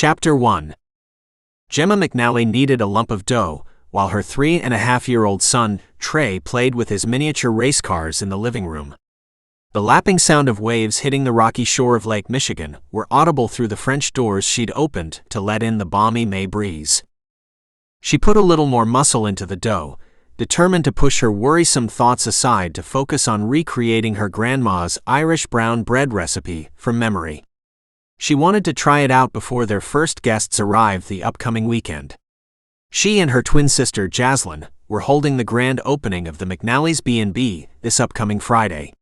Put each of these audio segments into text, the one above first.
Chapter 1. Jemma McNally kneaded a lump of dough, while her 3.5-year-old son, Trey, played with his miniature race cars in the living room. The lapping sound of waves hitting the rocky shore of Lake Michigan were audible through the French doors she'd opened to let in the balmy May breeze. She put a little more muscle into the dough, determined to push her worrisome thoughts aside to focus on recreating her grandma's Irish brown bread recipe from memory. She wanted to try it out before their first guests arrived the upcoming weekend. She and her twin sister Jaslyn were holding the grand opening of the McNally's B&B this upcoming Friday.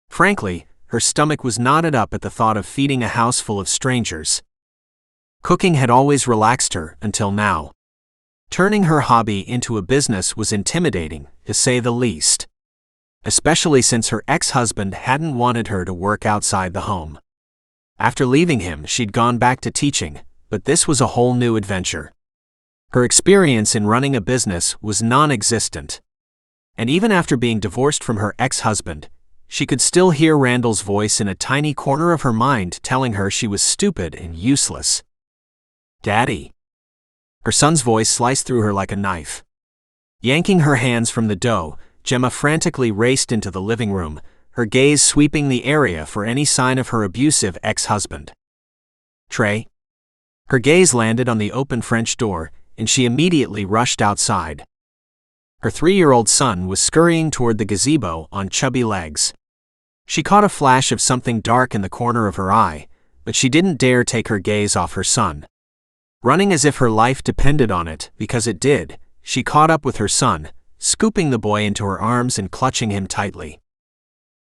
Frankly, her stomach was knotted up at the thought of feeding a house full of strangers. Cooking had always relaxed her until now. Turning her hobby into a business was intimidating, to say the least. Especially since her ex-husband hadn't wanted her to work outside the home. After leaving him, she'd gone back to teaching, but this was a whole new adventure. Her experience in running a business was non-existent. And even after being divorced from her ex-husband, she could still hear Randall's voice in a tiny corner of her mind telling her she was stupid and useless. "Daddy." Her son's voice sliced through her like a knife. Yanking her hands from the dough, Gemma frantically raced into the living room, her gaze sweeping the area for any sign of her abusive ex-husband. "Trey?" Her gaze landed on the open French door, and she immediately rushed outside. Her 3-year-old son was scurrying toward the gazebo on chubby legs. She caught a flash of something dark in the corner of her eye, but she didn't dare take her gaze off her son. Running as if her life depended on it, because it did, she caught up with her son, scooping the boy into her arms and clutching him tightly.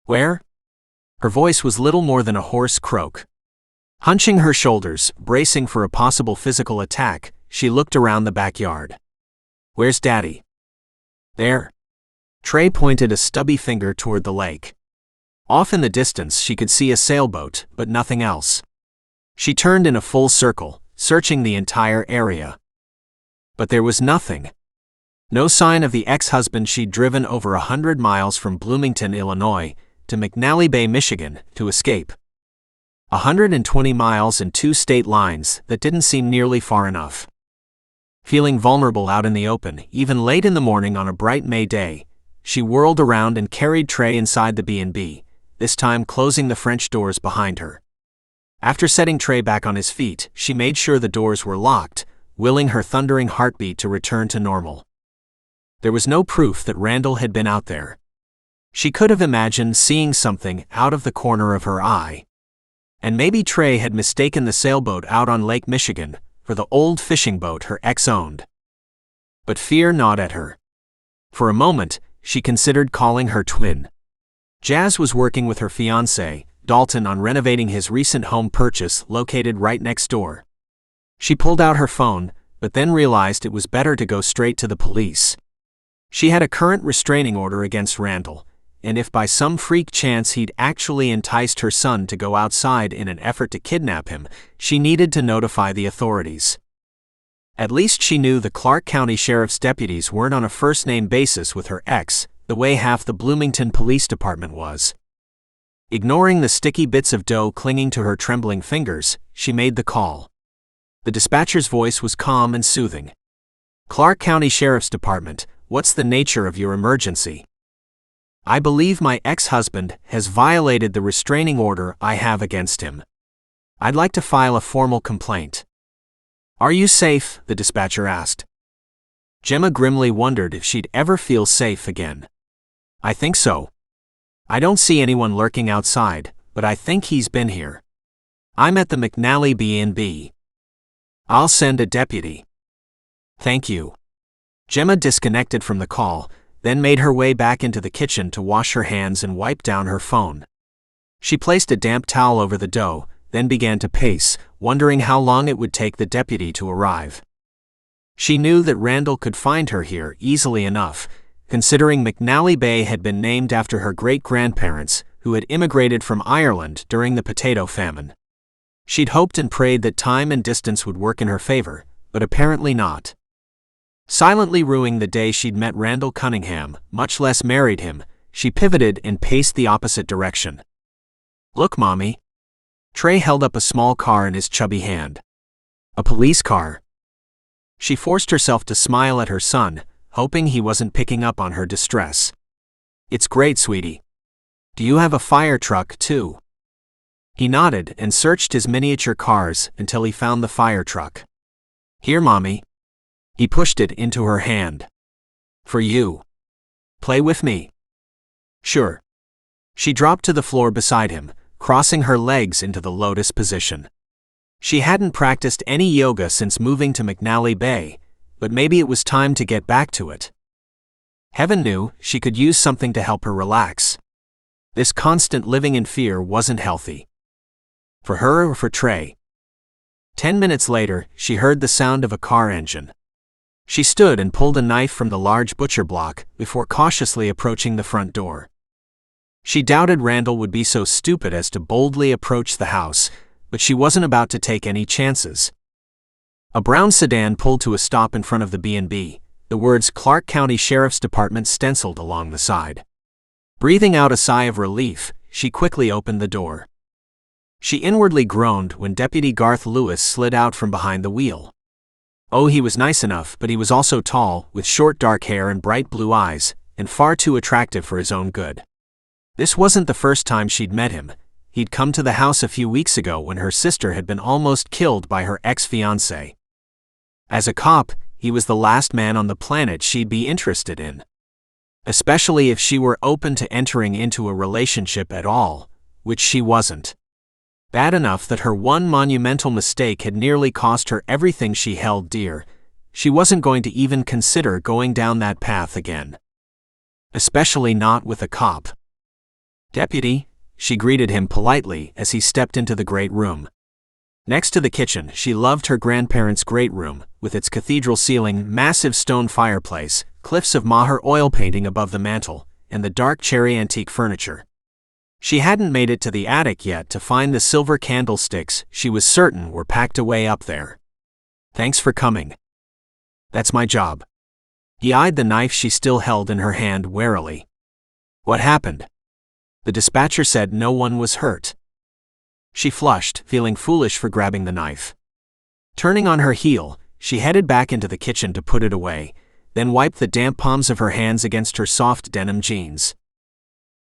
"Where?" Her voice was little more than a hoarse croak. Hunching her shoulders, bracing for a possible physical attack, she looked around the backyard. "Where's Daddy?" "There." Trey pointed a stubby finger toward the lake. Off in the distance she could see a sailboat, but nothing else. She turned in a full circle, searching the entire area. But there was nothing. No sign of the ex-husband she'd driven over 100 miles from Bloomington, Illinois, to McNally Bay, Michigan, to escape. 120 miles and 2 state lines that didn't seem nearly far enough. Feeling vulnerable out in the open, even late in the morning on a bright May day, she whirled around and carried Trey inside the B&B, this time closing the French doors behind her. After setting Trey back on his feet, she made sure the doors were locked, willing her thundering heartbeat to return to normal. There was no proof that Randall had been out there. She could have imagined seeing something out of the corner of her eye. And maybe Trey had mistaken the sailboat out on Lake Michigan for the old fishing boat her ex owned. But fear gnawed at her. For a moment, she considered calling her twin. Jazz was working with her fiancé, Dalton, on renovating his recent home purchase located right next door. She pulled out her phone, but then realized it was better to go straight to the police. She had a current restraining order against Randall, and if by some freak chance he'd actually enticed her son to go outside in an effort to kidnap him, she needed to notify the authorities. At least she knew the Clark County Sheriff's deputies weren't on a first-name basis with her ex, the way half the Bloomington Police Department was. Ignoring the sticky bits of dough clinging to her trembling fingers, she made the call. The dispatcher's voice was calm and soothing. "Clark County Sheriff's Department, what's the nature of your emergency?" "I believe my ex-husband has violated the restraining order I have against him. I'd like to file a formal complaint." "Are you safe?" the dispatcher asked. Gemma grimly wondered if she'd ever feel safe again. "I think so. I don't see anyone lurking outside, but I think he's been here. I'm at the McNally B&B. I'll send a deputy." "Thank you." Gemma disconnected from the call, then made her way back into the kitchen to wash her hands and wipe down her phone. She placed a damp towel over the dough, then began to pace, wondering how long it would take the deputy to arrive. She knew that Randall could find her here easily enough, considering McNally Bay had been named after her great-grandparents, who had immigrated from Ireland during the potato famine. She'd hoped and prayed that time and distance would work in her favor, but apparently not. Silently rueing the day she'd met Randall Cunningham, much less married him, she pivoted and paced the opposite direction. "Look, Mommy." Trey held up a small car in his chubby hand. A police car. She forced herself to smile at her son, hoping he wasn't picking up on her distress. It's great, sweetie. Do you have a fire truck, too? He nodded and searched his miniature cars until he found the fire truck. Here, Mommy. He pushed it into her hand. For you. Play with me. Sure. She dropped to the floor beside him, crossing her legs into the lotus position. She hadn't practiced any yoga since moving to McNally Bay, but maybe it was time to get back to it. Heaven knew she could use something to help her relax. This constant living in fear wasn't healthy. For her or for Trey. 10 minutes later, she heard the sound of a car engine. She stood and pulled a knife from the large butcher block before cautiously approaching the front door. She doubted Randall would be so stupid as to boldly approach the house, but she wasn't about to take any chances. A brown sedan pulled to a stop in front of the B&B, the words Clark County Sheriff's Department stenciled along the side. Breathing out a sigh of relief, she quickly opened the door. She inwardly groaned when Deputy Garth Lewis slid out from behind the wheel. Oh, he was nice enough, but he was also tall, with short dark hair and bright blue eyes, and far too attractive for his own good. This wasn't the first time she'd met him. He'd come to the house a few weeks ago when her sister had been almost killed by her ex-fiancé. As a cop, he was the last man on the planet she'd be interested in. Especially if she were open to entering into a relationship at all, which she wasn't. Bad enough that her one monumental mistake had nearly cost her everything she held dear. She wasn't going to even consider going down that path again. Especially not with a cop. Deputy, she greeted him politely as he stepped into the great room. Next to the kitchen, she loved her grandparents' great room, with its cathedral ceiling, massive stone fireplace, cliffs of Maher oil painting above the mantel, and the dark cherry antique furniture. She hadn't made it to the attic yet to find the silver candlesticks she was certain were packed away up there. Thanks for coming. That's my job. He eyed the knife she still held in her hand warily. What happened? The dispatcher said no one was hurt. She flushed, feeling foolish for grabbing the knife. Turning on her heel, she headed back into the kitchen to put it away, then wiped the damp palms of her hands against her soft denim jeans.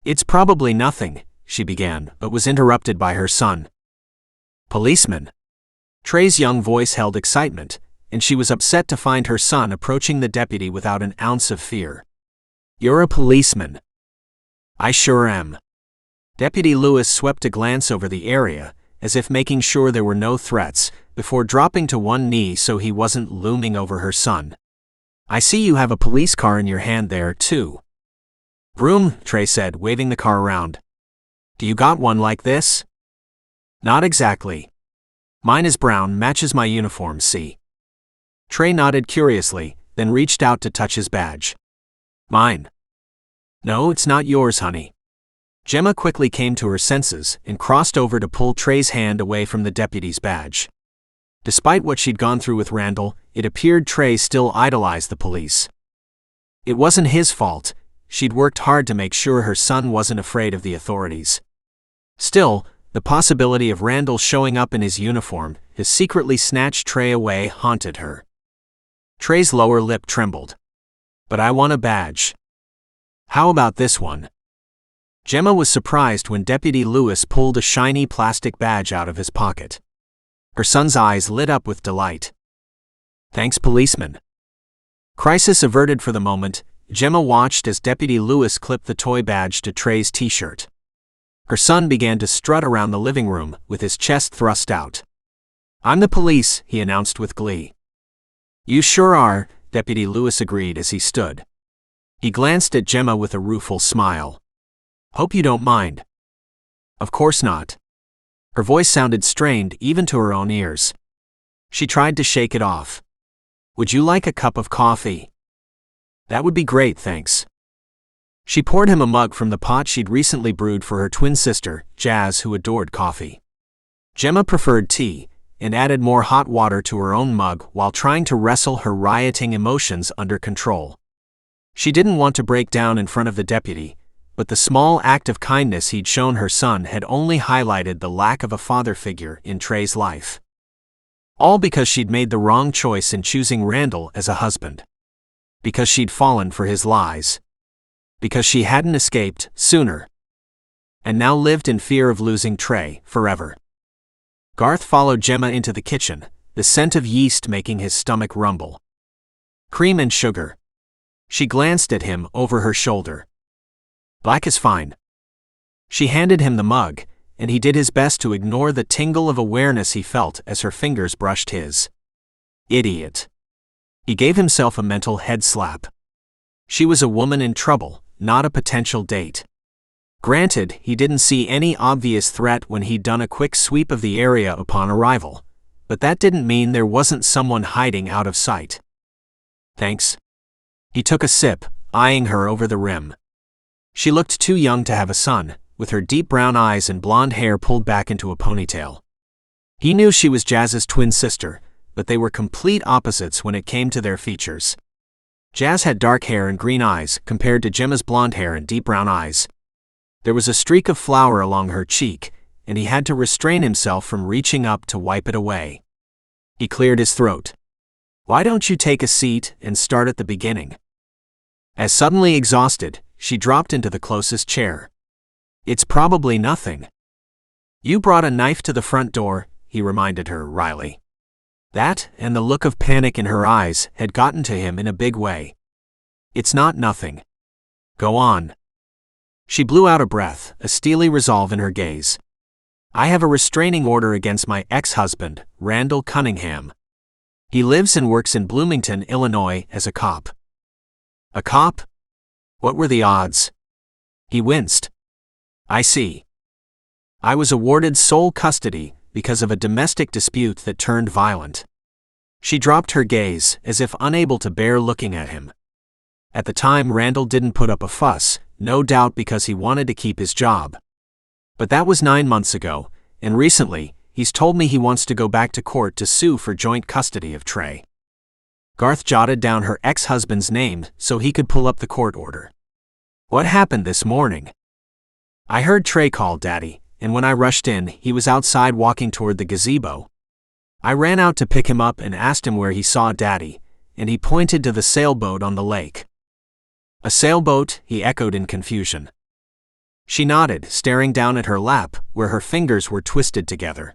It's probably nothing, she began, but was interrupted by her son. Policeman. Trey's young voice held excitement, and she was upset to find her son approaching the deputy without an ounce of fear. You're a policeman. I sure am. Deputy Lewis swept a glance over the area, as if making sure there were no threats, before dropping to one knee so he wasn't looming over her son. I see you have a police car in your hand there, too. Vroom, Trey said, waving the car around. Do you got one like this? Not exactly. Mine is brown, matches my uniform, see? Trey nodded curiously, then reached out to touch his badge. Mine. No, it's not yours, honey. Gemma quickly came to her senses and crossed over to pull Trey's hand away from the deputy's badge. Despite what she'd gone through with Randall, it appeared Trey still idolized the police. It wasn't his fault. She'd worked hard to make sure her son wasn't afraid of the authorities. Still, the possibility of Randall showing up in his uniform to secretly snatch Trey away haunted her. Trey's lower lip trembled. But I want a badge. How about this one? Gemma was surprised when Deputy Lewis pulled a shiny plastic badge out of his pocket. Her son's eyes lit up with delight. Thanks, policeman. Crisis averted for the moment, Gemma watched as Deputy Lewis clipped the toy badge to Trey's t-shirt. Her son began to strut around the living room with his chest thrust out. I'm the police, he announced with glee. You sure are, Deputy Lewis agreed as he stood. He glanced at Gemma with a rueful smile. Hope you don't mind. Of course not. Her voice sounded strained even to her own ears. She tried to shake it off. Would you like a cup of coffee? That would be great, thanks. She poured him a mug from the pot she'd recently brewed for her twin sister, Jazz, who adored coffee. Gemma preferred tea, and added more hot water to her own mug while trying to wrestle her rioting emotions under control. She didn't want to break down in front of the deputy, but the small act of kindness he'd shown her son had only highlighted the lack of a father figure in Trey's life. All because she'd made the wrong choice in choosing Randall as a husband. Because she'd fallen for his lies. Because she hadn't escaped sooner. And now lived in fear of losing Trey forever. Garth followed Gemma into the kitchen, the scent of yeast making his stomach rumble. Cream and sugar. She glanced at him over her shoulder. Black is fine. She handed him the mug, and he did his best to ignore the tingle of awareness he felt as her fingers brushed his. Idiot. He gave himself a mental head slap. She was a woman in trouble, not a potential date. Granted, he didn't see any obvious threat when he'd done a quick sweep of the area upon arrival, but that didn't mean there wasn't someone hiding out of sight. Thanks. He took a sip, eyeing her over the rim. She looked too young to have a son, with her deep brown eyes and blonde hair pulled back into a ponytail. He knew she was Jazz's twin sister, but they were complete opposites when it came to their features. Jazz had dark hair and green eyes compared to Gemma's blonde hair and deep brown eyes. There was a streak of flour along her cheek, and he had to restrain himself from reaching up to wipe it away. He cleared his throat. Why don't you take a seat and start at the beginning? As suddenly exhausted, she dropped into the closest chair. It's probably nothing. You brought a knife to the front door, he reminded her wryly. That, and the look of panic in her eyes, had gotten to him in a big way. It's not nothing. Go on. She blew out a breath, a steely resolve in her gaze. I have a restraining order against my ex-husband, Randall Cunningham. He lives and works in Bloomington, Illinois, as a cop. A cop? What were the odds? He winced. I see. I was awarded sole custody because of a domestic dispute that turned violent. She dropped her gaze, as if unable to bear looking at him. At the time, Randall didn't put up a fuss, no doubt because he wanted to keep his job. But that was 9 months ago, and recently, he's told me he wants to go back to court to sue for joint custody of Trey. Garth jotted down her ex-husband's name so he could pull up the court order. What happened this morning? I heard Trey call Daddy, and when I rushed in, he was outside walking toward the gazebo. I ran out to pick him up and asked him where he saw Daddy, and he pointed to the sailboat on the lake. A sailboat, he echoed in confusion. She nodded, staring down at her lap, where her fingers were twisted together.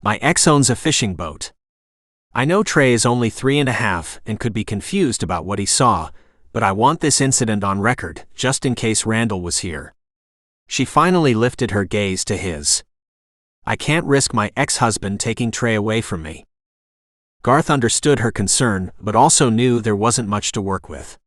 My ex owns a fishing boat. I know Trey is only 3.5 and could be confused about what he saw, but I want this incident on record, just in case Randall was here. She finally lifted her gaze to his. I can't risk my ex-husband taking Trey away from me. Garth understood her concern, but also knew there wasn't much to work with.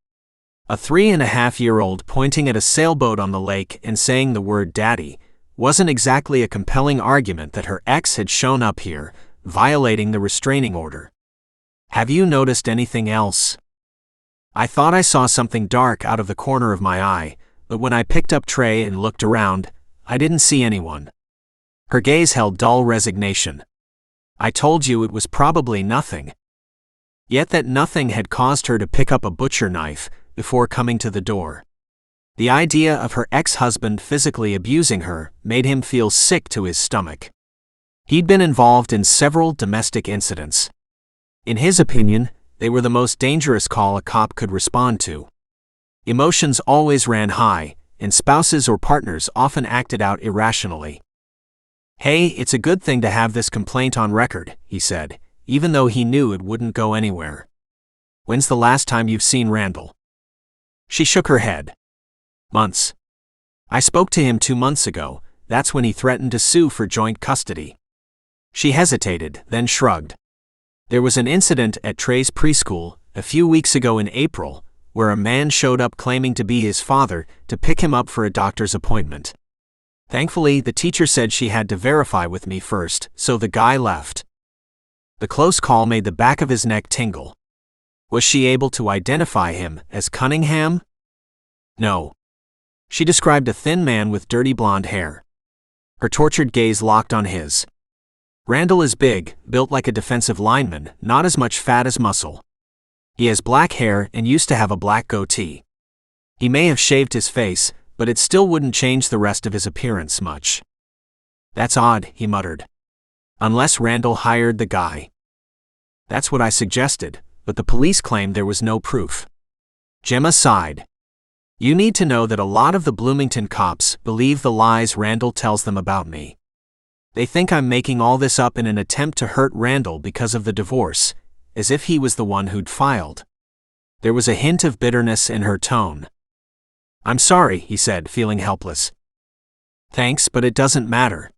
A 3.5-year-old pointing at a sailboat on the lake and saying the word Daddy wasn't exactly a compelling argument that her ex had shown up here, violating the restraining order. Have you noticed anything else? I thought I saw something dark out of the corner of my eye, but when I picked up Trey and looked around, I didn't see anyone. Her gaze held dull resignation. I told you it was probably nothing. Yet that nothing had caused her to pick up a butcher knife before coming to the door. The idea of her ex-husband physically abusing her made him feel sick to his stomach. He'd been involved in several domestic incidents. In his opinion, they were the most dangerous call a cop could respond to. Emotions always ran high, and spouses or partners often acted out irrationally. Hey, it's a good thing to have this complaint on record, he said, even though he knew it wouldn't go anywhere. When's the last time you've seen Randall? She shook her head. Months. I spoke to him 2 months ago. That's when he threatened to sue for joint custody. She hesitated, then shrugged. There was an incident at Trey's preschool a few weeks ago in April, where a man showed up claiming to be his father to pick him up for a doctor's appointment. Thankfully, the teacher said she had to verify with me first, so the guy left. The close call made the back of his neck tingle. Was she able to identify him as Cunningham? No. She described a thin man with dirty blonde hair. Her tortured gaze locked on his. Randall is big, built like a defensive lineman, not as much fat as muscle. He has black hair and used to have a black goatee. He may have shaved his face, but it still wouldn't change the rest of his appearance much. That's odd, he muttered. Unless Randall hired the guy. That's what I suggested, but the police claimed there was no proof. Gemma sighed. You need to know that a lot of the Bloomington cops believe the lies Randall tells them about me. They think I'm making all this up in an attempt to hurt Randall because of the divorce, as if he was the one who'd filed. There was a hint of bitterness in her tone. I'm sorry, he said, feeling helpless. Thanks, but it doesn't matter.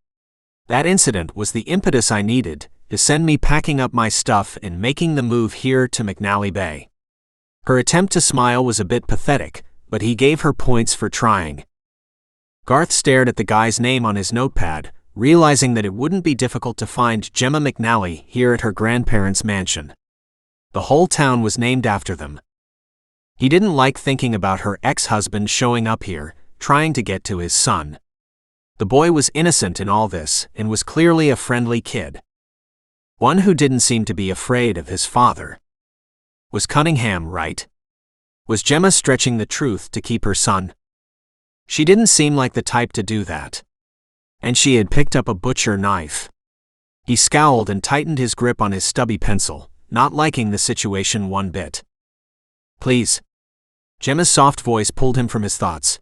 That incident was the impetus I needed to send me packing up my stuff and making the move here to McNally Bay. Her attempt to smile was a bit pathetic, but he gave her points for trying. Garth stared at the guy's name on his notepad, realizing that it wouldn't be difficult to find Jemma McNally here at her grandparents' mansion. The whole town was named after them. He didn't like thinking about her ex-husband showing up here, trying to get to his son. The boy was innocent in all this and was clearly a friendly kid. One who didn't seem to be afraid of his father. Was Cunningham right? Was Gemma stretching the truth to keep her son? She didn't seem like the type to do that. And she had picked up a butcher knife. He scowled and tightened his grip on his stubby pencil, not liking the situation one bit. Please. Gemma's soft voice pulled him from his thoughts.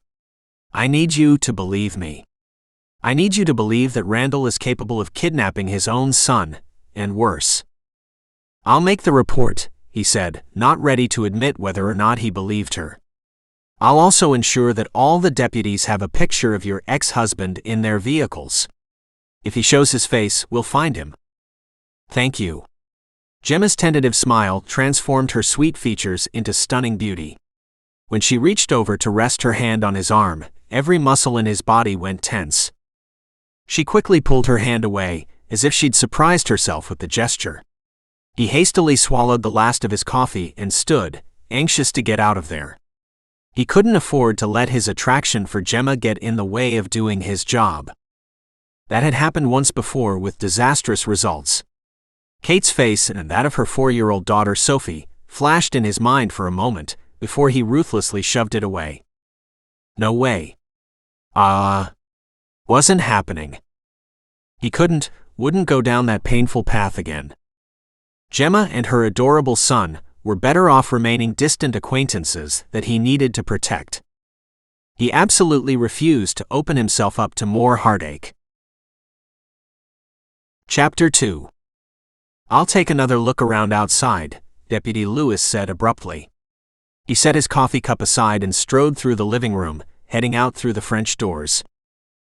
I need you to believe me. I need you to believe that Randall is capable of kidnapping his own son, and worse. I'll make the report, he said, not ready to admit whether or not he believed her. I'll also ensure that all the deputies have a picture of your ex-husband in their vehicles. If he shows his face, we'll find him. Thank you. Gemma's tentative smile transformed her sweet features into stunning beauty. When she reached over to rest her hand on his arm, every muscle in his body went tense. She quickly pulled her hand away, as if she'd surprised herself with the gesture. He hastily swallowed the last of his coffee and stood, anxious to get out of there. He couldn't afford to let his attraction for Gemma get in the way of doing his job. That had happened once before with disastrous results. Kate's face and that of her 4-year-old daughter Sophie flashed in his mind for a moment before he ruthlessly shoved it away. No way. Wasn't happening. He wouldn't go down that painful path again. Gemma and her adorable son were better off remaining distant acquaintances that he needed to protect. He absolutely refused to open himself up to more heartache. Chapter 2. I'll take another look around outside, Deputy Lewis said abruptly. He set his coffee cup aside and strode through the living room, heading out through the French doors.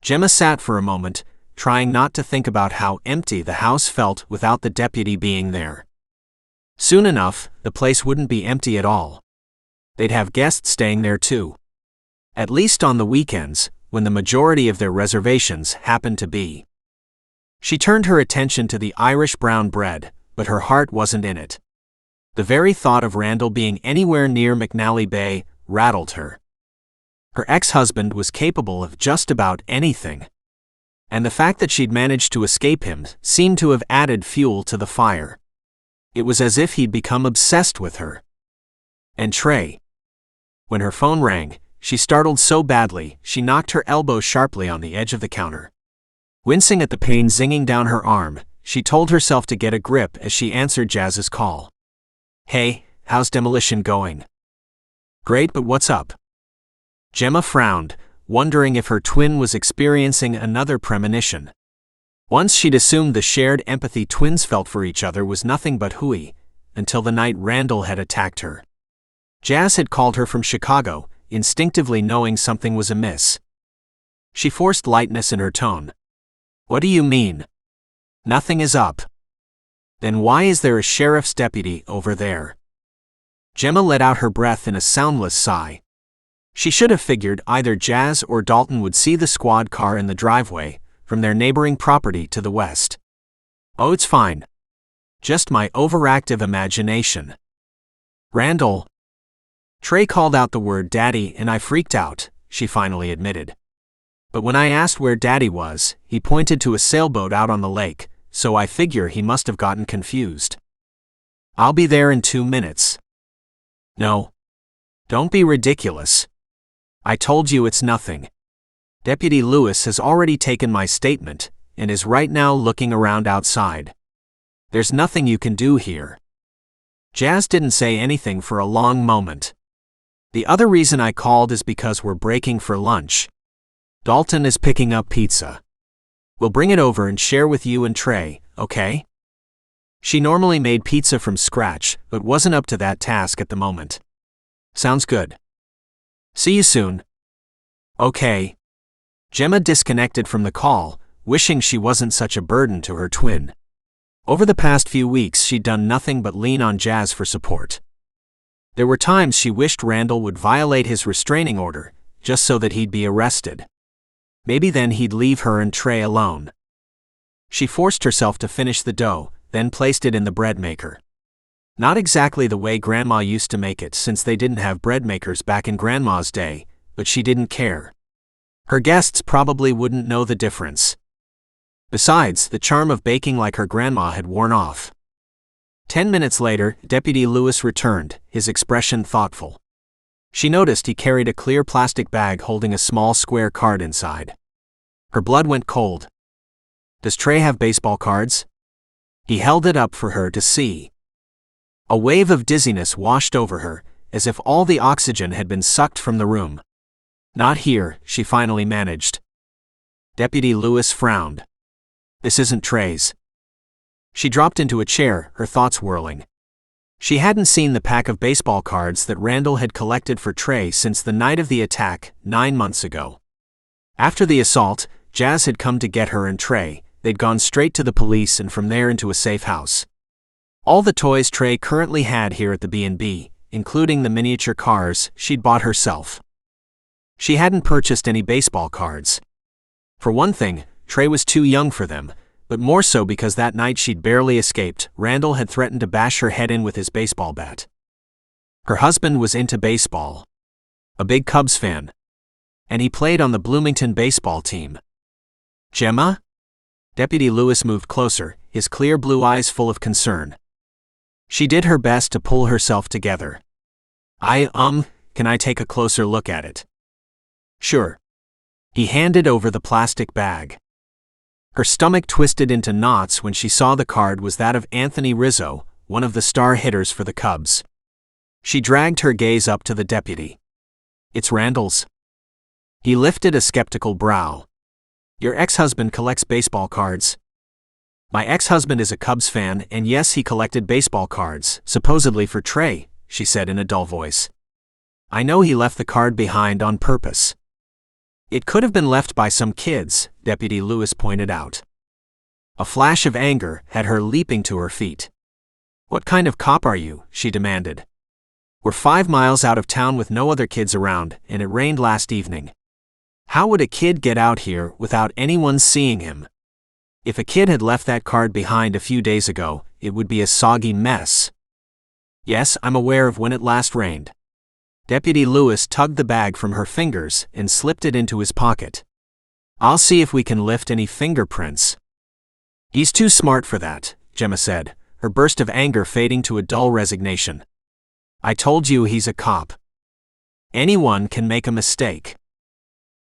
Gemma sat for a moment, trying not to think about how empty the house felt without the deputy being there. Soon enough, the place wouldn't be empty at all. They'd have guests staying there too. At least on the weekends, when the majority of their reservations happened to be. She turned her attention to the Irish brown bread, but her heart wasn't in it. The very thought of Randall being anywhere near McNally Bay rattled her. Her ex-husband was capable of just about anything. And the fact that she'd managed to escape him seemed to have added fuel to the fire. It was as if he'd become obsessed with her. And Trey. When her phone rang, she startled so badly she knocked her elbow sharply on the edge of the counter. Wincing at the pain zinging down her arm, she told herself to get a grip as she answered Jazz's call. Hey, how's demolition going? Great, but what's up? Gemma frowned, wondering if her twin was experiencing another premonition. Once she'd assumed the shared empathy twins felt for each other was nothing but hooey, until the night Randall had attacked her. Jazz had called her from Chicago, instinctively knowing something was amiss. She forced lightness in her tone. What do you mean? Nothing is up. Then why is there a sheriff's deputy over there? Gemma let out her breath in a soundless sigh. She should have figured either Jazz or Dalton would see the squad car in the driveway, from their neighboring property to the west. Oh, it's fine. Just my overactive imagination. Randall. Trey called out the word Daddy and I freaked out, she finally admitted. But when I asked where Daddy was, he pointed to a sailboat out on the lake, so I figure he must have gotten confused. I'll be there in 2 minutes. No. Don't be ridiculous. I told you it's nothing. Deputy Lewis has already taken my statement and is right now looking around outside. There's nothing you can do here. Jazz didn't say anything for a long moment. The other reason I called is because we're breaking for lunch. Dalton is picking up pizza. We'll bring it over and share with you and Trey, okay? She normally made pizza from scratch, but wasn't up to that task at the moment. Sounds good. See you soon. Okay. Gemma disconnected from the call, wishing she wasn't such a burden to her twin. Over the past few weeks, she'd done nothing but lean on Jazz for support. There were times she wished Randall would violate his restraining order, just so that he'd be arrested. Maybe then he'd leave her and Trey alone. She forced herself to finish the dough, then placed it in the bread maker. Not exactly the way Grandma used to make it, since they didn't have bread makers back in Grandma's day, but she didn't care. Her guests probably wouldn't know the difference. Besides, the charm of baking like her grandma had worn off. 10 minutes later, Deputy Lewis returned, his expression thoughtful. She noticed he carried a clear plastic bag holding a small square card inside. Her blood went cold. Does Trey have baseball cards? He held it up for her to see. A wave of dizziness washed over her, as if all the oxygen had been sucked from the room. Not here, she finally managed. Deputy Lewis frowned. This isn't Trey's. She dropped into a chair, her thoughts whirling. She hadn't seen the pack of baseball cards that Randall had collected for Trey since the night of the attack, 9 months ago. After the assault, Jazz had come to get her and Trey. They'd gone straight to the police and from there into a safe house. All the toys Trey currently had here at the B&B, including the miniature cars, she'd bought herself. She hadn't purchased any baseball cards. For one thing, Trey was too young for them, but more so because that night she'd barely escaped. Randall had threatened to bash her head in with his baseball bat. Her husband was into baseball. A big Cubs fan. And he played on the Bloomington baseball team. Gemma? Deputy Lewis moved closer, his clear blue eyes full of concern. She did her best to pull herself together. Can I take a closer look at it? Sure. He handed over the plastic bag. Her stomach twisted into knots when she saw the card was that of Anthony Rizzo, one of the star hitters for the Cubs. She dragged her gaze up to the deputy. It's Randall's. He lifted a skeptical brow. Your ex-husband collects baseball cards. My ex-husband is a Cubs fan, and yes, he collected baseball cards, supposedly for Trey, she said in a dull voice. I know he left the card behind on purpose. It could have been left by some kids, Deputy Lewis pointed out. A flash of anger had her leaping to her feet. What kind of cop are you? She demanded. We're 5 miles out of town with no other kids around, and it rained last evening. How would a kid get out here without anyone seeing him? If a kid had left that card behind a few days ago, it would be a soggy mess. Yes, I'm aware of when it last rained. Deputy Lewis tugged the bag from her fingers and slipped it into his pocket. I'll see if we can lift any fingerprints. He's too smart for that, Gemma said, her burst of anger fading to a dull resignation. I told you he's a cop. Anyone can make a mistake.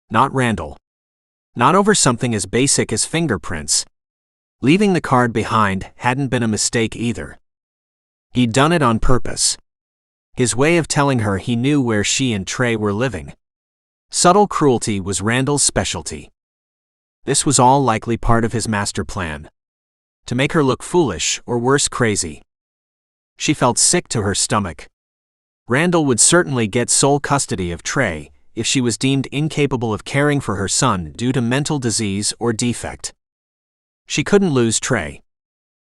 Not Randall. Not over something as basic as fingerprints. Leaving the card behind hadn't been a mistake either. He'd done it on purpose. His way of telling her he knew where she and Trey were living. Subtle cruelty was Randall's specialty. This was all likely part of his master plan. To make her look foolish, or worse, crazy. She felt sick to her stomach. Randall would certainly get sole custody of Trey if she was deemed incapable of caring for her son due to mental disease or defect. She couldn't lose Trey.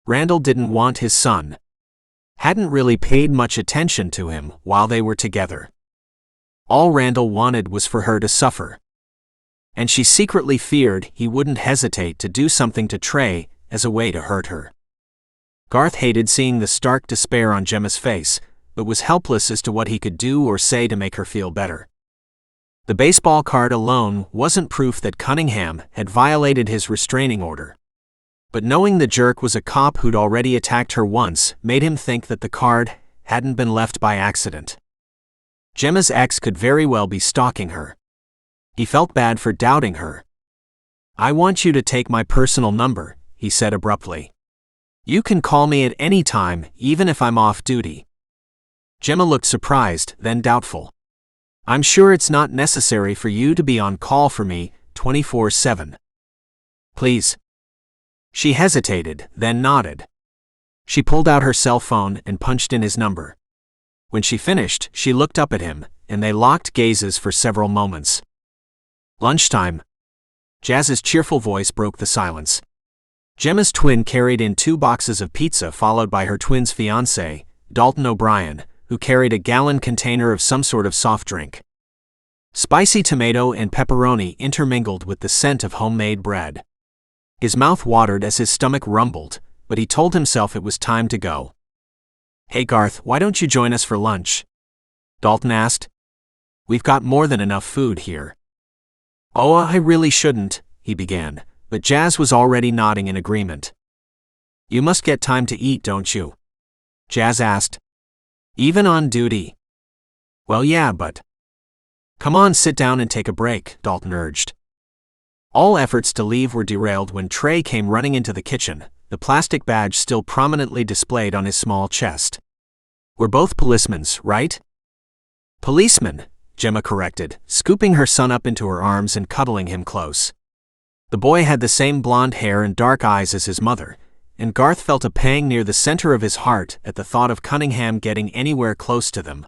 Randall didn't want his son. Hadn't really paid much attention to him while they were together. All Randall wanted was for her to suffer. And she secretly feared he wouldn't hesitate to do something to Trey as a way to hurt her. Garth hated seeing the stark despair on Gemma's face, but was helpless as to what he could do or say to make her feel better. The baseball card alone wasn't proof that Cunningham had violated his restraining order. But knowing the jerk was a cop who'd already attacked her once made him think that the card hadn't been left by accident. Gemma's ex could very well be stalking her. He felt bad for doubting her. I want you to take my personal number, he said abruptly. You can call me at any time, even if I'm off duty. Gemma looked surprised, then doubtful. I'm sure it's not necessary for you to be on call for me 24/7. Please. She hesitated, then nodded. She pulled out her cell phone and punched in his number. When she finished, she looked up at him, and they locked gazes for several moments. Lunchtime. Jazz's cheerful voice broke the silence. Gemma's twin carried in 2 boxes of pizza, followed by her twin's fiancé, Dalton O'Brien, who carried a gallon container of some sort of soft drink. Spicy tomato and pepperoni intermingled with the scent of homemade bread. His mouth watered as his stomach rumbled, but he told himself it was time to go. Hey Garth, why don't you join us for lunch? Dalton asked. We've got more than enough food here. Oh, I really shouldn't, he began, but Jazz was already nodding in agreement. You must get time to eat, don't you? Jazz asked. Even on duty? Well, yeah, but... Come on, sit down and take a break, Dalton urged. All efforts to leave were derailed when Trey came running into the kitchen, the plastic badge still prominently displayed on his small chest. We're both policemen, right? Policemen, Gemma corrected, scooping her son up into her arms and cuddling him close. The boy had the same blonde hair and dark eyes as his mother, and Garth felt a pang near the center of his heart at the thought of Cunningham getting anywhere close to them.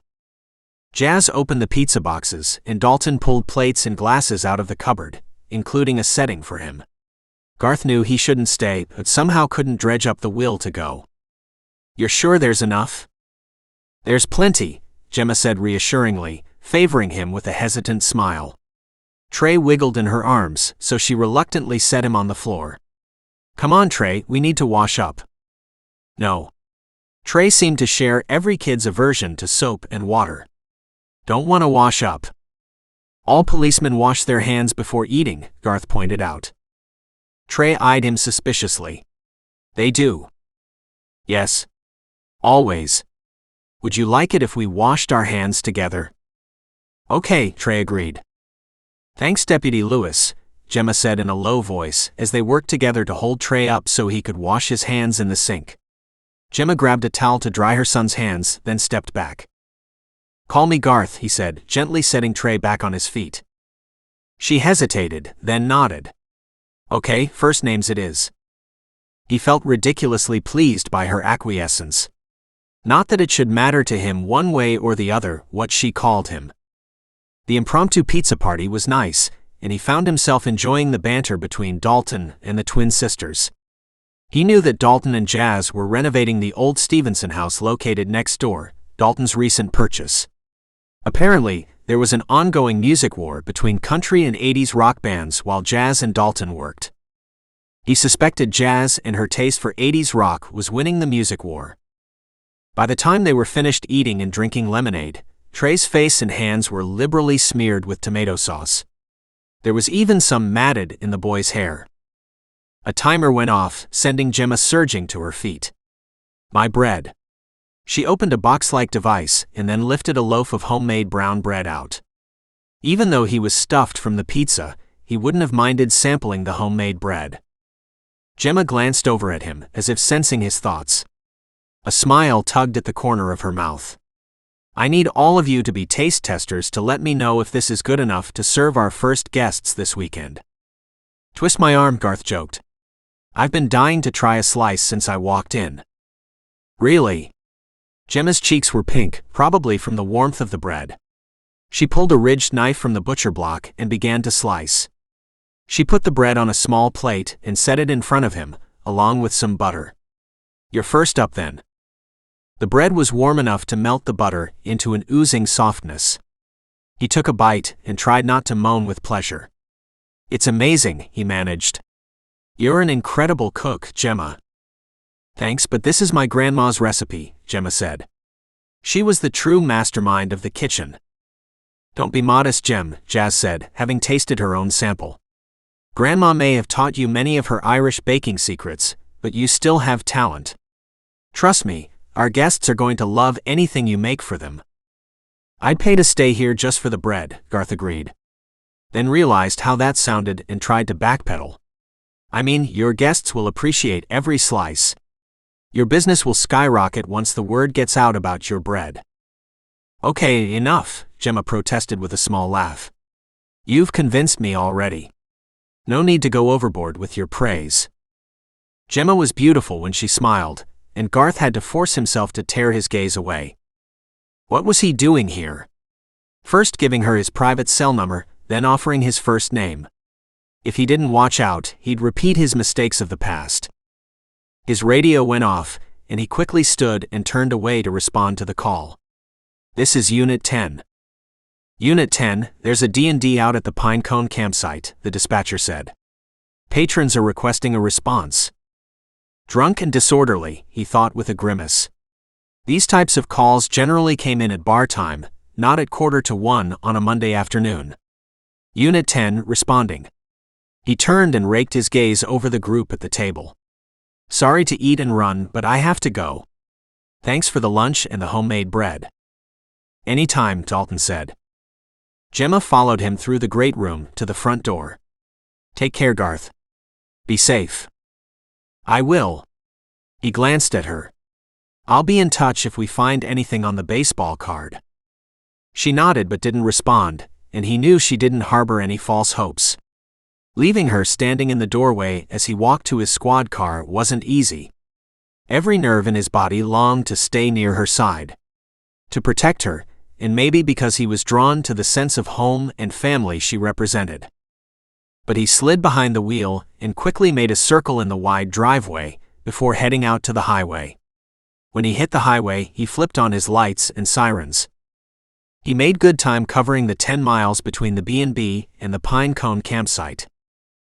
Jazz opened the pizza boxes, and Dalton pulled plates and glasses out of the cupboard, including a setting for him. Garth knew he shouldn't stay, but somehow couldn't dredge up the will to go. You're sure there's enough? There's plenty, Gemma said reassuringly, favoring him with a hesitant smile. Trey wiggled in her arms, so she reluctantly set him on the floor. Come on, Trey, we need to wash up. No. Trey seemed to share every kid's aversion to soap and water. Don't want to wash up. All policemen wash their hands before eating, Garth pointed out. Trey eyed him suspiciously. They do. Yes. Always. Would you like it if we washed our hands together? Okay, Trey agreed. Thanks, Deputy Lewis, Gemma said in a low voice as they worked together to hold Trey up so he could wash his hands in the sink. Gemma grabbed a towel to dry her son's hands, then stepped back. Call me Garth, he said, gently setting Trey back on his feet. She hesitated, then nodded. Okay, first names it is. He felt ridiculously pleased by her acquiescence. Not that it should matter to him one way or the other what she called him. The impromptu pizza party was nice, and he found himself enjoying the banter between Dalton and the twin sisters. He knew that Dalton and Jazz were renovating the old Stevenson house located next door, Dalton's recent purchase. Apparently, there was an ongoing music war between country and 80s rock bands while Jazz and Dalton worked. He suspected Jazz and her taste for 80s rock was winning the music war. By the time they were finished eating and drinking lemonade, Trey's face and hands were liberally smeared with tomato sauce. There was even some matted in the boy's hair. A timer went off, sending Gemma surging to her feet. My bread. She opened a box-like device and then lifted a loaf of homemade brown bread out. Even though he was stuffed from the pizza, he wouldn't have minded sampling the homemade bread. Gemma glanced over at him as if sensing his thoughts. A smile tugged at the corner of her mouth. I need all of you to be taste testers to let me know if this is good enough to serve our first guests this weekend. Twist my arm, Garth joked. I've been dying to try a slice since I walked in. Really? Gemma's cheeks were pink, probably from the warmth of the bread. She pulled a ridged knife from the butcher block and began to slice. She put the bread on a small plate and set it in front of him, along with some butter. You're first up then. The bread was warm enough to melt the butter into an oozing softness. He took a bite and tried not to moan with pleasure. It's amazing, he managed. You're an incredible cook, Gemma. Thanks, but this is my grandma's recipe, Gemma said. She was the true mastermind of the kitchen. Don't be modest, Gem, Jazz said, having tasted her own sample. Grandma may have taught you many of her Irish baking secrets, but you still have talent. Trust me, our guests are going to love anything you make for them. I'd pay to stay here just for the bread, Garth agreed. Then realized how that sounded and tried to backpedal. I mean, your guests will appreciate every slice. Your business will skyrocket once the word gets out about your bread. Okay, enough, Gemma protested with a small laugh. You've convinced me already. No need to go overboard with your praise. Gemma was beautiful when she smiled, and Garth had to force himself to tear his gaze away. What was he doing here? First giving her his private cell number, then offering his first name. If he didn't watch out, he'd repeat his mistakes of the past. His radio went off, and he quickly stood and turned away to respond to the call. This is Unit 10. Unit 10, there's a D&D out at the Pinecone campsite, the dispatcher said. Patrons are requesting a response. Drunk and disorderly, he thought with a grimace. These types of calls generally came in at bar time, not at 1:45 on a Monday afternoon. Unit 10, responding. He turned and raked his gaze over the group at the table. Sorry to eat and run, but I have to go. Thanks for the lunch and the homemade bread. Anytime, Dalton said. Gemma followed him through the great room to the front door. Take care, Garth. Be safe. I will. He glanced at her. I'll be in touch if we find anything on the baseball card. She nodded but didn't respond, and he knew she didn't harbor any false hopes. Leaving her standing in the doorway as he walked to his squad car wasn't easy. Every nerve in his body longed to stay near her side. To protect her, and maybe because he was drawn to the sense of home and family she represented. But he slid behind the wheel and quickly made a circle in the wide driveway before heading out to the highway. When he hit the highway, he flipped on his lights and sirens. He made good time covering the 10 miles between the B&B and the Pinecone campsite.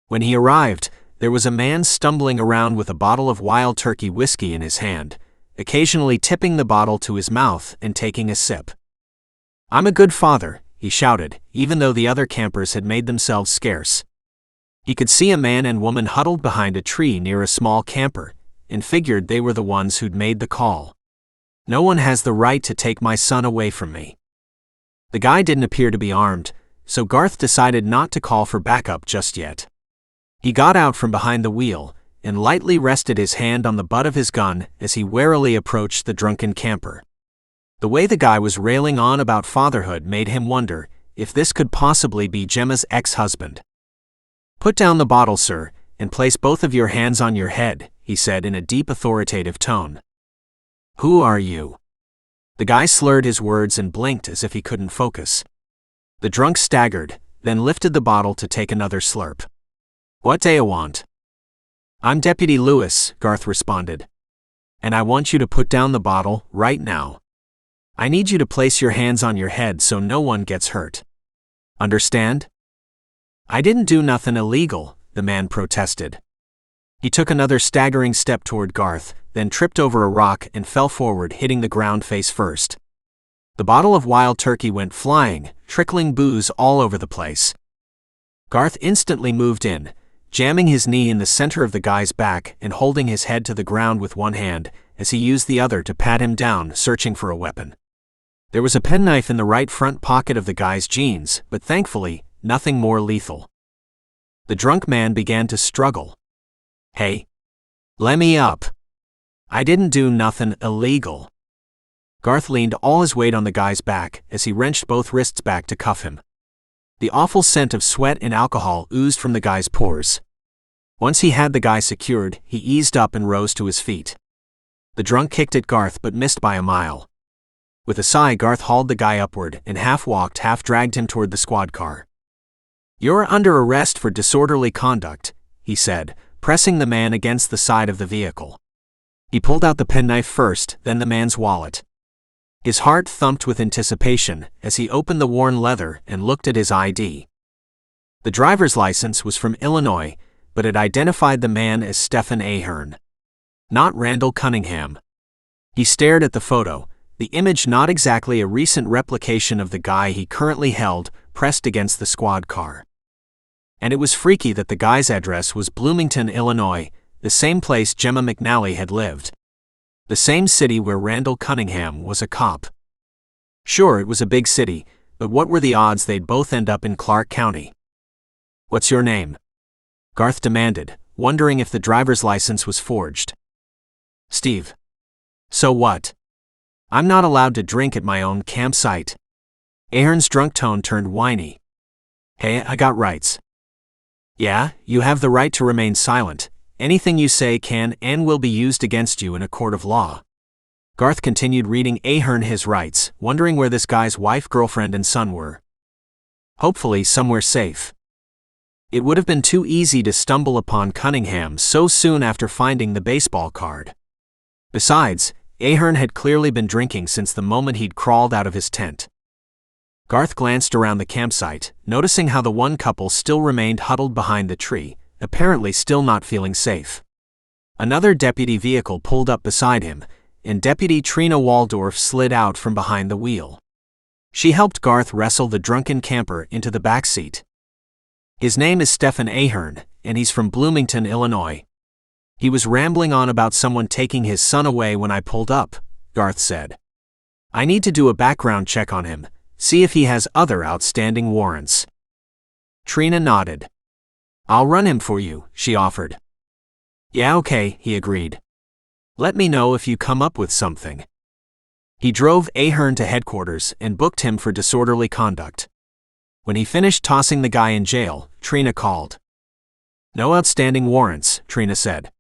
When he arrived, there was a man stumbling around with a bottle of wild turkey whiskey in his hand, occasionally tipping the bottle to his mouth and taking a sip. I'm a good father, he shouted, even though the other campers had made themselves scarce. He could see a man and woman huddled behind a tree near a small camper, and figured they were the ones who'd made the call. No one has the right to take my son away from me. The guy didn't appear to be armed, so Garth decided not to call for backup just yet. He got out from behind the wheel and lightly rested his hand on the butt of his gun as he warily approached the drunken camper. The way the guy was railing on about fatherhood made him wonder if this could possibly be Gemma's ex-husband. Put down the bottle, sir, and place both of your hands on your head, he said in a deep authoritative tone. Who are you? The guy slurred his words and blinked as if he couldn't focus. The drunk staggered, then lifted the bottle to take another slurp. What do you want? I'm Deputy Lewis, Garth responded. And I want you to put down the bottle right now. I need you to place your hands on your head so no one gets hurt. Understand? I didn't do nothing illegal, the man protested. He took another staggering step toward Garth, then tripped over a rock and fell forward, hitting the ground face first. The bottle of wild turkey went flying, trickling booze all over the place. Garth instantly moved in, jamming his knee in the center of the guy's back and holding his head to the ground with one hand as he used the other to pat him down, searching for a weapon. There was a penknife in the right front pocket of the guy's jeans, but thankfully, nothing more lethal. The drunk man began to struggle. Hey. Let me up. I didn't do nothing illegal. Garth leaned all his weight on the guy's back as he wrenched both wrists back to cuff him. The awful scent of sweat and alcohol oozed from the guy's pores. Once he had the guy secured, he eased up and rose to his feet. The drunk kicked at Garth but missed by a mile. With a sigh, Garth hauled the guy upward and half-walked, half-dragged him toward the squad car. You're under arrest for disorderly conduct, he said, pressing the man against the side of the vehicle. He pulled out the penknife first, then the man's wallet. His heart thumped with anticipation as he opened the worn leather and looked at his ID. The driver's license was from Illinois, but it identified the man as Stephen Ahern. Not Randall Cunningham. He stared at the photo, the image not exactly a recent replication of the guy he currently held, pressed against the squad car. And it was freaky that the guy's address was Bloomington, Illinois, the same place Jemma McNally had lived. The same city where Randall Cunningham was a cop. Sure, it was a big city, but what were the odds they'd both end up in Clark County? What's your name? Garth demanded, wondering if the driver's license was forged. Steve. So what? I'm not allowed to drink at my own campsite. Ahern's drunk tone turned whiny. Hey, I got rights. Yeah, you have the right to remain silent. Anything you say can and will be used against you in a court of law. Garth continued reading Ahern his rights, wondering where this guy's wife, girlfriend, and son were. Hopefully somewhere safe. It would have been too easy to stumble upon Cunningham so soon after finding the baseball card. Besides, Ahern had clearly been drinking since the moment he'd crawled out of his tent. Garth glanced around the campsite, noticing how the one couple still remained huddled behind the tree, apparently still not feeling safe. Another deputy vehicle pulled up beside him, and Deputy Trina Waldorf slid out from behind the wheel. She helped Garth wrestle the drunken camper into the back seat. His name is Stephen Ahern, and he's from Bloomington, Illinois. He was rambling on about someone taking his son away when I pulled up, Garth said. I need to do a background check on him, see if he has other outstanding warrants. Trina nodded. I'll run him for you, she offered. Yeah, okay, he agreed. Let me know if you come up with something. He drove Ahern to headquarters and booked him for disorderly conduct. When he finished tossing the guy in jail, Trina called. No outstanding warrants, Trina said.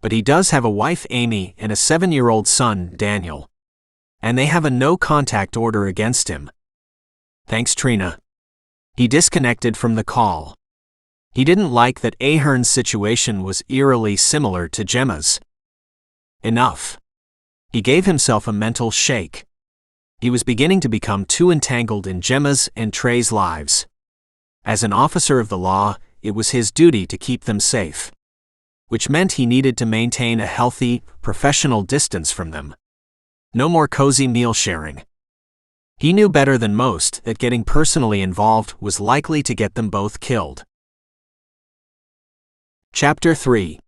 But he does have a wife, Amy, and a 7-year-old son, Daniel. And they have a no-contact order against him. Thanks, Trina. He disconnected from the call. He didn't like that Ahern's situation was eerily similar to Gemma's. Enough. He gave himself a mental shake. He was beginning to become too entangled in Gemma's and Trey's lives. As an officer of the law, it was his duty to keep them safe. Which meant he needed to maintain a healthy, professional distance from them. No more cozy meal sharing. He knew better than most that getting personally involved was likely to get them both killed. Chapter 3.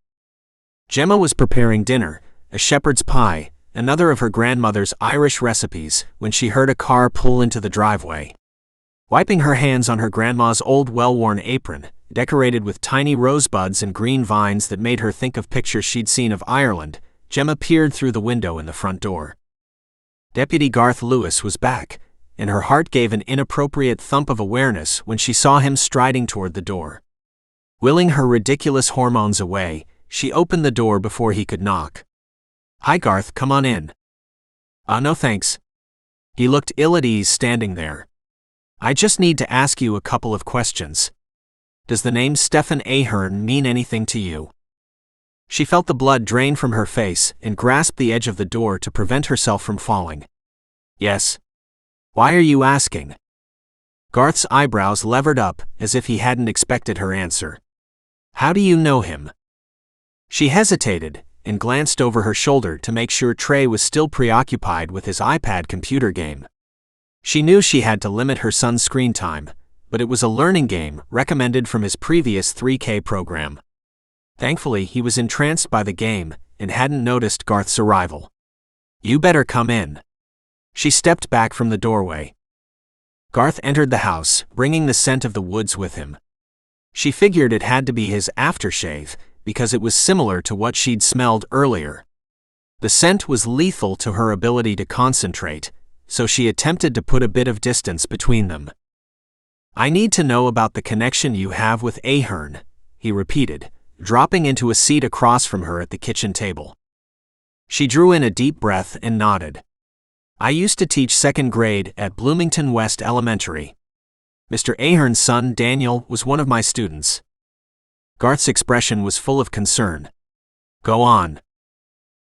Gemma was preparing dinner, a shepherd's pie, another of her grandmother's Irish recipes, when she heard a car pull into the driveway. Wiping her hands on her grandma's old well-worn apron, decorated with tiny rosebuds and green vines that made her think of pictures she'd seen of Ireland, Gemma peered through the window in the front door. Deputy Garth Lewis was back, and her heart gave an inappropriate thump of awareness when she saw him striding toward the door. Willing her ridiculous hormones away, she opened the door before he could knock. Hi Garth, come on in. No thanks. He looked ill at ease standing there. I just need to ask you a couple of questions. Does the name Stephen Ahern mean anything to you? She felt the blood drain from her face and grasped the edge of the door to prevent herself from falling. Yes. Why are you asking? Garth's eyebrows levered up as if he hadn't expected her answer. How do you know him? She hesitated and glanced over her shoulder to make sure Trey was still preoccupied with his iPad computer game. She knew she had to limit her son's screen time, but it was a learning game recommended from his previous 3K program. Thankfully, he was entranced by the game and hadn't noticed Garth's arrival. You better come in. She stepped back from the doorway. Garth entered the house, bringing the scent of the woods with him. She figured it had to be his aftershave, because it was similar to what she'd smelled earlier. The scent was lethal to her ability to concentrate, so she attempted to put a bit of distance between them. I need to know about the connection you have with Ahern, he repeated, dropping into a seat across from her at the kitchen table. She drew in a deep breath and nodded. I used to teach 2nd grade at Bloomington West Elementary. Mr. Ahern's son, Daniel, was one of my students. Garth's expression was full of concern. Go on.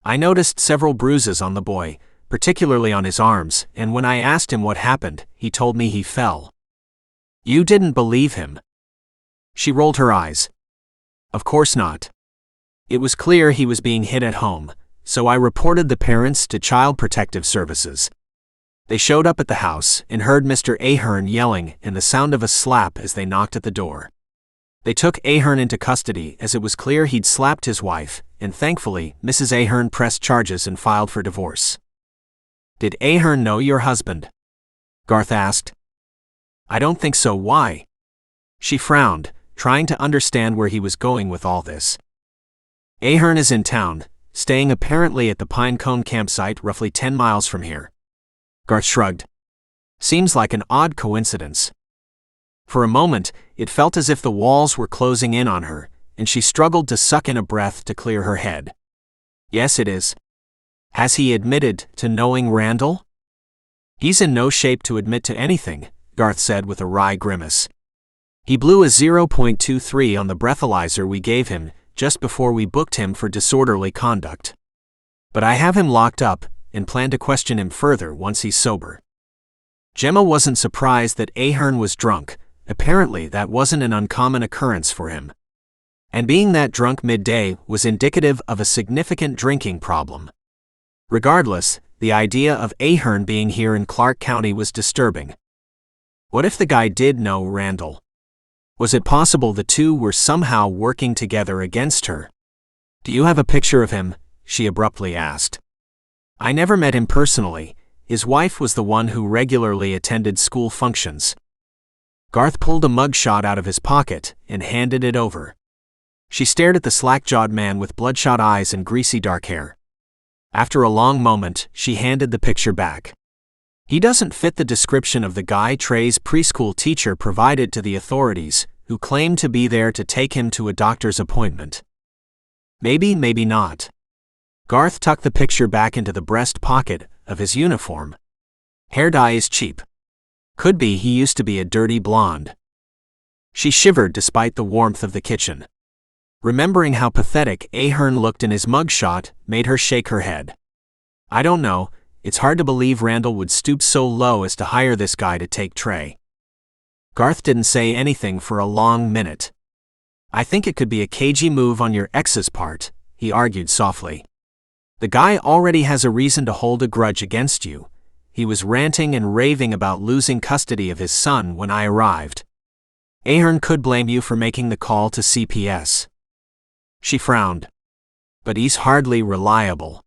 I noticed several bruises on the boy, particularly on his arms, and when I asked him what happened, he told me he fell. You didn't believe him. She rolled her eyes. Of course not. It was clear he was being hit at home, so I reported the parents to Child Protective Services. They showed up at the house and heard Mr. Ahern yelling and the sound of a slap as they knocked at the door. They took Ahern into custody as it was clear he'd slapped his wife, and thankfully, Mrs. Ahern pressed charges and filed for divorce. Did Ahern know your husband? Garth asked. I don't think so. Why? She frowned, trying to understand where he was going with all this. Ahern is in town, staying apparently at the Pinecone campsite roughly 10 miles from here. Garth shrugged. Seems like an odd coincidence. For a moment, it felt as if the walls were closing in on her, and she struggled to suck in a breath to clear her head. Yes, it is. Has he admitted to knowing Randall? He's in no shape to admit to anything, Garth said with a wry grimace. He blew a 0.23 on the breathalyzer we gave him just before we booked him for disorderly conduct. But I have him locked up and plan to question him further once he's sober. Gemma wasn't surprised that Ahern was drunk. Apparently that wasn't an uncommon occurrence for him. And being that drunk midday was indicative of a significant drinking problem. Regardless, the idea of Ahern being here in Clark County was disturbing. What if the guy did know Randall? Was it possible the two were somehow working together against her? Do you have a picture of him? She abruptly asked. I never met him personally. His wife was the one who regularly attended school functions. Garth pulled a mugshot out of his pocket and handed it over. She stared at the slack-jawed man with bloodshot eyes and greasy dark hair. After a long moment, she handed the picture back. He doesn't fit the description of the guy Trey's preschool teacher provided to the authorities, who claimed to be there to take him to a doctor's appointment. Maybe, maybe not. Garth tucked the picture back into the breast pocket of his uniform. Hair dye is cheap. Could be he used to be a dirty blonde. She shivered despite the warmth of the kitchen. Remembering how pathetic Ahern looked in his mugshot made her shake her head. I don't know, it's hard to believe Randall would stoop so low as to hire this guy to take Trey. Garth didn't say anything for a long minute. I think it could be a cagey move on your ex's part, he argued softly. The guy already has a reason to hold a grudge against you. He was ranting and raving about losing custody of his son when I arrived. Ahern could blame you for making the call to CPS. She frowned. But he's hardly reliable.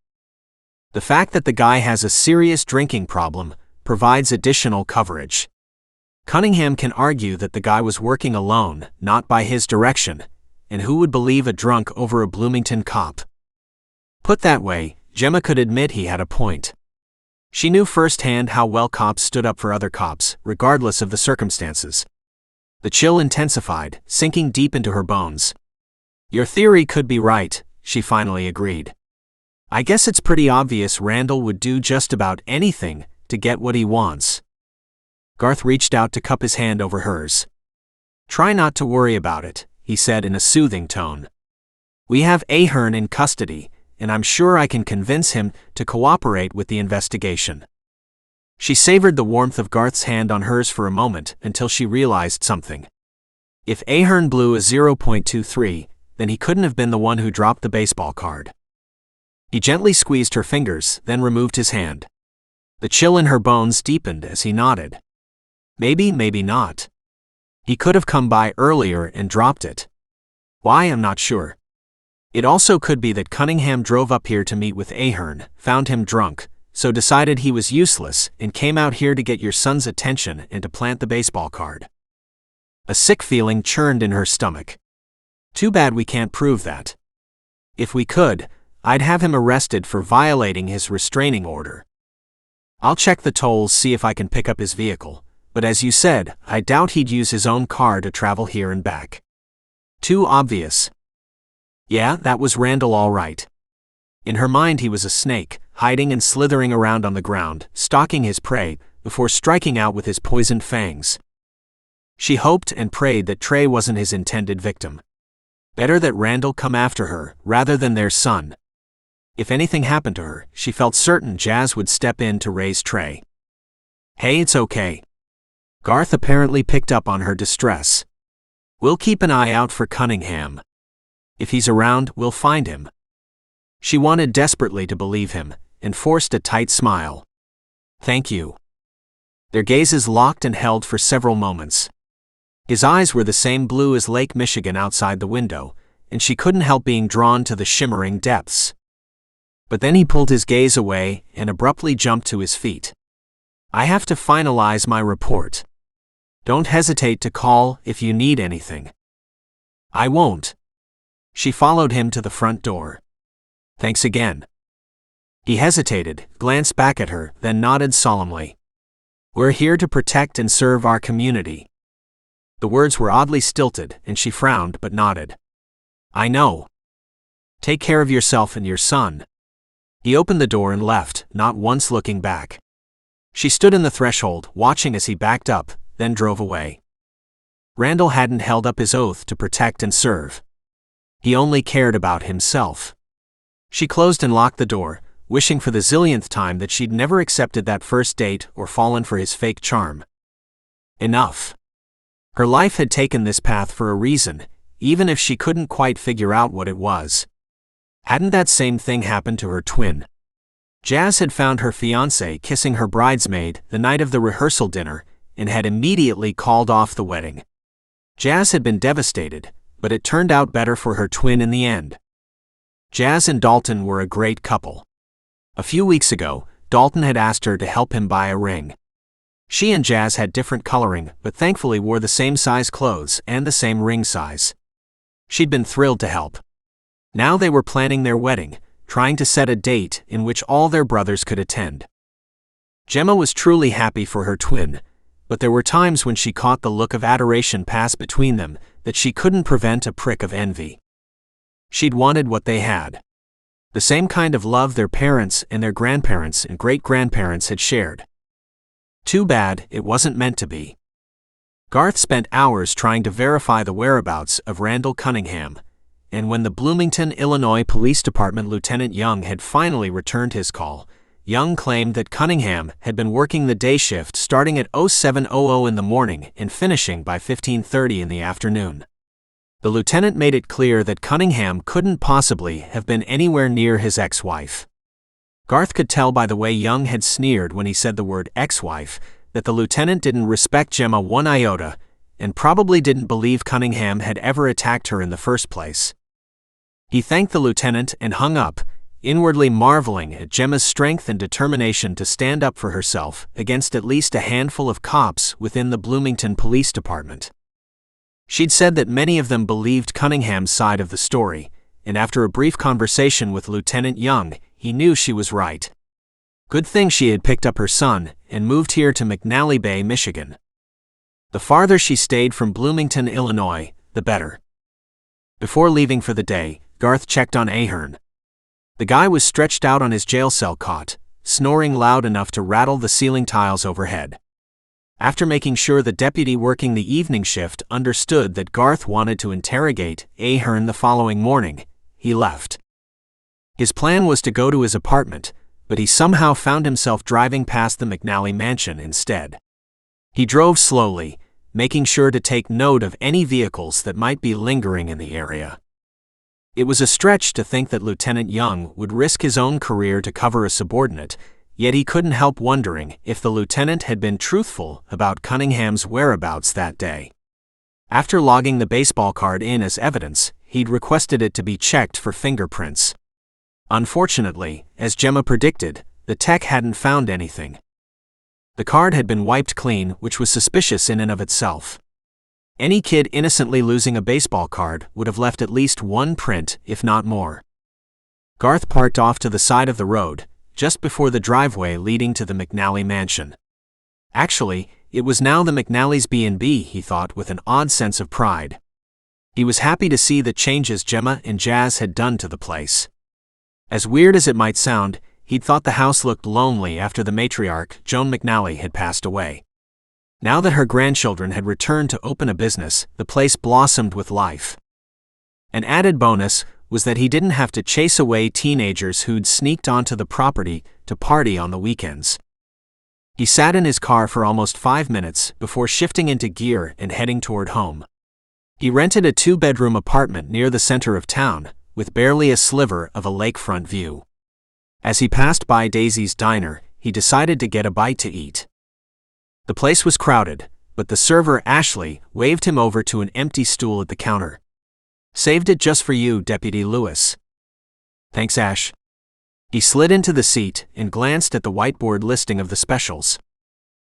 The fact that the guy has a serious drinking problem provides additional coverage. Cunningham can argue that the guy was working alone, not by his direction, and who would believe a drunk over a Bloomington cop? Put that way, Gemma could admit he had a point. She knew firsthand how well cops stood up for other cops, regardless of the circumstances. The chill intensified, sinking deep into her bones. Your theory could be right, she finally agreed. I guess it's pretty obvious Randall would do just about anything to get what he wants. Garth reached out to cup his hand over hers. Try not to worry about it, he said in a soothing tone. We have Ahern in custody, and I'm sure I can convince him to cooperate with the investigation. She savored the warmth of Garth's hand on hers for a moment until she realized something. If Ahern blew a 0.23, then he couldn't have been the one who dropped the baseball card. He gently squeezed her fingers, then removed his hand. The chill in her bones deepened as he nodded. Maybe, maybe not. He could have come by earlier and dropped it. Why, I'm not sure. It also could be that Cunningham drove up here to meet with Ahern, found him drunk, so decided he was useless and came out here to get your son's attention and to plant the baseball card. A sick feeling churned in her stomach. Too bad we can't prove that. If we could, I'd have him arrested for violating his restraining order. I'll check the tolls, see if I can pick up his vehicle, but as you said, I doubt he'd use his own car to travel here and back. Too obvious. Yeah, that was Randall all right. In her mind he was a snake, hiding and slithering around on the ground, stalking his prey, before striking out with his poisoned fangs. She hoped and prayed that Trey wasn't his intended victim. Better that Randall come after her, rather than their son. If anything happened to her, she felt certain Jazz would step in to raise Trey. Hey, it's okay. Garth apparently picked up on her distress. We'll keep an eye out for Cunningham. If he's around, we'll find him. She wanted desperately to believe him, and forced a tight smile. Thank you. Their gazes locked and held for several moments. His eyes were the same blue as Lake Michigan outside the window, and she couldn't help being drawn to the shimmering depths. But then he pulled his gaze away and abruptly jumped to his feet. I have to finalize my report. Don't hesitate to call if you need anything. I won't. She followed him to the front door. Thanks again. He hesitated, glanced back at her, then nodded solemnly. We're here to protect and serve our community. The words were oddly stilted, and she frowned but nodded. I know. Take care of yourself and your son. He opened the door and left, not once looking back. She stood in the threshold, watching as he backed up, then drove away. Randall hadn't held up his oath to protect and serve. He only cared about himself. She closed and locked the door, wishing for the zillionth time that she'd never accepted that first date or fallen for his fake charm. Enough. Her life had taken this path for a reason, even if she couldn't quite figure out what it was. Hadn't that same thing happened to her twin? Jazz had found her fiancé kissing her bridesmaid the night of the rehearsal dinner and had immediately called off the wedding. Jazz had been devastated, but it turned out better for her twin in the end. Jazz and Dalton were a great couple. A few weeks ago, Dalton had asked her to help him buy a ring. She and Jazz had different coloring, but thankfully wore the same size clothes and the same ring size. She'd been thrilled to help. Now they were planning their wedding, trying to set a date in which all their brothers could attend. Gemma was truly happy for her twin, but there were times when she caught the look of adoration pass between them that she couldn't prevent a prick of envy. She'd wanted what they had. The same kind of love their parents and their grandparents and great-grandparents had shared. Too bad it wasn't meant to be. Garth spent hours trying to verify the whereabouts of Randall Cunningham, and when the Bloomington, Illinois Police Department Lieutenant Young had finally returned his call, Young claimed that Cunningham had been working the day shift starting at 07:00 in the morning and finishing by 15:30 in the afternoon. The lieutenant made it clear that Cunningham couldn't possibly have been anywhere near his ex-wife. Garth could tell by the way Young had sneered when he said the word ex-wife that the lieutenant didn't respect Gemma one iota and probably didn't believe Cunningham had ever attacked her in the first place. He thanked the lieutenant and hung up, inwardly marveling at Gemma's strength and determination to stand up for herself against at least a handful of cops within the Bloomington Police Department. She'd said that many of them believed Cunningham's side of the story, and after a brief conversation with Lieutenant Young, he knew she was right. Good thing she had picked up her son and moved here to McNally Bay, Michigan. The farther she stayed from Bloomington, Illinois, the better. Before leaving for the day, Garth checked on Ahern. The guy was stretched out on his jail cell cot, snoring loud enough to rattle the ceiling tiles overhead. After making sure the deputy working the evening shift understood that Garth wanted to interrogate Ahern the following morning, he left. His plan was to go to his apartment, but he somehow found himself driving past the McNally mansion instead. He drove slowly, making sure to take note of any vehicles that might be lingering in the area. It was a stretch to think that Lieutenant Young would risk his own career to cover a subordinate, yet he couldn't help wondering if the lieutenant had been truthful about Cunningham's whereabouts that day. After logging the baseball card in as evidence, he'd requested it to be checked for fingerprints. Unfortunately, as Gemma predicted, the tech hadn't found anything. The card had been wiped clean, which was suspicious in and of itself. Any kid innocently losing a baseball card would have left at least one print, if not more. Garth parked off to the side of the road, just before the driveway leading to the McNally mansion. Actually, it was now the McNally's B&B, he thought with an odd sense of pride. He was happy to see the changes Gemma and Jazz had done to the place. As weird as it might sound, he'd thought the house looked lonely after the matriarch, Joan McNally, had passed away. Now that her grandchildren had returned to open a business, the place blossomed with life. An added bonus was that he didn't have to chase away teenagers who'd sneaked onto the property to party on the weekends. He sat in his car for almost 5 minutes before shifting into gear and heading toward home. He rented a 2-bedroom apartment near the center of town, with barely a sliver of a lakefront view. As he passed by Daisy's Diner, he decided to get a bite to eat. The place was crowded, but the server, Ashley, waved him over to an empty stool at the counter. "Saved it just for you, Deputy Lewis." "Thanks, Ash." He slid into the seat and glanced at the whiteboard listing of the specials.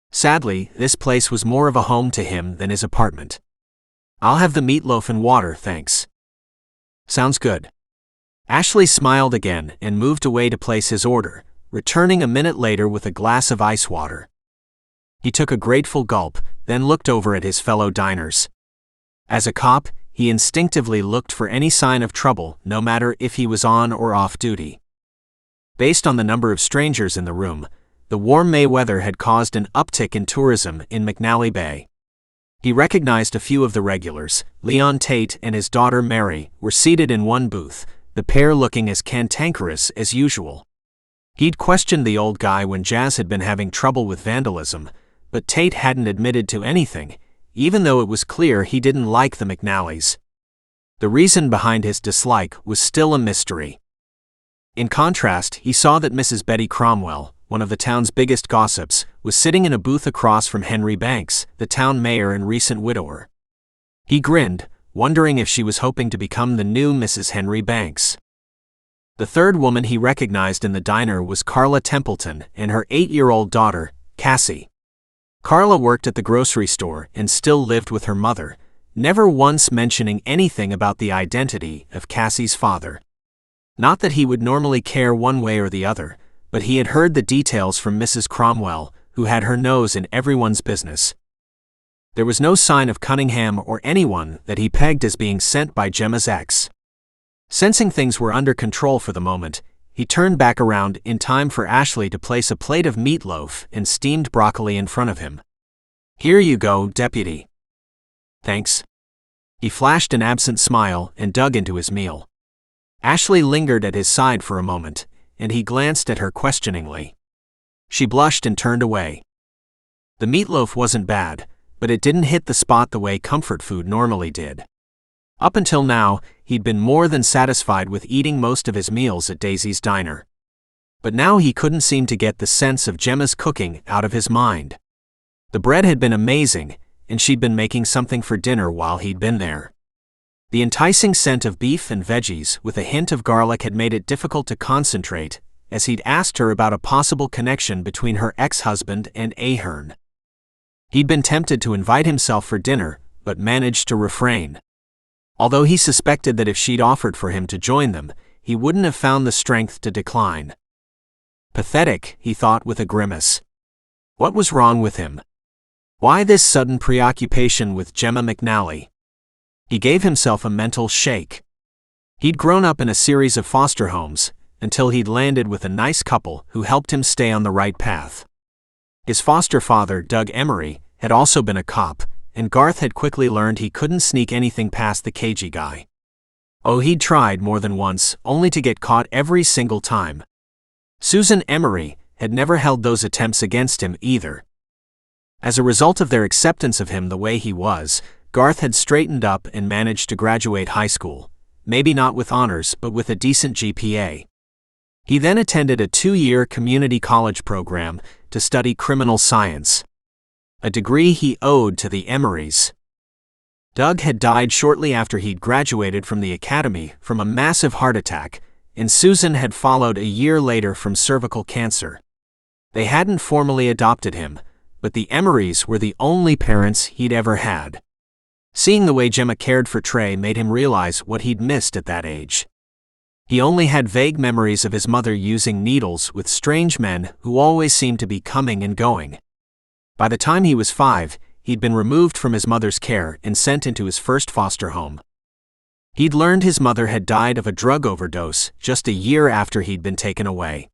Sadly, this place was more of a home to him than his apartment. "I'll have the meatloaf and water, thanks." "Sounds good." Ashley smiled again and moved away to place his order, returning a minute later with a glass of ice water. He took a grateful gulp, then looked over at his fellow diners. As a cop, he instinctively looked for any sign of trouble, no matter if he was on or off duty. Based on the number of strangers in the room, the warm May weather had caused an uptick in tourism in McNally Bay. He recognized a few of the regulars. Leon Tate and his daughter Mary were seated in one booth, the pair looking as cantankerous as usual. He'd questioned the old guy when Jazz had been having trouble with vandalism, but Tate hadn't admitted to anything, even though it was clear he didn't like the McNallys. The reason behind his dislike was still a mystery. In contrast, he saw that Mrs. Betty Cromwell, one of the town's biggest gossips, was sitting in a booth across from Henry Banks, the town mayor and recent widower. He grinned, wondering if she was hoping to become the new Mrs. Henry Banks. The third woman he recognized in the diner was Carla Templeton and her 8-year-old daughter, Cassie. Carla worked at the grocery store and still lived with her mother, never once mentioning anything about the identity of Cassie's father. Not that he would normally care one way or the other, but he had heard the details from Mrs. Cromwell, who had her nose in everyone's business. There was no sign of Cunningham or anyone that he pegged as being sent by Gemma's ex. Sensing things were under control for the moment, he turned back around in time for Ashley to place a plate of meatloaf and steamed broccoli in front of him. "Here you go, deputy." "Thanks." He flashed an absent smile and dug into his meal. Ashley lingered at his side for a moment, and he glanced at her questioningly. She blushed and turned away. The meatloaf wasn't bad, but it didn't hit the spot the way comfort food normally did. Up until now, he'd been more than satisfied with eating most of his meals at Daisy's diner. But now he couldn't seem to get the sense of Gemma's cooking out of his mind. The bread had been amazing, and she'd been making something for dinner while he'd been there. The enticing scent of beef and veggies with a hint of garlic had made it difficult to concentrate, as he'd asked her about a possible connection between her ex-husband and Ahern. He'd been tempted to invite himself for dinner, but managed to refrain. Although he suspected that if she'd offered for him to join them, he wouldn't have found the strength to decline. Pathetic, he thought with a grimace. What was wrong with him? Why this sudden preoccupation with Jemma McNally? He gave himself a mental shake. He'd grown up in a series of foster homes, until he'd landed with a nice couple who helped him stay on the right path. His foster father, Doug Emery, had also been a cop, and Garth had quickly learned he couldn't sneak anything past the cagey guy. Oh, he'd tried more than once, only to get caught every single time. Susan Emery had never held those attempts against him either. As a result of their acceptance of him the way he was, Garth had straightened up and managed to graduate high school, maybe not with honors but with a decent GPA. He then attended a 2-year community college program to study criminal science, a degree he owed to the Emerys. Doug had died shortly after he'd graduated from the academy from a massive heart attack, and Susan had followed a year later from cervical cancer. They hadn't formally adopted him, but the Emerys were the only parents he'd ever had. Seeing the way Gemma cared for Trey made him realize what he'd missed at that age. He only had vague memories of his mother using needles with strange men who always seemed to be coming and going. By the time he was 5, he'd been removed from his mother's care and sent into his first foster home. He'd learned his mother had died of a drug overdose just a year after he'd been taken away.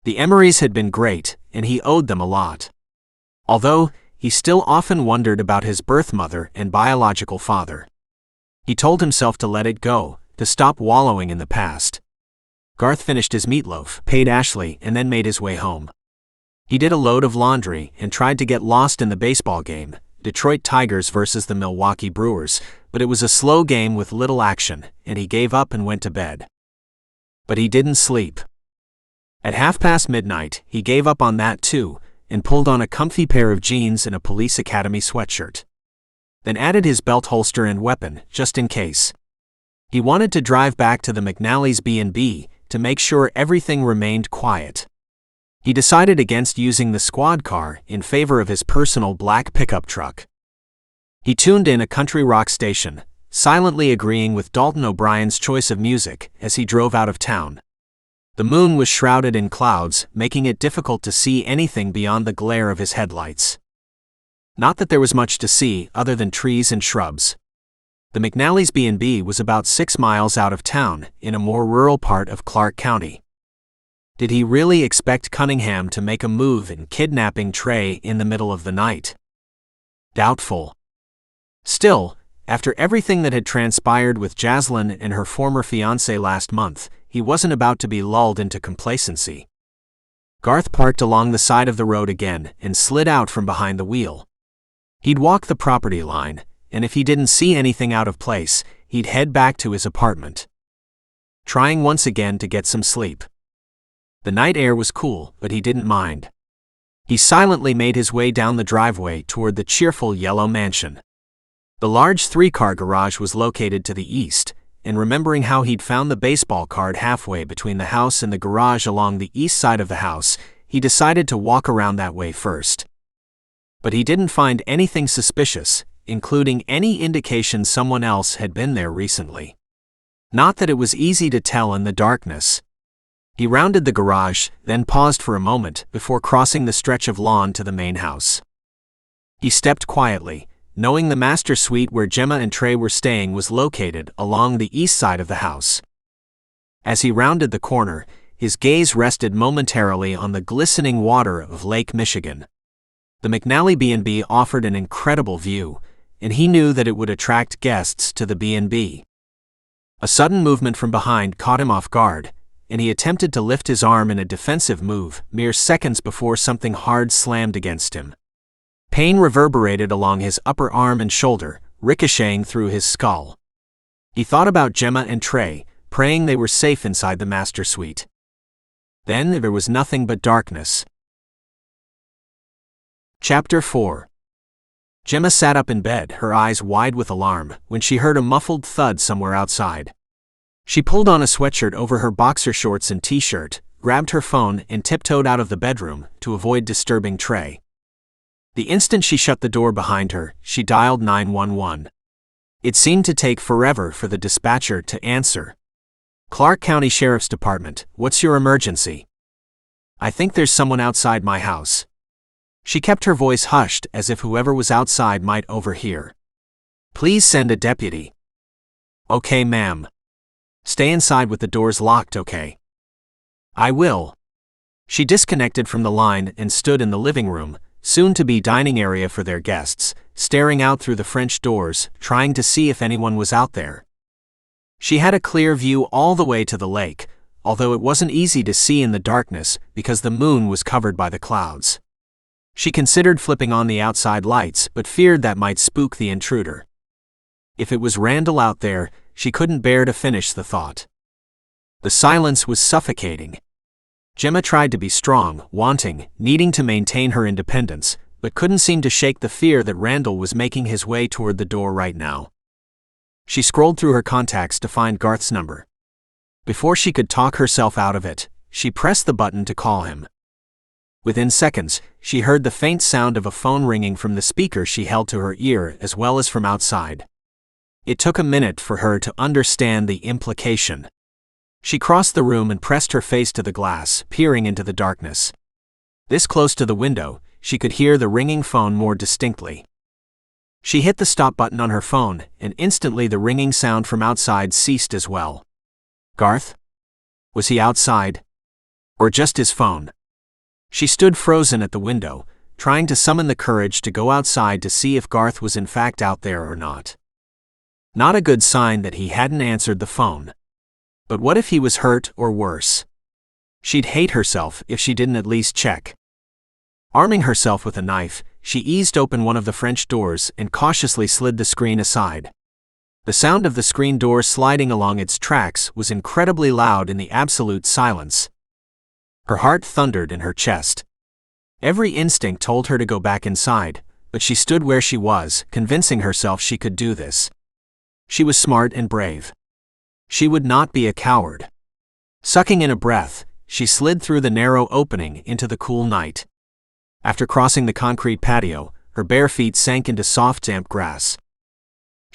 The Emerys had been great, and he owed them a lot. Although, he still often wondered about his birth mother and biological father. He told himself to let it go, to stop wallowing in the past. Garth finished his meatloaf, paid Ashley, and then made his way home. He did a load of laundry and tried to get lost in the baseball game, Detroit Tigers versus the Milwaukee Brewers, but it was a slow game with little action, and he gave up and went to bed. But he didn't sleep. At midnight, he gave up on that too, and pulled on a comfy pair of jeans and a police academy sweatshirt. Then added his belt holster and weapon, just in case. He wanted to drive back to the McNally's B&B to make sure everything remained quiet. He decided against using the squad car in favor of his personal black pickup truck. He tuned in a country rock station, silently agreeing with Dalton O'Brien's choice of music as he drove out of town. The moon was shrouded in clouds, making it difficult to see anything beyond the glare of his headlights. Not that there was much to see other than trees and shrubs. The McNally's B&B was about 6 miles out of town, in a more rural part of Clark County. Did he really expect Cunningham to make a move in kidnapping Trey in the middle of the night? Doubtful. Still, after everything that had transpired with Jaslyn and her former fiancé last month, he wasn't about to be lulled into complacency. Garth parked along the side of the road again and slid out from behind the wheel. He'd walk the property line, and if he didn't see anything out of place, he'd head back to his apartment. Trying once again to get some sleep. The night air was cool, but he didn't mind. He silently made his way down the driveway toward the cheerful yellow mansion. The large 3-car garage was located to the east, and remembering how he'd found the baseball card halfway between the house and the garage along the east side of the house, he decided to walk around that way first. But he didn't find anything suspicious, including any indication someone else had been there recently. Not that it was easy to tell in the darkness. He rounded the garage, then paused for a moment before crossing the stretch of lawn to the main house. He stepped quietly, knowing the master suite where Jemma and Trey were staying was located along the east side of the house. As he rounded the corner, his gaze rested momentarily on the glistening water of Lake Michigan. The McNally B&B offered an incredible view, and he knew that it would attract guests to the B&B. A sudden movement from behind caught him off guard, and he attempted to lift his arm in a defensive move mere seconds before something hard slammed against him. Pain reverberated along his upper arm and shoulder, ricocheting through his skull. He thought about Gemma and Trey, praying they were safe inside the master suite. Then there was nothing but darkness. Chapter 4. Gemma sat up in bed, her eyes wide with alarm, when she heard a muffled thud somewhere outside. She pulled on a sweatshirt over her boxer shorts and t-shirt, grabbed her phone and tiptoed out of the bedroom to avoid disturbing Trey. The instant she shut the door behind her, she dialed 911. It seemed to take forever for the dispatcher to answer. Clark County Sheriff's Department, what's your emergency? I think there's someone outside my house. She kept her voice hushed as if whoever was outside might overhear. Please send a deputy. Okay, ma'am. Stay inside with the doors locked, okay? I will. She disconnected from the line and stood in the living room, soon-to-be dining area for their guests, staring out through the French doors, trying to see if anyone was out there. She had a clear view all the way to the lake, although it wasn't easy to see in the darkness because the moon was covered by the clouds. She considered flipping on the outside lights but feared that might spook the intruder. If it was Randall out there, she couldn't bear to finish the thought. The silence was suffocating. Gemma tried to be strong, needing to maintain her independence, but couldn't seem to shake the fear that Randall was making his way toward the door right now. She scrolled through her contacts to find Garth's number. Before she could talk herself out of it, she pressed the button to call him. Within seconds, she heard the faint sound of a phone ringing from the speaker she held to her ear as well as from outside. It took a minute for her to understand the implication. She crossed the room and pressed her face to the glass, peering into the darkness. This close to the window, she could hear the ringing phone more distinctly. She hit the stop button on her phone, and instantly the ringing sound from outside ceased as well. Garth? Was he outside? Or just his phone? She stood frozen at the window, trying to summon the courage to go outside to see if Garth was in fact out there or not. Not a good sign that he hadn't answered the phone. But what if he was hurt or worse? She'd hate herself if she didn't at least check. Arming herself with a knife, she eased open one of the French doors and cautiously slid the screen aside. The sound of the screen door sliding along its tracks was incredibly loud in the absolute silence. Her heart thundered in her chest. Every instinct told her to go back inside, but she stood where she was, convincing herself she could do this. She was smart and brave. She would not be a coward. Sucking in a breath, she slid through the narrow opening into the cool night. After crossing the concrete patio, her bare feet sank into soft, damp grass.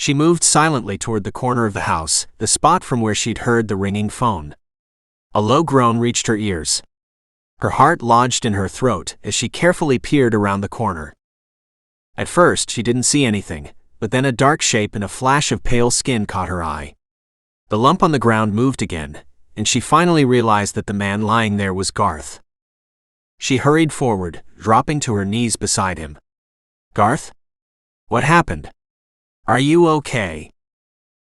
She moved silently toward the corner of the house, the spot from where she'd heard the ringing phone. A low groan reached her ears. Her heart lodged in her throat as she carefully peered around the corner. At first, she didn't see anything, but then a dark shape and a flash of pale skin caught her eye. The lump on the ground moved again, and she finally realized that the man lying there was Garth. She hurried forward, dropping to her knees beside him. "Garth? What happened? Are you okay?"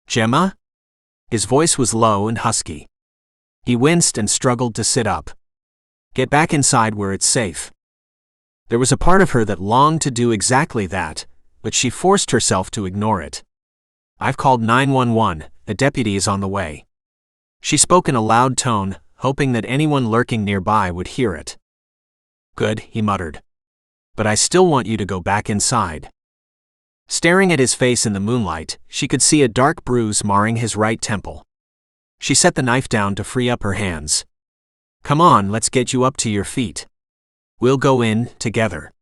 "Gemma?" His voice was low and husky. He winced and struggled to sit up. "Get back inside where it's safe." There was a part of her that longed to do exactly that, but she forced herself to ignore it. "I've called 911, a deputy is on the way." She spoke in a loud tone, hoping that anyone lurking nearby would hear it. "Good," he muttered. "But I still want you to go back inside." Staring at his face in the moonlight, she could see a dark bruise marring his right temple. She set the knife down to free up her hands. "Come on, let's get you up to your feet. We'll go in, together."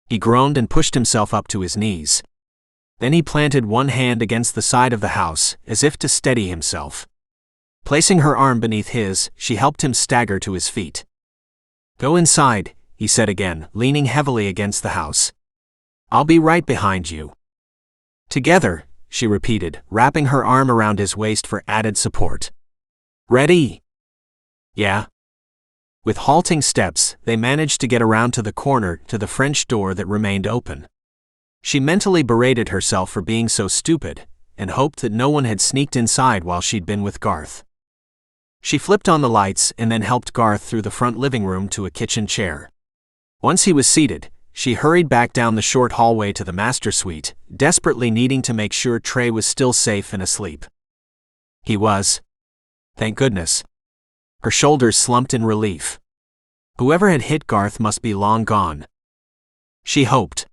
He groaned and pushed himself up to his knees. Then he planted one hand against the side of the house, as if to steady himself. Placing her arm beneath his, she helped him stagger to his feet. "Go inside," he said again, leaning heavily against the house. "I'll be right behind you." "Together," she repeated, wrapping her arm around his waist for added support. "Ready?" "Yeah." With halting steps, they managed to get around to the corner to the French door that remained open. She mentally berated herself for being so stupid, and hoped that no one had sneaked inside while she'd been with Garth. She flipped on the lights and then helped Garth through the front living room to a kitchen chair. Once he was seated, she hurried back down the short hallway to the master suite, desperately needing to make sure Trey was still safe and asleep. He was. Thank goodness. Her shoulders slumped in relief. Whoever had hit Garth must be long gone. She hoped.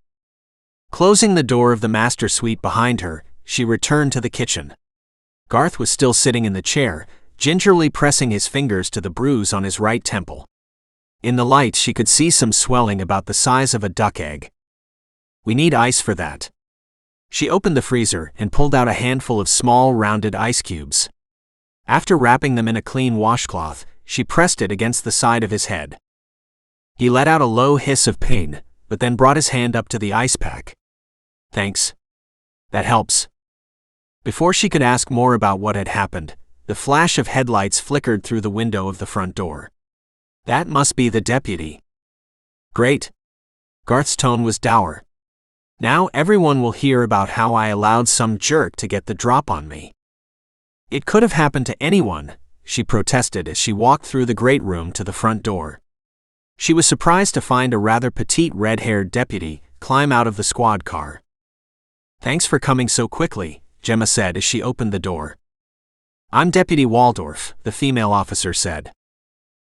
Closing the door of the master suite behind her, she returned to the kitchen. Garth was still sitting in the chair, gingerly pressing his fingers to the bruise on his right temple. In the light, she could see some swelling about the size of a duck egg. "We need ice for that." She opened the freezer and pulled out a handful of small, rounded ice cubes. After wrapping them in a clean washcloth, she pressed it against the side of his head. He let out a low hiss of pain, but then brought his hand up to the ice pack. "Thanks. That helps." Before she could ask more about what had happened, the flash of headlights flickered through the window of the front door. "That must be the deputy." "Great." Garth's tone was dour. "Now everyone will hear about how I allowed some jerk to get the drop on me." "It could have happened to anyone," she protested as she walked through the great room to the front door. She was surprised to find a rather petite red-haired deputy climb out of the squad car. "Thanks for coming so quickly," Gemma said as she opened the door. "I'm Deputy Waldorf," the female officer said.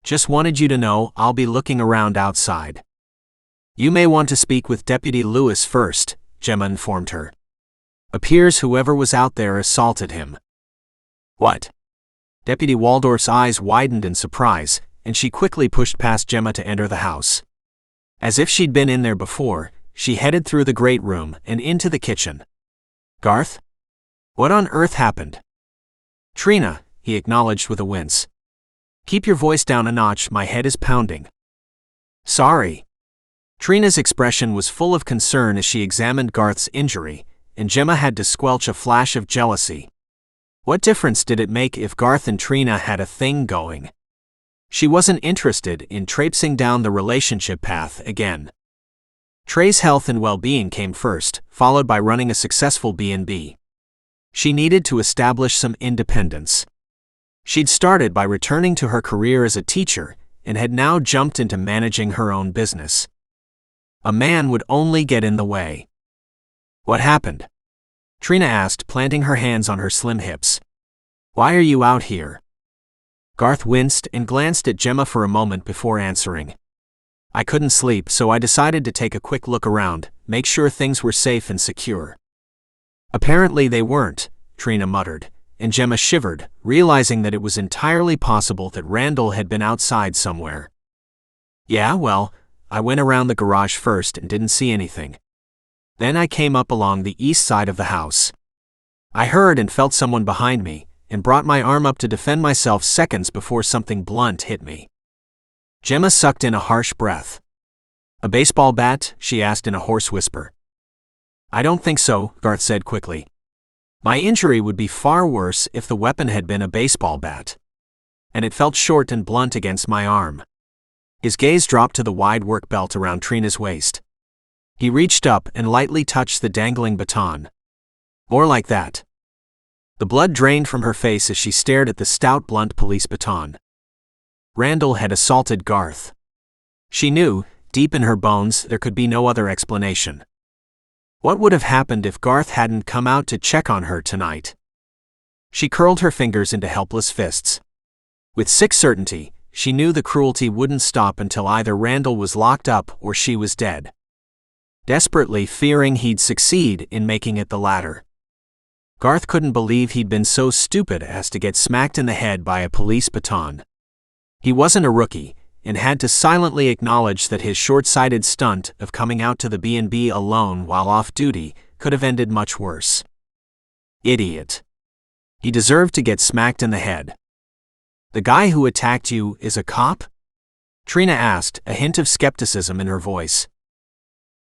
"Just wanted you to know I'll be looking around outside." "You may want to speak with Deputy Lewis first," Gemma informed her. "Appears whoever was out there assaulted him." "What?" Deputy Waldorf's eyes widened in surprise, and she quickly pushed past Gemma to enter the house. As if she'd been in there before, she headed through the great room and into the kitchen. "Garth? What on earth happened?" "Trina," he acknowledged with a wince. "Keep your voice down a notch, my head is pounding." "Sorry." Trina's expression was full of concern as she examined Garth's injury, and Gemma had to squelch a flash of jealousy. What difference did it make if Garth and Trina had a thing going? She wasn't interested in traipsing down the relationship path again. Trey's health and well-being came first, followed by running a successful B&B. She needed to establish some independence. She'd started by returning to her career as a teacher and had now jumped into managing her own business. A man would only get in the way. "What happened?" Trina asked, planting her hands on her slim hips. "Why are you out here?" Garth winced and glanced at Gemma for a moment before answering. "I couldn't sleep, so I decided to take a quick look around, make sure things were safe and secure." "Apparently they weren't," Trina muttered, and Gemma shivered, realizing that it was entirely possible that Randall had been outside somewhere. "Yeah, well, I went around the garage first and didn't see anything. Then I came up along the east side of the house. I heard and felt someone behind me, and brought my arm up to defend myself seconds before something blunt hit me. Gemma sucked in a harsh breath. A baseball bat? She asked in a hoarse whisper. I don't think so, Garth said quickly. My injury would be far worse if the weapon had been a baseball bat. And it felt short and blunt against my arm. His gaze dropped to the wide work belt around Trina's waist. He reached up and lightly touched the dangling baton. More like that. The blood drained from her face as she stared at the stout, blunt police baton. Randall had assaulted Garth. She knew, deep in her bones, there could be no other explanation. What would have happened if Garth hadn't come out to check on her tonight? She curled her fingers into helpless fists. With sick certainty, she knew the cruelty wouldn't stop until either Randall was locked up or she was dead. Desperately fearing he'd succeed in making it the latter. Garth couldn't believe he'd been so stupid as to get smacked in the head by a police baton. He wasn't a rookie, and had to silently acknowledge that his short-sighted stunt of coming out to the B&B alone while off duty could have ended much worse. Idiot. He deserved to get smacked in the head. The guy who attacked you is a cop? Trina asked, a hint of skepticism in her voice.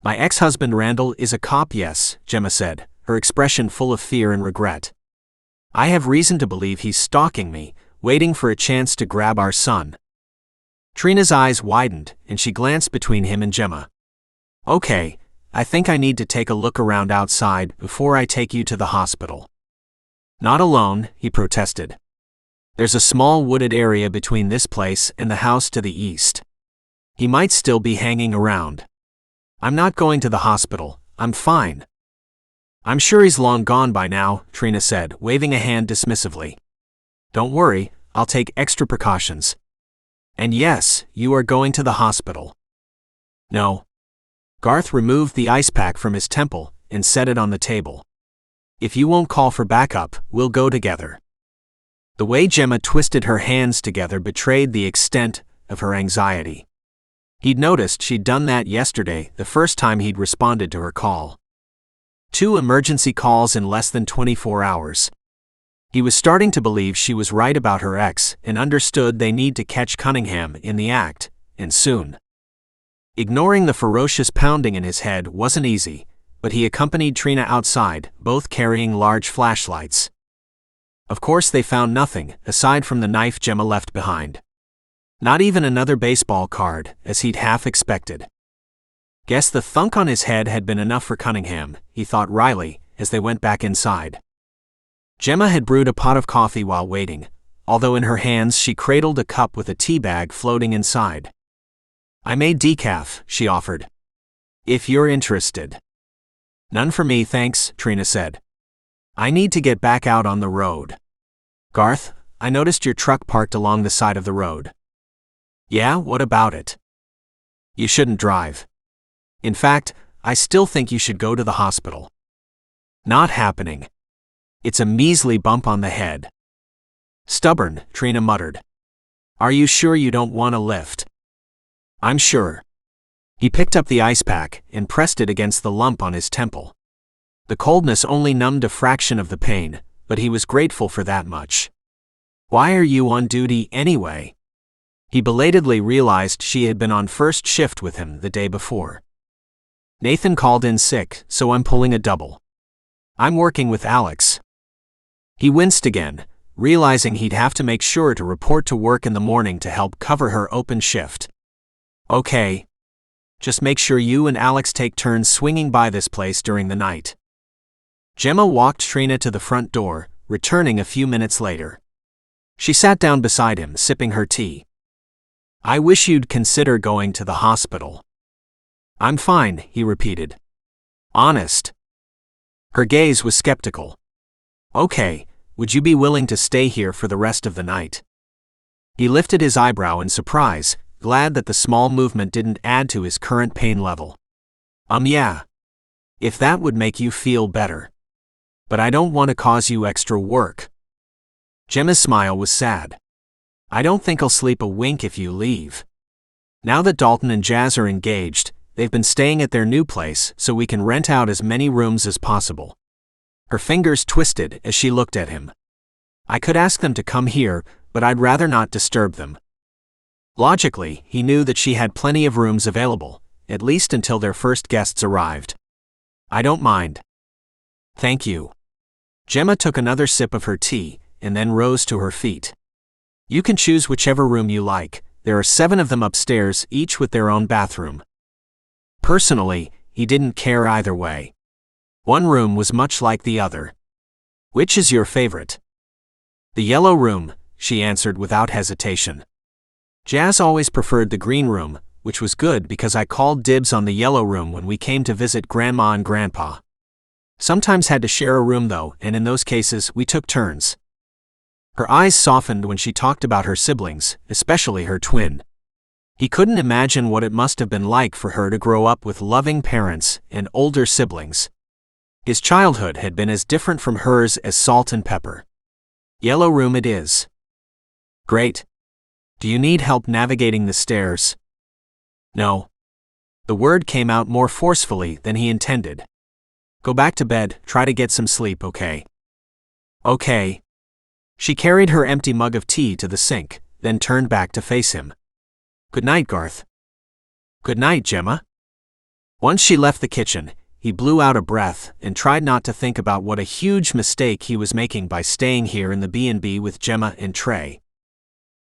My ex-husband Randall is a cop, yes, Gemma said, her expression full of fear and regret. I have reason to believe he's stalking me, waiting for a chance to grab our son. Trina's eyes widened, and she glanced between him and Gemma. Okay, I think I need to take a look around outside before I take you to the hospital. Not alone, he protested. There's a small wooded area between this place and the house to the east. He might still be hanging around. I'm not going to the hospital, I'm fine. I'm sure he's long gone by now, Trina said, waving a hand dismissively. Don't worry, I'll take extra precautions. And yes, you are going to the hospital. No. Garth removed the ice pack from his temple and set it on the table. If you won't call for backup, we'll go together. The way Gemma twisted her hands together betrayed the extent of her anxiety. He'd noticed she'd done that yesterday, the first time he'd responded to her call. 2 emergency calls in less than 24 hours. He was starting to believe she was right about her ex and understood they need to catch Cunningham in the act, and soon. Ignoring the ferocious pounding in his head wasn't easy, but he accompanied Trina outside, both carrying large flashlights. Of course they found nothing, aside from the knife Gemma left behind. Not even another baseball card, as he'd half expected. Guess the thunk on his head had been enough for Cunningham, he thought wryly, as they went back inside. Gemma had brewed a pot of coffee while waiting, although in her hands she cradled a cup with a tea bag floating inside. I made decaf, she offered. If you're interested. None for me, thanks, Trina said. I need to get back out on the road. Garth, I noticed your truck parked along the side of the road. Yeah, what about it? You shouldn't drive. In fact, I still think you should go to the hospital. Not happening. It's a measly bump on the head. Stubborn, Trina muttered. Are you sure you don't want a lift? I'm sure. He picked up the ice pack and pressed it against the lump on his temple. The coldness only numbed a fraction of the pain, but he was grateful for that much. Why are you on duty anyway? He belatedly realized she had been on first shift with him the day before. Nathan called in sick, so I'm pulling a double. I'm working with Alex. He winced again, realizing he'd have to make sure to report to work in the morning to help cover her open shift. Okay. Just make sure you and Alex take turns swinging by this place during the night. Gemma walked Trina to the front door, returning a few minutes later. She sat down beside him, sipping her tea. I wish you'd consider going to the hospital. I'm fine, he repeated. Honest. Her gaze was skeptical. Okay, would you be willing to stay here for the rest of the night? He lifted his eyebrow in surprise, glad that the small movement didn't add to his current pain level. Yeah. If that would make you feel better. But I don't want to cause you extra work. Gemma's smile was sad. I don't think I'll sleep a wink if you leave. Now that Dalton and Jazz are engaged, they've been staying at their new place so we can rent out as many rooms as possible. Her fingers twisted as she looked at him. I could ask them to come here, but I'd rather not disturb them. Logically, he knew that she had plenty of rooms available, at least until their first guests arrived. I don't mind. Thank you. Gemma took another sip of her tea, and then rose to her feet. You can choose whichever room you like. There are 7 of them upstairs, each with their own bathroom. Personally, he didn't care either way. One room was much like the other. Which is your favorite? The yellow room, she answered without hesitation. Jazz always preferred the green room, which was good because I called dibs on the yellow room when we came to visit Grandma and Grandpa. Sometimes had to share a room though, and in those cases we took turns. Her eyes softened when she talked about her siblings, especially her twin. He couldn't imagine what it must have been like for her to grow up with loving parents and older siblings. His childhood had been as different from hers as salt and pepper. Yellow room it is. Great. Do you need help navigating the stairs? No. The word came out more forcefully than he intended. Go back to bed, try to get some sleep, okay? Okay. She carried her empty mug of tea to the sink, then turned back to face him. Good night, Garth. Good night, Gemma. Once she left the kitchen, he blew out a breath and tried not to think about what a huge mistake he was making by staying here in the B&B with Jemma and Trey.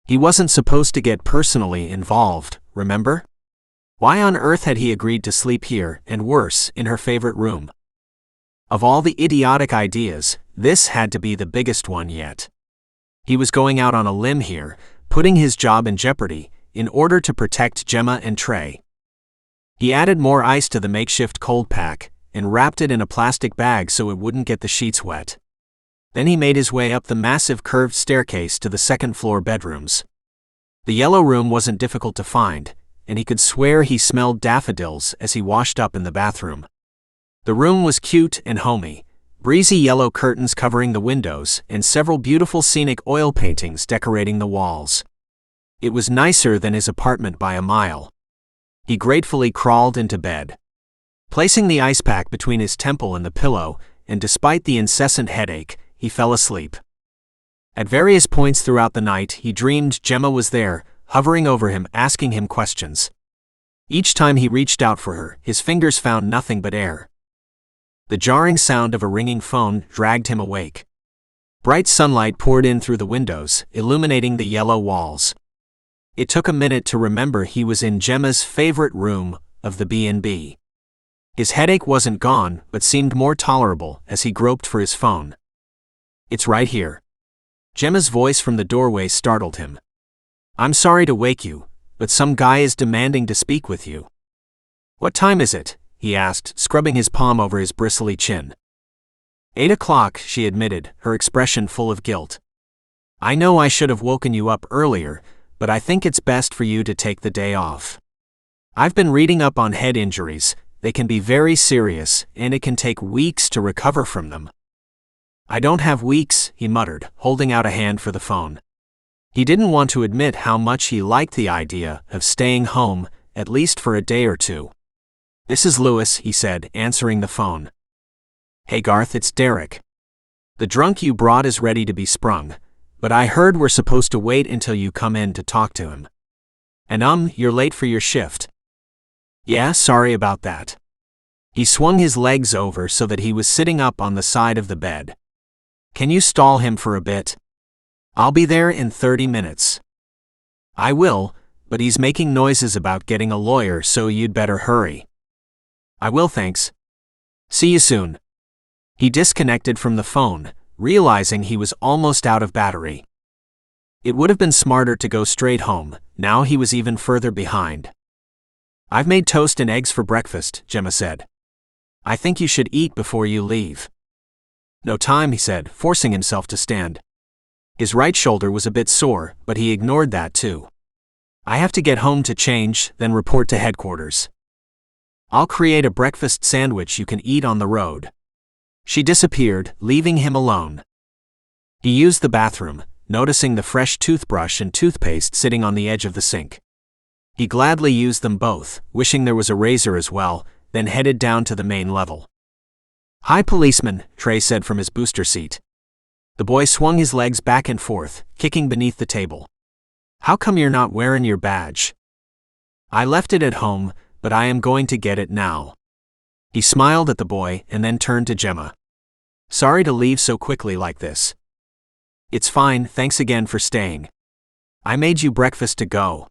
He wasn't supposed to get personally involved, remember? Why on earth had he agreed to sleep here, and worse, in her favorite room? Of all the idiotic ideas, this had to be the biggest one yet. He was going out on a limb here, putting his job in jeopardy, in order to protect Jemma and Trey. He added more ice to the makeshift cold pack, and wrapped it in a plastic bag so it wouldn't get the sheets wet. Then he made his way up the massive curved staircase to the second-floor bedrooms. The yellow room wasn't difficult to find, and he could swear he smelled daffodils as he washed up in the bathroom. The room was cute and homey, breezy yellow curtains covering the windows and several beautiful scenic oil paintings decorating the walls. It was nicer than his apartment by a mile. He gratefully crawled into bed. Placing the ice pack between his temple and the pillow, and despite the incessant headache, he fell asleep. At various points throughout the night, he dreamed Gemma was there, hovering over him, asking him questions. Each time he reached out for her, his fingers found nothing but air. The jarring sound of a ringing phone dragged him awake. Bright sunlight poured in through the windows, illuminating the yellow walls. It took a minute to remember he was in Gemma's favorite room of the B&B. His headache wasn't gone, but seemed more tolerable as he groped for his phone. It's right here. Gemma's voice from the doorway startled him. I'm sorry to wake you, but some guy is demanding to speak with you. What time is it? He asked, scrubbing his palm over his bristly chin. 8 o'clock, she admitted, her expression full of guilt. I know I should have woken you up earlier, but I think it's best for you to take the day off. I've been reading up on head injuries. They can be very serious, and it can take weeks to recover from them. I don't have weeks, he muttered, holding out a hand for the phone. He didn't want to admit how much he liked the idea of staying home, at least for a day or two. This is Lewis, he said, answering the phone. Hey Garth, it's Derek. The drunk you brought is ready to be sprung, but I heard we're supposed to wait until you come in to talk to him. And you're late for your shift. Yeah, sorry about that. He swung his legs over so that he was sitting up on the side of the bed. Can you stall him for a bit? I'll be there in 30 minutes. I will, but he's making noises about getting a lawyer, so you'd better hurry. I will, thanks. See you soon. He disconnected from the phone, realizing he was almost out of battery. It would have been smarter to go straight home, now he was even further behind. I've made toast and eggs for breakfast, Gemma said. I think you should eat before you leave. No time, he said, forcing himself to stand. His right shoulder was a bit sore, but he ignored that too. I have to get home to change, then report to headquarters. I'll create a breakfast sandwich you can eat on the road. She disappeared, leaving him alone. He used the bathroom, noticing the fresh toothbrush and toothpaste sitting on the edge of the sink. He gladly used them both, wishing there was a razor as well, then headed down to the main level. "Hi, policeman," Trey said from his booster seat. The boy swung his legs back and forth, kicking beneath the table. "How come you're not wearing your badge?" "I left it at home, but I am going to get it now." He smiled at the boy and then turned to Gemma. "Sorry to leave so quickly like this." "It's fine, thanks again for staying. I made you breakfast to go."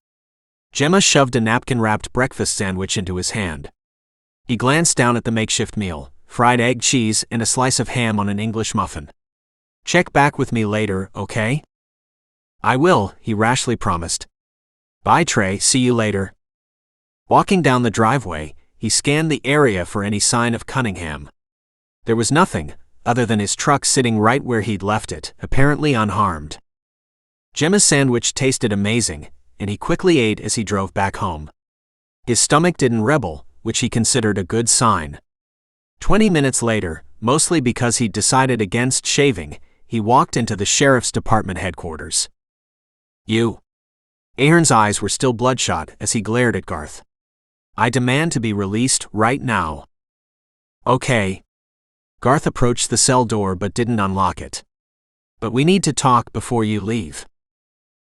Gemma shoved a napkin-wrapped breakfast sandwich into his hand. He glanced down at the makeshift meal, fried egg, cheese, and a slice of ham on an English muffin. "Check back with me later, okay?" "I will," he rashly promised. "Bye, Trey, see you later." Walking down the driveway, he scanned the area for any sign of Cunningham. There was nothing, other than his truck sitting right where he'd left it, apparently unharmed. Gemma's sandwich tasted amazing, and he quickly ate as he drove back home. His stomach didn't rebel, which he considered a good sign. 20 minutes later, mostly because he'd decided against shaving, he walked into the sheriff's department headquarters. "You." Ahern's eyes were still bloodshot as he glared at Garth. "I demand to be released right now." "Okay." Garth approached the cell door but didn't unlock it. "But we need to talk before you leave."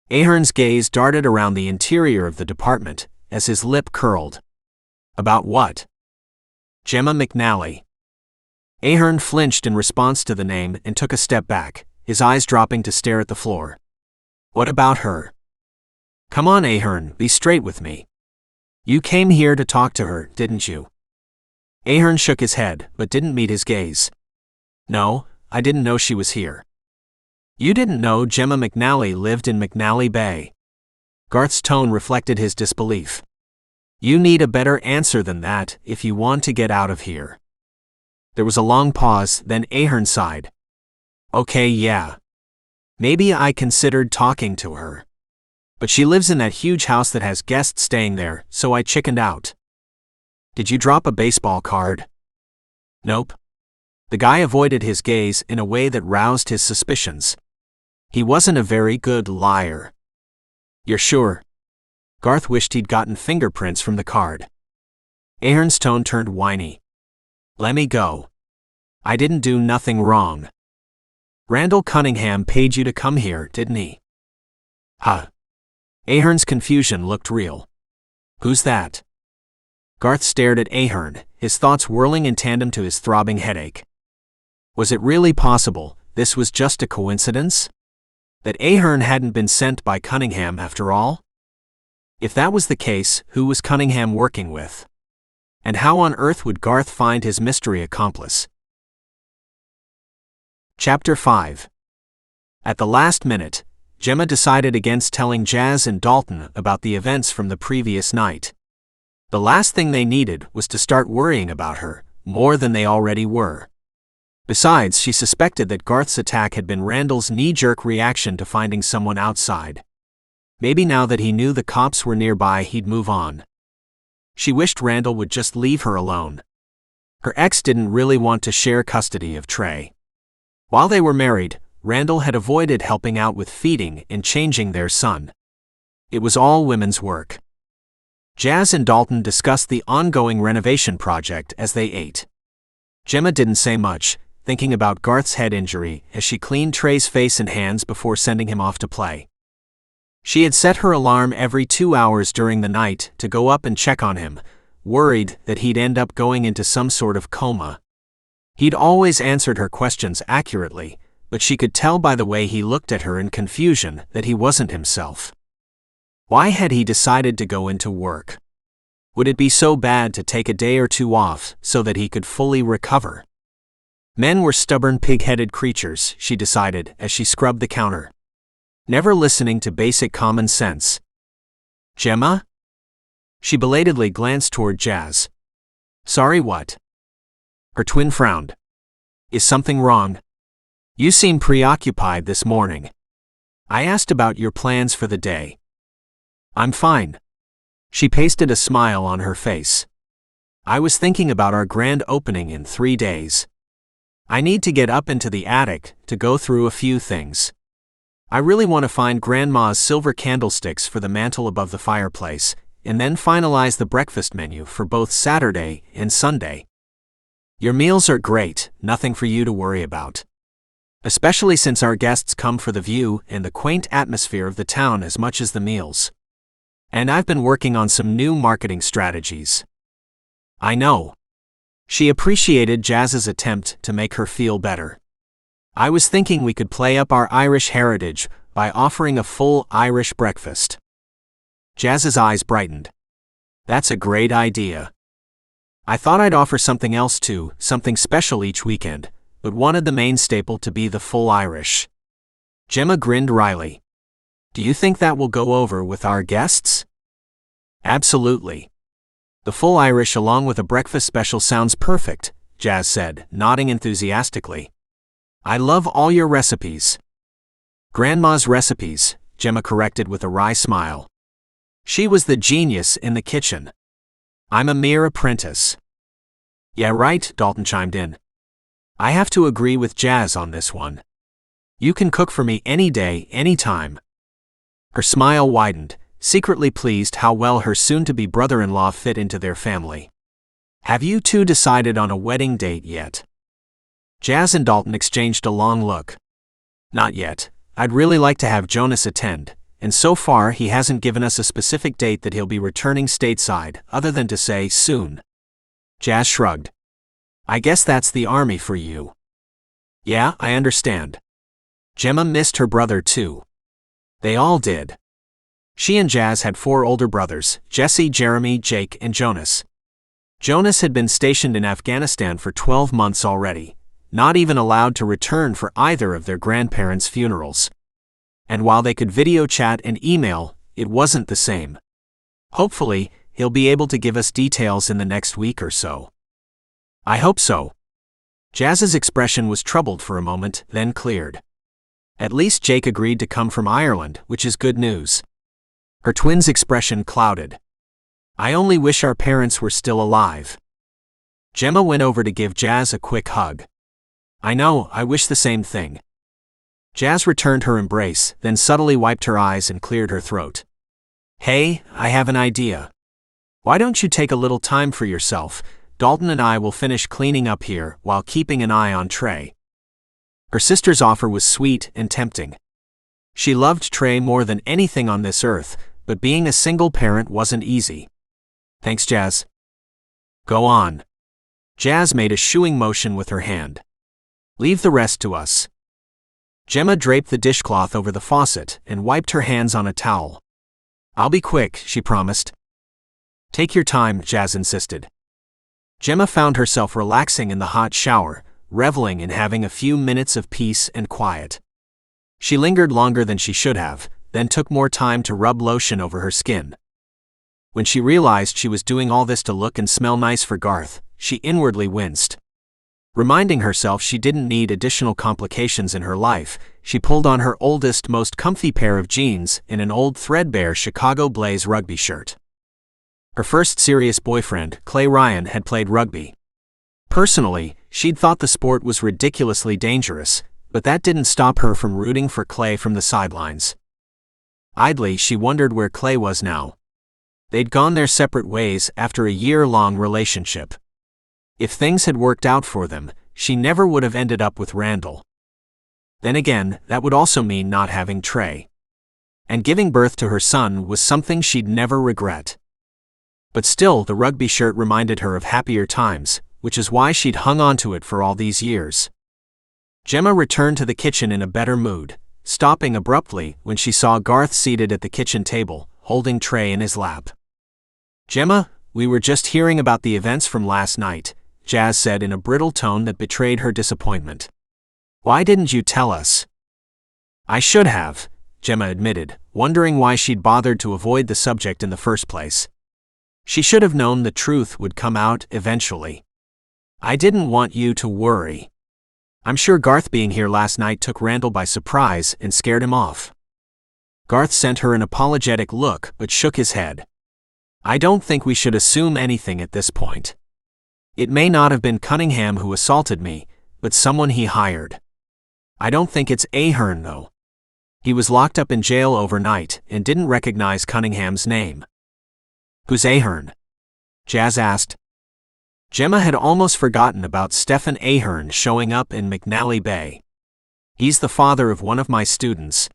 Ahern's gaze darted around the interior of the department as his lip curled. "About what?" "Jemma McNally." Ahern flinched in response to the name and took a step back, his eyes dropping to stare at the floor. "What about her?" "Come on, Ahern, be straight with me. You came here to talk to her, didn't you?" Ahern shook his head, but didn't meet his gaze. "No, I didn't know she was here." "You didn't know Jemma McNally lived in McNally Bay?" Garth's tone reflected his disbelief. "You need a better answer than that if you want to get out of here." There was a long pause, then Ahern sighed. "Okay, yeah. Maybe I considered talking to her. But she lives in that huge house that has guests staying there, so I chickened out." "Did you drop a baseball card?" "Nope." The guy avoided his gaze in a way that roused his suspicions. He wasn't a very good liar. "You're sure?" Garth wished he'd gotten fingerprints from the card. Ahern's tone turned whiny. "Let me go. I didn't do nothing wrong." "Randall Cunningham paid you to come here, didn't he?" "Huh?" Ahern's confusion looked real. "Who's that?" Garth stared at Ahern, his thoughts whirling in tandem to his throbbing headache. Was it really possible this was just a coincidence? That Ahern hadn't been sent by Cunningham after all? If that was the case, who was Cunningham working with? And how on earth would Garth find his mystery accomplice? Chapter 5. At the last minute, Gemma decided against telling Jazz and Dalton about the events from the previous night. The last thing they needed was to start worrying about her, more than they already were. Besides, she suspected that Garth's attack had been Randall's knee-jerk reaction to finding someone outside. Maybe now that he knew the cops were nearby, he'd move on. She wished Randall would just leave her alone. Her ex didn't really want to share custody of Trey. While they were married, Randall had avoided helping out with feeding and changing their son. It was all women's work. Jazz and Dalton discussed the ongoing renovation project as they ate. Gemma didn't say much, thinking about Garth's head injury as she cleaned Trey's face and hands before sending him off to play. She had set her alarm every 2 hours during the night to go up and check on him, worried that he'd end up going into some sort of coma. He'd always answered her questions accurately, but she could tell by the way he looked at her in confusion that he wasn't himself. Why had he decided to go into work? Would it be so bad to take a day or two off so that he could fully recover? Men were stubborn, pig-headed creatures, she decided as she scrubbed the counter. Never listening to basic common sense. "Gemma?" She belatedly glanced toward Jazz. "Sorry, what?" Her twin frowned. "Is something wrong? You seem preoccupied this morning. I asked about your plans for the day." "I'm fine." She pasted a smile on her face. "I was thinking about our grand opening in 3 days. I need to get up into the attic to go through a few things. I really want to find Grandma's silver candlesticks for the mantel above the fireplace, and then finalize the breakfast menu for both Saturday and Sunday." Your meals are great, nothing for you to worry about. Especially since our guests come for the view and the quaint atmosphere of the town as much as the meals. And I've been working on some new marketing strategies. I know. She appreciated Jazz's attempt to make her feel better. I was thinking we could play up our Irish heritage by offering a full Irish breakfast. Jazz's eyes brightened. That's a great idea. I thought I'd offer something else too, something special each weekend, but wanted the main staple to be the full Irish. Gemma grinned wryly. Do you think that will go over with our guests? Absolutely. The full Irish along with a breakfast special sounds perfect, Jazz said, nodding enthusiastically. I love all your recipes. Grandma's recipes, Gemma corrected with a wry smile. She was the genius in the kitchen. I'm a mere apprentice. Yeah, right, Dalton chimed in. I have to agree with Jazz on this one. You can cook for me any day, any time. Her smile widened, secretly pleased how well her soon-to-be brother-in-law fit into their family. Have you two decided on a wedding date yet? Jazz and Dalton exchanged a long look. Not yet. I'd really like to have Jonas attend, and so far he hasn't given us a specific date that he'll be returning stateside, other than to say soon. Jazz shrugged. I guess that's the army for you. Yeah, I understand. Gemma missed her brother too. They all did. She and Jazz had 4 older brothers, Jesse, Jeremy, Jake, and Jonas. Jonas had been stationed in Afghanistan for 12 months already, not even allowed to return for either of their grandparents' funerals. And while they could video chat and email, it wasn't the same. Hopefully, he'll be able to give us details in the next week or so. I hope so. Jazz's expression was troubled for a moment, then cleared. At least Jake agreed to come from Ireland, which is good news. Her twin's expression clouded. I only wish our parents were still alive. Gemma went over to give Jazz a quick hug. I know, I wish the same thing. Jazz returned her embrace, then subtly wiped her eyes and cleared her throat. Hey, I have an idea. Why don't you take a little time for yourself? Dalton and I will finish cleaning up here while keeping an eye on Trey. Her sister's offer was sweet and tempting. She loved Trey more than anything on this earth, but being a single parent wasn't easy. Thanks, Jazz. Go on. Jazz made a shooing motion with her hand. Leave the rest to us. Gemma draped the dishcloth over the faucet and wiped her hands on a towel. I'll be quick, she promised. Take your time, Jazz insisted. Gemma found herself relaxing in the hot shower, reveling in having a few minutes of peace and quiet. She lingered longer than she should have, then took more time to rub lotion over her skin. When she realized she was doing all this to look and smell nice for Garth, she inwardly winced. Reminding herself she didn't need additional complications in her life, she pulled on her oldest, most comfy pair of jeans in an old threadbare Chicago Blaze rugby shirt. Her first serious boyfriend, Clay Ryan, had played rugby. Personally, she'd thought the sport was ridiculously dangerous, but that didn't stop her from rooting for Clay from the sidelines. Idly, she wondered where Clay was now. They'd gone their separate ways after a year-long relationship. If things had worked out for them, she never would have ended up with Randall. Then again, that would also mean not having Trey. And giving birth to her son was something she'd never regret. But still, the rugby shirt reminded her of happier times, which is why she'd hung on to it for all these years. Gemma returned to the kitchen in a better mood, stopping abruptly when she saw Garth seated at the kitchen table, holding Trey in his lap. Gemma, we were just hearing about the events from last night, Jazz said in a brittle tone that betrayed her disappointment. Why didn't you tell us? I should have, Gemma admitted, wondering why she'd bothered to avoid the subject in the first place. She should have known the truth would come out eventually. I didn't want you to worry. I'm sure Garth being here last night took Randall by surprise and scared him off. Garth sent her an apologetic look but shook his head. I don't think we should assume anything at this point. It may not have been Cunningham who assaulted me, but someone he hired. I don't think it's Ahern though. He was locked up in jail overnight and didn't recognize Cunningham's name. Who's Ahern? Jazz asked. Gemma had almost forgotten about Stefan Ahern showing up in McNally Bay. He's the father of one of my students.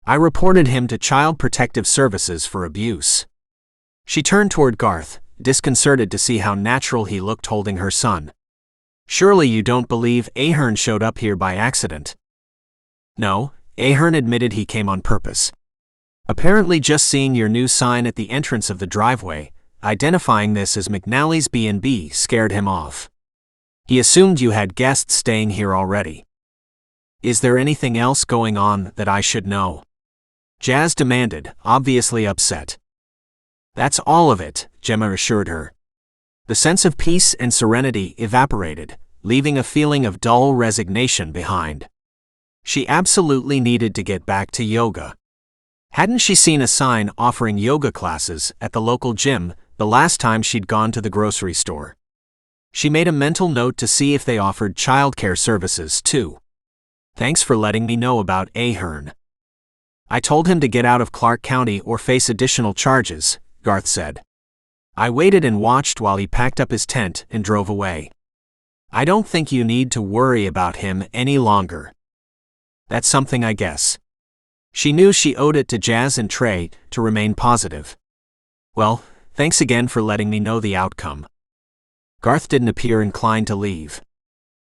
I reported him to Child Protective Services for abuse. She turned toward Garth, disconcerted to see how natural he looked holding her son. Surely you don't believe Ahern showed up here by accident? No, Ahern admitted he came on purpose. Apparently just seeing your new sign at the entrance of the driveway, identifying this as McNally's B&B, scared him off. He assumed you had guests staying here already. Is there anything else going on that I should know? Jazz demanded, obviously upset. That's all of it, Gemma assured her. The sense of peace and serenity evaporated, leaving a feeling of dull resignation behind. She absolutely needed to get back to yoga. Hadn't she seen a sign offering yoga classes at the local gym the last time she'd gone to the grocery store? She made a mental note to see if they offered childcare services too. Thanks for letting me know about Ahern. I told him to get out of Clark County or face additional charges, Garth said. I waited and watched while he packed up his tent and drove away. I don't think you need to worry about him any longer. That's something I guess. She knew she owed it to Jazz and Trey to remain positive. Well, thanks again for letting me know the outcome. Garth didn't appear inclined to leave.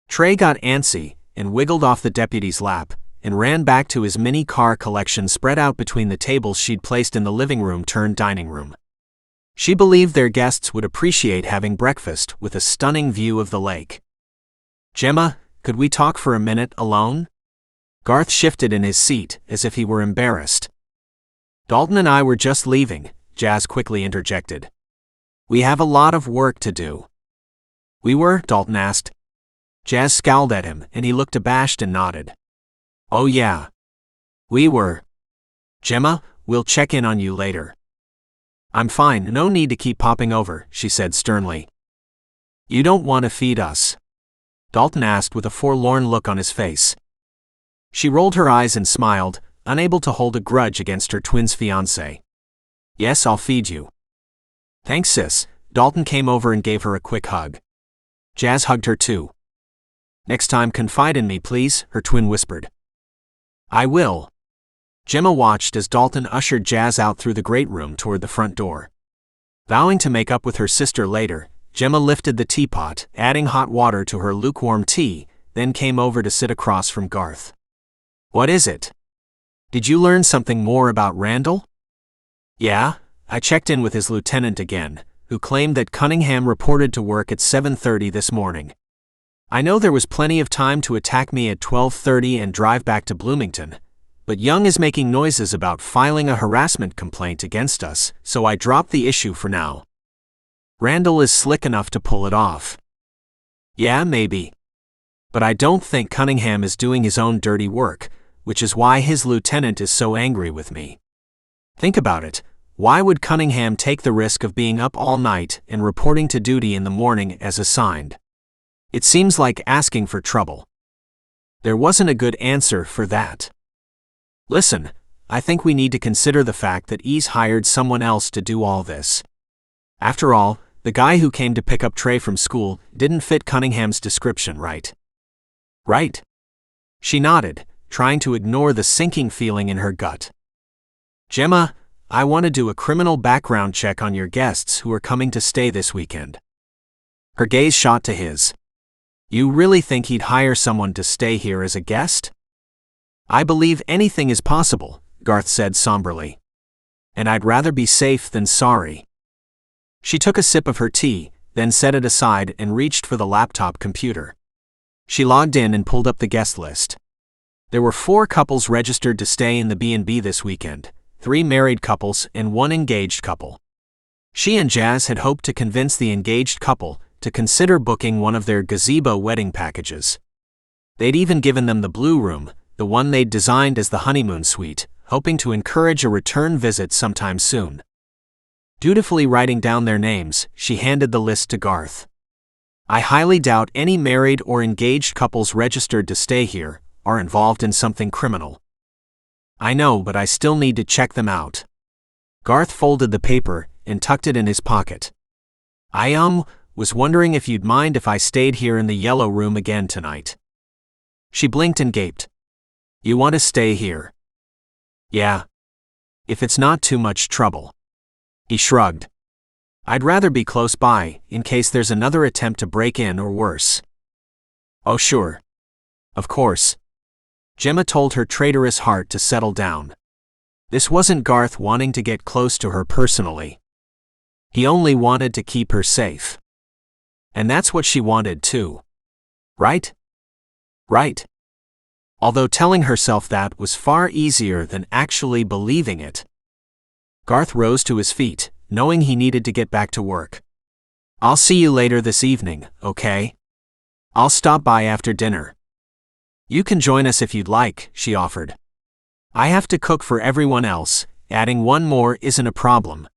Trey got antsy and wiggled off the deputy's lap and ran back to his mini car collection spread out between the tables she'd placed in the living room turned dining room. She believed their guests would appreciate having breakfast with a stunning view of the lake. Gemma, could we talk for a minute alone? Garth shifted in his seat as if he were embarrassed. Dalton and I were just leaving, Jazz quickly interjected. We have a lot of work to do. We were? Dalton asked. Jazz scowled at him and he looked abashed and nodded. Oh yeah. We were. Gemma, we'll check in on you later. I'm fine, no need to keep popping over, she said sternly. You don't want to feed us? Dalton asked with a forlorn look on his face. She rolled her eyes and smiled, unable to hold a grudge against her twin's fiancé. Yes, I'll feed you. Thanks, sis. Dalton came over and gave her a quick hug. Jazz hugged her too. Next time confide in me, please, her twin whispered. I will. Gemma watched as Dalton ushered Jazz out through the great room toward the front door. Vowing to make up with her sister later, Gemma lifted the teapot, adding hot water to her lukewarm tea, then came over to sit across from Garth. What is it? Did you learn something more about Randall? Yeah, I checked in with his lieutenant again, who claimed that Cunningham reported to work at 7:30 this morning. I know there was plenty of time to attack me at 12:30 and drive back to Bloomington, but Young is making noises about filing a harassment complaint against us, so I dropped the issue for now. Randall is slick enough to pull it off. Yeah, maybe. But I don't think Cunningham is doing his own dirty work, which is why his lieutenant is so angry with me. Think about it. Why would Cunningham take the risk of being up all night and reporting to duty in the morning as assigned? It seems like asking for trouble. There wasn't a good answer for that. Listen, I think we need to consider the fact that E's hired someone else to do all this. After all, the guy who came to pick up Trey from school didn't fit Cunningham's description, right? Right. She nodded, trying to ignore the sinking feeling in her gut. Gemma, I want to do a criminal background check on your guests who are coming to stay this weekend. Her gaze shot to his. You really think he'd hire someone to stay here as a guest? I believe anything is possible, Garth said somberly. And I'd rather be safe than sorry. She took a sip of her tea, then set it aside and reached for the laptop computer. She logged in and pulled up the guest list. There were 4 couples registered to stay in the B&B this weekend, 3 married couples and 1 engaged couple. She and Jazz had hoped to convince the engaged couple to consider booking one of their gazebo wedding packages. They'd even given them the blue room, the one they'd designed as the honeymoon suite, hoping to encourage a return visit sometime soon. Dutifully writing down their names, she handed the list to Garth. I highly doubt any married or engaged couples registered to stay here are involved in something criminal. I know, but I still need to check them out. Garth folded the paper and tucked it in his pocket. Was wondering if you'd mind if I stayed here in the yellow room again tonight. She blinked and gaped. You want to stay here? Yeah. If it's not too much trouble. He shrugged. I'd rather be close by, in case there's another attempt to break in or worse. Oh sure. Of course. Gemma told her traitorous heart to settle down. This wasn't Garth wanting to get close to her personally. He only wanted to keep her safe. And that's what she wanted too. Right? Right. Although telling herself that was far easier than actually believing it. Garth rose to his feet, knowing he needed to get back to work. I'll see you later this evening, okay? I'll stop by after dinner. You can join us if you'd like, she offered. I have to cook for everyone else, adding one more isn't a problem.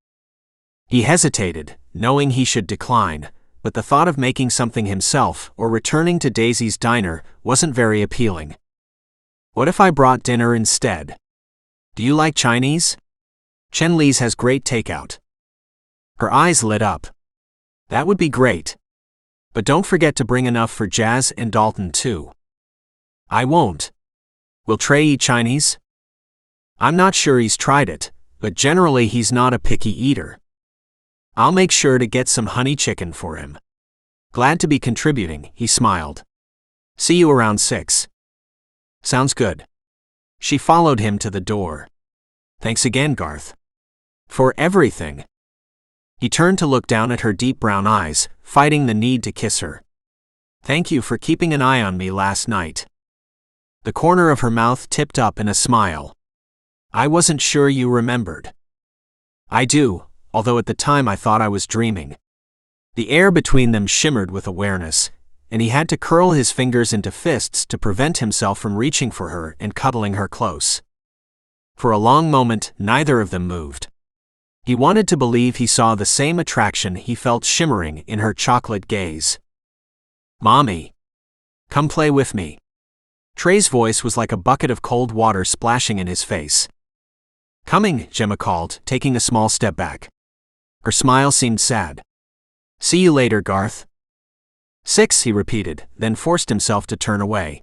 He hesitated, knowing he should decline, but the thought of making something himself or returning to Daisy's diner wasn't very appealing. What if I brought dinner instead? Do you like Chinese? Chen Li's has great takeout. Her eyes lit up. That would be great. But don't forget to bring enough for Jazz and Dalton too. I won't. Will Trey eat Chinese? I'm not sure he's tried it, but generally he's not a picky eater. I'll make sure to get some honey chicken for him. Glad to be contributing, he smiled. See you around 6. Sounds good. She followed him to the door. Thanks again, Garth. For everything. He turned to look down at her deep brown eyes, fighting the need to kiss her. Thank you for keeping an eye on me last night. The corner of her mouth tipped up in a smile. I wasn't sure you remembered. I do, although at the time I thought I was dreaming. The air between them shimmered with awareness, and he had to curl his fingers into fists to prevent himself from reaching for her and cuddling her close. For a long moment, neither of them moved. He wanted to believe he saw the same attraction he felt shimmering in her chocolate gaze. Mommy. Come play with me. Trey's voice was like a bucket of cold water splashing in his face. Coming, Gemma called, taking a small step back. Her smile seemed sad. See you later, Garth. 6, he repeated, then forced himself to turn away.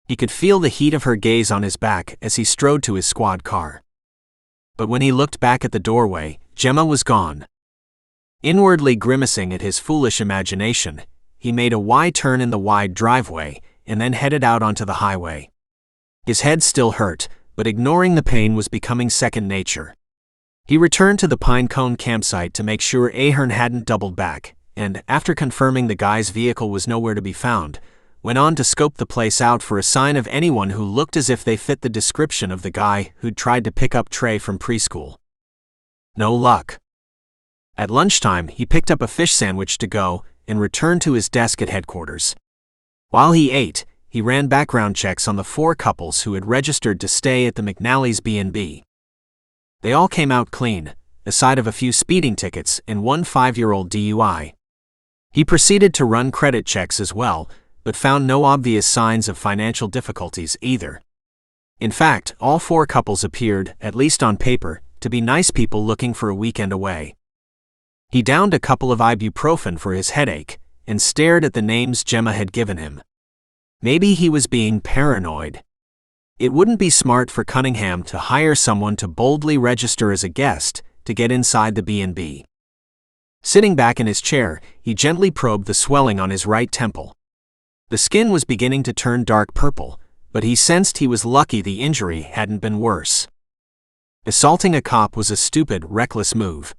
He could feel the heat of her gaze on his back as he strode to his squad car. But when he looked back at the doorway, Gemma was gone. Inwardly grimacing at his foolish imagination, he made a wide turn in the wide driveway and then headed out onto the highway. His head still hurt, but ignoring the pain was becoming second nature. He returned to the Pinecone campsite to make sure Ahern hadn't doubled back, and, after confirming the guy's vehicle was nowhere to be found, went on to scope the place out for a sign of anyone who looked as if they fit the description of the guy who'd tried to pick up Trey from preschool. No luck. At lunchtime, he picked up a fish sandwich to go and returned to his desk at headquarters. While he ate, he ran background checks on the 4 couples who had registered to stay at the McNally's B&B. They all came out clean, aside of a few speeding tickets and one 5-year-old DUI. He proceeded to run credit checks as well, but found no obvious signs of financial difficulties either. In fact, all 4 couples appeared, at least on paper, to be nice people looking for a weekend away. He downed a couple of ibuprofen for his headache and stared at the names Gemma had given him. Maybe he was being paranoid. It wouldn't be smart for Cunningham to hire someone to boldly register as a guest to get inside the B&B. Sitting back in his chair, he gently probed the swelling on his right temple. The skin was beginning to turn dark purple, but he sensed he was lucky the injury hadn't been worse. Assaulting a cop was a stupid, reckless move.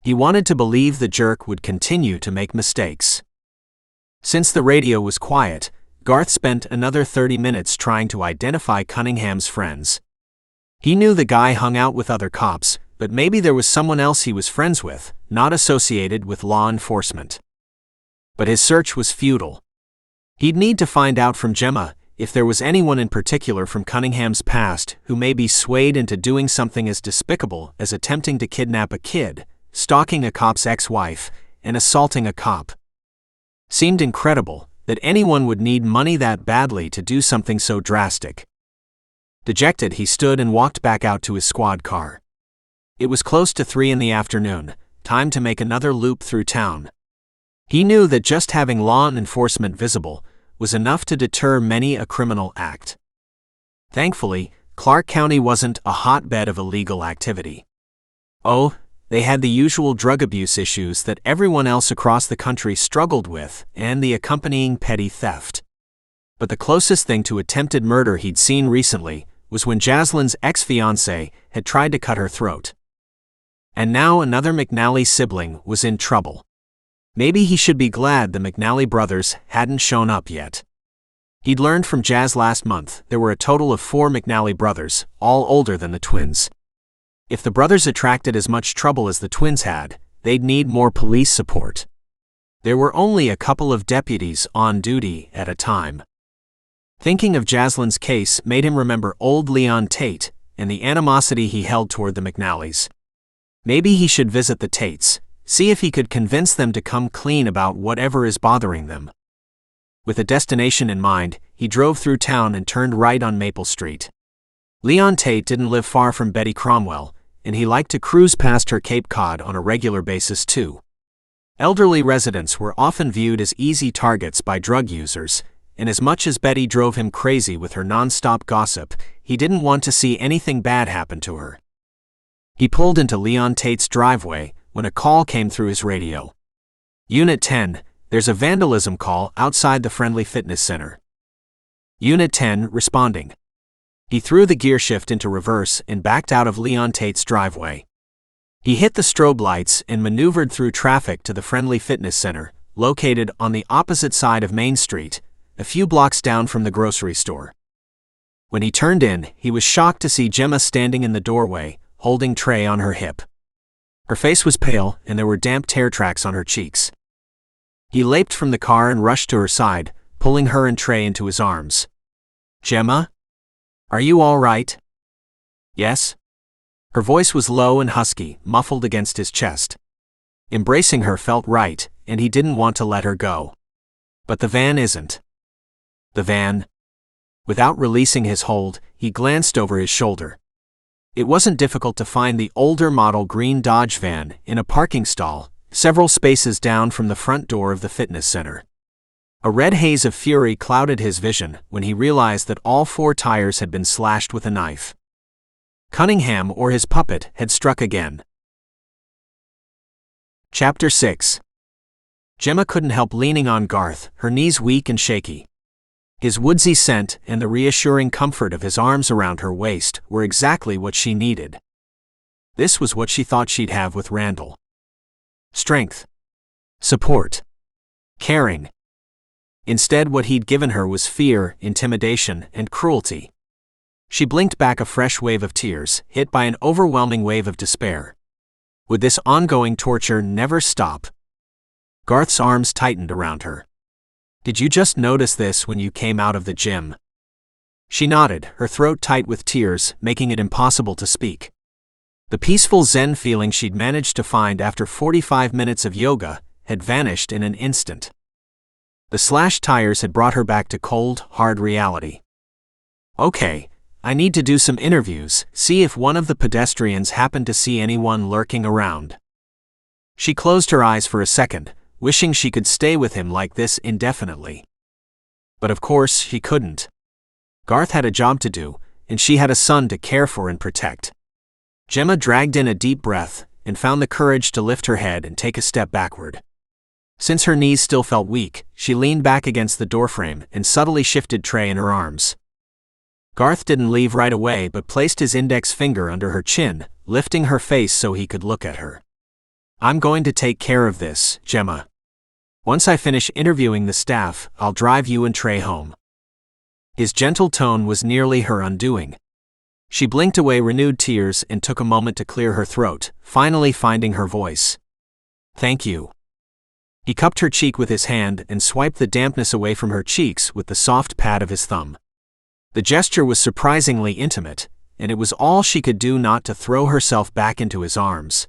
He wanted to believe the jerk would continue to make mistakes. Since the radio was quiet, Garth spent another 30 minutes trying to identify Cunningham's friends. He knew the guy hung out with other cops, but maybe there was someone else he was friends with, not associated with law enforcement. But his search was futile. He'd need to find out from Gemma if there was anyone in particular from Cunningham's past who may be swayed into doing something as despicable as attempting to kidnap a kid, stalking a cop's ex-wife, and assaulting a cop. Seemed incredible that anyone would need money that badly to do something so drastic. Dejected, he stood and walked back out to his squad car. It was close to 3 in the afternoon, time to make another loop through town. He knew that just having law enforcement visible was enough to deter many a criminal act. Thankfully, Clark County wasn't a hotbed of illegal activity. Oh, they had the usual drug abuse issues that everyone else across the country struggled with, and the accompanying petty theft. But the closest thing to attempted murder he'd seen recently was when Jaslyn's ex-fiancé had tried to cut her throat. And now another McNally sibling was in trouble. Maybe he should be glad the McNally brothers hadn't shown up yet. He'd learned from Jazz last month there were a total of 4 McNally brothers, all older than the twins. If the brothers attracted as much trouble as the twins had, they'd need more police support. There were only a couple of deputies on duty at a time. Thinking of Jaslyn's case made him remember old Leon Tate and the animosity he held toward the McNallys. Maybe he should visit the Tates, see if he could convince them to come clean about whatever is bothering them. With a destination in mind, he drove through town and turned right on Maple Street. Leon Tate didn't live far from Betty Cromwell, and he liked to cruise past her Cape Cod on a regular basis too. Elderly residents were often viewed as easy targets by drug users, and as much as Betty drove him crazy with her non-stop gossip, he didn't want to see anything bad happen to her. He pulled into Leon Tate's driveway when a call came through his radio. Unit 10, there's a vandalism call outside the Friendly Fitness Center. Unit 10 responding. He threw the gear shift into reverse and backed out of Leon Tate's driveway. He hit the strobe lights and maneuvered through traffic to the Friendly Fitness Center, located on the opposite side of Main Street, a few blocks down from the grocery store. When he turned in, he was shocked to see Gemma standing in the doorway, holding Trey on her hip. Her face was pale, and there were damp tear tracks on her cheeks. He leaped from the car and rushed to her side, pulling her and Trey into his arms. "Gemma? Are you all right?" "Yes." Her voice was low and husky, muffled against his chest. Embracing her felt right, and he didn't want to let her go. But the van isn't. The van? Without releasing his hold, he glanced over his shoulder. It wasn't difficult to find the older model green Dodge van in a parking stall, several spaces down from the front door of the fitness center. A red haze of fury clouded his vision when he realized that all 4 tires had been slashed with a knife. Cunningham or his puppet had struck again. Chapter 6. Gemma couldn't help leaning on Garth, her knees weak and shaky. His woodsy scent and the reassuring comfort of his arms around her waist were exactly what she needed. This was what she thought she'd have with Randall. Strength. Support. Caring. Instead, what he'd given her was fear, intimidation, and cruelty. She blinked back a fresh wave of tears, hit by an overwhelming wave of despair. Would this ongoing torture never stop? Garth's arms tightened around her. "Did you just notice this when you came out of the gym?" She nodded, her throat tight with tears, making it impossible to speak. The peaceful Zen feeling she'd managed to find after 45 minutes of yoga had vanished in an instant. The slashed tires had brought her back to cold, hard reality. "Okay, I need to do some interviews, see if one of the pedestrians happened to see anyone lurking around." She closed her eyes for a second, wishing she could stay with him like this indefinitely. But of course, she couldn't. Garth had a job to do, and she had a son to care for and protect. Gemma dragged in a deep breath and found the courage to lift her head and take a step backward. Since her knees still felt weak, she leaned back against the doorframe and subtly shifted Trey in her arms. Garth didn't leave right away but placed his index finger under her chin, lifting her face so he could look at her. "I'm going to take care of this, Gemma. Once I finish interviewing the staff, I'll drive you and Trey home." His gentle tone was nearly her undoing. She blinked away renewed tears and took a moment to clear her throat, finally finding her voice. "Thank you." He cupped her cheek with his hand and swiped the dampness away from her cheeks with the soft pad of his thumb. The gesture was surprisingly intimate, and it was all she could do not to throw herself back into his arms.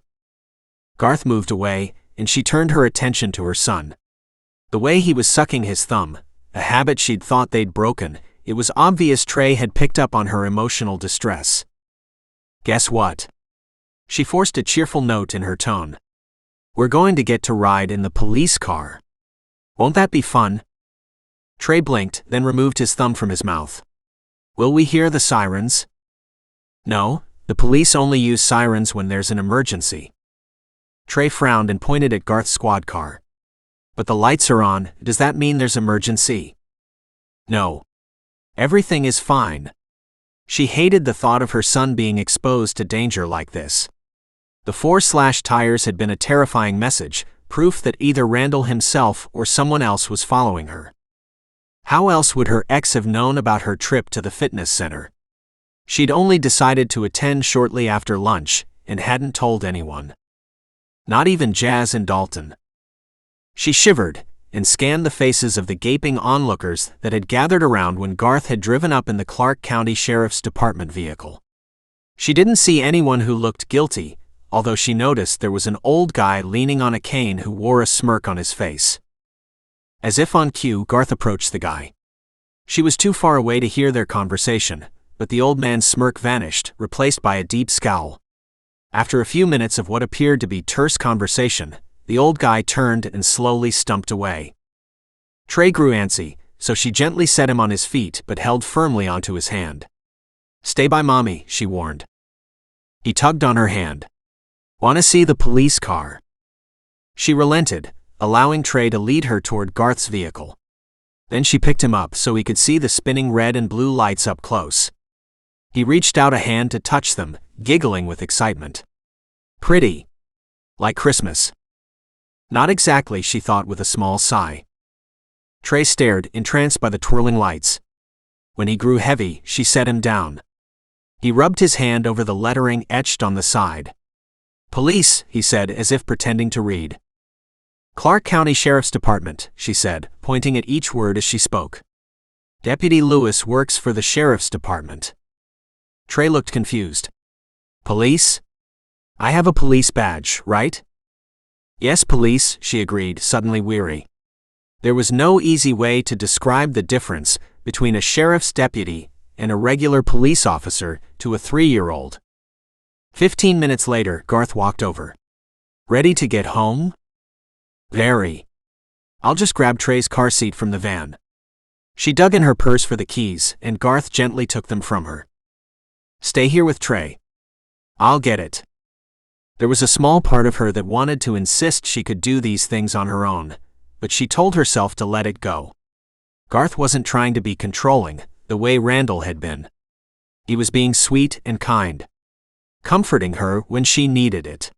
Garth moved away, and she turned her attention to her son. The way he was sucking his thumb, a habit she'd thought they'd broken, it was obvious Trey had picked up on her emotional distress. "Guess what?" She forced a cheerful note in her tone. "We're going to get to ride in the police car." Won't that be fun? Trey blinked, then removed his thumb from his mouth. Will we hear the sirens? No, the police only use sirens when there's an emergency. Trey frowned and pointed at Garth's squad car. But the lights are on, does that mean there's emergency? No. Everything is fine. She hated the thought of her son being exposed to danger like this. The 4-slash tires had been a terrifying message, proof that either Randall himself or someone else was following her. How else would her ex have known about her trip to the fitness center? She'd only decided to attend shortly after lunch and hadn't told anyone. Not even Jazz and Dalton. She shivered and scanned the faces of the gaping onlookers that had gathered around when Garth had driven up in the Clark County Sheriff's Department vehicle. She didn't see anyone who looked guilty, although she noticed there was an old guy leaning on a cane who wore a smirk on his face. As if on cue, Garth approached the guy. She was too far away to hear their conversation, but the old man's smirk vanished, replaced by a deep scowl. After a few minutes of what appeared to be terse conversation, the old guy turned and slowly stumped away. Trey grew antsy, so she gently set him on his feet but held firmly onto his hand. Stay by mommy, she warned. He tugged on her hand. Want to see the police car? She relented, allowing Trey to lead her toward Garth's vehicle. Then she picked him up so he could see the spinning red and blue lights up close. He reached out a hand to touch them, giggling with excitement. Pretty. Like Christmas. Not exactly, she thought with a small sigh. Trey stared, entranced by the twirling lights. When he grew heavy, she set him down. He rubbed his hand over the lettering etched on the side. Police, he said, as if pretending to read. Clark County Sheriff's Department, she said, pointing at each word as she spoke. Deputy Lewis works for the Sheriff's Department. Trey looked confused. Police? I have a police badge, right? Yes, police, she agreed, suddenly weary. There was no easy way to describe the difference between a sheriff's deputy and a regular police officer to a 3-year-old. 15 minutes later, Garth walked over. Ready to get home? Very. I'll just grab Trey's car seat from the van. She dug in her purse for the keys, and Garth gently took them from her. Stay here with Trey. I'll get it. There was a small part of her that wanted to insist she could do these things on her own, but she told herself to let it go. Garth wasn't trying to be controlling, the way Randall had been. He was being sweet and kind. Comforting her when she needed it.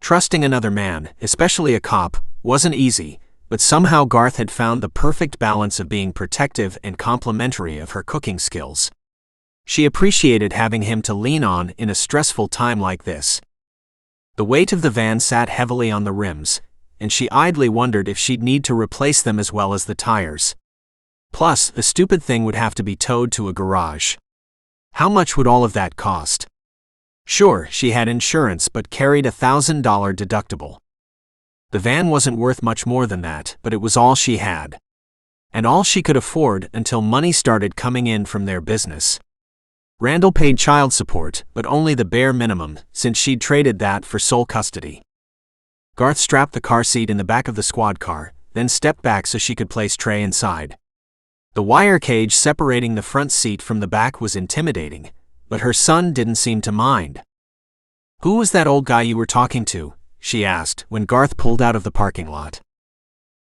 Trusting another man, especially a cop, wasn't easy, but somehow Garth had found the perfect balance of being protective and complimentary of her cooking skills. She appreciated having him to lean on in a stressful time like this. The weight of the van sat heavily on the rims, and she idly wondered if she'd need to replace them as well as the tires. Plus, the stupid thing would have to be towed to a garage. How much would all of that cost? Sure, she had insurance but carried a $1,000 deductible. The van wasn't worth much more than that, but it was all she had. And all she could afford until money started coming in from their business. Randall paid child support, but only the bare minimum, since she'd traded that for sole custody. Garth strapped the car seat in the back of the squad car, then stepped back so she could place Trey inside. The wire cage separating the front seat from the back was intimidating, but her son didn't seem to mind. Who was that old guy you were talking to? She asked when Garth pulled out of the parking lot.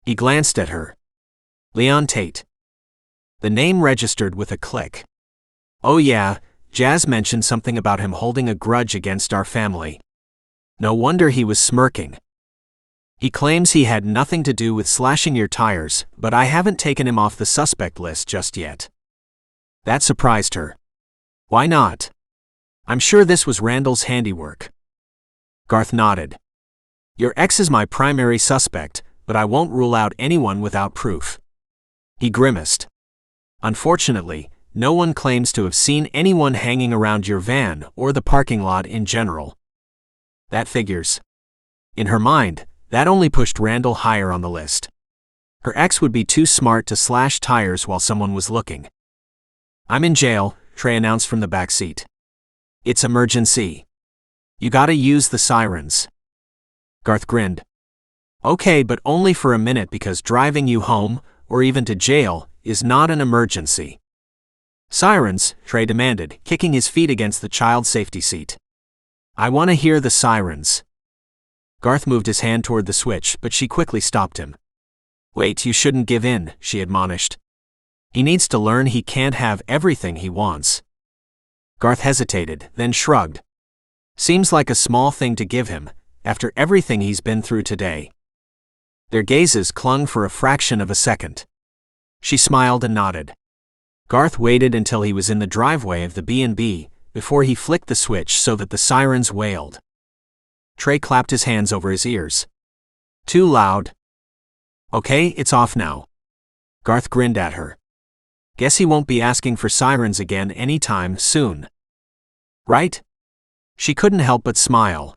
He glanced at her. Leon Tate. The name registered with a click. Oh yeah, Jazz mentioned something about him holding a grudge against our family. No wonder he was smirking. He claims he had nothing to do with slashing your tires, but I haven't taken him off the suspect list just yet. That surprised her. Why not? I'm sure this was Randall's handiwork. Garth nodded. Your ex is my primary suspect, but I won't rule out anyone without proof. He grimaced. Unfortunately, no one claims to have seen anyone hanging around your van or the parking lot in general. That figures. In her mind, that only pushed Randall higher on the list. Her ex would be too smart to slash tires while someone was looking. I'm in jail, Trey announced from the back seat. It's emergency. You gotta use the sirens. Garth grinned. Okay, but only for a minute because driving you home, or even to jail, is not an emergency. Sirens, Trey demanded, kicking his feet against the child safety seat. I want to hear the sirens. Garth moved his hand toward the switch, but she quickly stopped him. Wait, you shouldn't give in, she admonished. He needs to learn he can't have everything he wants. Garth hesitated, then shrugged. Seems like a small thing to give him, after everything he's been through today. Their gazes clung for a fraction of a second. She smiled and nodded. Garth waited until he was in the driveway of the B&B, before he flicked the switch so that the sirens wailed. Trey clapped his hands over his ears. Too loud. Okay, it's off now. Garth grinned at her. Guess he won't be asking for sirens again anytime soon. Right? She couldn't help but smile.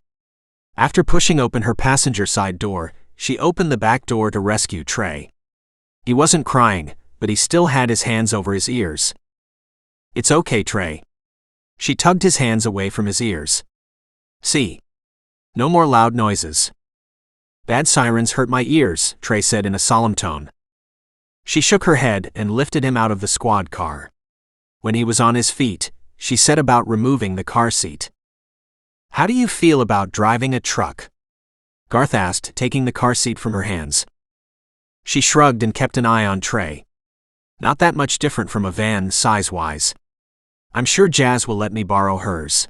After pushing open her passenger side door, she opened the back door to rescue Trey. He wasn't crying, but he still had his hands over his ears. It's okay, Trey. She tugged his hands away from his ears. See? No more loud noises. Bad sirens hurt my ears, Trey said in a solemn tone. She shook her head and lifted him out of the squad car. When he was on his feet, she set about removing the car seat. How do you feel about driving a truck? Garth asked, taking the car seat from her hands. She shrugged and kept an eye on Trey. Not that much different from a van, size-wise. I'm sure Jazz will let me borrow hers.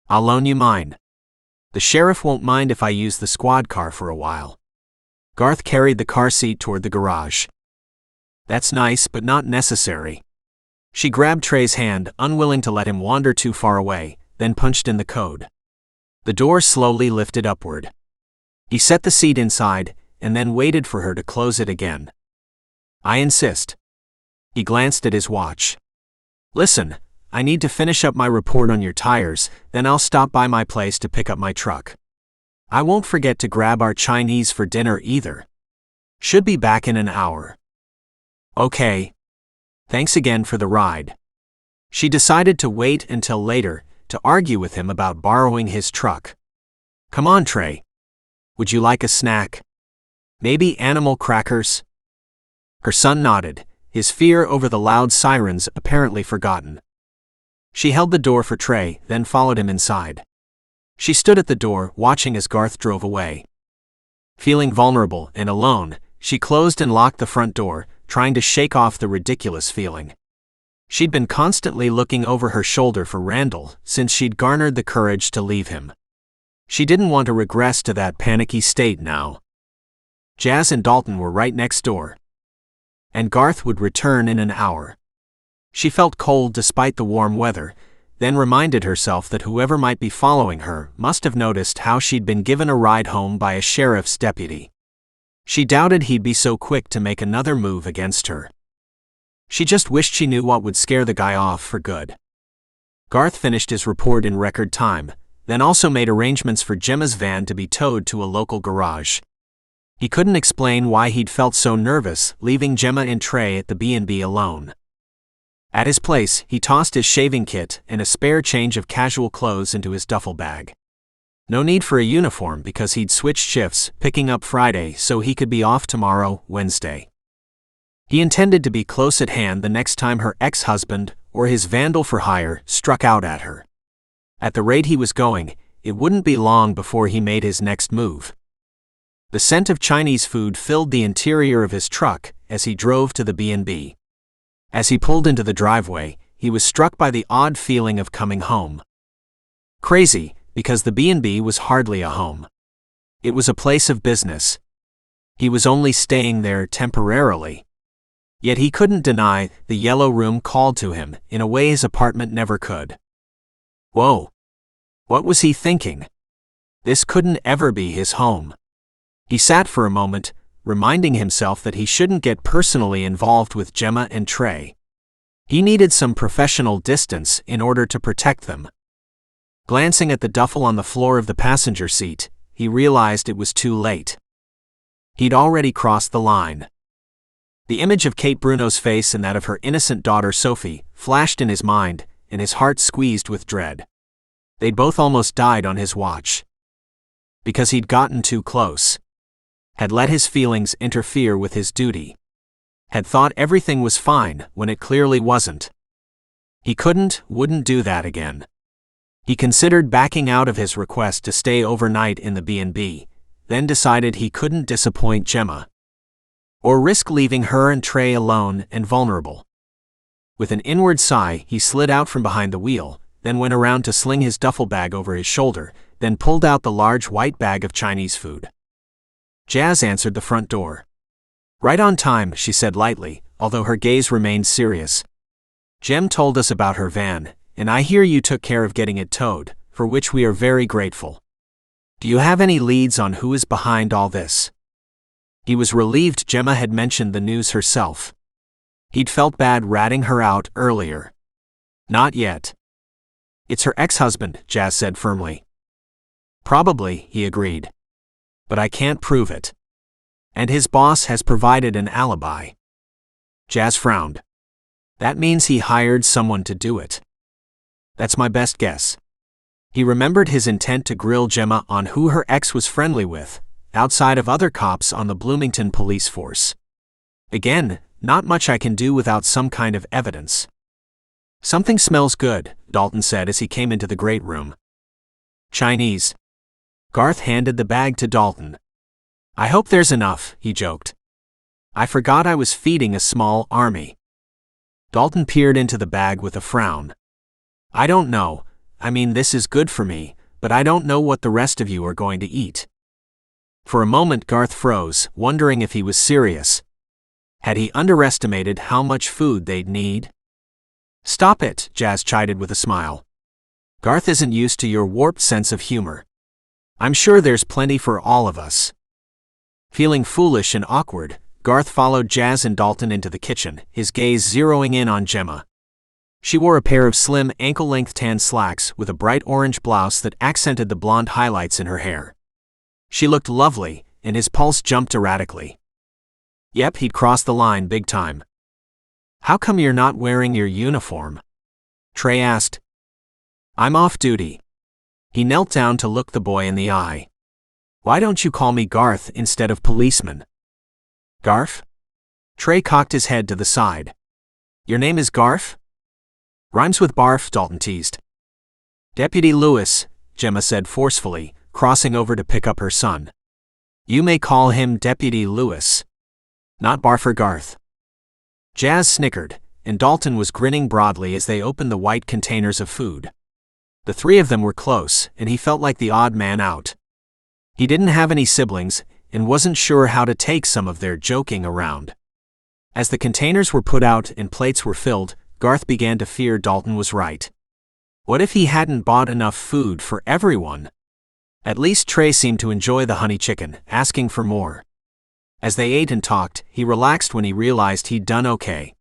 I'll loan you mine. The sheriff won't mind if I use the squad car for a while. Garth carried the car seat toward the garage. That's nice, but not necessary. She grabbed Trey's hand, unwilling to let him wander too far away, then punched in the code. The door slowly lifted upward. He set the seat inside, and then waited for her to close it again. I insist. He glanced at his watch. Listen, I need to finish up my report on your tires, then I'll stop by my place to pick up my truck. I won't forget to grab our Chinese for dinner either. Should be back in an hour. Okay. Thanks again for the ride. She decided to wait until later to argue with him about borrowing his truck. Come on, Trey. Would you like a snack? Maybe animal crackers? Her son nodded, his fear over the loud sirens apparently forgotten. She held the door for Trey, then followed him inside. She stood at the door, watching as Garth drove away. Feeling vulnerable and alone, she closed and locked the front door, trying to shake off the ridiculous feeling. She'd been constantly looking over her shoulder for Randall since she'd garnered the courage to leave him. She didn't want to regress to that panicky state now. Jazz and Dalton were right next door. And Garth would return in an hour. She felt cold despite the warm weather, then reminded herself that whoever might be following her must have noticed how she'd been given a ride home by a sheriff's deputy. She doubted he'd be so quick to make another move against her. She just wished she knew what would scare the guy off for good. Garth finished his report in record time, then also made arrangements for Gemma's van to be towed to a local garage. He couldn't explain why he'd felt so nervous leaving Jemma and Trey at the B&B alone. At his place, he tossed his shaving kit and a spare change of casual clothes into his duffel bag. No need for a uniform because he'd switched shifts, picking up Friday so he could be off tomorrow, Wednesday. He intended to be close at hand the next time her ex-husband, or his vandal for hire, struck out at her. At the rate he was going, it wouldn't be long before he made his next move. The scent of Chinese food filled the interior of his truck as he drove to the B&B. As he pulled into the driveway, he was struck by the odd feeling of coming home. Crazy, because the B&B was hardly a home. It was a place of business. He was only staying there temporarily. Yet he couldn't deny the yellow room called to him in a way his apartment never could. Whoa! What was he thinking? This couldn't ever be his home. He sat for a moment, reminding himself that he shouldn't get personally involved with Gemma and Trey. He needed some professional distance in order to protect them. Glancing at the duffel on the floor of the passenger seat, he realized it was too late. He'd already crossed the line. The image of Kate Bruno's face and that of her innocent daughter Sophie flashed in his mind, and his heart squeezed with dread. They'd both almost died on his watch. Because he'd gotten too close. Had let his feelings interfere with his duty. Had thought everything was fine when it clearly wasn't. He wouldn't do that again. He considered backing out of his request to stay overnight in the B&B, then decided he couldn't disappoint Gemma or risk leaving her and Trey alone and vulnerable. With an inward sigh, he slid out from behind the wheel, then went around to sling his duffel bag over his shoulder, then pulled out the large white bag of Chinese food. Jazz answered the front door. "Right on time," she said lightly, although her gaze remained serious. "Jem told us about her van, and I hear you took care of getting it towed, for which we are very grateful. Do you have any leads on who is behind all this?" He was relieved Gemma had mentioned the news herself. He'd felt bad ratting her out earlier. "Not yet." "It's her ex-husband," Jazz said firmly. "Probably," he agreed. "But I can't prove it. And his boss has provided an alibi." Jazz frowned. "That means he hired someone to do it." "That's my best guess." He remembered his intent to grill Gemma on who her ex was friendly with, outside of other cops on the Bloomington police force. "Again, not much I can do without some kind of evidence." "Something smells good," Dalton said as he came into the great room. "Chinese." Garth handed the bag to Dalton. "I hope there's enough," he joked. "I forgot I was feeding a small army." Dalton peered into the bag with a frown. "I don't know. I mean, this is good for me, but I don't know what the rest of you are going to eat." For a moment Garth froze, wondering if he was serious. Had he underestimated how much food they'd need? "Stop it," Jazz chided with a smile. "Garth isn't used to your warped sense of humor. I'm sure there's plenty for all of us." Feeling foolish and awkward, Garth followed Jazz and Dalton into the kitchen, his gaze zeroing in on Gemma. She wore a pair of slim, ankle-length tan slacks with a bright orange blouse that accented the blonde highlights in her hair. She looked lovely, and his pulse jumped erratically. Yep, he'd crossed the line big time. "How come you're not wearing your uniform?" Trey asked. "I'm off duty." He knelt down to look the boy in the eye. "Why don't you call me Garth instead of policeman?" "Garth?" Trey cocked his head to the side. "Your name is Garth?" "Rhymes with barf," Dalton teased. "Deputy Lewis," Gemma said forcefully, crossing over to pick up her son. "You may call him Deputy Lewis. Not Barfer Garth." Jazz snickered, and Dalton was grinning broadly as they opened the white containers of food. The three of them were close, and he felt like the odd man out. He didn't have any siblings, and wasn't sure how to take some of their joking around. As the containers were put out and plates were filled, Garth began to fear Dalton was right. What if he hadn't bought enough food for everyone? At least Trey seemed to enjoy the honey chicken, asking for more. As they ate and talked, he relaxed when he realized he'd done okay.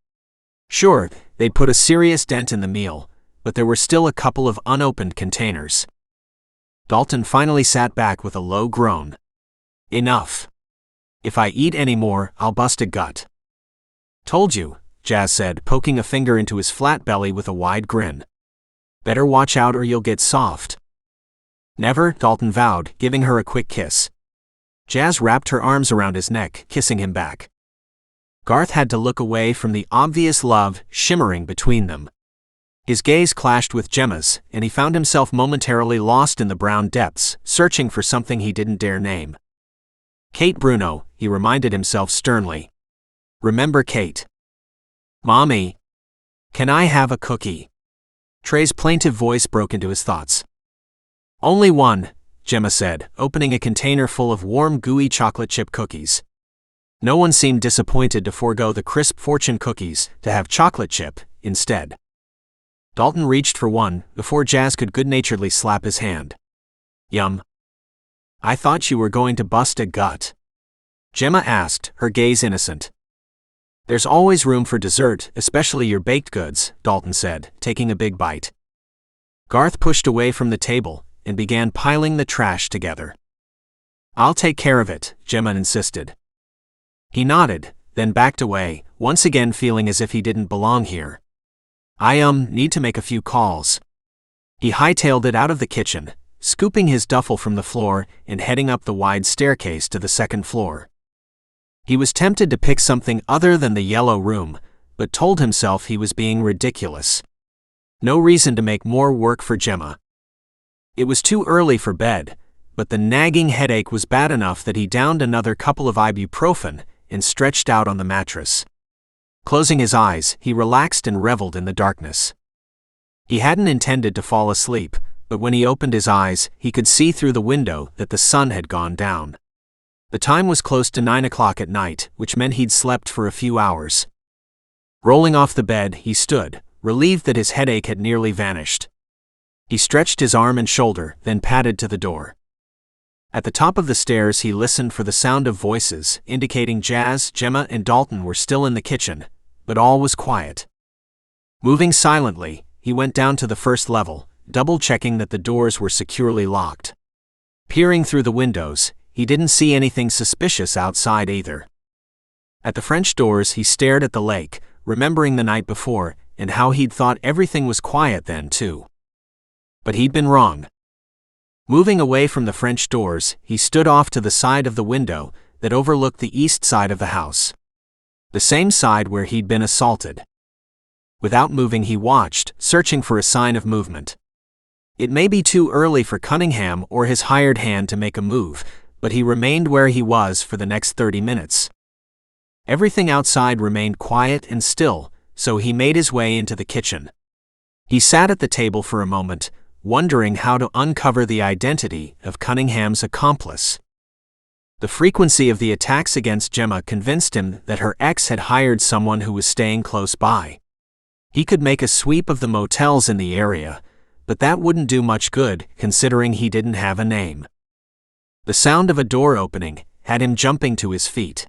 Sure, they'd put a serious dent in the meal, but there were still a couple of unopened containers. Dalton finally sat back with a low groan. "Enough. If I eat any more, I'll bust a gut." "Told you," Jazz said, poking a finger into his flat belly with a wide grin. "Better watch out or you'll get soft." "Never," Dalton vowed, giving her a quick kiss. Jazz wrapped her arms around his neck, kissing him back. Garth had to look away from the obvious love shimmering between them. His gaze clashed with Gemma's, and he found himself momentarily lost in the brown depths, searching for something he didn't dare name. "Kate Bruno," he reminded himself sternly. "Remember Kate." "Mommy. Can I have a cookie?" Trey's plaintive voice broke into his thoughts. "Only one," Gemma said, opening a container full of warm, gooey chocolate chip cookies. No one seemed disappointed to forego the crisp fortune cookies to have chocolate chip instead. Dalton reached for one before Jazz could good-naturedly slap his hand. "Yum. I thought you were going to bust a gut," Gemma asked, her gaze innocent. "There's always room for dessert, especially your baked goods," Dalton said, taking a big bite. Garth pushed away from the table and began piling the trash together. "I'll take care of it," Gemma insisted. He nodded, then backed away, once again feeling as if he didn't belong here. I need to make a few calls." He hightailed it out of the kitchen, scooping his duffel from the floor and heading up the wide staircase to the second floor. He was tempted to pick something other than the yellow room, but told himself he was being ridiculous. No reason to make more work for Gemma. It was too early for bed, but the nagging headache was bad enough that he downed another couple of ibuprofen and stretched out on the mattress. Closing his eyes, he relaxed and reveled in the darkness. He hadn't intended to fall asleep, but when he opened his eyes, he could see through the window that the sun had gone down. The time was close to 9 o'clock at night, which meant he'd slept for a few hours. Rolling off the bed, he stood, relieved that his headache had nearly vanished. He stretched his arm and shoulder, then padded to the door. At the top of the stairs, he listened for the sound of voices, indicating Jazz, Gemma, and Dalton were still in the kitchen, but all was quiet. Moving silently, he went down to the first level, double-checking that the doors were securely locked. Peering through the windows, he didn't see anything suspicious outside either. At the French doors, he stared at the lake, remembering the night before, and how he'd thought everything was quiet then too. But he'd been wrong. Moving away from the French doors, he stood off to the side of the window that overlooked the east side of the house. The same side where he'd been assaulted. Without moving, he watched, searching for a sign of movement. It may be too early for Cunningham or his hired hand to make a move, but he remained where he was for the next 30 minutes. Everything outside remained quiet and still, so he made his way into the kitchen. He sat at the table for a moment, wondering how to uncover the identity of Cunningham's accomplice. The frequency of the attacks against Gemma convinced him that her ex had hired someone who was staying close by. He could make a sweep of the motels in the area, but that wouldn't do much good considering he didn't have a name. The sound of a door opening had him jumping to his feet.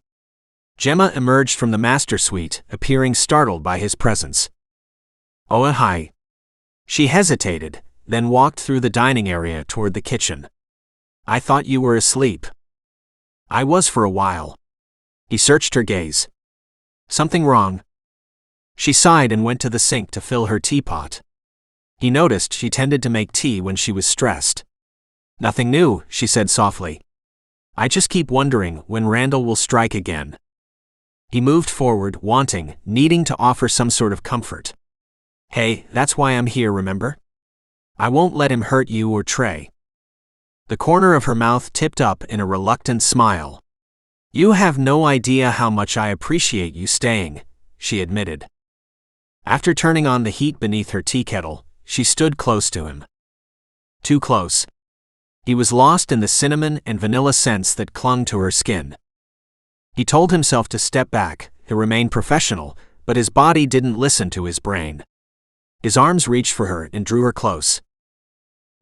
Gemma emerged from the master suite, appearing startled by his presence. "Oh, hi." She hesitated, then walked through the dining area toward the kitchen. "I thought you were asleep." "I was for a while." He searched her gaze. "Something wrong?" She sighed and went to the sink to fill her teapot. He noticed she tended to make tea when she was stressed. "Nothing new," she said softly. "I just keep wondering when Randall will strike again." He moved forward, needing to offer some sort of comfort. "Hey, that's why I'm here, remember? I won't let him hurt you or Trey." The corner of her mouth tipped up in a reluctant smile. "You have no idea how much I appreciate you staying," she admitted. After turning on the heat beneath her tea kettle, she stood close to him. Too close. He was lost in the cinnamon and vanilla scents that clung to her skin. He told himself to step back, to remain professional, but his body didn't listen to his brain. His arms reached for her and drew her close.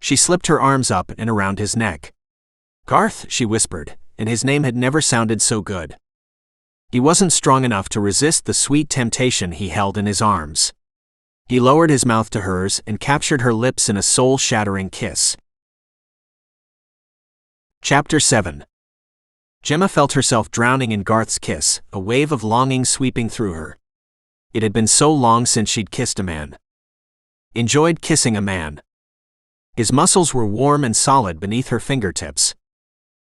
She slipped her arms up and around his neck. "Garth," she whispered, and his name had never sounded so good. He wasn't strong enough to resist the sweet temptation he held in his arms. He lowered his mouth to hers and captured her lips in a soul-shattering kiss. Chapter 7. Gemma felt herself drowning in Garth's kiss, a wave of longing sweeping through her. It had been so long since she'd kissed a man. Enjoyed kissing a man. His muscles were warm and solid beneath her fingertips.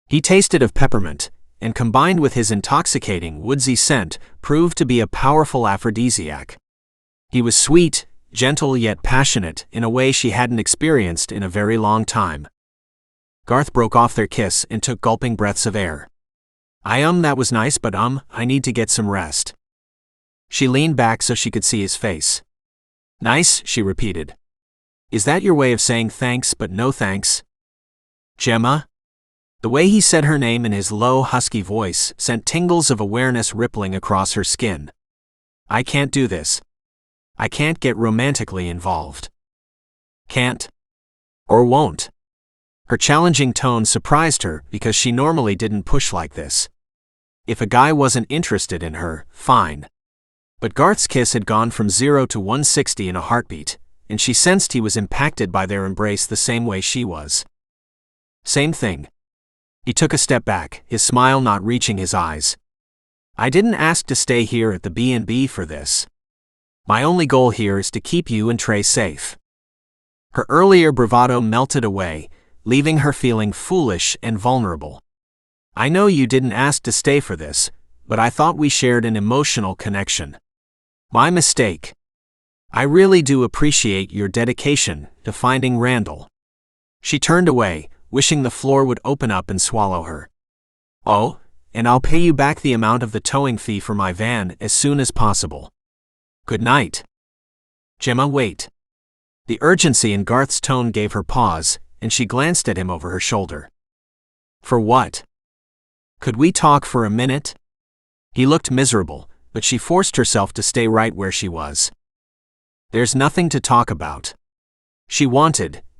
He tasted of peppermint, and combined with his intoxicating, woodsy scent, proved to be a powerful aphrodisiac. He was sweet, gentle yet passionate in a way she hadn't experienced in a very long time. Garth broke off their kiss and took gulping breaths of air. That was nice, but I need to get some rest." She leaned back so she could see his face. "Nice," she repeated. "Is that your way of saying thanks but no thanks?" "Gemma?" The way he said her name in his low, husky voice sent tingles of awareness rippling across her skin. "I can't do this. I can't get romantically involved." "Can't? Or won't?" Her challenging tone surprised her because she normally didn't push like this. If a guy wasn't interested in her, fine. But Garth's kiss had gone from 0 to 160 in a heartbeat, and she sensed he was impacted by their embrace the same way she was. Same thing. He took a step back, his smile not reaching his eyes. "I didn't ask to stay here at the B&B for this. My only goal here is to keep you and Trey safe." Her earlier bravado melted away, leaving her feeling foolish and vulnerable. "I know you didn't ask to stay for this, but I thought we shared an emotional connection. My mistake. I really do appreciate your dedication to finding Randall." She turned away, wishing the floor would open up and swallow her. "Oh, and I'll pay you back the amount of the towing fee for my van as soon as possible. Good night." "Gemma, wait." The urgency in Garth's tone gave her pause, and she glanced at him over her shoulder. "For what? Could we talk for a minute?" He looked miserable, but she forced herself to stay right where she was. "There's nothing to talk about." She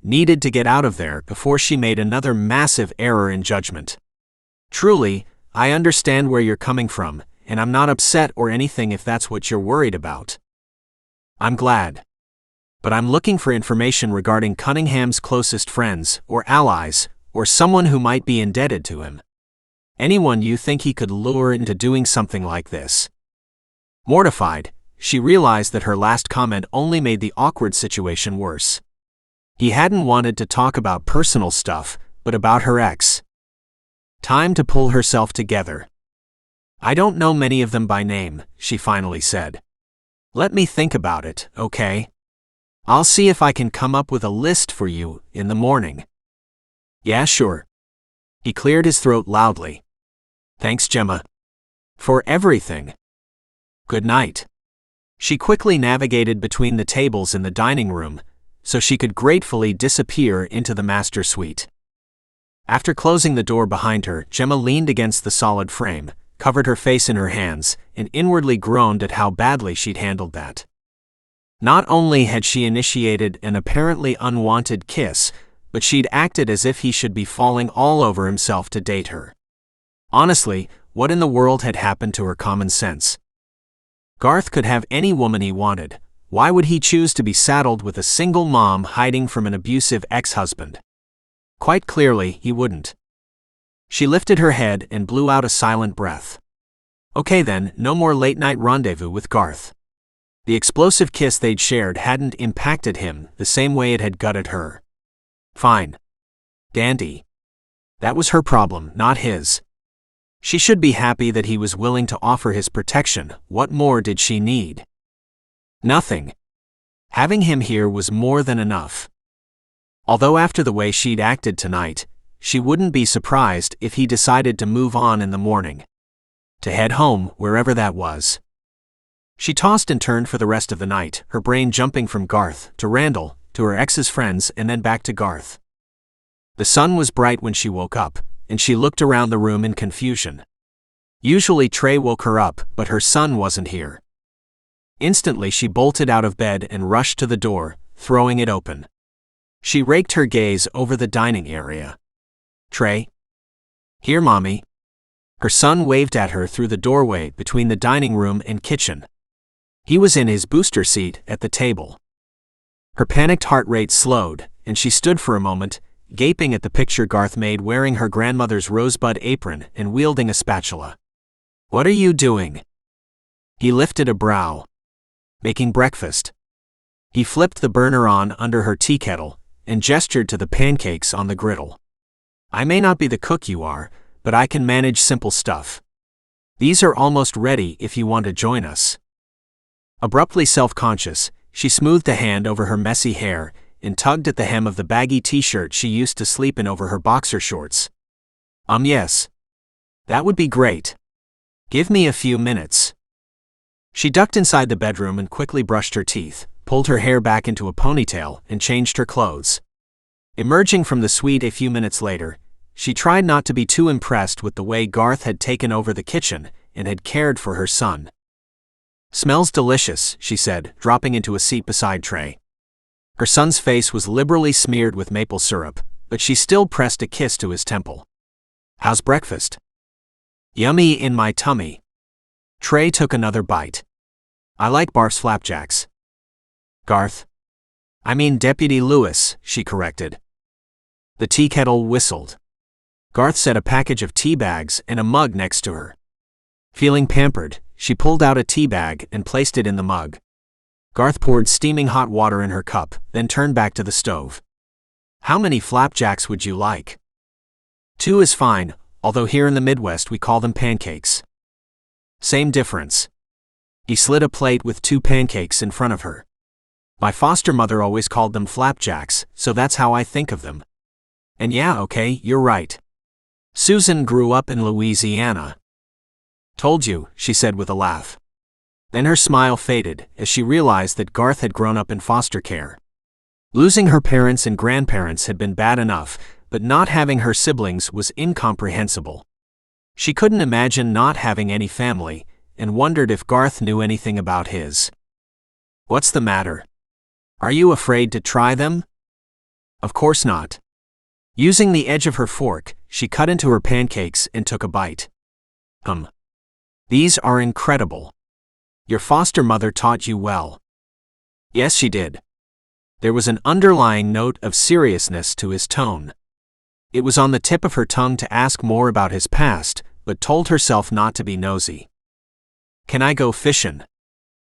needed to get out of there before she made another massive error in judgment. "Truly, I understand where you're coming from, and I'm not upset or anything if that's what you're worried about. I'm glad. But I'm looking for information regarding Cunningham's closest friends or allies, or someone who might be indebted to him. Anyone you think he could lure into doing something like this." Mortified, she realized that her last comment only made the awkward situation worse. He hadn't wanted to talk about personal stuff, but about her ex. Time to pull herself together. "I don't know many of them by name," she finally said. "Let me think about it, okay? I'll see if I can come up with a list for you in the morning." "Yeah, sure." He cleared his throat loudly. "Thanks, Gemma. For everything. Good night." She quickly navigated between the tables in the dining room, so she could gratefully disappear into the master suite. After closing the door behind her, Gemma leaned against the solid frame, covered her face in her hands, and inwardly groaned at how badly she'd handled that. Not only had she initiated an apparently unwanted kiss, but she'd acted as if he should be falling all over himself to date her. Honestly, what in the world had happened to her common sense? Garth could have any woman he wanted. Why would he choose to be saddled with a single mom hiding from an abusive ex-husband? Quite clearly, he wouldn't. She lifted her head and blew out a silent breath. Okay then, no more late-night rendezvous with Garth. The explosive kiss they'd shared hadn't impacted him the same way it had gutted her. Fine. Dandy. That was her problem, not his. She should be happy that he was willing to offer his protection. What more did she need? Nothing. Having him here was more than enough. Although after the way she'd acted tonight, she wouldn't be surprised if he decided to move on in the morning. To head home, wherever that was. She tossed and turned for the rest of the night, her brain jumping from Garth to Randall, to her ex's friends and then back to Garth. The sun was bright when she woke up, and she looked around the room in confusion. Usually Trey woke her up, but her son wasn't here. Instantly she bolted out of bed and rushed to the door, throwing it open. She raked her gaze over the dining area. "Trey?" "Here, Mommy." Her son waved at her through the doorway between the dining room and kitchen. He was in his booster seat at the table. Her panicked heart rate slowed, and she stood for a moment, gaping at the picture Garth made wearing her grandmother's rosebud apron and wielding a spatula. "What are you doing?" He lifted a brow. "Making breakfast." He flipped the burner on under her tea kettle and gestured to the pancakes on the griddle. "I may not be the cook you are, but I can manage simple stuff. These are almost ready if you want to join us." Abruptly self-conscious, she smoothed a hand over her messy hair and tugged at the hem of the baggy t-shirt she used to sleep in over her boxer shorts. Yes. That would be great. Give me a few minutes." She ducked inside the bedroom and quickly brushed her teeth, pulled her hair back into a ponytail, and changed her clothes. Emerging from the suite a few minutes later, she tried not to be too impressed with the way Garth had taken over the kitchen and had cared for her son. "Smells delicious," she said, dropping into a seat beside Trey. Her son's face was liberally smeared with maple syrup, but she still pressed a kiss to his temple. "How's breakfast?" "Yummy in my tummy." Trey took another bite. "I like Barf's flapjacks." "Garth?" "I mean Deputy Lewis," she corrected. The tea kettle whistled. Garth set a package of tea bags and a mug next to her. Feeling pampered, she pulled out a tea bag and placed it in the mug. Garth poured steaming hot water in her cup, then turned back to the stove. "How many flapjacks would you like?" "2 is fine, although here in the Midwest we call them pancakes." Same difference. He slid a plate with 2 pancakes in front of her. My foster mother always called them flapjacks, so that's how I think of them. And yeah, okay, you're right. Susan grew up in Louisiana. Told you, she said with a laugh. Then her smile faded as she realized that Garth had grown up in foster care. Losing her parents and grandparents had been bad enough, but not having her siblings was incomprehensible. She couldn't imagine not having any family, and wondered if Garth knew anything about his. What's the matter? Are you afraid to try them? Of course not. Using the edge of her fork, she cut into her pancakes and took a bite. These are incredible. Your foster mother taught you well. Yes, she did. There was an underlying note of seriousness to his tone. It was on the tip of her tongue to ask more about his past, but told herself not to be nosy. Can I go fishin'?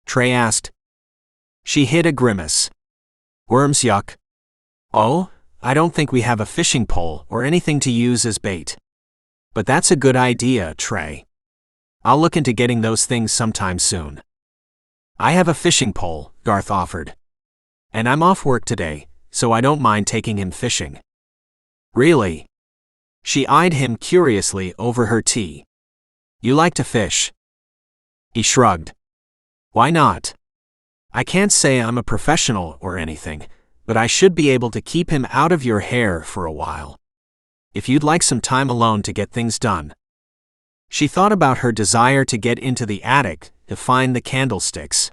Trey asked. She hid a grimace. Worms, yuck. Oh, I don't think we have a fishing pole or anything to use as bait. But that's a good idea, Trey. I'll look into getting those things sometime soon. I have a fishing pole, Garth offered. And I'm off work today, so I don't mind taking him fishing. Really? She eyed him curiously over her tea. You like to fish? He shrugged. Why not? I can't say I'm a professional or anything, but I should be able to keep him out of your hair for a while. If you'd like some time alone to get things done. She thought about her desire to get into the attic to find the candlesticks.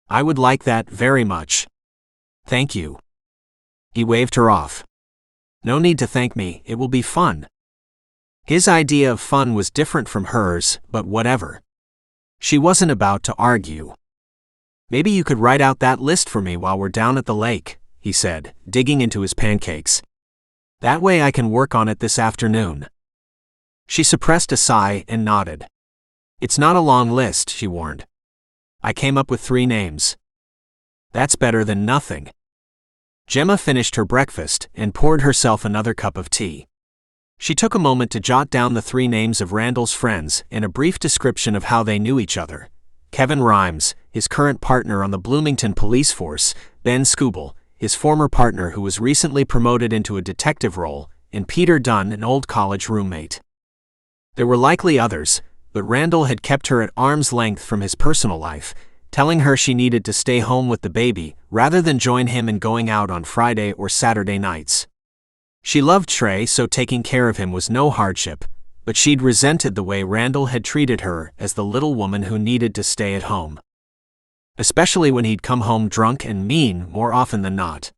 I would like that very much. Thank you. He waved her off. No need to thank me, it will be fun. His idea of fun was different from hers, but whatever. She wasn't about to argue. Maybe you could write out that list for me while we're down at the lake, he said, digging into his pancakes. That way I can work on it this afternoon. She suppressed a sigh and nodded. It's not a long list, she warned. I came up with 3 names. That's better than nothing. Gemma finished her breakfast and poured herself another cup of tea. She took a moment to jot down the 3 names of Randall's friends and a brief description of how they knew each other. Kevin Rhymes, his current partner on the Bloomington police force, Ben Scooble, his former partner who was recently promoted into a detective role, and Peter Dunn, an old college roommate. There were likely others, but Randall had kept her at arm's length from his personal life, telling her she needed to stay home with the baby rather than join him in going out on Friday or Saturday nights. She loved Trey, so taking care of him was no hardship, but she'd resented the way Randall had treated her as the little woman who needed to stay at home. Especially when he'd come home drunk and mean more often than not.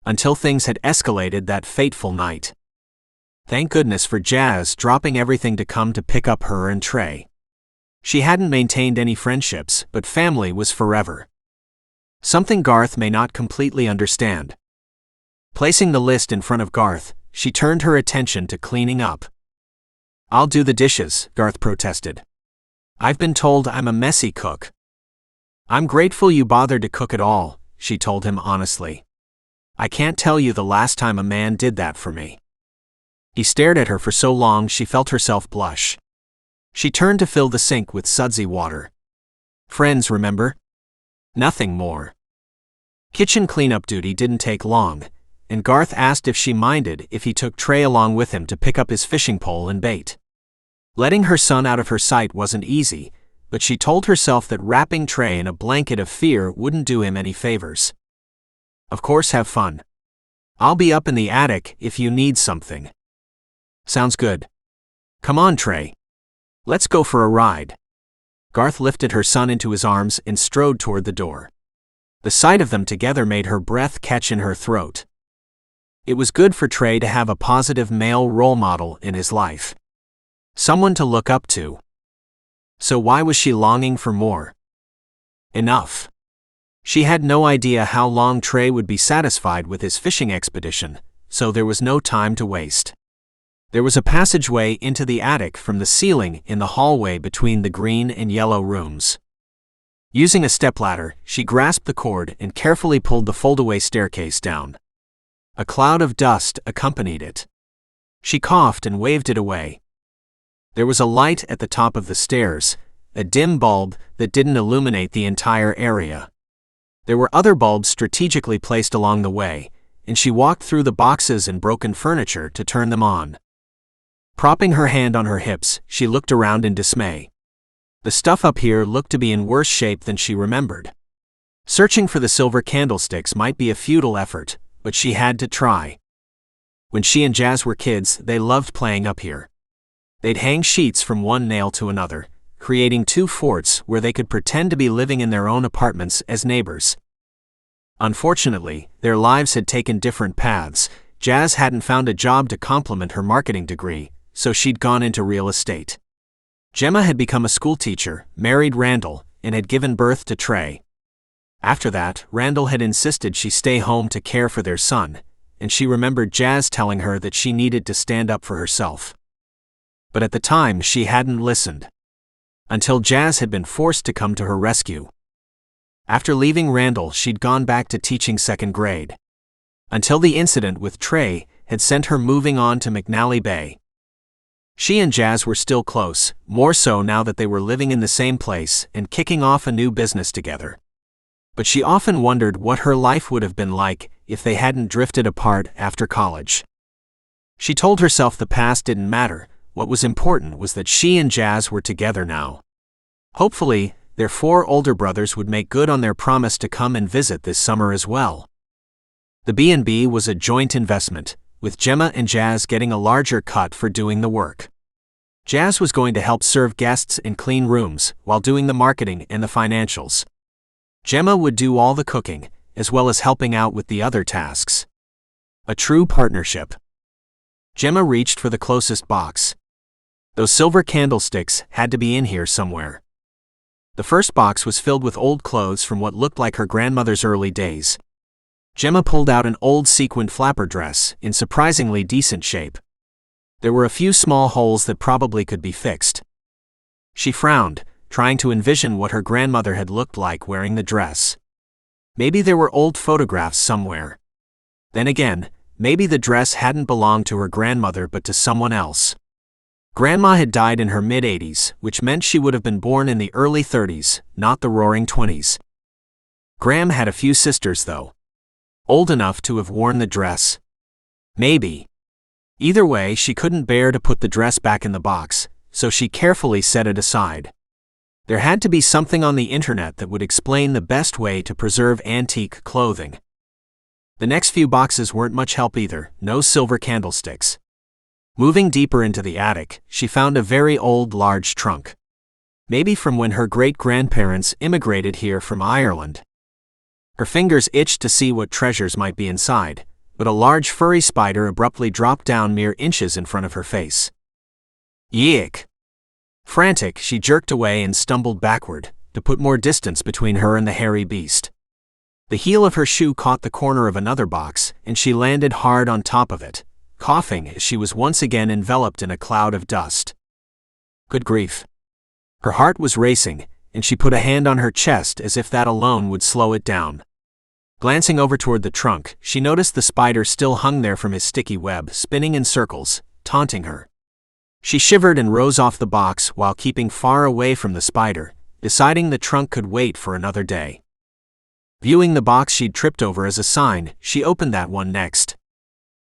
Until things had escalated that fateful night. Thank goodness for Jazz dropping everything to come to pick up her and Trey. She hadn't maintained any friendships, but family was forever. Something Garth may not completely understand. Placing the list in front of Garth, she turned her attention to cleaning up. I'll do the dishes, Garth protested. I've been told I'm a messy cook. I'm grateful you bothered to cook at all, she told him honestly. I can't tell you the last time a man did that for me. He stared at her for so long she felt herself blush. She turned to fill the sink with sudsy water. Friends, remember? Nothing more. Kitchen cleanup duty didn't take long, and Garth asked if she minded if he took Trey along with him to pick up his fishing pole and bait. Letting her son out of her sight wasn't easy, but she told herself that wrapping Trey in a blanket of fear wouldn't do him any favors. Of course, have fun. I'll be up in the attic if you need something. Sounds good. Come on, Trey. Let's go for a ride. Garth lifted her son into his arms and strode toward the door. The sight of them together made her breath catch in her throat. It was good for Trey to have a positive male role model in his life. Someone to look up to. So why was she longing for more? Enough. She had no idea how long Trey would be satisfied with his fishing expedition, so there was no time to waste. There was a passageway into the attic from the ceiling in the hallway between the green and yellow rooms. Using a stepladder, she grasped the cord and carefully pulled the foldaway staircase down. A cloud of dust accompanied it. She coughed and waved it away. There was a light at the top of the stairs, a dim bulb that didn't illuminate the entire area. There were other bulbs strategically placed along the way, and she walked through the boxes and broken furniture to turn them on. Propping her hand on her hips, she looked around in dismay. The stuff up here looked to be in worse shape than she remembered. Searching for the silver candlesticks might be a futile effort, but she had to try. When she and Jazz were kids, they loved playing up here. They'd hang sheets from one nail to another, creating two forts where they could pretend to be living in their own apartments as neighbors. Unfortunately, their lives had taken different paths. Jazz hadn't found a job to complement her marketing degree, so she'd gone into real estate. Gemma had become a schoolteacher, married Randall, and had given birth to Trey. After that, Randall had insisted she stay home to care for their son, and she remembered Jazz telling her that she needed to stand up for herself. But at the time, she hadn't listened. Until Jazz had been forced to come to her rescue. After leaving Randall, she'd gone back to teaching second grade. Until the incident with Trey had sent her moving on to McNally Bay. She and Jazz were still close, more so now that they were living in the same place and kicking off a new business together. But she often wondered what her life would have been like if they hadn't drifted apart after college. She told herself the past didn't matter, what was important was that she and Jazz were together now. Hopefully, their 4 older brothers would make good on their promise to come and visit this summer as well. The B&B was a joint investment, with Gemma and Jazz getting a larger cut for doing the work. Jazz was going to help serve guests and clean rooms, while doing the marketing and the financials. Gemma would do all the cooking, as well as helping out with the other tasks. A true partnership. Gemma reached for the closest box. Those silver candlesticks had to be in here somewhere. The first box was filled with old clothes from what looked like her grandmother's early days. Gemma pulled out an old sequined flapper dress in surprisingly decent shape. There were a few small holes that probably could be fixed. She frowned, trying to envision what her grandmother had looked like wearing the dress. Maybe there were old photographs somewhere. Then again, maybe the dress hadn't belonged to her grandmother but to someone else. Grandma had died in her mid-80s, which meant she would have been born in the early 30s, not the roaring 20s. Gram had a few sisters though. Old enough to have worn the dress. Maybe. Either way, she couldn't bear to put the dress back in the box, so she carefully set it aside. There had to be something on the internet that would explain the best way to preserve antique clothing. The next few boxes weren't much help either, no silver candlesticks. Moving deeper into the attic, she found a very old large trunk. Maybe from when her great-grandparents immigrated here from Ireland. Her fingers itched to see what treasures might be inside, but a large furry spider abruptly dropped down mere inches in front of her face. Yeek! Frantic, she jerked away and stumbled backward, to put more distance between her and the hairy beast. The heel of her shoe caught the corner of another box, and she landed hard on top of it, coughing as she was once again enveloped in a cloud of dust. Good grief. Her heart was racing, and she put a hand on her chest as if that alone would slow it down. Glancing over toward the trunk, she noticed the spider still hung there from his sticky web, spinning in circles, taunting her. She shivered and rose off the box while keeping far away from the spider, deciding the trunk could wait for another day. Viewing the box she'd tripped over as a sign, she opened that one next.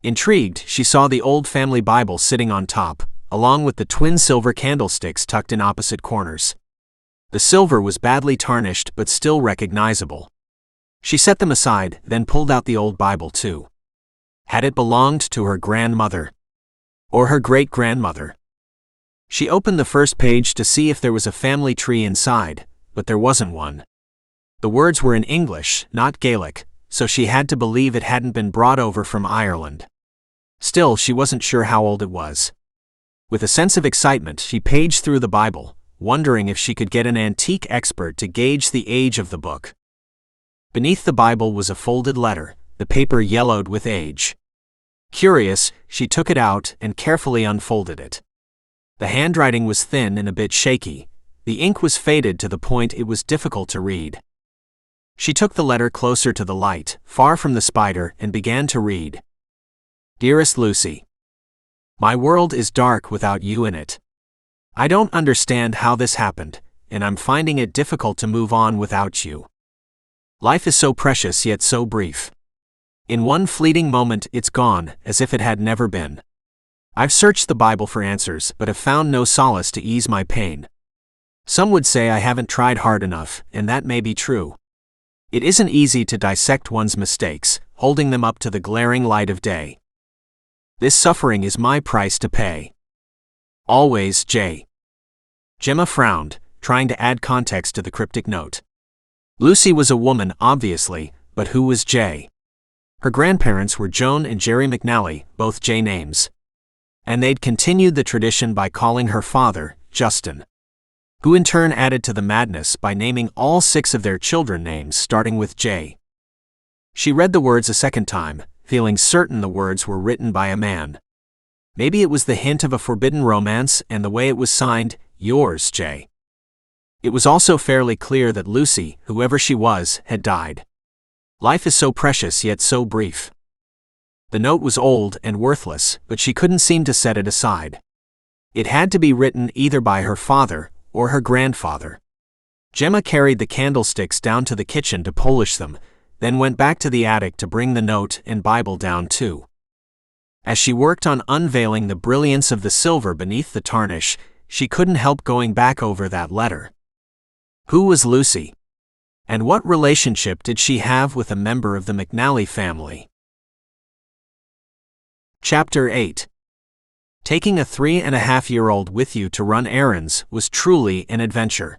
Intrigued, she saw the old family Bible sitting on top, along with the twin silver candlesticks tucked in opposite corners. The silver was badly tarnished but still recognizable. She set them aside, then pulled out the old Bible too. Had it belonged to her grandmother? Or her great-grandmother? She opened the first page to see if there was a family tree inside, but there wasn't one. The words were in English, not Gaelic, so she had to believe it hadn't been brought over from Ireland. Still, she wasn't sure how old it was. With a sense of excitement, she paged through the Bible, wondering if she could get an antique expert to gauge the age of the book. Beneath the Bible was a folded letter, the paper yellowed with age. Curious, she took it out and carefully unfolded it. The handwriting was thin and a bit shaky. The ink was faded to the point it was difficult to read. She took the letter closer to the light, far from the spider, and began to read. Dearest Lucy. My world is dark without you in it. I don't understand how this happened, and I'm finding it difficult to move on without you. Life is so precious yet so brief. In one fleeting moment it's gone, as if it had never been. I've searched the Bible for answers, but have found no solace to ease my pain. Some would say I haven't tried hard enough, and that may be true. It isn't easy to dissect one's mistakes, holding them up to the glaring light of day. This suffering is my price to pay. Always, J. Gemma frowned, trying to add context to the cryptic note. Lucy was a woman, obviously, but who was J? Her grandparents were Joan and Jerry McNally, both J names. And they'd continued the tradition by calling her father, Justin, who in turn added to the madness by naming all 6 of their children names starting with J. She read the words a second time, feeling certain the words were written by a man. Maybe it was the hint of a forbidden romance and the way it was signed, yours, J. It was also fairly clear that Lucy, whoever she was, had died. Life is so precious yet so brief. The note was old and worthless, but she couldn't seem to set it aside. It had to be written either by her father or her grandfather. Gemma carried the candlesticks down to the kitchen to polish them, then went back to the attic to bring the note and Bible down too. As she worked on unveiling the brilliance of the silver beneath the tarnish, she couldn't help going back over that letter. Who was Lucy? And what relationship did she have with a member of the McNally family? Chapter 8. Taking a 3.5-year-old with you to run errands was truly an adventure.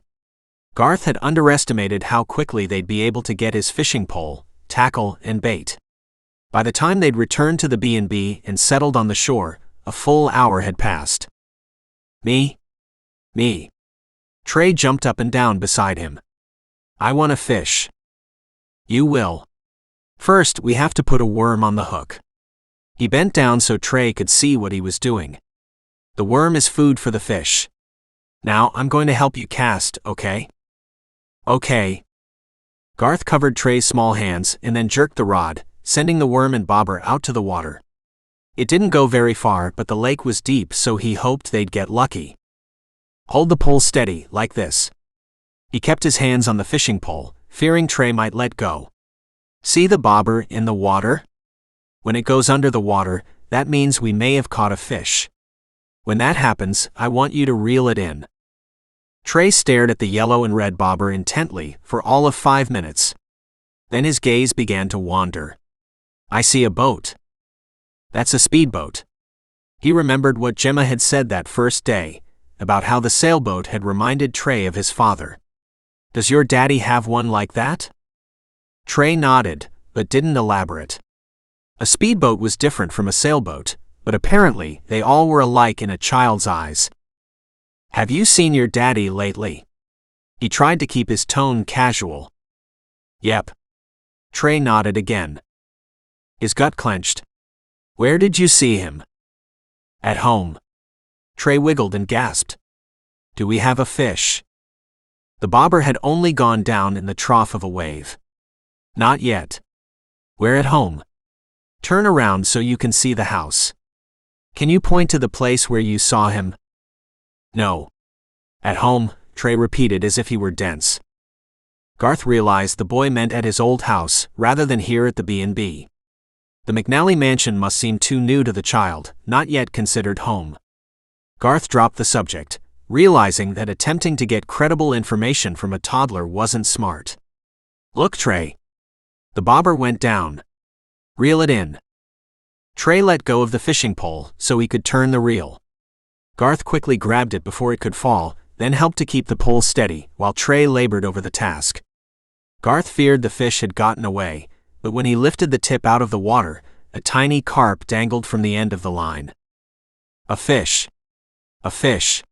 Garth had underestimated how quickly they'd be able to get his fishing pole, tackle, and bait. By the time they'd returned to the B&B and settled on the shore, a full hour had passed. Me. Trey jumped up and down beside him. I want to fish. You will. First, we have to put a worm on the hook. He bent down so Trey could see what he was doing. The worm is food for the fish. Now, I'm going to help you cast, okay? Okay. Garth covered Trey's small hands and then jerked the rod, sending the worm and bobber out to the water. It didn't go very far, but the lake was deep, so he hoped they'd get lucky. Hold the pole steady, like this. He kept his hands on the fishing pole, fearing Trey might let go. See the bobber in the water? When it goes under the water, that means we may have caught a fish. When that happens, I want you to reel it in. Trey stared at the yellow and red bobber intently for all of 5 minutes. Then his gaze began to wander. I see a boat. That's a speedboat. He remembered what Gemma had said that first day, about how the sailboat had reminded Trey of his father. Does your daddy have one like that? Trey nodded, but didn't elaborate. A speedboat was different from a sailboat, but apparently they all were alike in a child's eyes. Have you seen your daddy lately? He tried to keep his tone casual. Yep. Trey nodded again. His gut clenched. Where did you see him? At home. Trey wiggled and gasped. Do we have a fish? The bobber had only gone down in the trough of a wave. Not yet. We're at home. Turn around so you can see the house. Can you point to the place where you saw him? No. At home, Trey repeated as if he were dense. Garth realized the boy meant at his old house, rather than here at the B&B. The McNally mansion must seem too new to the child, not yet considered home. Garth dropped the subject, realizing that attempting to get credible information from a toddler wasn't smart. Look, Trey. The bobber went down. Reel it in. Trey let go of the fishing pole so he could turn the reel. Garth quickly grabbed it before it could fall, then helped to keep the pole steady while Trey labored over the task. Garth feared the fish had gotten away, but when he lifted the tip out of the water, a tiny carp dangled from the end of the line. A fish. A fish.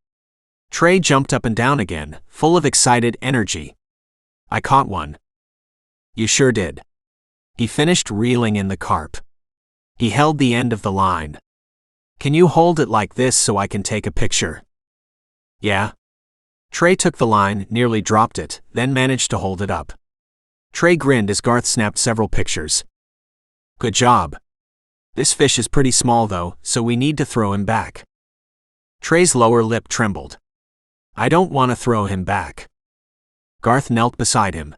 Trey jumped up and down again, full of excited energy. I caught one. You sure did. He finished reeling in the carp. He held the end of the line. Can you hold it like this so I can take a picture? Yeah. Trey took the line, nearly dropped it, then managed to hold it up. Trey grinned as Garth snapped several pictures. Good job. This fish is pretty small though, so we need to throw him back. Trey's lower lip trembled. I don't want to throw him back. Garth knelt beside him.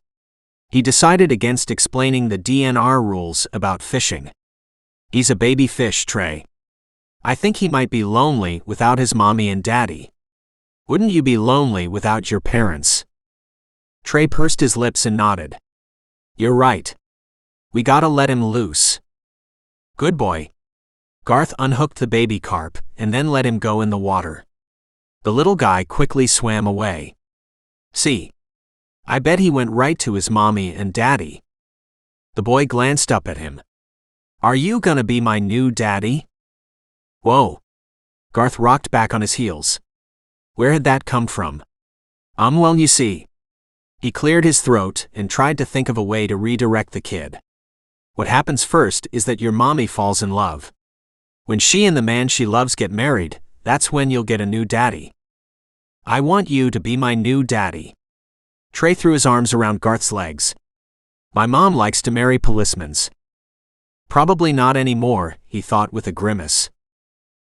He decided against explaining the DNR rules about fishing. He's a baby fish, Trey. I think he might be lonely without his mommy and daddy. Wouldn't you be lonely without your parents? Trey pursed his lips and nodded. You're right. We gotta let him loose. Good boy. Garth unhooked the baby carp and then let him go in the water. The little guy quickly swam away. See? I bet he went right to his mommy and daddy. The boy glanced up at him. Are you gonna be my new daddy? Whoa. Garth rocked back on his heels. Where had that come from? Well, you see. He cleared his throat and tried to think of a way to redirect the kid. What happens first is that your mommy falls in love. When she and the man she loves get married, that's when you'll get a new daddy. I want you to be my new daddy. Trey threw his arms around Garth's legs. My mom likes to marry policemen's. Probably not anymore, he thought with a grimace.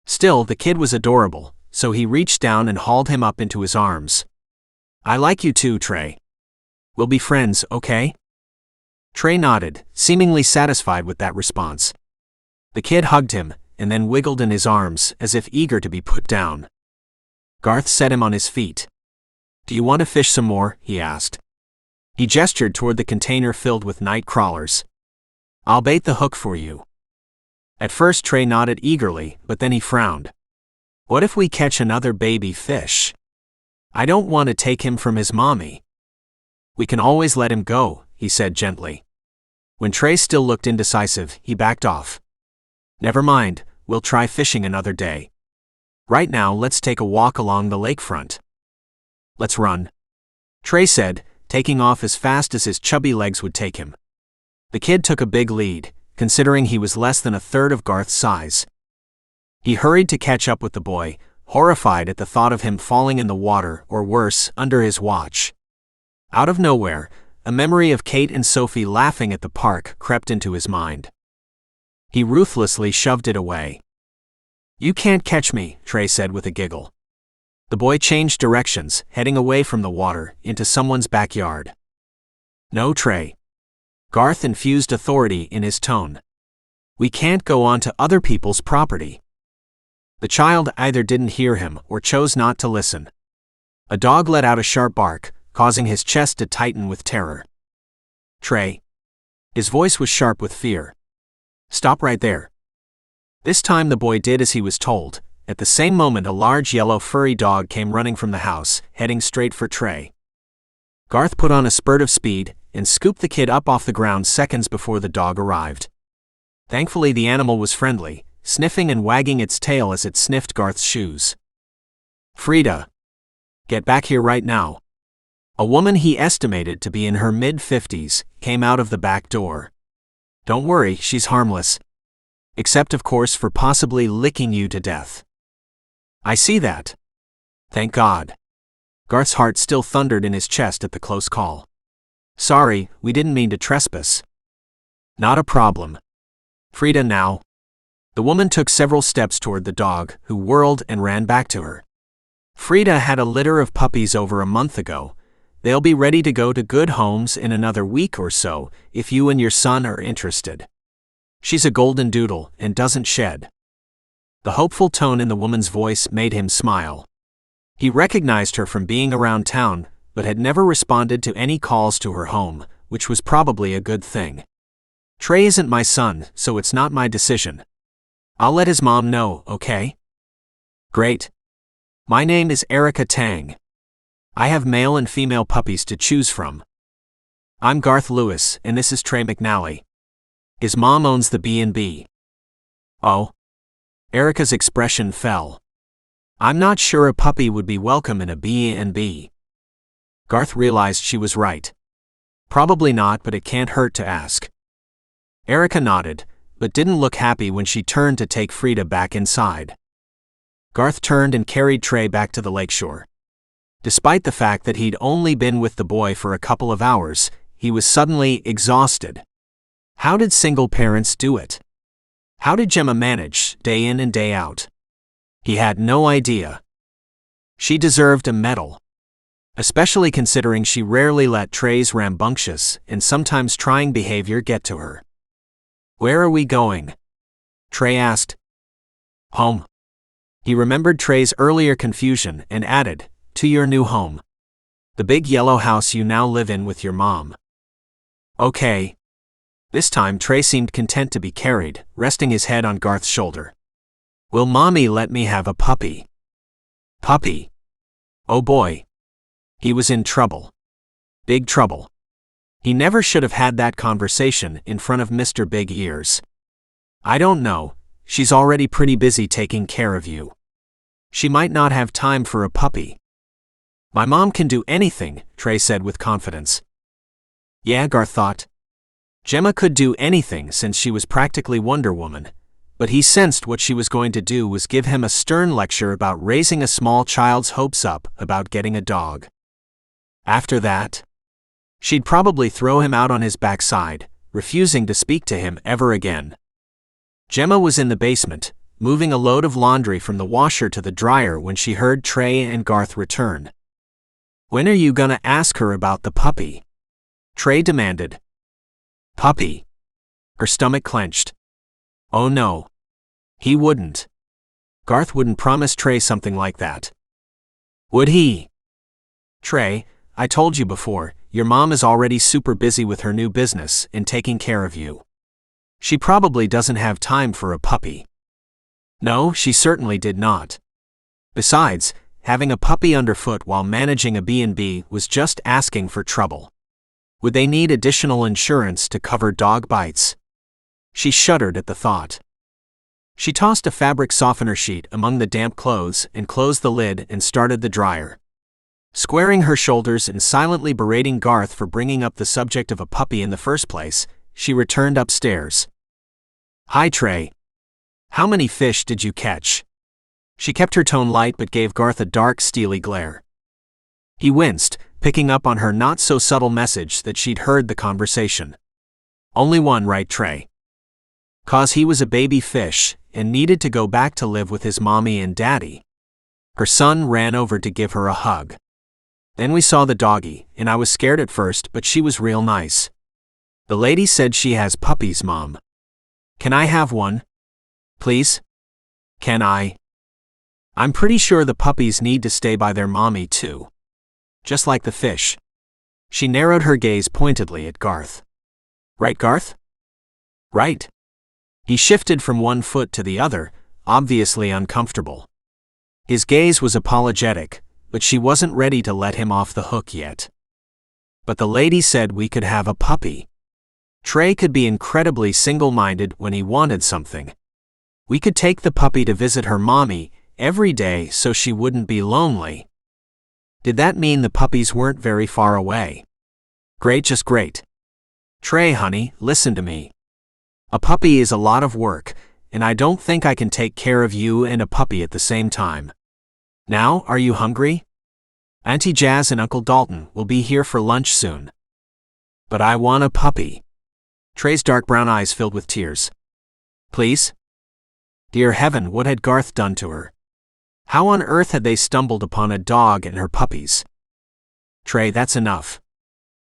Still, the kid was adorable, so he reached down and hauled him up into his arms. I like you too, Trey. We'll be friends, okay? Trey nodded, seemingly satisfied with that response. The kid hugged him, and then wiggled in his arms as if eager to be put down. Garth set him on his feet. Do you want to fish some more? He asked. He gestured toward the container filled with night crawlers. I'll bait the hook for you. At first Trey nodded eagerly, but then he frowned. What if we catch another baby fish? I don't want to take him from his mommy. We can always let him go, he said gently. When Trey still looked indecisive, he backed off. Never mind, we'll try fishing another day. Right now, let's take a walk along the lakefront. Let's run, Trey said, taking off as fast as his chubby legs would take him. The kid took a big lead, considering he was less than a third of Garth's size. He hurried to catch up with the boy, horrified at the thought of him falling in the water or worse, under his watch. Out of nowhere, a memory of Kate and Sophie laughing at the park crept into his mind. He ruthlessly shoved it away. You can't catch me, Trey said with a giggle. The boy changed directions, heading away from the water, into someone's backyard. No, Trey. Garth infused authority in his tone. We can't go on to other people's property. The child either didn't hear him or chose not to listen. A dog let out a sharp bark, causing his chest to tighten with terror. Trey. His voice was sharp with fear. Stop right there. This time the boy did as he was told. At the same moment a large yellow furry dog came running from the house, heading straight for Trey. Garth put on a spurt of speed and scooped the kid up off the ground seconds before the dog arrived. Thankfully the animal was friendly, sniffing and wagging its tail as it sniffed Garth's shoes. Frida. Get back here right now. A woman he estimated to be in her mid-50s came out of the back door. Don't worry, she's harmless. Except of course for possibly licking you to death. I see that. Thank God. Garth's heart still thundered in his chest at the close call. Sorry, we didn't mean to trespass. Not a problem. Frida now. The woman took several steps toward the dog, who whirled and ran back to her. Frida had a litter of puppies over a month ago. They'll be ready to go to good homes in another week or so, if you and your son are interested. She's a golden doodle and doesn't shed. The hopeful tone in the woman's voice made him smile. He recognized her from being around town, but had never responded to any calls to her home, which was probably a good thing. Trey isn't my son, so it's not my decision. I'll let his mom know, okay? Great. My name is Erica Tang. I have male and female puppies to choose from. I'm Garth Lewis, and this is Trey McNally. His mom owns the B&B. Oh? Erica's expression fell. I'm not sure a puppy would be welcome in a B&B. Garth realized she was right. Probably not, but it can't hurt to ask. Erica nodded, but didn't look happy when she turned to take Frida back inside. Garth turned and carried Trey back to the lakeshore. Despite the fact that he'd only been with the boy for a couple of hours, he was suddenly exhausted. How did single parents do it? How did Gemma manage, day in and day out? He had no idea. She deserved a medal. especially considering she rarely let Trey's rambunctious and sometimes trying behavior get to her. "Where are we going?" Trey asked. "Home." He remembered Trey's earlier confusion and added, "To your new home. The big yellow house you now live in with your mom." "Okay." This time Trey seemed content to be carried, resting his head on Garth's shoulder. "Will mommy let me have a puppy?" Puppy? Oh boy. He was in trouble. Big trouble. He never should have had that conversation in front of Mr. Big Ears. "I don't know, she's already pretty busy taking care of you. She might not have time for a puppy." "My mom can do anything," Trey said with confidence. Yeah, Garth thought. Gemma could do anything since she was practically Wonder Woman, but he sensed what she was going to do was give him a stern lecture about raising a small child's hopes up about getting a dog. After that, she'd probably throw him out on his backside, refusing to speak to him ever again. Gemma was in the basement, moving a load of laundry from the washer to the dryer when she heard Trey and Garth return. "When are you gonna ask her about the puppy?" Trey demanded. "Puppy?" Her stomach clenched. Oh no. He wouldn't. Garth wouldn't promise Trey something like that. Would he? "Trey, I told you before, your mom is already super busy with her new business and taking care of you. She probably doesn't have time for a puppy." No, she certainly did not. Besides, having a puppy underfoot while managing a B&B was just asking for trouble. Would they need additional insurance to cover dog bites? She shuddered at the thought. She tossed a fabric softener sheet among the damp clothes and closed the lid and started the dryer. Squaring her shoulders and silently berating Garth for bringing up the subject of a puppy in the first place, she returned upstairs. "Hi Trey. How many fish did you catch?" She kept her tone light but gave Garth a dark, steely glare. He winced, picking up on her not-so-subtle message that she'd heard the conversation. "Only one, right Trey?" "'Cause he was a baby fish and needed to go back to live with his mommy and daddy." Her son ran over to give her a hug. "Then we saw the doggy, and I was scared at first but she was real nice. The lady said she has puppies, Mom. Can I have one? Please? Can I? I'm pretty sure the puppies need to stay by their mommy too. Just like the fish." She narrowed her gaze pointedly at Garth. "Right, Garth?" "Right." He shifted from one foot to the other, obviously uncomfortable. His gaze was apologetic, but she wasn't ready to let him off the hook yet. "But the lady said we could have a puppy." Trey could be incredibly single-minded when he wanted something. "We could take the puppy to visit her mommy every day so she wouldn't be lonely." Did that mean the puppies weren't very far away? Great, just great. "Trey, honey, listen to me. A puppy is a lot of work, and I don't think I can take care of you and a puppy at the same time. Now, are you hungry? Auntie Jazz and Uncle Dalton will be here for lunch soon." "But I want a puppy." Trey's dark brown eyes filled with tears. "Please?" Dear heaven, what had Garth done to her? How on earth had they stumbled upon a dog and her puppies? "Trey, that's enough.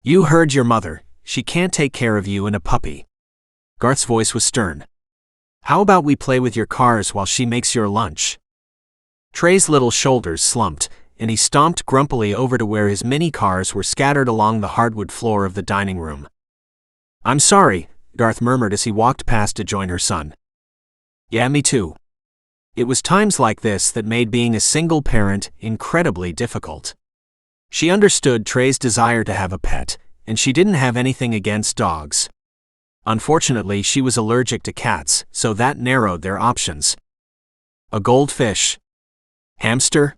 You heard your mother, she can't take care of you and a puppy." Garth's voice was stern. "How about we play with your cars while she makes your lunch?" Trey's little shoulders slumped, and he stomped grumpily over to where his mini cars were scattered along the hardwood floor of the dining room. "I'm sorry," Garth murmured as he walked past to join her son. "Yeah, me too." It was times like this that made being a single parent incredibly difficult. She understood Trey's desire to have a pet, and she didn't have anything against dogs. Unfortunately, she was allergic to cats, so that narrowed their options. A goldfish? Hamster?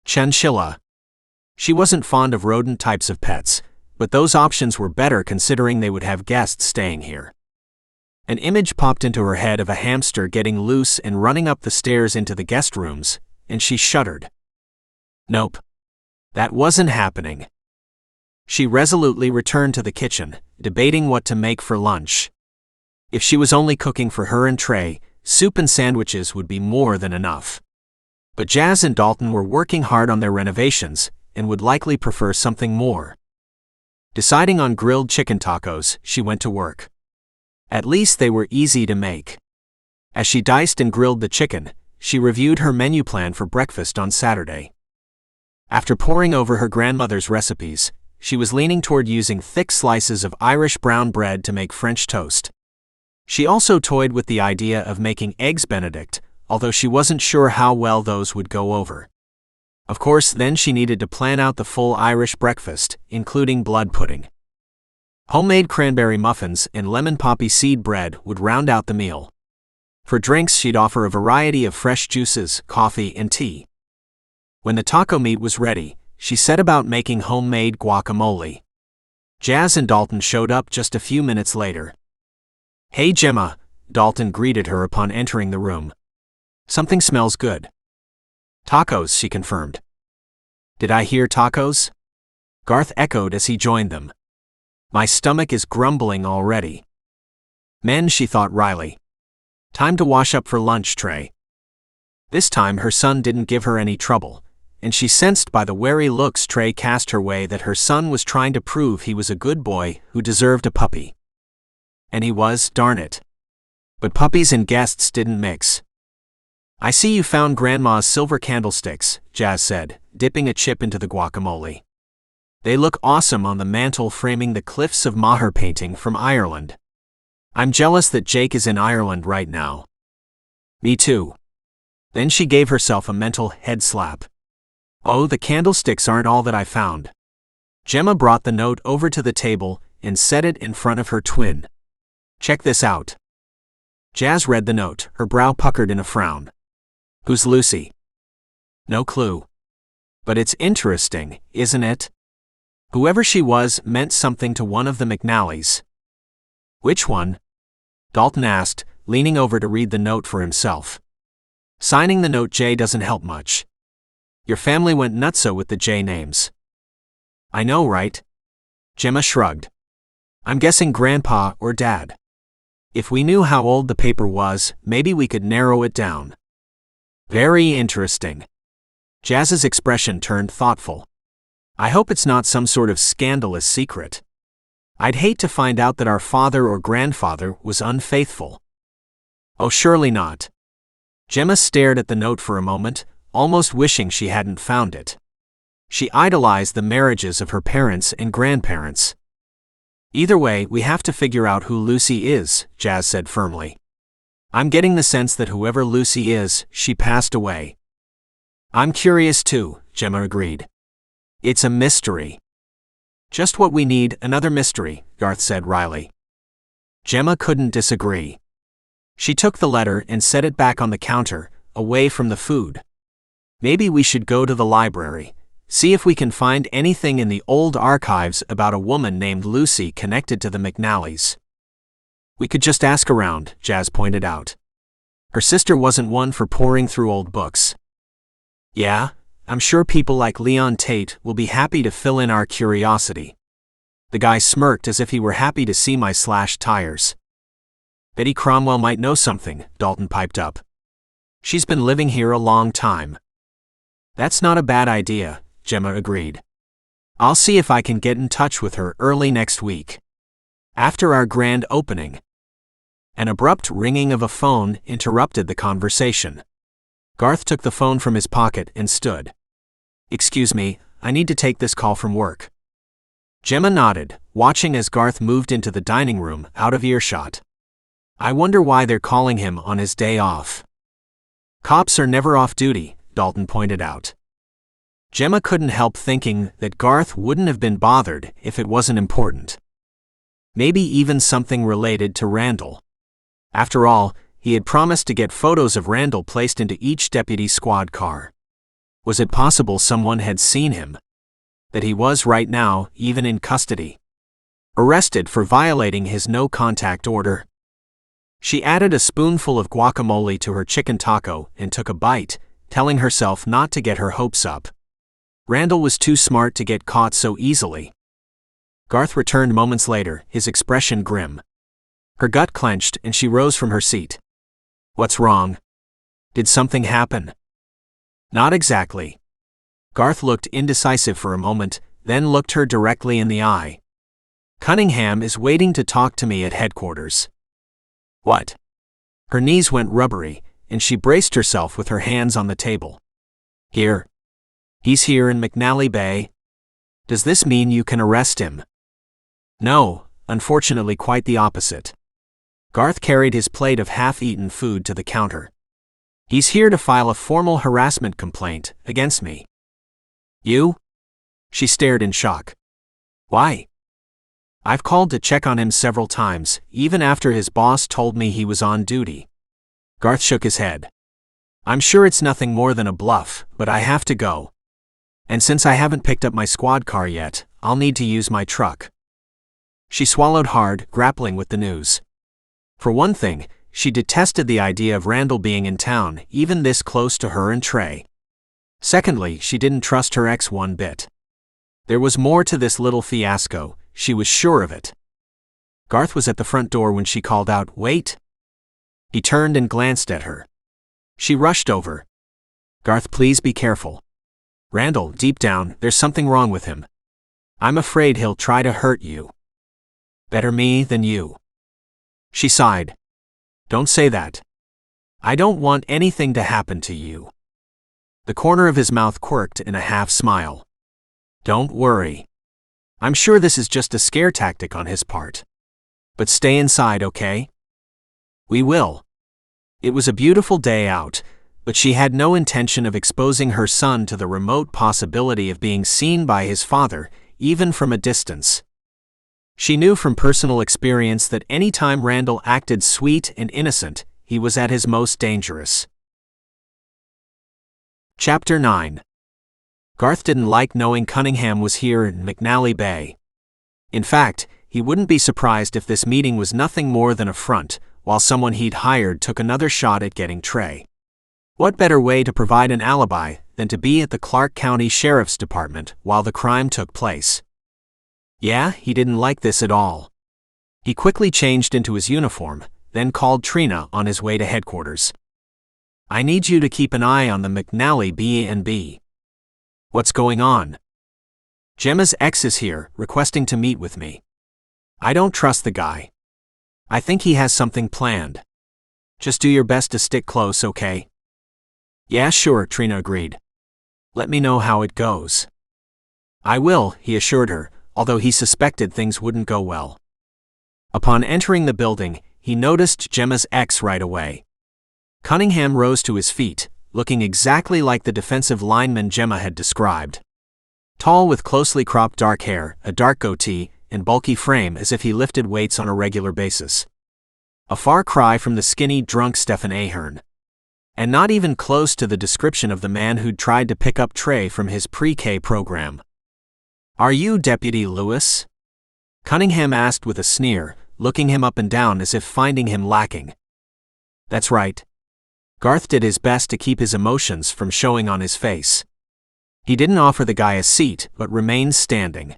Chinchilla? She wasn't fond of rodent types of pets, but those options were better considering they would have guests staying here. An image popped into her head of a hamster getting loose and running up the stairs into the guest rooms, and she shuddered. Nope. That wasn't happening. She resolutely returned to the kitchen, debating what to make for lunch. If she was only cooking for her and Trey, soup and sandwiches would be more than enough. But Jazz and Dalton were working hard on their renovations, and would likely prefer something more. Deciding on grilled chicken tacos, she went to work. At least they were easy to make. As she diced and grilled the chicken, she reviewed her menu plan for breakfast on Saturday. After poring over her grandmother's recipes, she was leaning toward using thick slices of Irish brown bread to make French toast. She also toyed with the idea of making eggs Benedict, although she wasn't sure how well those would go over. Of course, then she needed to plan out the full Irish breakfast, including blood pudding. Homemade cranberry muffins and lemon poppy seed bread would round out the meal. For drinks, she'd offer a variety of fresh juices, coffee, and tea. When the taco meat was ready, she set about making homemade guacamole. Jazz and Dalton showed up just a few minutes later. "Hey Gemma," Dalton greeted her upon entering the room. "Something smells good." "Tacos," she confirmed. "Did I hear tacos?" Garth echoed as he joined them. "My stomach is grumbling already." "Men," she thought wryly. "Time to wash up for lunch, Trey." This time her son didn't give her any trouble, and she sensed by the wary looks Trey cast her way that her son was trying to prove he was a good boy who deserved a puppy. And he was, darn it. But puppies and guests didn't mix. "I see you found Grandma's silver candlesticks," Jazz said, dipping a chip into the guacamole. "They look awesome on the mantel framing the Cliffs of Moher painting from Ireland. I'm jealous that Jake is in Ireland right now." "Me too." Then she gave herself a mental head slap. "Oh, the candlesticks aren't all that I found." Gemma brought the note over to the table and set it in front of her twin. "Check this out." Jazz read the note, her brow puckered in a frown. "Who's Lucy?" "No clue. But it's interesting, isn't it? Whoever she was meant something to one of the McNallys." "Which one?" Dalton asked, leaning over to read the note for himself. "Signing the note J doesn't help much. Your family went nutso with the J names." "I know, right?" Gemma shrugged. "I'm guessing Grandpa or Dad. If we knew how old the paper was, maybe we could narrow it down." "Very interesting." Jazz's expression turned thoughtful. "I hope it's not some sort of scandalous secret. I'd hate to find out that our father or grandfather was unfaithful." "Oh, surely not." Gemma stared at the note for a moment, almost wishing she hadn't found it. She idolized the marriages of her parents and grandparents. "Either way, we have to figure out who Lucy is," Jazz said firmly. "I'm getting the sense that whoever Lucy is, she passed away." "I'm curious too," Gemma agreed. "It's a mystery." "Just what we need, another mystery," Garth said wryly. Gemma couldn't disagree. She took the letter and set it back on the counter, away from the food. "Maybe we should go to the library, see if we can find anything in the old archives about a woman named Lucy connected to the McNallys." "We could just ask around," Jazz pointed out. Her sister wasn't one for poring through old books. "Yeah, I'm sure people like Leon Tate will be happy to fill in our curiosity." The guy smirked as if he were happy to see my slashed tires. "Betty Cromwell might know something," Dalton piped up. "She's been living here a long time." "That's not a bad idea," Gemma agreed. "I'll see if I can get in touch with her early next week. After our grand opening." An abrupt ringing of a phone interrupted the conversation. Garth took the phone from his pocket and stood. "Excuse me, I need to take this call from work." Gemma nodded, watching as Garth moved into the dining room, out of earshot. "I wonder why they're calling him on his day off." "Cops are never off duty," Dalton pointed out. Gemma couldn't help thinking that Garth wouldn't have been bothered if it wasn't important. Maybe even something related to Randall. After all, he had promised to get photos of Randall placed into each deputy squad car. Was it possible someone had seen him? That he was right now, even in custody? Arrested for violating his no-contact order? She added a spoonful of guacamole to her chicken taco and took a bite, telling herself not to get her hopes up. Randall was too smart to get caught so easily. Garth returned moments later, his expression grim. Her gut clenched and she rose from her seat. "What's wrong? Did something happen?" "Not exactly." Garth looked indecisive for a moment, then looked her directly in the eye. Cunningham is waiting to talk to me at headquarters. What? Her knees went rubbery, and she braced herself with her hands on the table. Here. He's here in McNally Bay. Does this mean you can arrest him? No, unfortunately quite the opposite. Garth carried his plate of half-eaten food to the counter. He's here to file a formal harassment complaint against me. You? She stared in shock. Why? I've called to check on him several times, even after his boss told me he was on duty. Garth shook his head. I'm sure it's nothing more than a bluff, but I have to go. And since I haven't picked up my squad car yet, I'll need to use my truck. She swallowed hard, grappling with the news. For one thing, she detested the idea of Randall being in town, even this close to her and Trey. Secondly, she didn't trust her ex one bit. There was more to this little fiasco, she was sure of it. Garth was at the front door when she called out, "Wait!" He turned and glanced at her. She rushed over. Garth, please be careful. Randall, deep down, there's something wrong with him. I'm afraid he'll try to hurt you. Better me than you. She sighed. Don't say that. I don't want anything to happen to you. The corner of his mouth quirked in a half-smile. Don't worry. I'm sure this is just a scare tactic on his part. But stay inside, okay? We will. It was a beautiful day out, but she had no intention of exposing her son to the remote possibility of being seen by his father, even from a distance. She knew from personal experience that any time Randall acted sweet and innocent, he was at his most dangerous. Chapter 9. Garth didn't like knowing Cunningham was here in McNally Bay. In fact, he wouldn't be surprised if this meeting was nothing more than a front, while someone he'd hired took another shot at getting Trey. What better way to provide an alibi than to be at the Clark County Sheriff's Department while the crime took place? Yeah, he didn't like this at all. He quickly changed into his uniform, then called Trina on his way to headquarters. I need you to keep an eye on the McNally B&B. What's going on? Gemma's ex is here, requesting to meet with me. I don't trust the guy. I think he has something planned. Just do your best to stick close, okay? Yeah, sure, Trina agreed. Let me know how it goes. I will, he assured her, although he suspected things wouldn't go well. Upon entering the building, he noticed Gemma's ex right away. Cunningham rose to his feet, looking exactly like the defensive lineman Gemma had described. Tall with closely cropped dark hair, a dark goatee, and bulky frame as if he lifted weights on a regular basis. A far cry from the skinny, drunk Stephen Ahern. And not even close to the description of the man who'd tried to pick up Trey from his pre-K program. Are you Deputy Lewis? Cunningham asked with a sneer, looking him up and down as if finding him lacking. That's right. Garth did his best to keep his emotions from showing on his face. He didn't offer the guy a seat, but remained standing.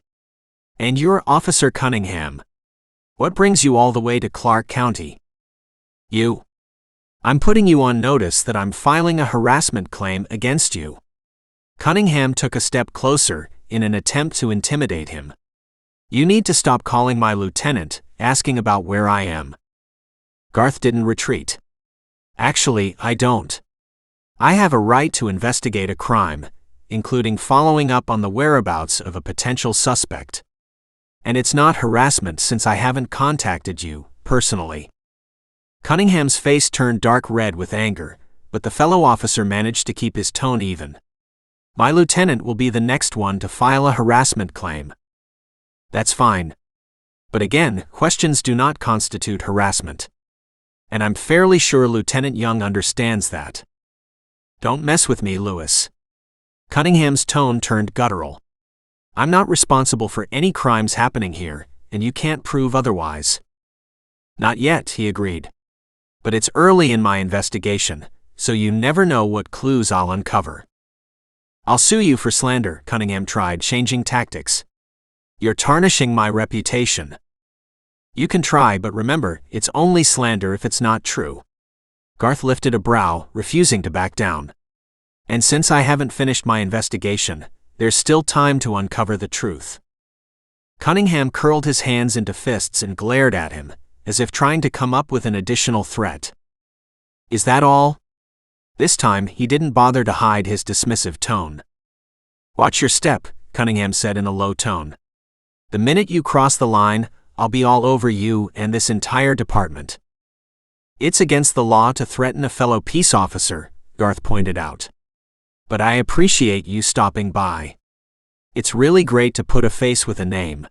And you're Officer Cunningham. What brings you all the way to Clark County? You. I'm putting you on notice that I'm filing a harassment claim against you. Cunningham took a step closer, in an attempt to intimidate him. You need to stop calling my lieutenant, asking about where I am. Garth didn't retreat. Actually, I don't. I have a right to investigate a crime, including following up on the whereabouts of a potential suspect. And it's not harassment since I haven't contacted you, personally. Cunningham's face turned dark red with anger, but the fellow officer managed to keep his tone even. My lieutenant will be the next one to file a harassment claim. That's fine. But again, questions do not constitute harassment. And I'm fairly sure Lieutenant Young understands that. Don't mess with me, Lewis. Cunningham's tone turned guttural. I'm not responsible for any crimes happening here, and you can't prove otherwise. Not yet, he agreed. But it's early in my investigation, so you never know what clues I'll uncover. I'll sue you for slander, Cunningham tried, changing tactics. You're tarnishing my reputation. You can try, but remember, it's only slander if it's not true. Garth lifted a brow, refusing to back down. And since I haven't finished my investigation, there's still time to uncover the truth. Cunningham curled his hands into fists and glared at him, as if trying to come up with an additional threat. Is that all? This time, he didn't bother to hide his dismissive tone. Watch your step, Cunningham said in a low tone. The minute you cross the line, I'll be all over you and this entire department. It's against the law to threaten a fellow peace officer, Garth pointed out. But I appreciate you stopping by. It's really great to put a face with a name.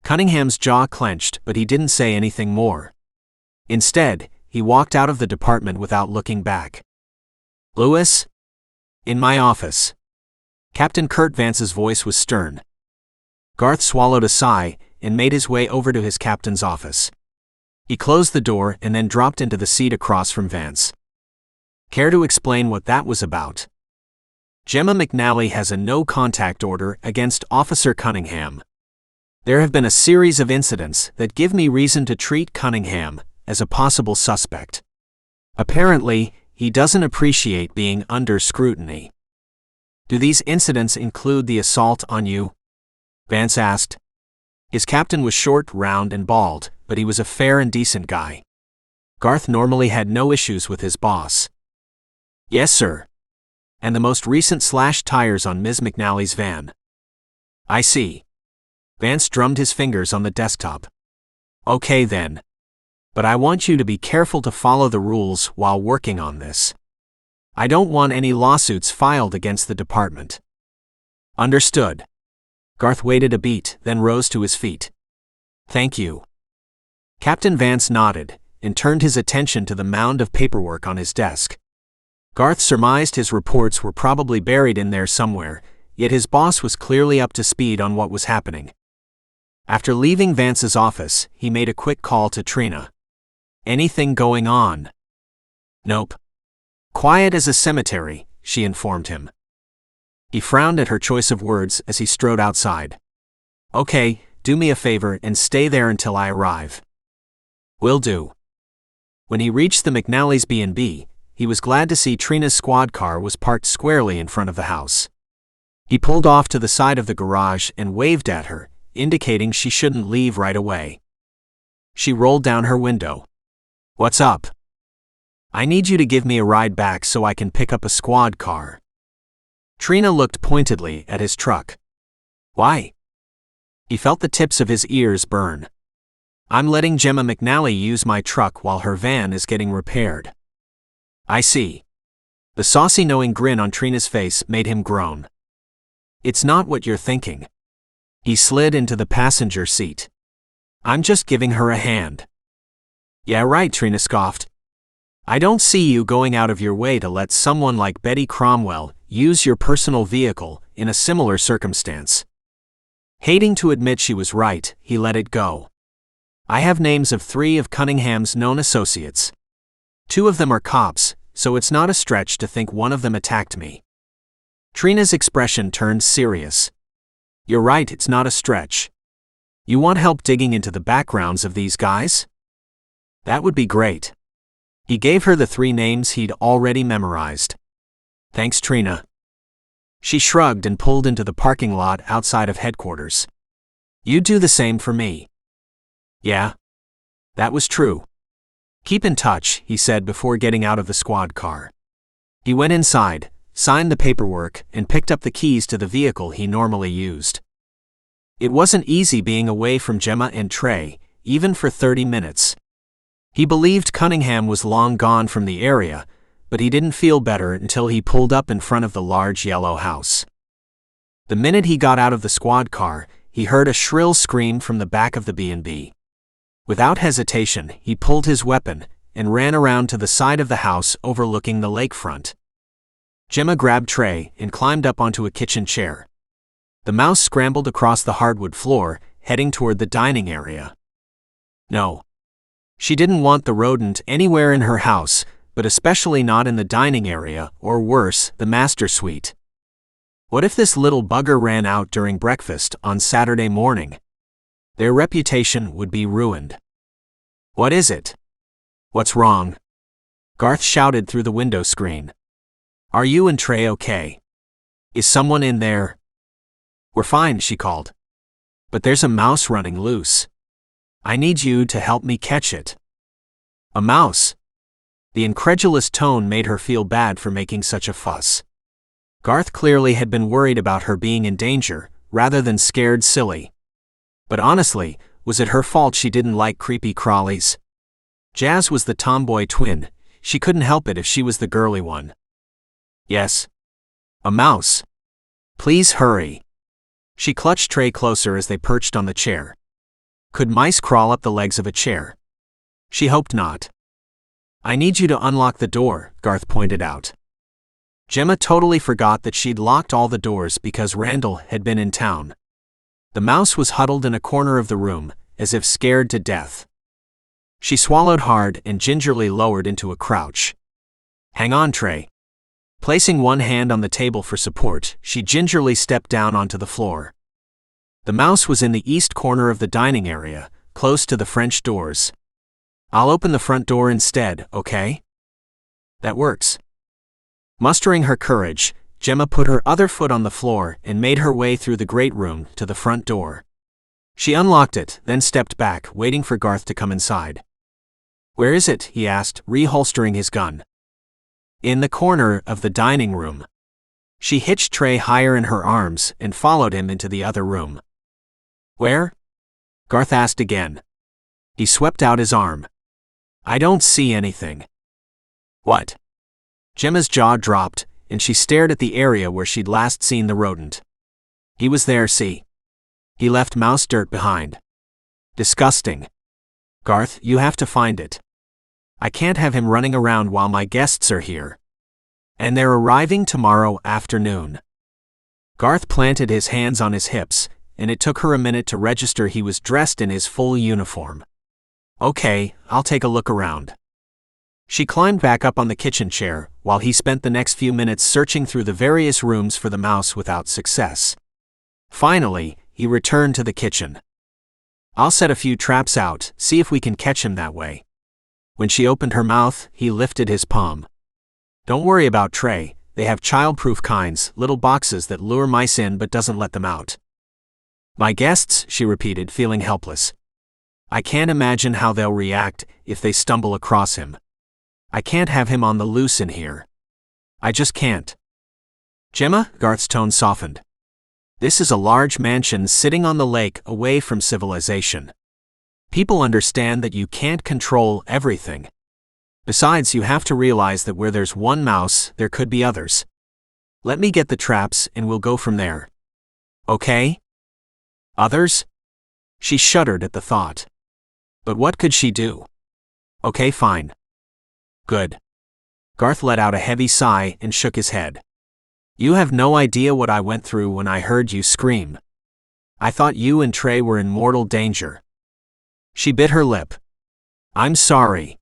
Cunningham's jaw clenched, but he didn't say anything more. Instead, he walked out of the department without looking back. Lewis? In my office. Captain Kurt Vance's voice was stern. Garth swallowed a sigh and made his way over to his captain's office. He closed the door and then dropped into the seat across from Vance. Care to explain what that was about? Jemma McNally has a no-contact order against Officer Cunningham. There have been a series of incidents that give me reason to treat Cunningham as a possible suspect. Apparently, he doesn't appreciate being under scrutiny. Do these incidents include the assault on you? Vance asked. His captain was short, round, and bald, but he was a fair and decent guy. Garth normally had no issues with his boss. Yes, sir. And the most recent slashed tires on Ms. McNally's van. I see. Vance drummed his fingers on the desktop. Okay then. But I want you to be careful to follow the rules while working on this. I don't want any lawsuits filed against the department. Understood. Garth waited a beat, then rose to his feet. Thank you. Captain Vance nodded and turned his attention to the mound of paperwork on his desk. Garth surmised his reports were probably buried in there somewhere, yet his boss was clearly up to speed on what was happening. After leaving Vance's office, he made a quick call to Trina. Anything going on? Nope. Quiet as a cemetery, she informed him. He frowned at her choice of words as he strode outside. Okay, do me a favor and stay there until I arrive. Will do. When he reached the McNally's B&B, he was glad to see Trina's squad car was parked squarely in front of the house. He pulled off to the side of the garage and waved at her, indicating she shouldn't leave right away. She rolled down her window. What's up? I need you to give me a ride back so I can pick up a squad car. Trina looked pointedly at his truck. Why? He felt the tips of his ears burn. I'm letting Jemma McNally use my truck while her van is getting repaired. I see. The saucy knowing grin on Trina's face made him groan. It's not what you're thinking. He slid into the passenger seat. I'm just giving her a hand. Yeah, right, Trina scoffed. I don't see you going out of your way to let someone like Betty Cromwell use your personal vehicle in a similar circumstance. Hating to admit she was right, he let it go. I have names of 3 of Cunningham's known associates. 2 of them are cops, so it's not a stretch to think one of them attacked me. Trina's expression turned serious. You're right, it's not a stretch. You want help digging into the backgrounds of these guys? That would be great. He gave her the 3 names he'd already memorized. Thanks, Trina. She shrugged and pulled into the parking lot outside of headquarters. You'd do the same for me. Yeah. That was true. Keep in touch, he said before getting out of the squad car. He went inside, signed the paperwork, and picked up the keys to the vehicle he normally used. It wasn't easy being away from Gemma and Trey, even for 30 minutes. He believed Cunningham was long gone from the area, but he didn't feel better until he pulled up in front of the large yellow house. The minute he got out of the squad car, he heard a shrill scream from the back of the B&B. Without hesitation, he pulled his weapon and ran around to the side of the house overlooking the lakefront. Gemma grabbed Trey and climbed up onto a kitchen chair. The mouse scrambled across the hardwood floor, heading toward the dining area. No. She didn't want the rodent anywhere in her house, but especially not in the dining area, or worse, the master suite. What if this little bugger ran out during breakfast on Saturday morning? Their reputation would be ruined. What is it? What's wrong? Garth shouted through the window screen. Are you and Trey okay? Is someone in there? We're fine, she called. But there's a mouse running loose. I need you to help me catch it. A mouse? The incredulous tone made her feel bad for making such a fuss. Garth clearly had been worried about her being in danger, rather than scared silly. But honestly, was it her fault she didn't like creepy crawlies? Jazz was the tomboy twin. She couldn't help it if she was the girly one. Yes. A mouse. Please hurry. She clutched Trey closer as they perched on the chair. Could mice crawl up the legs of a chair? She hoped not. I need you to unlock the door, Garth pointed out. Gemma totally forgot that she'd locked all the doors because Randall had been in town. The mouse was huddled in a corner of the room, as if scared to death. She swallowed hard and gingerly lowered into a crouch. Hang on, Trey. Placing one hand on the table for support, she gingerly stepped down onto the floor. The mouse was in the east corner of the dining area, close to the French doors. I'll open the front door instead, okay? That works. Mustering her courage, Gemma put her other foot on the floor and made her way through the great room to the front door. She unlocked it, then stepped back, waiting for Garth to come inside. Where is it? He asked, reholstering his gun. In the corner of the dining room. She hitched Trey higher in her arms and followed him into the other room. Where? Garth asked again. He swept out his arm. I don't see anything. What? Gemma's jaw dropped, and she stared at the area where she'd last seen the rodent. He was there, see? He left mouse dirt behind. Disgusting. Garth, you have to find it. I can't have him running around while my guests are here. And they're arriving tomorrow afternoon. Garth planted his hands on his hips, and it took her a minute to register he was dressed in his full uniform. Okay, I'll take a look around. She climbed back up on the kitchen chair, while he spent the next few minutes searching through the various rooms for the mouse without success. Finally, he returned to the kitchen. I'll set a few traps out, see if we can catch him that way. When she opened her mouth, he lifted his palm. Don't worry about Trey, they have child-proof kinds, little boxes that lure mice in but doesn't let them out. My guests, she repeated, feeling helpless. I can't imagine how they'll react if they stumble across him. I can't have him on the loose in here. I just can't. Gemma, Garth's tone softened. This is a large mansion sitting on the lake away from civilization. People understand that you can't control everything. Besides, you have to realize that where there's one mouse, there could be others. Let me get the traps and we'll go from there. Okay? Others? She shuddered at the thought. But what could she do? Okay, fine. Good. Garth let out a heavy sigh and shook his head. You have no idea what I went through when I heard you scream. I thought you and Trey were in mortal danger. She bit her lip. I'm sorry.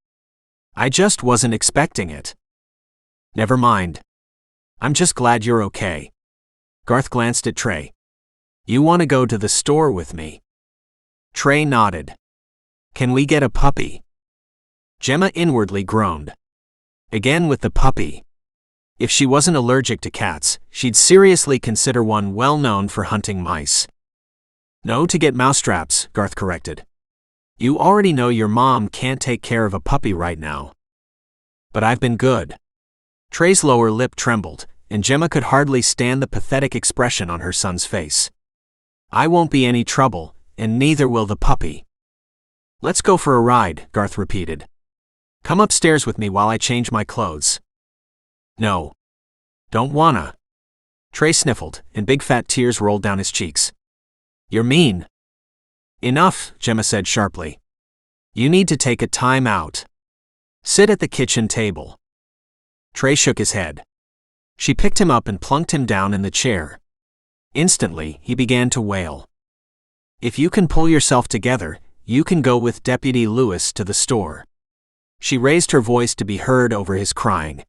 I just wasn't expecting it. Never mind. I'm just glad you're okay. Garth glanced at Trey. You want to go to the store with me? Trey nodded. Can we get a puppy? Gemma inwardly groaned. Again with the puppy. If she wasn't allergic to cats, she'd seriously consider one well known for hunting mice. No, to get mousetraps, Garth corrected. You already know your mom can't take care of a puppy right now. But I've been good. Trey's lower lip trembled, and Gemma could hardly stand the pathetic expression on her son's face. I won't be any trouble, and neither will the puppy. Let's go for a ride, Garth repeated. Come upstairs with me while I change my clothes. No. Don't wanna. Trey sniffled, and big fat tears rolled down his cheeks. You're mean. Enough, Gemma said sharply. You need to take a time out. Sit at the kitchen table. Trey shook his head. She picked him up and plunked him down in the chair. Instantly, he began to wail. If you can pull yourself together, you can go with Deputy Lewis to the store. She raised her voice to be heard over his crying.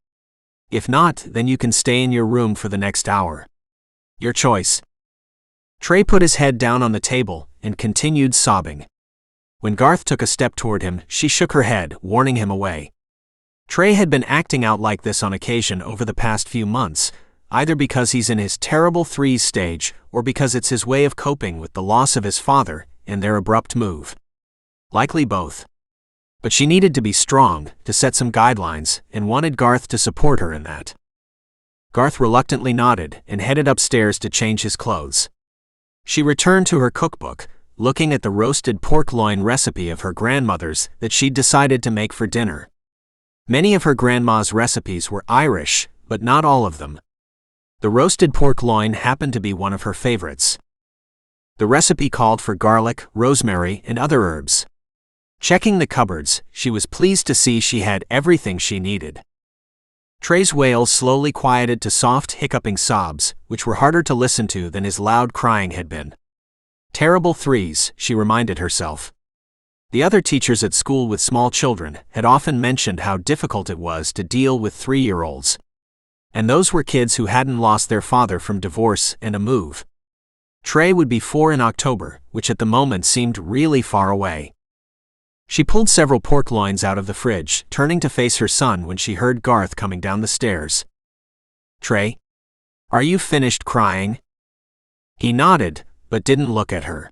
If not, then you can stay in your room for the next hour. Your choice. Trey put his head down on the table and continued sobbing. When Garth took a step toward him, she shook her head, warning him away. Trey had been acting out like this on occasion over the past few months, either because he's in his terrible threes stage or because it's his way of coping with the loss of his father and their abrupt move. Likely both. But she needed to be strong, to set some guidelines, and wanted Garth to support her in that. Garth reluctantly nodded and headed upstairs to change his clothes. She returned to her cookbook, looking at the roasted pork loin recipe of her grandmother's that she'd decided to make for dinner. Many of her grandma's recipes were Irish, but not all of them. The roasted pork loin happened to be one of her favorites. The recipe called for garlic, rosemary, and other herbs. Checking the cupboards, she was pleased to see she had everything she needed. Trey's wails slowly quieted to soft, hiccuping sobs, which were harder to listen to than his loud crying had been. Terrible threes, she reminded herself. The other teachers at school with small children had often mentioned how difficult it was to deal with 3-year-olds. And those were kids who hadn't lost their father from divorce and a move. Trey would be 4 in October, which at the moment seemed really far away. She pulled several pork loins out of the fridge, turning to face her son when she heard Garth coming down the stairs. "Trey? Are you finished crying?" He nodded, but didn't look at her.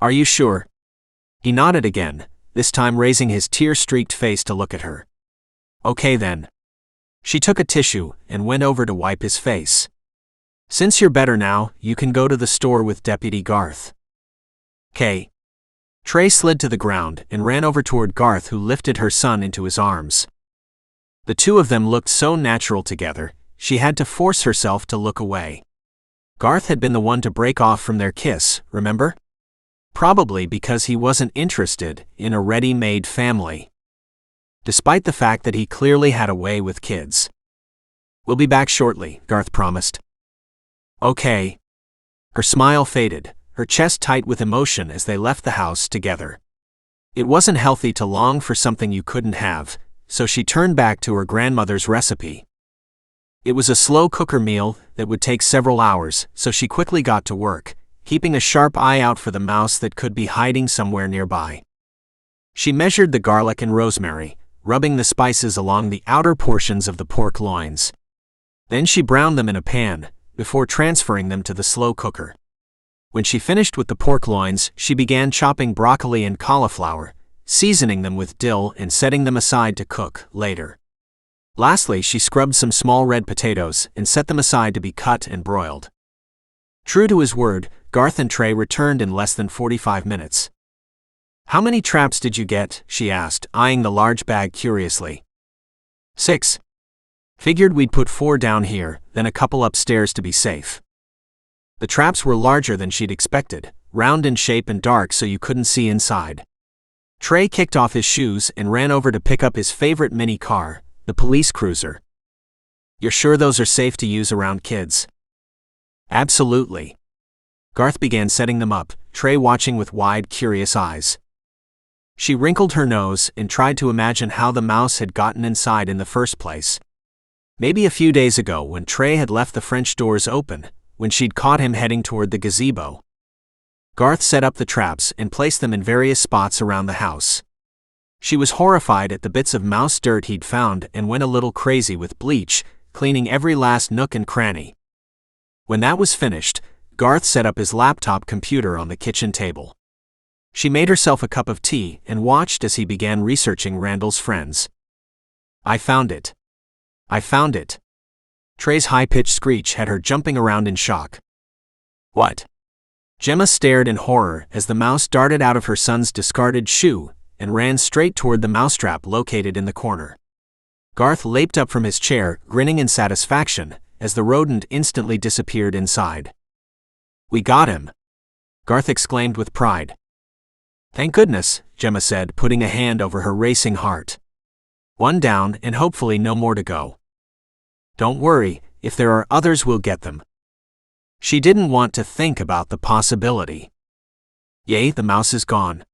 "Are you sure?" He nodded again, this time raising his tear-streaked face to look at her. "Okay then." She took a tissue and went over to wipe his face. "Since you're better now, you can go to the store with Deputy Garth." "'Kay." Trey slid to the ground and ran over toward Garth, who lifted her son into his arms. The two of them looked so natural together, she had to force herself to look away. Garth had been the one to break off from their kiss, remember? Probably because he wasn't interested in a ready-made family. Despite the fact that he clearly had a way with kids. "We'll be back shortly," Garth promised. "Okay." Her smile faded, her chest tight with emotion as they left the house together. It wasn't healthy to long for something you couldn't have, so she turned back to her grandmother's recipe. It was a slow cooker meal that would take several hours, so she quickly got to work, keeping a sharp eye out for the mouse that could be hiding somewhere nearby. She measured the garlic and rosemary, rubbing the spices along the outer portions of the pork loins. Then she browned them in a pan, before transferring them to the slow cooker. When she finished with the pork loins, she began chopping broccoli and cauliflower, seasoning them with dill and setting them aside to cook later. Lastly, she scrubbed some small red potatoes and set them aside to be cut and broiled. True to his word, Garth and Trey returned in less than 45 minutes. "How many traps did you get?" she asked, eyeing the large bag curiously. "6. Figured we'd put 4 down here, then a couple upstairs to be safe." The traps were larger than she'd expected, round in shape and dark so you couldn't see inside. Trey kicked off his shoes and ran over to pick up his favorite mini car, the police cruiser. "You're sure those are safe to use around kids?" "Absolutely." Garth began setting them up, Trey watching with wide, curious eyes. She wrinkled her nose and tried to imagine how the mouse had gotten inside in the first place. Maybe a few days ago when Trey had left the French doors open, when she'd caught him heading toward the gazebo. Garth set up the traps and placed them in various spots around the house. She was horrified at the bits of mouse dirt he'd found and went a little crazy with bleach, cleaning every last nook and cranny. When that was finished, Garth set up his laptop computer on the kitchen table. She made herself a cup of tea and watched as he began researching Randall's friends. "I found it. I found it." Trey's high-pitched screech had her jumping around in shock. "What?" Gemma stared in horror as the mouse darted out of her son's discarded shoe and ran straight toward the mousetrap located in the corner. Garth leaped up from his chair, grinning in satisfaction, as the rodent instantly disappeared inside. "We got him!" Garth exclaimed with pride. "Thank goodness," Gemma said, putting a hand over her racing heart. "One down and hopefully no more to go." "Don't worry, if there are others we'll get them." She didn't want to think about the possibility. "Yay, the mouse is gone."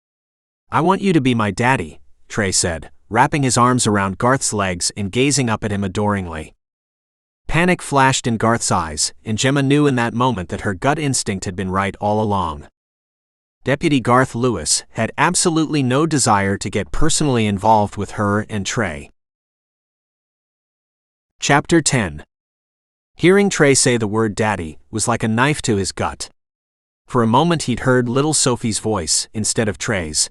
"I want you to be my daddy," Trey said, wrapping his arms around Garth's legs and gazing up at him adoringly. Panic flashed in Garth's eyes, and Gemma knew in that moment that her gut instinct had been right all along. Deputy Garth Lewis had absolutely no desire to get personally involved with her and Trey. Chapter 10. Hearing Trey say the word daddy was like a knife to his gut. For a moment he'd heard little Sophie's voice instead of Trey's.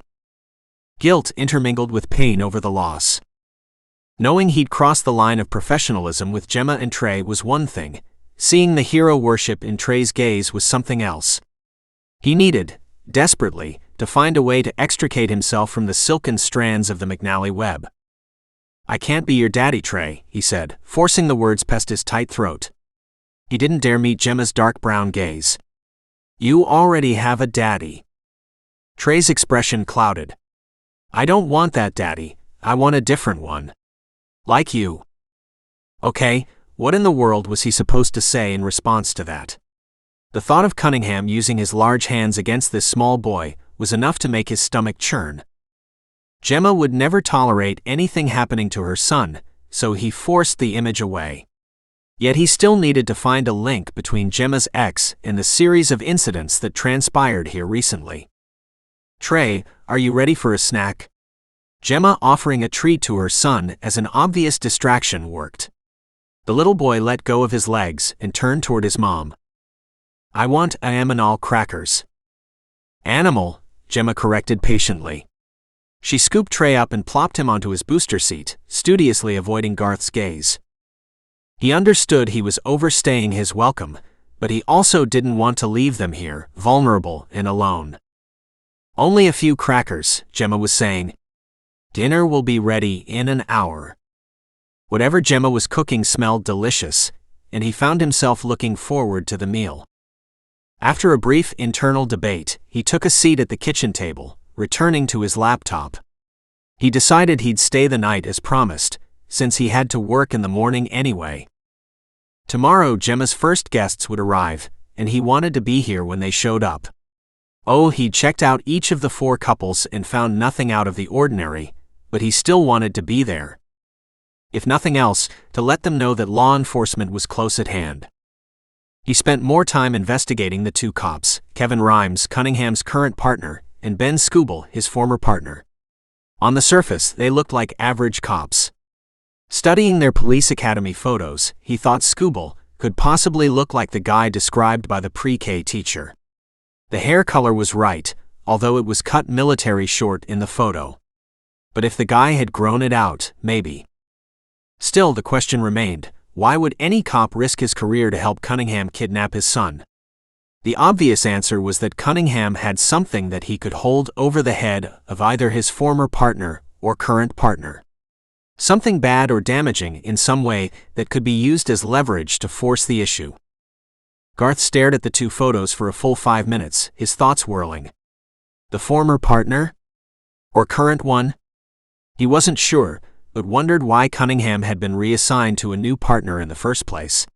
Guilt intermingled with pain over the loss. Knowing he'd crossed the line of professionalism with Gemma and Trey was one thing, seeing the hero worship in Trey's gaze was something else. He needed, desperately, to find a way to extricate himself from the silken strands of the McNally web. "I can't be your daddy, Trey," he said, forcing the words past his tight throat. He didn't dare meet Gemma's dark brown gaze. "You already have a daddy." Trey's expression clouded. "I don't want that daddy, I want a different one. Like you." Okay, what in the world was he supposed to say in response to that? The thought of Cunningham using his large hands against this small boy was enough to make his stomach churn. Gemma would never tolerate anything happening to her son, so he forced the image away. Yet he still needed to find a link between Gemma's ex and the series of incidents that transpired here recently. "Trey, are you ready for a snack?" Gemma offering a treat to her son as an obvious distraction worked. The little boy let go of his legs and turned toward his mom. "I want McNally crackers." "Animal," Gemma corrected patiently. She scooped Trey up and plopped him onto his booster seat, studiously avoiding Garth's gaze. He understood he was overstaying his welcome, but he also didn't want to leave them here, vulnerable and alone. "Only a few crackers," Gemma was saying. "Dinner will be ready in an hour." Whatever Gemma was cooking smelled delicious, and he found himself looking forward to the meal. After a brief internal debate, he took a seat at the kitchen table, returning to his laptop. He decided he'd stay the night as promised, since he had to work in the morning anyway. Tomorrow Gemma's first guests would arrive, and he wanted to be here when they showed up. Oh, he'd checked out each of the 4 couples and found nothing out of the ordinary, but he still wanted to be there. If nothing else, to let them know that law enforcement was close at hand. He spent more time investigating the 2 cops, Kevin Rhimes, Cunningham's current partner, and Ben Scooble, his former partner. On the surface, they looked like average cops. Studying their police academy photos, he thought Scooble could possibly look like the guy described by the pre-K teacher. The hair color was right, although it was cut military short in the photo. But if the guy had grown it out, maybe. Still, the question remained, why would any cop risk his career to help Cunningham kidnap his son? The obvious answer was that Cunningham had something that he could hold over the head of either his former partner or current partner. Something bad or damaging in some way that could be used as leverage to force the issue. Garth stared at the 2 photos for a full 5 minutes, his thoughts whirling. The former partner? Or current one? He wasn't sure, but wondered why Cunningham had been reassigned to a new partner in the first place.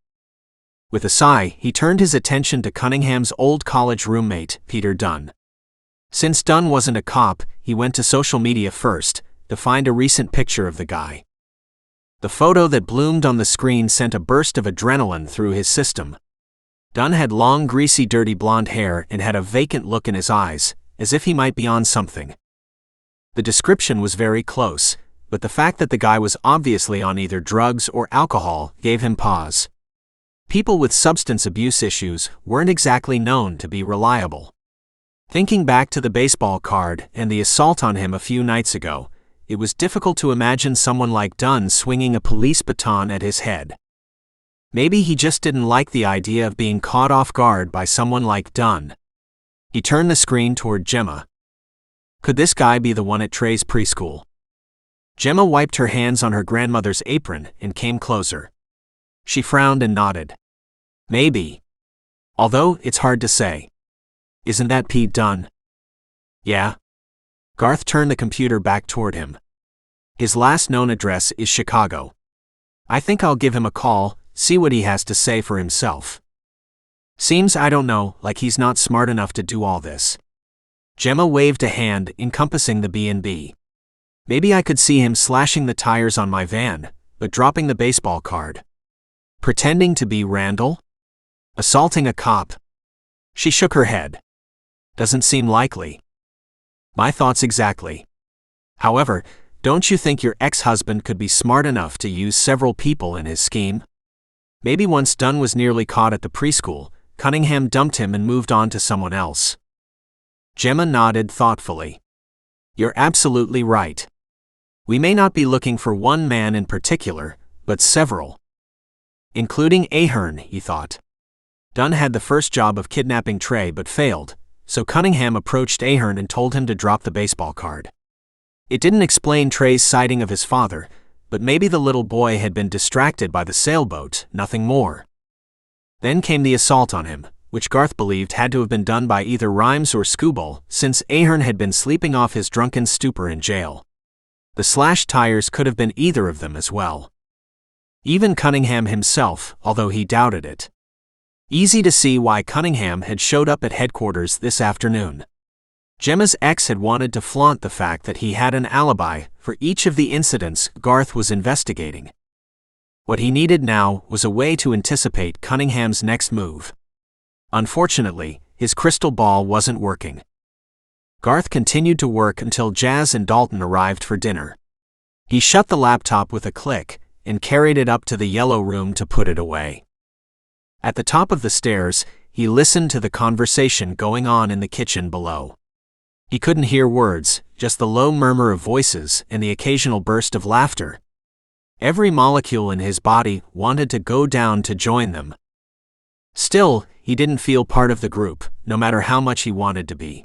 With a sigh, he turned his attention to Cunningham's old college roommate, Peter Dunn. Since Dunn wasn't a cop, he went to social media first, to find a recent picture of the guy. The photo that bloomed on the screen sent a burst of adrenaline through his system. Dunn had long, greasy, dirty blonde hair and had a vacant look in his eyes, as if he might be on something. The description was very close, but the fact that the guy was obviously on either drugs or alcohol gave him pause. People with substance abuse issues weren't exactly known to be reliable. Thinking back to the baseball card and the assault on him a few nights ago, it was difficult to imagine someone like Dunn swinging a police baton at his head. Maybe he just didn't like the idea of being caught off guard by someone like Dunn. He turned the screen toward Gemma. Could this guy be the one at Trey's preschool? Gemma wiped her hands on her grandmother's apron and came closer. She frowned and nodded. Maybe. Although, it's hard to say. Isn't that Pete Dunn? Yeah. Garth turned the computer back toward him. His last known address is Chicago. I think I'll give him a call, see what he has to say for himself. Seems, I don't know, like he's not smart enough to do all this. Gemma waved a hand encompassing the B&B. Maybe I could see him slashing the tires on my van, but dropping the baseball card. Pretending to be Randall? Assaulting a cop? She shook her head. Doesn't seem likely. My thoughts exactly. However, Don't you think your ex-husband could be smart enough to use several people in his scheme? Maybe once Dunn was nearly caught at the preschool, Cunningham dumped him and moved on to someone else. Gemma nodded thoughtfully. You're absolutely right. We may not be looking for one man in particular, but several. Including Ahern, he thought. Dunn had the first job of kidnapping Trey but failed, so Cunningham approached Ahern and told him to drop the baseball card. It didn't explain Trey's sighting of his father, but maybe the little boy had been distracted by the sailboat, nothing more. Then came the assault on him, which Garth believed had to have been done by either Rhymes or Scooble, since Ahern had been sleeping off his drunken stupor in jail. The slashed tires could have been either of them as well. Even Cunningham himself, although he doubted it. Easy to see why Cunningham had showed up at headquarters this afternoon. Gemma's ex had wanted to flaunt the fact that he had an alibi for each of the incidents Garth was investigating. What he needed now was a way to anticipate Cunningham's next move. Unfortunately, his crystal ball wasn't working. Garth continued to work until Jazz and Dalton arrived for dinner. He shut the laptop with a click and carried it up to the yellow room to put it away. At the top of the stairs, he listened to the conversation going on in the kitchen below. He couldn't hear words, just the low murmur of voices and the occasional burst of laughter. Every molecule in his body wanted to go down to join them. Still, he didn't feel part of the group, no matter how much he wanted to be.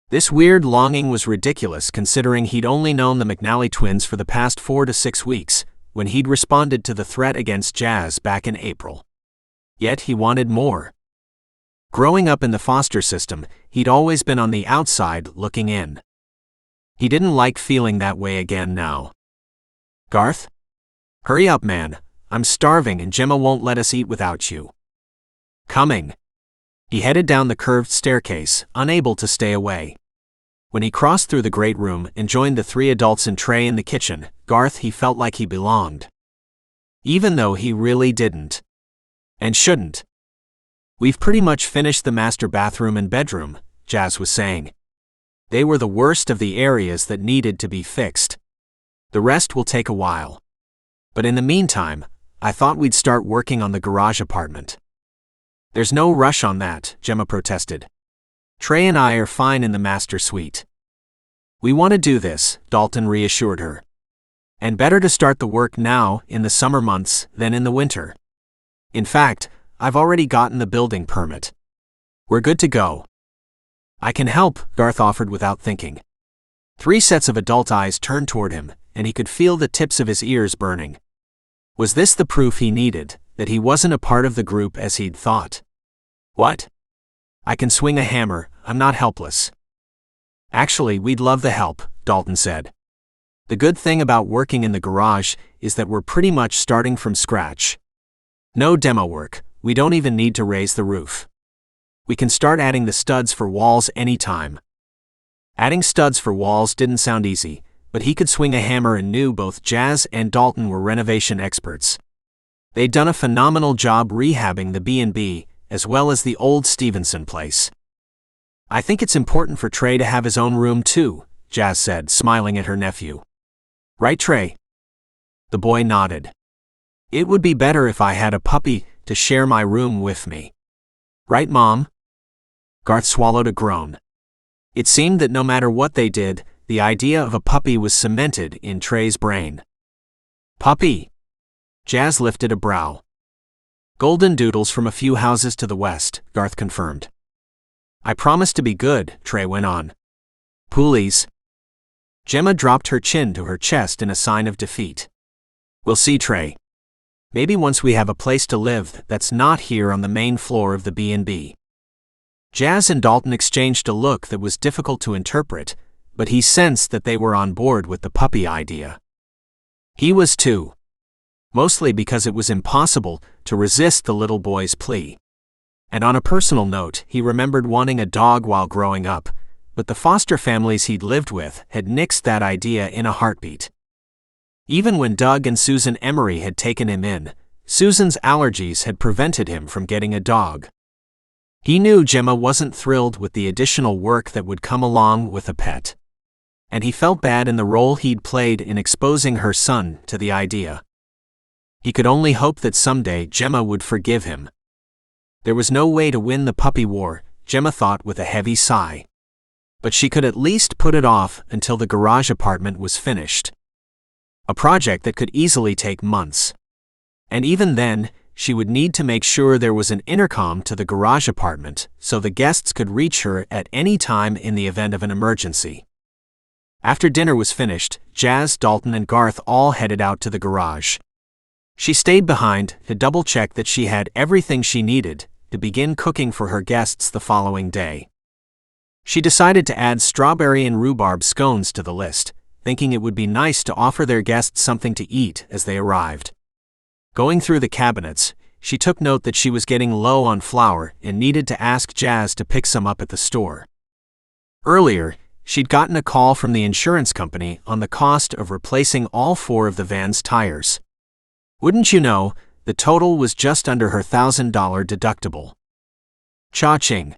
This weird longing was ridiculous considering he'd only known the McNally twins for the past 4 to 6 weeks, when he'd responded to the threat against Jazz back in April. Yet he wanted more. Growing up in the foster system, he'd always been on the outside looking in. He didn't like feeling that way again now. Garth? Hurry up, man. I'm starving and Gemma won't let us eat without you. Coming. He headed down the curved staircase, unable to stay away. When he crossed through the great room and joined the 3 adults and Trey in the kitchen, Garth he felt like he belonged. Even though he really didn't. And shouldn't. We've pretty much finished the master bathroom and bedroom, Jazz was saying. They were the worst of the areas that needed to be fixed. The rest will take a while. But in the meantime, I thought we'd start working on the garage apartment. There's no rush on that, Gemma protested. Trey and I are fine in the master suite. We want to do this, Dalton reassured her. And better to start the work now, in the summer months, than in the winter. In fact, I've already gotten the building permit. We're good to go. I can help, Garth offered without thinking. 3 sets of adult eyes turned toward him, and he could feel the tips of his ears burning. Was this the proof he needed, that he wasn't a part of the group as he'd thought? What? I can swing a hammer, I'm not helpless. Actually, we'd love the help, Dalton said. The good thing about working in the garage is that we're pretty much starting from scratch. No demo work, we don't even need to raise the roof. We can start adding the studs for walls anytime. Adding studs for walls didn't sound easy, but he could swing a hammer and knew both Jazz and Dalton were renovation experts. They'd done a phenomenal job rehabbing the B&B, as well as the old Stevenson place. I think it's important for Trey to have his own room too, Jazz said, smiling at her nephew. Right, Trey? The boy nodded. It would be better if I had a puppy to share my room with me. Right, Mom? Garth swallowed a groan. It seemed that no matter what they did, the idea of a puppy was cemented in Trey's brain. Puppy? Jazz lifted a brow. Golden doodles from a few houses to the west, Garth confirmed. I promise to be good, Trey went on. Poolies. Gemma dropped her chin to her chest in a sign of defeat. We'll see, Trey. Maybe once we have a place to live that's not here on the main floor of the B&B. Jazz and Dalton exchanged a look that was difficult to interpret, but he sensed that they were on board with the puppy idea. He was too. Mostly because it was impossible to resist the little boy's plea. And on a personal note, he remembered wanting a dog while growing up, but the foster families he'd lived with had nixed that idea in a heartbeat. Even when Doug and Susan Emery had taken him in, Susan's allergies had prevented him from getting a dog. He knew Gemma wasn't thrilled with the additional work that would come along with a pet. and he felt bad in the role he'd played in exposing her son to the idea. He could only hope that someday Gemma would forgive him. There was no way to win the puppy war, Gemma thought with a heavy sigh. But she could at least put it off until the garage apartment was finished. A project that could easily take months. And even then, she would need to make sure there was an intercom to the garage apartment so the guests could reach her at any time in the event of an emergency. After dinner was finished, Jazz, Dalton, and Garth all headed out to the garage. She stayed behind to double-check that she had everything she needed to begin cooking for her guests the following day. She decided to add strawberry and rhubarb scones to the list, thinking it would be nice to offer their guests something to eat as they arrived. Going through the cabinets, she took note that she was getting low on flour and needed to ask Jazz to pick some up at the store. Earlier, she'd gotten a call from the insurance company on the cost of replacing all 4 of the van's tires. Wouldn't you know, the total was just under her $1,000 deductible. Cha-ching.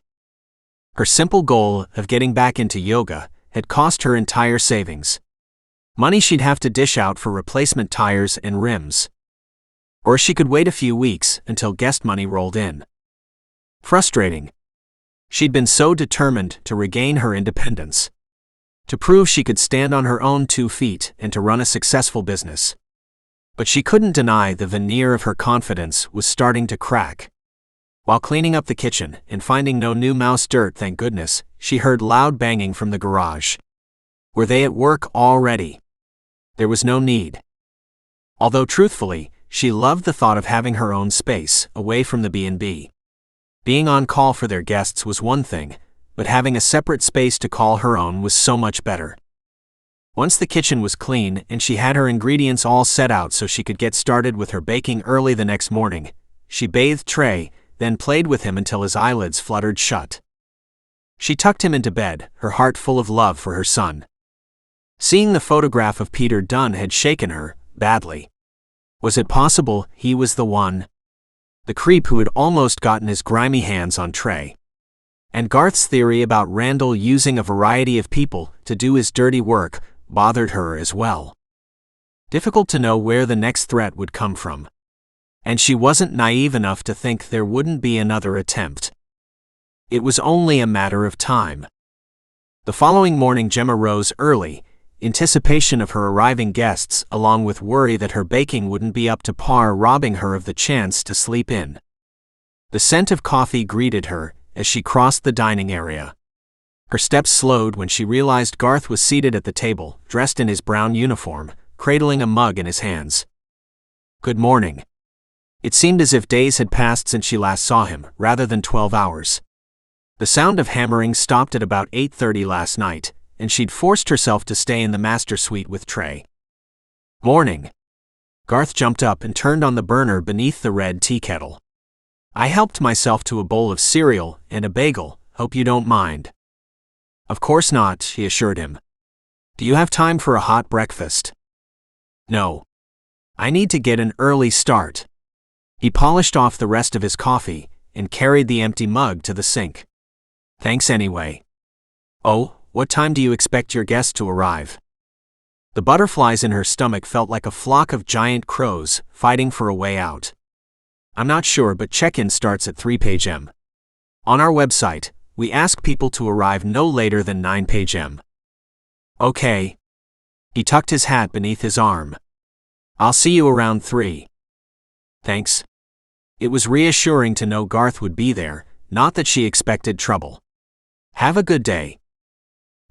Her simple goal of getting back into yoga had cost her entire savings. Money she'd have to dish out for replacement tires and rims. Or she could wait a few weeks until guest money rolled in. Frustrating. She'd been so determined to regain her independence. To prove she could stand on her own 2 feet and to run a successful business. But she couldn't deny the veneer of her confidence was starting to crack. While cleaning up the kitchen and finding no new mouse dirt, thank goodness, she heard loud banging from the garage. Were they at work already? There was no need. Although truthfully, she loved the thought of having her own space, away from the B&B. Being on call for their guests was one thing, but having a separate space to call her own was so much better. Once the kitchen was clean and she had her ingredients all set out so she could get started with her baking early the next morning, she bathed Trey, then played with him until his eyelids fluttered shut. She tucked him into bed, her heart full of love for her son. Seeing the photograph of Peter Dunn had shaken her, badly. Was it possible he was the one? The creep who had almost gotten his grimy hands on Trey. And Garth's theory about Randall using a variety of people to do his dirty work bothered her as well. Difficult to know where the next threat would come from. And she wasn't naive enough to think there wouldn't be another attempt. It was only a matter of time. The following morning Gemma rose early, anticipation of her arriving guests along with worry that her baking wouldn't be up to par robbing her of the chance to sleep in. The scent of coffee greeted her as she crossed the dining area. Her steps slowed when she realized Garth was seated at the table, dressed in his brown uniform, cradling a mug in his hands. Good morning. It seemed as if days had passed since she last saw him, rather than 12 hours. The sound of hammering stopped at about 8:30 last night, and she'd forced herself to stay in the master suite with Trey. Morning. Garth jumped up and turned on the burner beneath the red tea kettle. I helped myself to a bowl of cereal and a bagel, hope you don't mind. Of course not, he assured him. Do you have time for a hot breakfast? No. I need to get an early start. He polished off the rest of his coffee and carried the empty mug to the sink. Thanks anyway. Oh, what time do you expect your guest to arrive? The butterflies in her stomach felt like a flock of giant crows fighting for a way out. I'm not sure, but check-in starts at 3 p.m. On our website, we ask people to arrive no later than 9 p.m. Okay. He tucked his hat beneath his arm. I'll see you around 3. Thanks. It was reassuring to know Garth would be there, not that she expected trouble. Have a good day.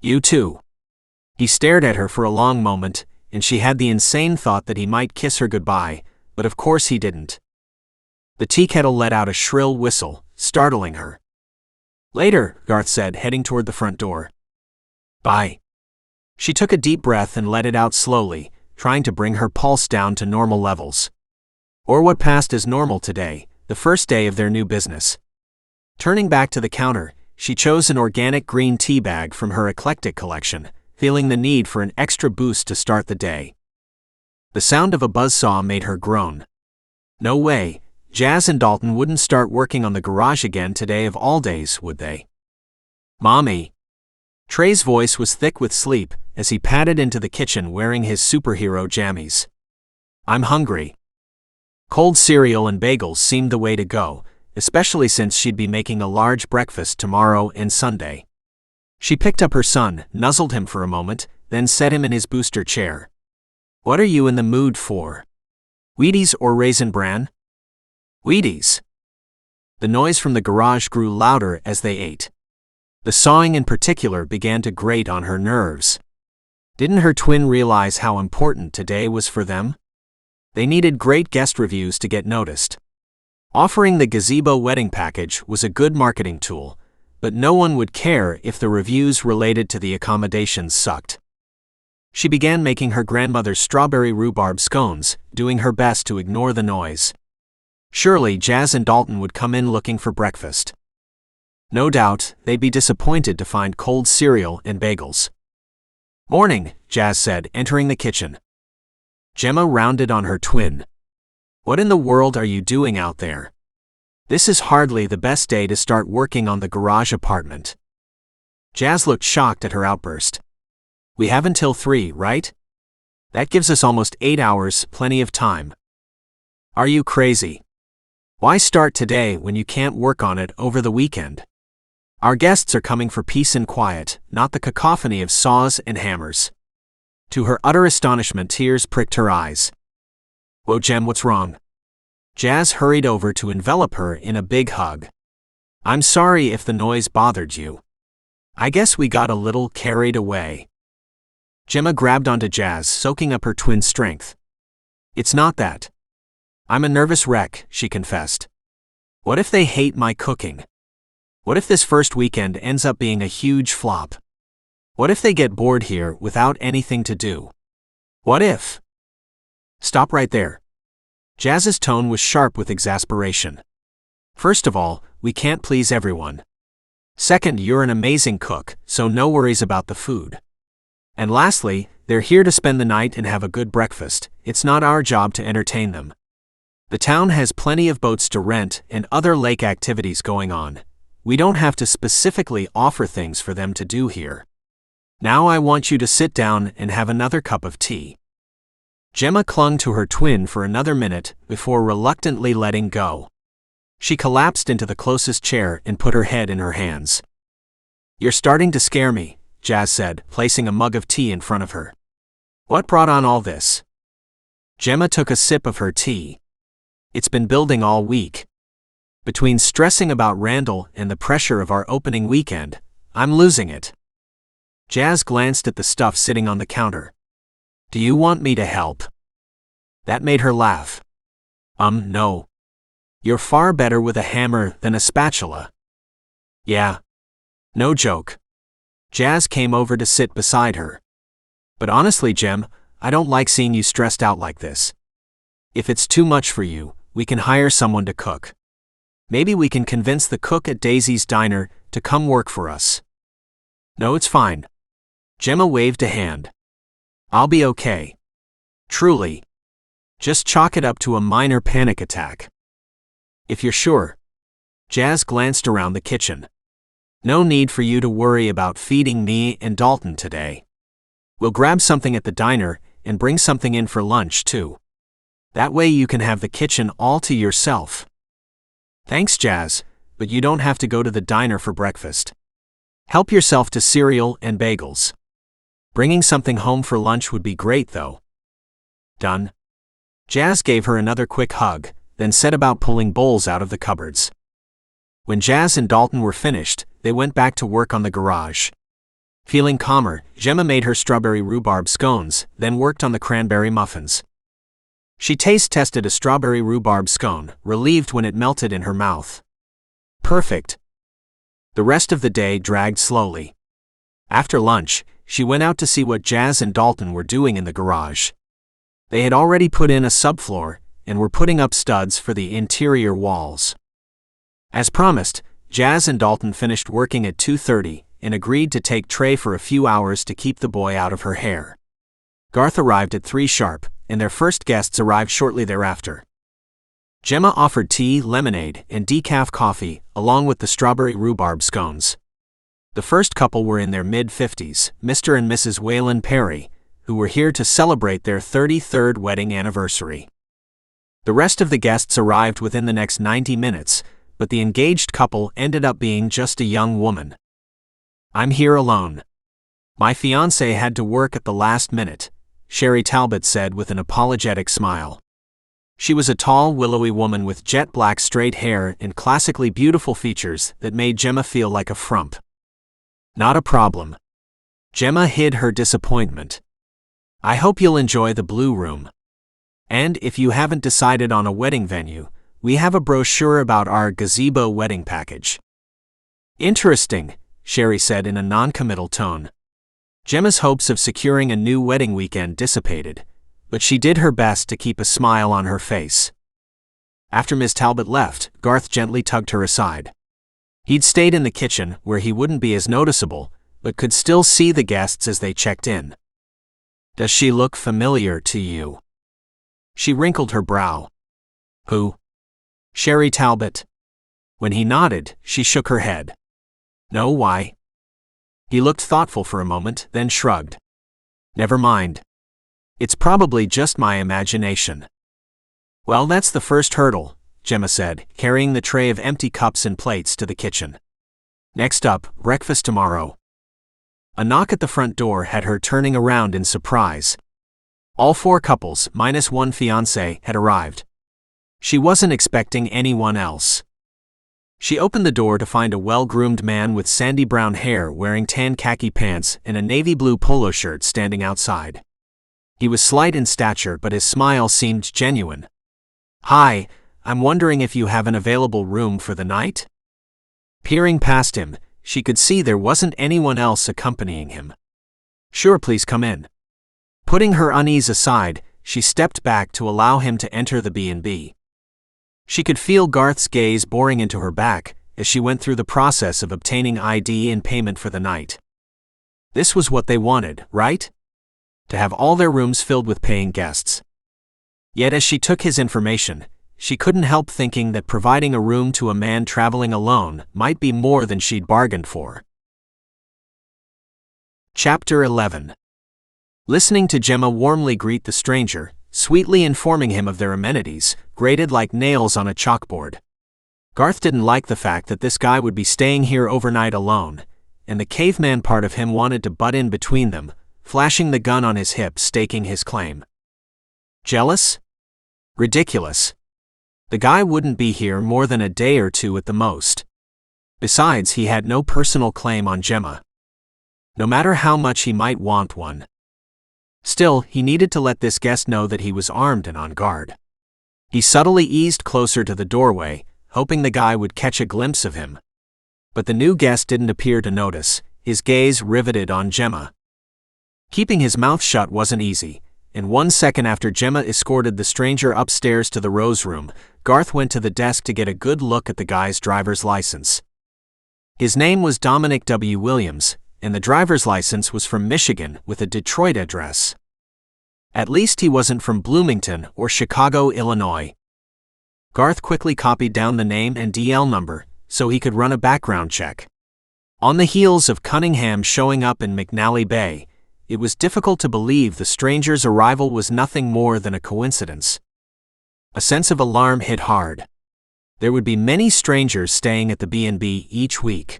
You too. He stared at her for a long moment, and she had the insane thought that he might kiss her goodbye, but of course he didn't. The tea kettle let out a shrill whistle, startling her. Later, Garth said, heading toward the front door. Bye. She took a deep breath and let it out slowly, trying to bring her pulse down to normal levels. Or what passed as normal today, the first day of their new business. Turning back to the counter, she chose an organic green tea bag from her eclectic collection, feeling the need for an extra boost to start the day. The sound of a buzzsaw made her groan. No way, Jazz and Dalton wouldn't start working on the garage again today of all days, would they? Mommy. Trey's voice was thick with sleep as he padded into the kitchen wearing his superhero jammies. I'm hungry. Cold cereal and bagels seemed the way to go, especially since she'd be making a large breakfast tomorrow and Sunday. She picked up her son, nuzzled him for a moment, then set him in his booster chair. What are you in the mood for? Wheaties or Raisin Bran? Wheaties. The noise from the garage grew louder as they ate. The sawing in particular began to grate on her nerves. Didn't her twin realize how important today was for them? They needed great guest reviews to get noticed. Offering the gazebo wedding package was a good marketing tool, but no one would care if the reviews related to the accommodations sucked. She began making her grandmother's strawberry rhubarb scones, doing her best to ignore the noise. Surely Jazz and Dalton would come in looking for breakfast. No doubt, they'd be disappointed to find cold cereal and bagels. Morning, Jazz said, entering the kitchen. Gemma rounded on her twin. What in the world are you doing out there? This is hardly the best day to start working on the garage apartment. Jazz looked shocked at her outburst. We have until 3, right? That gives us almost 8 hours, plenty of time. Are you crazy? Why start today when you can't work on it over the weekend? Our guests are coming for peace and quiet, not the cacophony of saws and hammers. To her utter astonishment, tears pricked her eyes. Whoa, Jem, what's wrong? Jazz hurried over to envelop her in a big hug. I'm sorry if the noise bothered you. I guess we got a little carried away. Gemma grabbed onto Jazz, soaking up her twin's strength. It's not that. I'm a nervous wreck, she confessed. What if they hate my cooking? What if this first weekend ends up being a huge flop? What if they get bored here without anything to do? What if? Stop right there. Jazz's tone was sharp with exasperation. First of all, we can't please everyone. Second, you're an amazing cook, so no worries about the food. And lastly, they're here to spend the night and have a good breakfast. It's not our job to entertain them. The town has plenty of boats to rent and other lake activities going on. We don't have to specifically offer things for them to do here. Now I want you to sit down and have another cup of tea. Gemma clung to her twin for another minute before reluctantly letting go. She collapsed into the closest chair and put her head in her hands. You're starting to scare me, Jazz said, placing a mug of tea in front of her. What brought on all this? Gemma took a sip of her tea. It's been building all week. Between stressing about Randall and the pressure of our opening weekend, I'm losing it. Jazz glanced at the stuff sitting on the counter. Do you want me to help? That made her laugh. No. You're far better with a hammer than a spatula. Yeah. No joke. Jazz came over to sit beside her. But honestly, Jem, I don't like seeing you stressed out like this. If it's too much for you, we can hire someone to cook. Maybe we can convince the cook at Daisy's Diner to come work for us. No, it's fine. Gemma waved a hand. I'll be okay. Truly. Just chalk it up to a minor panic attack. If you're sure. Jazz glanced around the kitchen. No need for you to worry about feeding me and Dalton today. We'll grab something at the diner and bring something in for lunch too. That way you can have the kitchen all to yourself. Thanks, Jazz, but you don't have to go to the diner for breakfast. Help yourself to cereal and bagels. Bringing something home for lunch would be great, though. Done. Jazz gave her another quick hug, then set about pulling bowls out of the cupboards. When Jazz and Dalton were finished, they went back to work on the garage. Feeling calmer, Gemma made her strawberry rhubarb scones, then worked on the cranberry muffins. She taste-tested a strawberry rhubarb scone, relieved when it melted in her mouth. Perfect. The rest of the day dragged slowly. After lunch, she went out to see what Jazz and Dalton were doing in the garage. They had already put in a subfloor and were putting up studs for the interior walls. As promised, Jazz and Dalton finished working at 2:30 and agreed to take Trey for a few hours to keep the boy out of her hair. Garth arrived at 3 sharp, and their first guests arrived shortly thereafter. Gemma offered tea, lemonade, and decaf coffee, along with the strawberry rhubarb scones. The first couple were in their mid-50s, Mr. and Mrs. Wayland Perry, who were here to celebrate their 33rd wedding anniversary. The rest of the guests arrived within the next 90 minutes, but the engaged couple ended up being just a young woman. "I'm here alone. My fiancé had to work at the last minute," Sherry Talbot said with an apologetic smile. She was a tall, willowy woman with jet black straight hair and classically beautiful features that made Gemma feel like a frump. "Not a problem." Gemma hid her disappointment. "I hope you'll enjoy the blue room. And if you haven't decided on a wedding venue, we have a brochure about our gazebo wedding package." "Interesting," Sherry said in a non-committal tone. Gemma's hopes of securing a new wedding weekend dissipated, but she did her best to keep a smile on her face. After Miss Talbot left, Garth gently tugged her aside. He'd stayed in the kitchen, where he wouldn't be as noticeable, but could still see the guests as they checked in. "Does she look familiar to you?" She wrinkled her brow. "Who?" "Sherry Talbot." When he nodded, she shook her head. "No, why?" He looked thoughtful for a moment, then shrugged. "Never mind. It's probably just my imagination." "Well, that's the first hurdle," Gemma said, carrying the tray of empty cups and plates to the kitchen. "Next up, breakfast tomorrow." A knock at the front door had her turning around in surprise. All four couples, minus one fiancé, had arrived. She wasn't expecting anyone else. She opened the door to find a well-groomed man with sandy brown hair wearing tan khaki pants and a navy blue polo shirt standing outside. He was slight in stature, but his smile seemed genuine. "Hi, I'm wondering if you have an available room for the night?" Peering past him, she could see there wasn't anyone else accompanying him. "Sure, please come in." Putting her unease aside, she stepped back to allow him to enter the B&B. She could feel Garth's gaze boring into her back as she went through the process of obtaining ID and payment for the night. This was what they wanted, right? To have all their rooms filled with paying guests. Yet as she took his information, she couldn't help thinking that providing a room to a man traveling alone might be more than she'd bargained for. Chapter 11. Listening to Gemma warmly greet the stranger, sweetly informing him of their amenities, grated like nails on a chalkboard. Garth didn't like the fact that this guy would be staying here overnight alone, and the caveman part of him wanted to butt in between them, flashing the gun on his hip, staking his claim. Jealous? Ridiculous. The guy wouldn't be here more than a day or two at the most. Besides, he had no personal claim on Gemma. No matter how much he might want one. Still, he needed to let this guest know that he was armed and on guard. He subtly eased closer to the doorway, hoping the guy would catch a glimpse of him. But the new guest didn't appear to notice, his gaze riveted on Gemma. Keeping his mouth shut wasn't easy, and 1 second after Gemma escorted the stranger upstairs to the Rose Room, Garth went to the desk to get a good look at the guy's driver's license. His name was Dominic W. Williams, and the driver's license was from Michigan with a Detroit address. At least he wasn't from Bloomington or Chicago, Illinois. Garth quickly copied down the name and DL number so he could run a background check. On the heels of Cunningham showing up in McNally Bay, it was difficult to believe the stranger's arrival was nothing more than a coincidence. A sense of alarm hit hard. There would be many strangers staying at the B&B each week.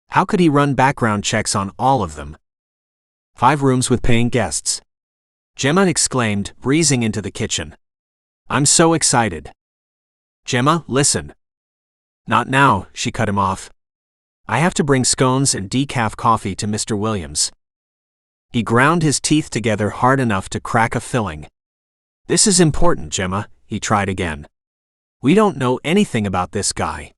How could he run background checks on all of them? 5 rooms with paying guests. Gemma exclaimed, breezing into the kitchen. "I'm so excited." "Gemma, listen." "Not now," she cut him off. "I have to bring scones and decaf coffee to Mr. Williams." He ground his teeth together hard enough to crack a filling. "This is important, Gemma," he tried again. "We don't know anything about this guy."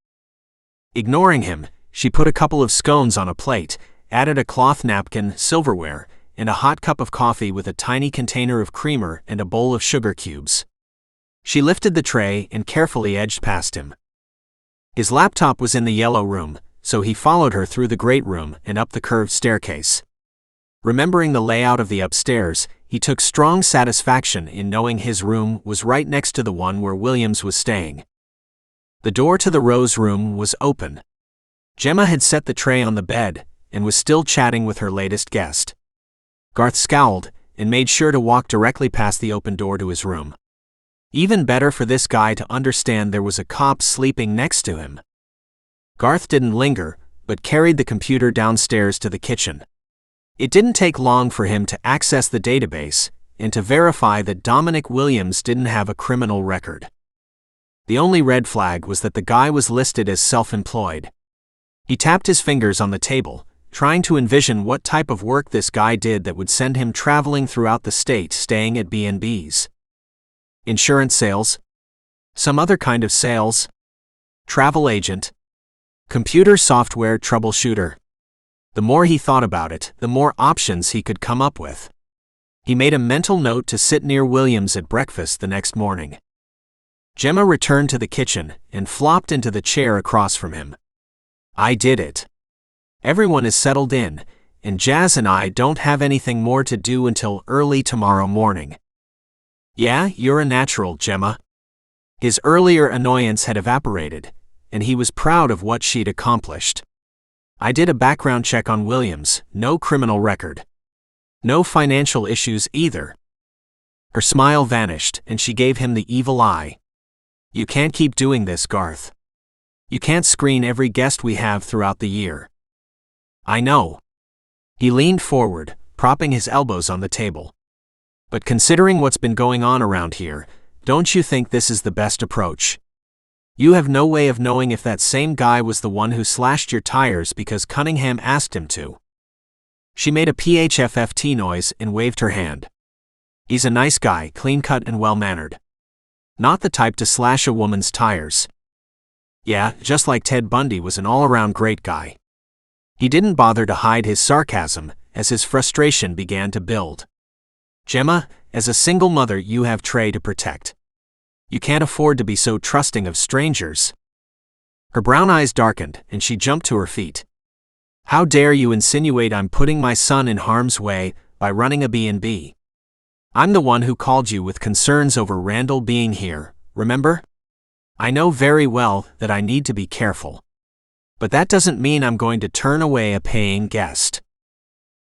Ignoring him, she put a couple of scones on a plate, added a cloth napkin, silverware, and a hot cup of coffee with a tiny container of creamer and a bowl of sugar cubes. She lifted the tray and carefully edged past him. His laptop was in the yellow room, so he followed her through the great room and up the curved staircase. Remembering the layout of the upstairs, he took strong satisfaction in knowing his room was right next to the one where Williams was staying. The door to the Rose Room was open. Gemma had set the tray on the bed, and was still chatting with her latest guest. Garth scowled and made sure to walk directly past the open door to his room. Even better for this guy to understand there was a cop sleeping next to him. Garth didn't linger, but carried the computer downstairs to the kitchen. It didn't take long for him to access the database and to verify that Dominic Williams didn't have a criminal record. The only red flag was that the guy was listed as self-employed. He tapped his fingers on the table, trying to envision what type of work this guy did that would send him traveling throughout the state staying at B&Bs. Insurance sales? Some other kind of sales? Travel agent? Computer software troubleshooter? The more he thought about it, the more options he could come up with. He made a mental note to sit near Williams at breakfast the next morning. Gemma returned to the kitchen and flopped into the chair across from him. I did it. Everyone is settled in, and Jazz and I don't have anything more to do until early tomorrow morning. Yeah, you're a natural, Gemma. His earlier annoyance had evaporated, and he was proud of what she'd accomplished. I did a background check on Williams, no criminal record. No financial issues either. Her smile vanished, and she gave him the evil eye. You can't keep doing this, Garth. You can't screen every guest we have throughout the year. I know. He leaned forward, propping his elbows on the table. But considering what's been going on around here, don't you think this is the best approach? You have no way of knowing if that same guy was the one who slashed your tires because Cunningham asked him to. She made a PHFFT noise and waved her hand. He's a nice guy, clean-cut and well-mannered. Not the type to slash a woman's tires. Yeah, just like Ted Bundy was an all-around great guy. He didn't bother to hide his sarcasm as his frustration began to build. Gemma, as a single mother you have Trey to protect. You can't afford to be so trusting of strangers. Her brown eyes darkened and she jumped to her feet. How dare you insinuate I'm putting my son in harm's way by running a B&B? I'm the one who called you with concerns over Randall being here, remember? I know very well that I need to be careful. But that doesn't mean I'm going to turn away a paying guest.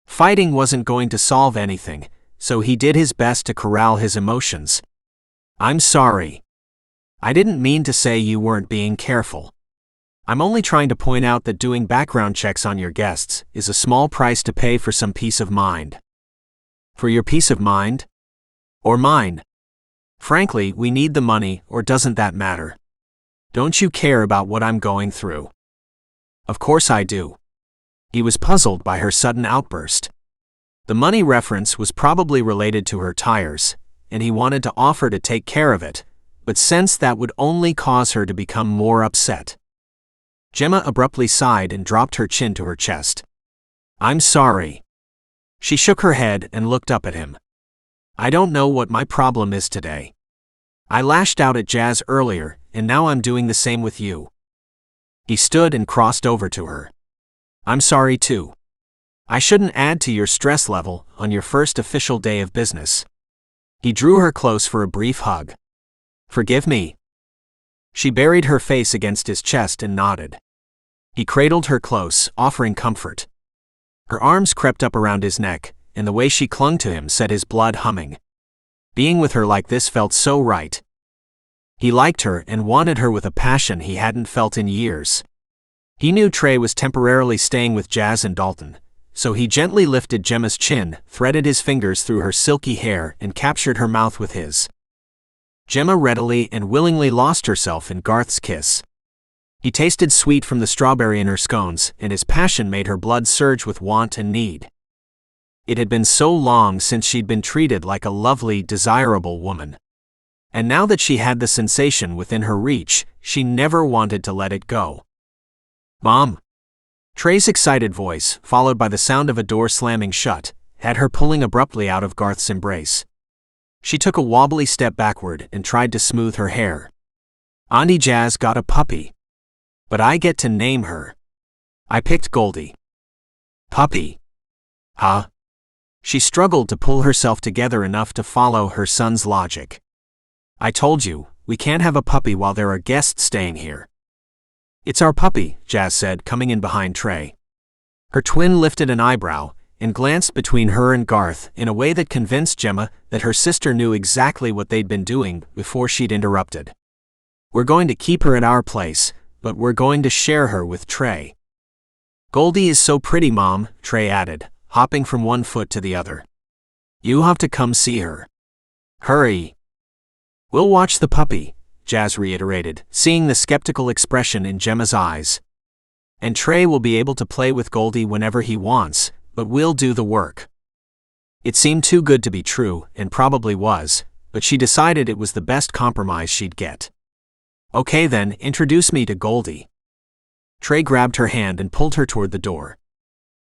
Fighting wasn't going to solve anything, so he did his best to corral his emotions. I'm sorry. I didn't mean to say you weren't being careful. I'm only trying to point out that doing background checks on your guests is a small price to pay for some peace of mind. For your peace of mind? Or mine? Frankly, we need the money, or doesn't that matter? Don't you care about what I'm going through? Of course I do. He was puzzled by her sudden outburst. The money reference was probably related to her tires, and he wanted to offer to take care of it, but sensed that would only cause her to become more upset. Gemma abruptly sighed and dropped her chin to her chest. I'm sorry. She shook her head and looked up at him. I don't know what my problem is today. I lashed out at Jazz earlier, and now I'm doing the same with you. He stood and crossed over to her. I'm sorry too. I shouldn't add to your stress level on your first official day of business. He drew her close for a brief hug. Forgive me. She buried her face against his chest and nodded. He cradled her close, offering comfort. Her arms crept up around his neck, and the way she clung to him set his blood humming. Being with her like this felt so right. He liked her and wanted her with a passion he hadn't felt in years. He knew Trey was temporarily staying with Jazz and Dalton, so he gently lifted Gemma's chin, threaded his fingers through her silky hair, and captured her mouth with his. Gemma readily and willingly lost herself in Garth's kiss. He tasted sweet from the strawberry in her scones, and his passion made her blood surge with want and need. It had been so long since she'd been treated like a lovely, desirable woman. And now that she had the sensation within her reach, she never wanted to let it go. Mom! Trey's excited voice, followed by the sound of a door slamming shut, had her pulling abruptly out of Garth's embrace. She took a wobbly step backward and tried to smooth her hair. Auntie Jazz got a puppy. But I get to name her. I picked Goldie. Puppy. Huh? She struggled to pull herself together enough to follow her son's logic. I told you, we can't have a puppy while there are guests staying here. It's our puppy, Jazz said, coming in behind Trey. Her twin lifted an eyebrow and glanced between her and Garth in a way that convinced Gemma that her sister knew exactly what they'd been doing before she'd interrupted. "We're going to keep her at our place, but we're going to share her with Trey." "Goldie is so pretty, Mom," Trey added, hopping from one foot to the other. "You have to come see her. Hurry." "We'll watch the puppy," Jazz reiterated, seeing the skeptical expression in Gemma's eyes. "And Trey will be able to play with Goldie whenever he wants, but we'll do the work." It seemed too good to be true, and probably was, but she decided it was the best compromise she'd get. "Okay then, introduce me to Goldie." Trey grabbed her hand and pulled her toward the door.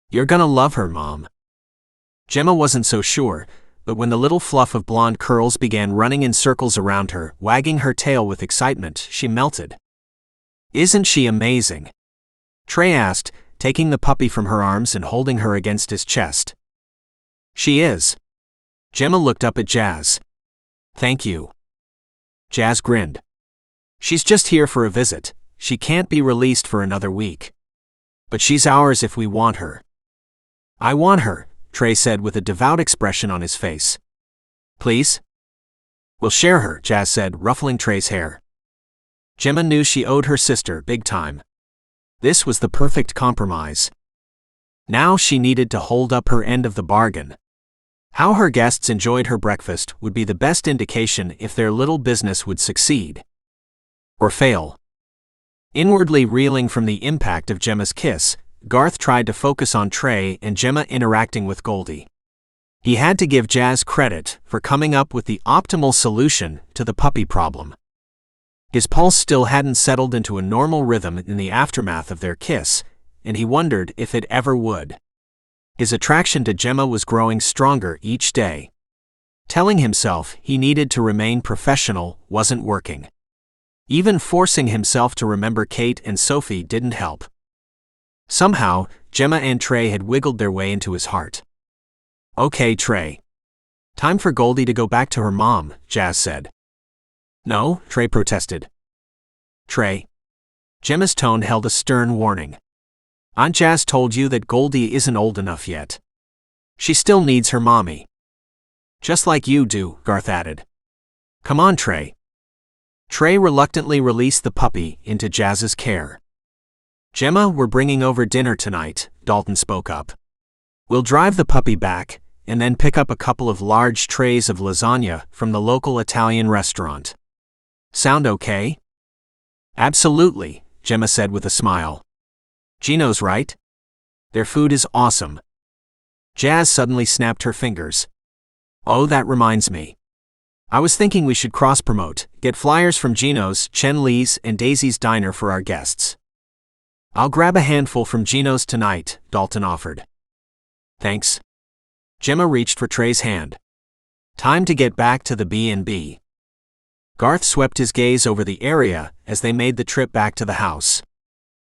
"You're gonna love her, Mom." Gemma wasn't so sure, but when the little fluff of blonde curls began running in circles around her, wagging her tail with excitement, she melted. "Isn't she amazing?" Trey asked, taking the puppy from her arms and holding her against his chest. "She is." Gemma looked up at Jazz. "Thank you." Jazz grinned. "She's just here for a visit. She can't be released for another week. But she's ours if we want her." "I want her," Trey said with a devout expression on his face. "Please?" "We'll share her," Jazz said, ruffling Trey's hair. Gemma knew she owed her sister big time. This was the perfect compromise. Now she needed to hold up her end of the bargain. How her guests enjoyed her breakfast would be the best indication if their little business would succeed or fail. Inwardly reeling from the impact of Gemma's kiss, Garth tried to focus on Trey and Gemma interacting with Goldie. He had to give Jazz credit for coming up with the optimal solution to the puppy problem. His pulse still hadn't settled into a normal rhythm in the aftermath of their kiss, and he wondered if it ever would. His attraction to Gemma was growing stronger each day. Telling himself he needed to remain professional wasn't working. Even forcing himself to remember Kate and Sophie didn't help. Somehow, Gemma and Trey had wiggled their way into his heart. "Okay, Trey. Time for Goldie to go back to her mom," Jazz said. "No," Trey protested. "Trey." Gemma's tone held a stern warning. "Aunt Jazz told you that Goldie isn't old enough yet. She still needs her mommy." "Just like you do," Garth added. "Come on, Trey." Trey reluctantly released the puppy into Jazz's care. "Gemma, we're bringing over dinner tonight," Dalton spoke up. "We'll drive the puppy back, and then pick up a couple of large trays of lasagna from the local Italian restaurant. Sound okay?" "Absolutely," Gemma said with a smile. "Gino's right? Their food is awesome." Jazz suddenly snapped her fingers. "Oh, that reminds me. I was thinking we should cross-promote, get flyers from Gino's, Chen Li's, and Daisy's diner for our guests." "I'll grab a handful from Gino's tonight," Dalton offered. "Thanks." Gemma reached for Trey's hand. "Time to get back to the B&B." Garth swept his gaze over the area as they made the trip back to the house.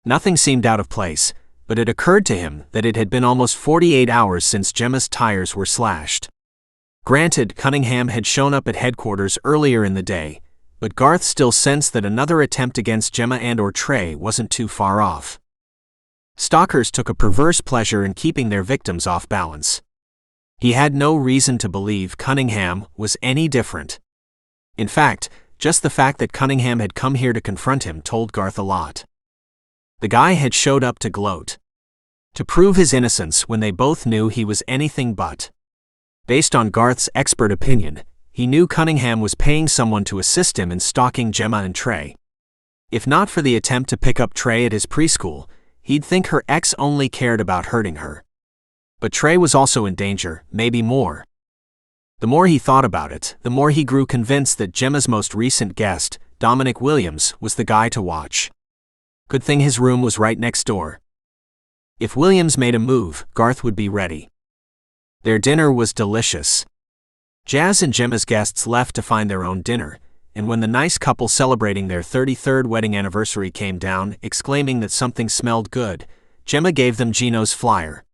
Nothing seemed out of place, but it occurred to him that it had been almost 48 hours since Gemma's tires were slashed. Granted, Cunningham had shown up at headquarters earlier in the day, but Garth still sensed that another attempt against Gemma and/or Trey wasn't too far off. Stalkers took a perverse pleasure in keeping their victims off balance. He had no reason to believe Cunningham was any different. In fact, just the fact that Cunningham had come here to confront him told Garth a lot. The guy had showed up to gloat, to prove his innocence when they both knew he was anything but. Based on Garth's expert opinion, he knew Cunningham was paying someone to assist him in stalking Gemma and Trey. If not for the attempt to pick up Trey at his preschool, he'd think her ex only cared about hurting her. But Trey was also in danger, maybe more. The more he thought about it, the more he grew convinced that Gemma's most recent guest, Dominic Williams, was the guy to watch. Good thing his room was right next door. If Williams made a move, Garth would be ready. Their dinner was delicious. Jazz and Gemma's guests left to find their own dinner, and when the nice couple celebrating their 33rd wedding anniversary came down, exclaiming that something smelled good, Gemma gave them Gino's flyer.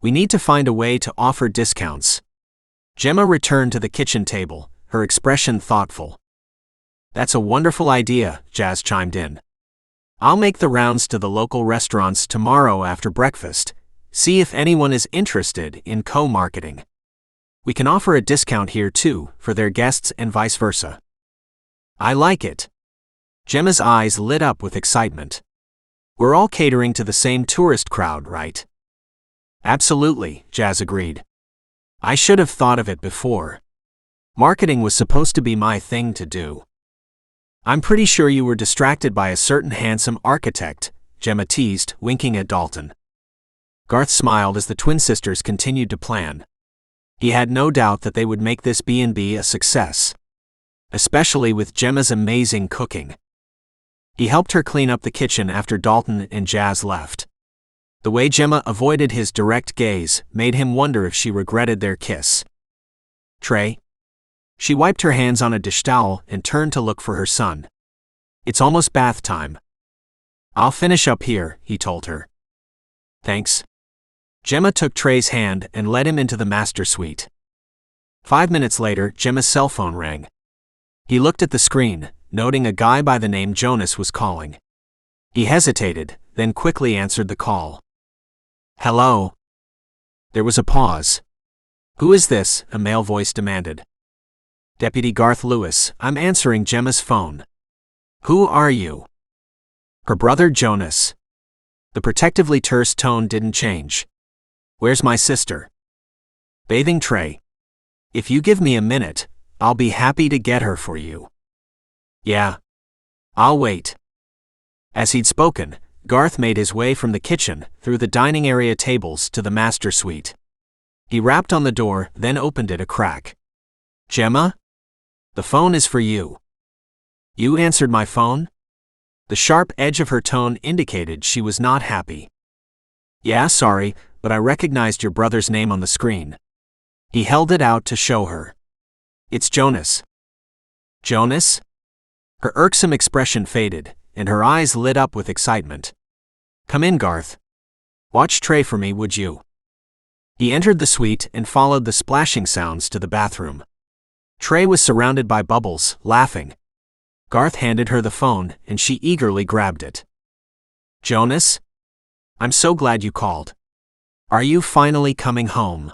"We need to find a way to offer discounts." Gemma returned to the kitchen table, her expression thoughtful. "That's a wonderful idea," Jazz chimed in. "I'll make the rounds to the local restaurants tomorrow after breakfast, See if anyone is interested in co-marketing. We can offer a discount here too, for their guests and vice versa. I like it. Gemma's eyes lit up with excitement. We're all catering to the same tourist crowd, right? Absolutely, Jazz agreed. I should have thought of it before. Marketing was supposed to be my thing to do. I'm pretty sure you were distracted by a certain handsome architect, Gemma teased, winking at Dalton. Garth smiled as the twin sisters continued to plan. He had no doubt that they would make this B&B a success, especially with Gemma's amazing cooking. He helped her clean up the kitchen after Dalton and Jazz left. The way Gemma avoided his direct gaze made him wonder if she regretted their kiss. Trey? She wiped her hands on a dish towel and turned to look for her son. It's almost bath time. I'll finish up here, he told her. Thanks. Gemma took Trey's hand and led him into the master suite. 5 minutes later, Gemma's cell phone rang. He looked at the screen, noting a guy by the name Jonas was calling. He hesitated, then quickly answered the call. Hello? There was a pause. Who is this? A male voice demanded. Deputy Garth Lewis, I'm answering Gemma's phone. Who are you? Her brother Jonas. The protectively terse tone didn't change. Where's my sister? Bathing Trey. If you give me a minute, I'll be happy to get her for you. Yeah. I'll wait. As he'd spoken, Garth made his way from the kitchen, through the dining area tables to the master suite. He rapped on the door, then opened it a crack. Gemma? The phone is for you. You answered my phone? The sharp edge of her tone indicated she was not happy. Yeah, sorry, but I recognized your brother's name on the screen. He held it out to show her. It's Jonas. Jonas? Her irksome expression faded, and her eyes lit up with excitement. Come in, Garth. Watch Trey for me, would you? He entered the suite and followed the splashing sounds to the bathroom. Trey was surrounded by bubbles, laughing. Garth handed her the phone, and she eagerly grabbed it. Jonas? I'm so glad you called. Are you finally coming home?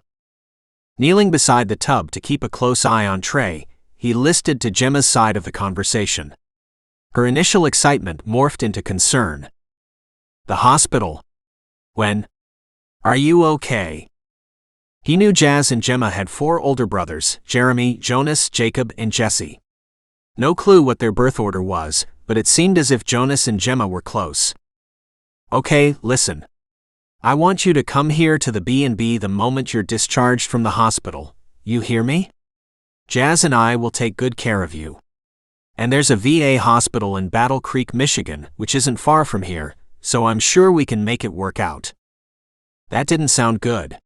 Kneeling beside the tub to keep a close eye on Trey, he listened to Gemma's side of the conversation. Her initial excitement morphed into concern. The hospital. When? Are you okay? He knew Jazz and Gemma had 4 older brothers, Jeremy, Jonas, Jacob, and Jesse. No clue what their birth order was, but it seemed as if Jonas and Gemma were close. Okay, listen. I want you to come here to the B&B the moment you're discharged from the hospital. You hear me? Jazz and I will take good care of you. And there's a VA hospital in Battle Creek, Michigan, which isn't far from here, so I'm sure we can make it work out. That didn't sound good.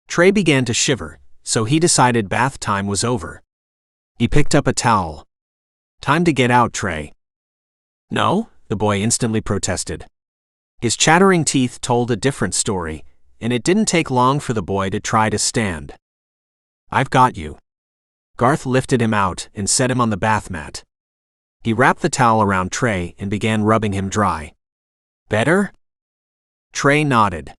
Trey began to shiver, so he decided bath time was over. He picked up a towel. Time to get out, Trey. No, the boy instantly protested. His chattering teeth told a different story, and it didn't take long for the boy to try to stand. I've got you. Garth lifted him out and set him on the bath mat. He wrapped the towel around Trey and began rubbing him dry. Better? Trey nodded.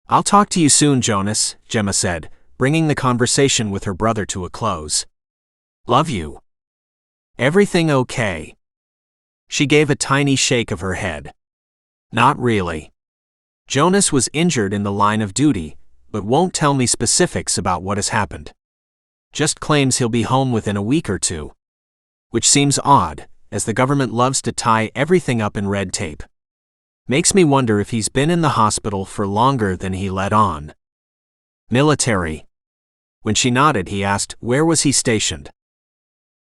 I'll talk to you soon, Jonas, Gemma said, bringing the conversation with her brother to a close. Love you. Everything okay? She gave a tiny shake of her head. Not really. Jonas was injured in the line of duty, but won't tell me specifics about what has happened. Just claims he'll be home within a week or 2. Which seems odd, as the government loves to tie everything up in red tape. Makes me wonder if he's been in the hospital for longer than he let on. Military. When she nodded, he asked, where was he stationed?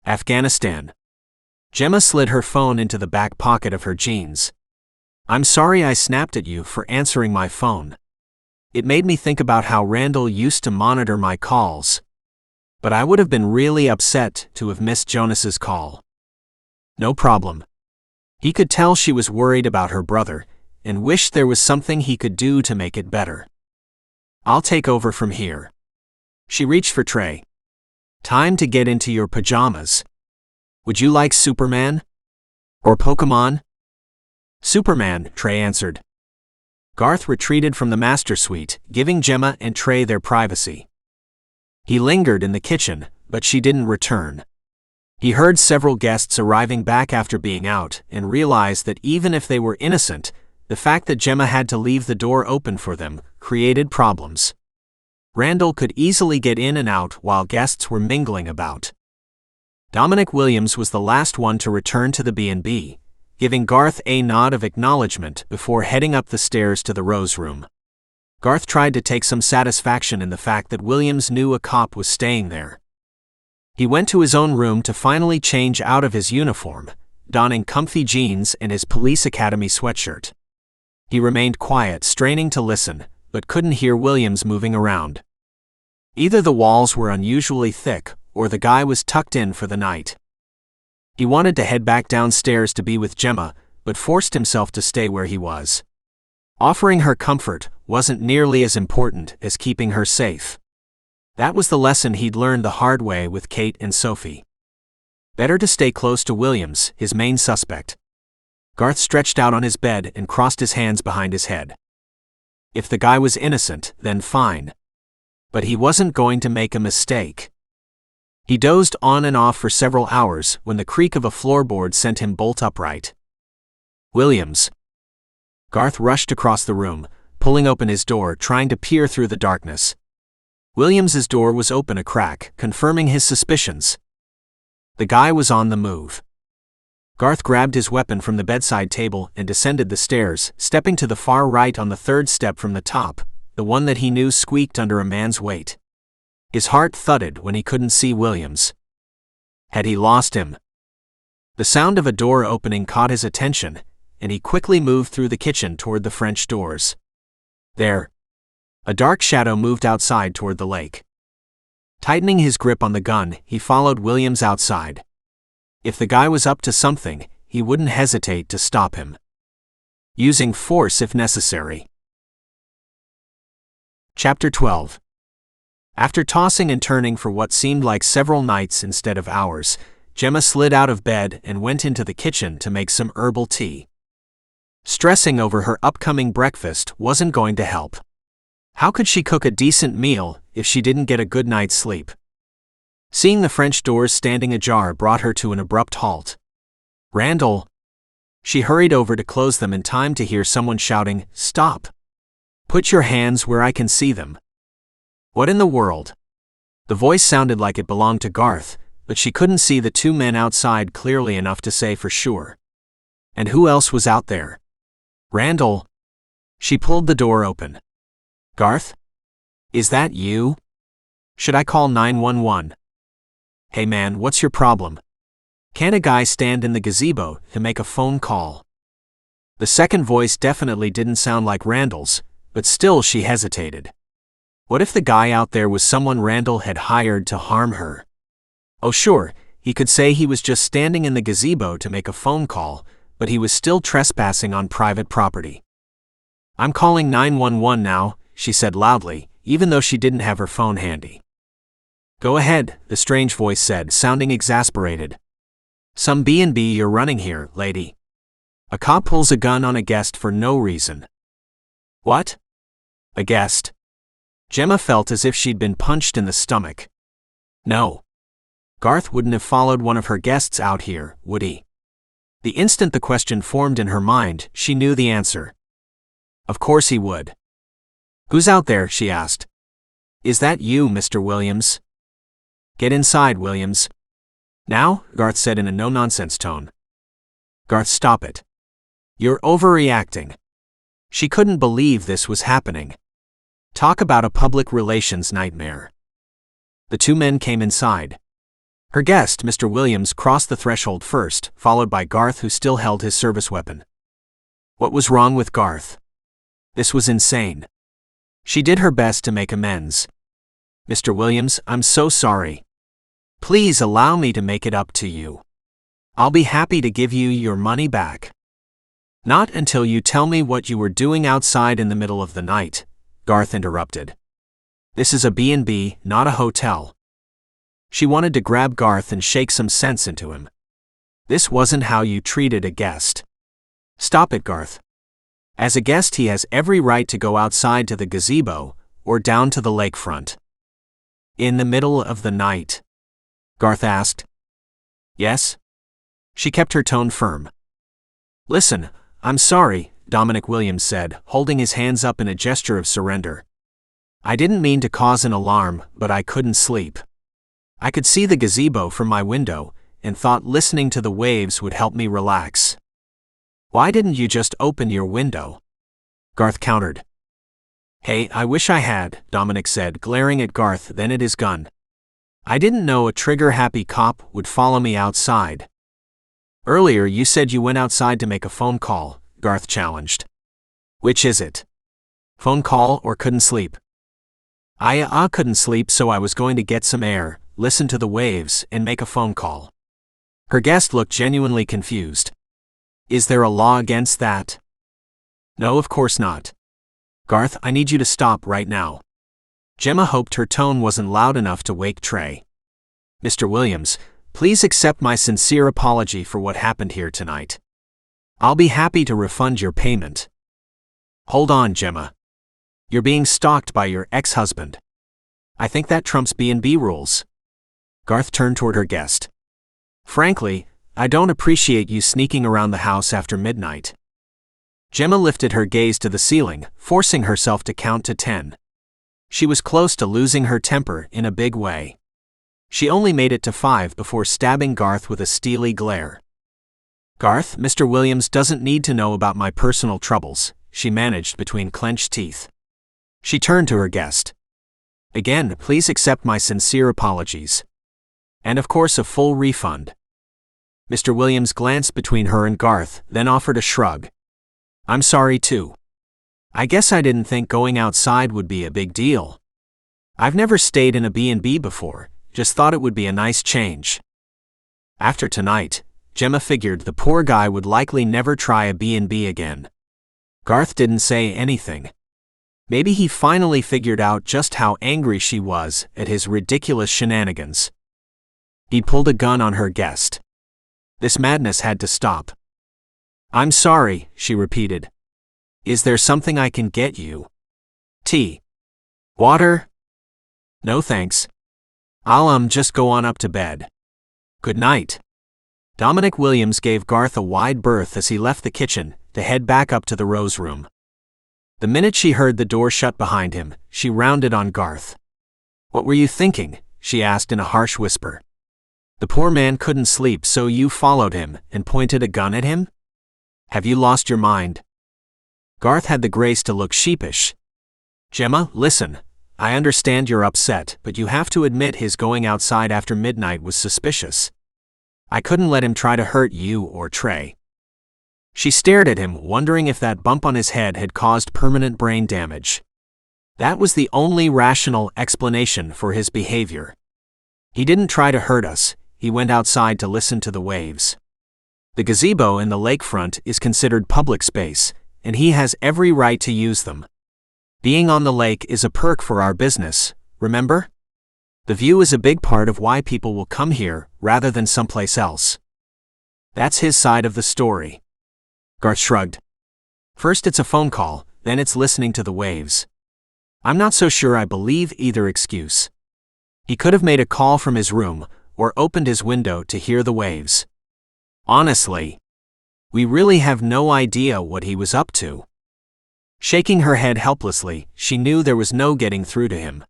Afghanistan. Gemma slid her phone into the back pocket of her jeans. I'm sorry I snapped at you for answering my phone. It made me think about how Randall used to monitor my calls. But I would have been really upset to have missed Jonas's call. No problem. He could tell she was worried about her brother, and wished there was something he could do to make it better. I'll take over from here. She reached for Trey. Time to get into your pajamas. Would you like Superman? Or Pokemon? Superman, Trey answered. Garth retreated from the master suite, giving Gemma and Trey their privacy. He lingered in the kitchen, but she didn't return. He heard several guests arriving back after being out and realized that even if they were innocent, the fact that Gemma had to leave the door open for them created problems. Randall could easily get in and out while guests were mingling about. Dominic Williams was the last one to return to the B&B, giving Garth a nod of acknowledgement before heading up the stairs to the Rose Room. Garth tried to take some satisfaction in the fact that Williams knew a cop was staying there. He went to his own room to finally change out of his uniform, donning comfy jeans and his police academy sweatshirt. He remained quiet, straining to listen, but couldn't hear Williams moving around. Either the walls were unusually thick, or the guy was tucked in for the night. He wanted to head back downstairs to be with Gemma, but forced himself to stay where he was. Offering her comfort wasn't nearly as important as keeping her safe. That was the lesson he'd learned the hard way with Kate and Sophie. Better to stay close to Williams, his main suspect. Garth stretched out on his bed and crossed his hands behind his head. If the guy was innocent, then fine. But he wasn't going to make a mistake. He dozed on and off for several hours when the creak of a floorboard sent him bolt upright. Williams. Garth rushed across the room, pulling open his door, trying to peer through the darkness. Williams's door was open a crack, confirming his suspicions. The guy was on the move. Garth grabbed his weapon from the bedside table and descended the stairs, stepping to the far right on the third step from the top, the one that he knew squeaked under a man's weight. His heart thudded when he couldn't see Williams. Had he lost him? The sound of a door opening caught his attention, and he quickly moved through the kitchen toward the French doors. There. A dark shadow moved outside toward the lake. Tightening his grip on the gun, he followed Williams outside. If the guy was up to something, he wouldn't hesitate to stop him. Using force if necessary. Chapter 12. After tossing and turning for what seemed like several nights instead of hours, Gemma slid out of bed and went into the kitchen to make some herbal tea. Stressing over her upcoming breakfast wasn't going to help. How could she cook a decent meal if she didn't get a good night's sleep? Seeing the French doors standing ajar brought her to an abrupt halt. Randall! She hurried over to close them in time to hear someone shouting, "Stop! Put your hands where I can see them." What in the world? The voice sounded like it belonged to Garth, but she couldn't see the two men outside clearly enough to say for sure. And who else was out there? Randall! She pulled the door open. Garth? Is that you? Should I call 911? Hey man, what's your problem? Can't a guy stand in the gazebo to make a phone call? The second voice definitely didn't sound like Randall's, but still she hesitated. What if the guy out there was someone Randall had hired to harm her? Oh sure, he could say he was just standing in the gazebo to make a phone call, but he was still trespassing on private property. I'm calling 911 now, she said loudly, even though she didn't have her phone handy. Go ahead, the strange voice said, sounding exasperated. Some B&B you're running here, lady. A cop pulls a gun on a guest for no reason. What? A guest? Gemma felt as if she'd been punched in the stomach. No. Garth wouldn't have followed one of her guests out here, would he? The instant the question formed in her mind, she knew the answer. Of course he would. Who's out there? She asked. Is that you, Mr. Williams? Get inside, Williams. Now? Garth said in a no-nonsense tone. Garth, stop it. You're overreacting. She couldn't believe this was happening. Talk about a public relations nightmare. The two men came inside. Her guest, Mr. Williams, crossed the threshold first, followed by Garth, who still held his service weapon. What was wrong with Garth? This was insane. She did her best to make amends. Mr. Williams, I'm so sorry. Please allow me to make it up to you. I'll be happy to give you your money back. Not until you tell me what you were doing outside in the middle of the night, Garth interrupted. This is a B&B, not a hotel. She wanted to grab Garth and shake some sense into him. This wasn't how you treated a guest. Stop it, Garth. As a guest, he has every right to go outside to the gazebo or down to the lakefront. In the middle of the night? Garth asked. Yes? She kept her tone firm. Listen, I'm sorry, Dominic Williams said, holding his hands up in a gesture of surrender. I didn't mean to cause an alarm, but I couldn't sleep. I could see the gazebo from my window and thought listening to the waves would help me relax. Why didn't you just open your window? Garth countered. Hey, I wish I had, Dominic said, glaring at Garth, then at his gun. I didn't know a trigger-happy cop would follow me outside. Earlier you said you went outside to make a phone call, Garth challenged. Which is it? Phone call or couldn't sleep? I couldn't sleep, so I was going to get some air, listen to the waves, and make a phone call. Her guest looked genuinely confused. Is there a law against that? No, of course not. Garth, I need you to stop right now. Gemma hoped her tone wasn't loud enough to wake Trey. Mr. Williams, please accept my sincere apology for what happened here tonight. I'll be happy to refund your payment. Hold on, Gemma. You're being stalked by your ex-husband. I think that trumps B&B rules. Garth turned toward her guest. Frankly, I don't appreciate you sneaking around the house after midnight. Gemma lifted her gaze to the ceiling, forcing herself to count to 10. She was close to losing her temper in a big way. She only made it to 5 before stabbing Garth with a steely glare. Garth, Mr. Williams doesn't need to know about my personal troubles, she managed between clenched teeth. She turned to her guest. Again, please accept my sincere apologies. And of course a full refund. Mr. Williams glanced between her and Garth, then offered a shrug. I'm sorry too. I guess I didn't think going outside would be a big deal. I've never stayed in a B&B before, just thought it would be a nice change. After tonight, Gemma figured the poor guy would likely never try a B&B again. Garth didn't say anything. Maybe he finally figured out just how angry she was at his ridiculous shenanigans. He pulled a gun on her guest. This madness had to stop. I'm sorry, she repeated. Is there something I can get you? Tea? Water? No thanks. I'll just go on up to bed. Good night. Dominic Williams gave Garth a wide berth as he left the kitchen to head back up to the Rose Room. The minute she heard the door shut behind him, she rounded on Garth. What were you thinking? She asked in a harsh whisper. The poor man couldn't sleep, so you followed him and pointed a gun at him? Have you lost your mind? Garth had the grace to look sheepish. Gemma, listen, I understand you're upset, but you have to admit his going outside after midnight was suspicious. I couldn't let him try to hurt you or Trey. She stared at him, wondering if that bump on his head had caused permanent brain damage. That was the only rational explanation for his behavior. He didn't try to hurt us, he went outside to listen to the waves. The gazebo in the lakefront is considered public space, and he has every right to use them. Being on the lake is a perk for our business, remember? The view is a big part of why people will come here rather than someplace else. That's his side of the story. Garth shrugged. First it's a phone call, then it's listening to the waves. I'm not so sure I believe either excuse. He could have made a call from his room, or opened his window to hear the waves. Honestly, we really have no idea what he was up to. Shaking her head helplessly, she knew there was no getting through to him.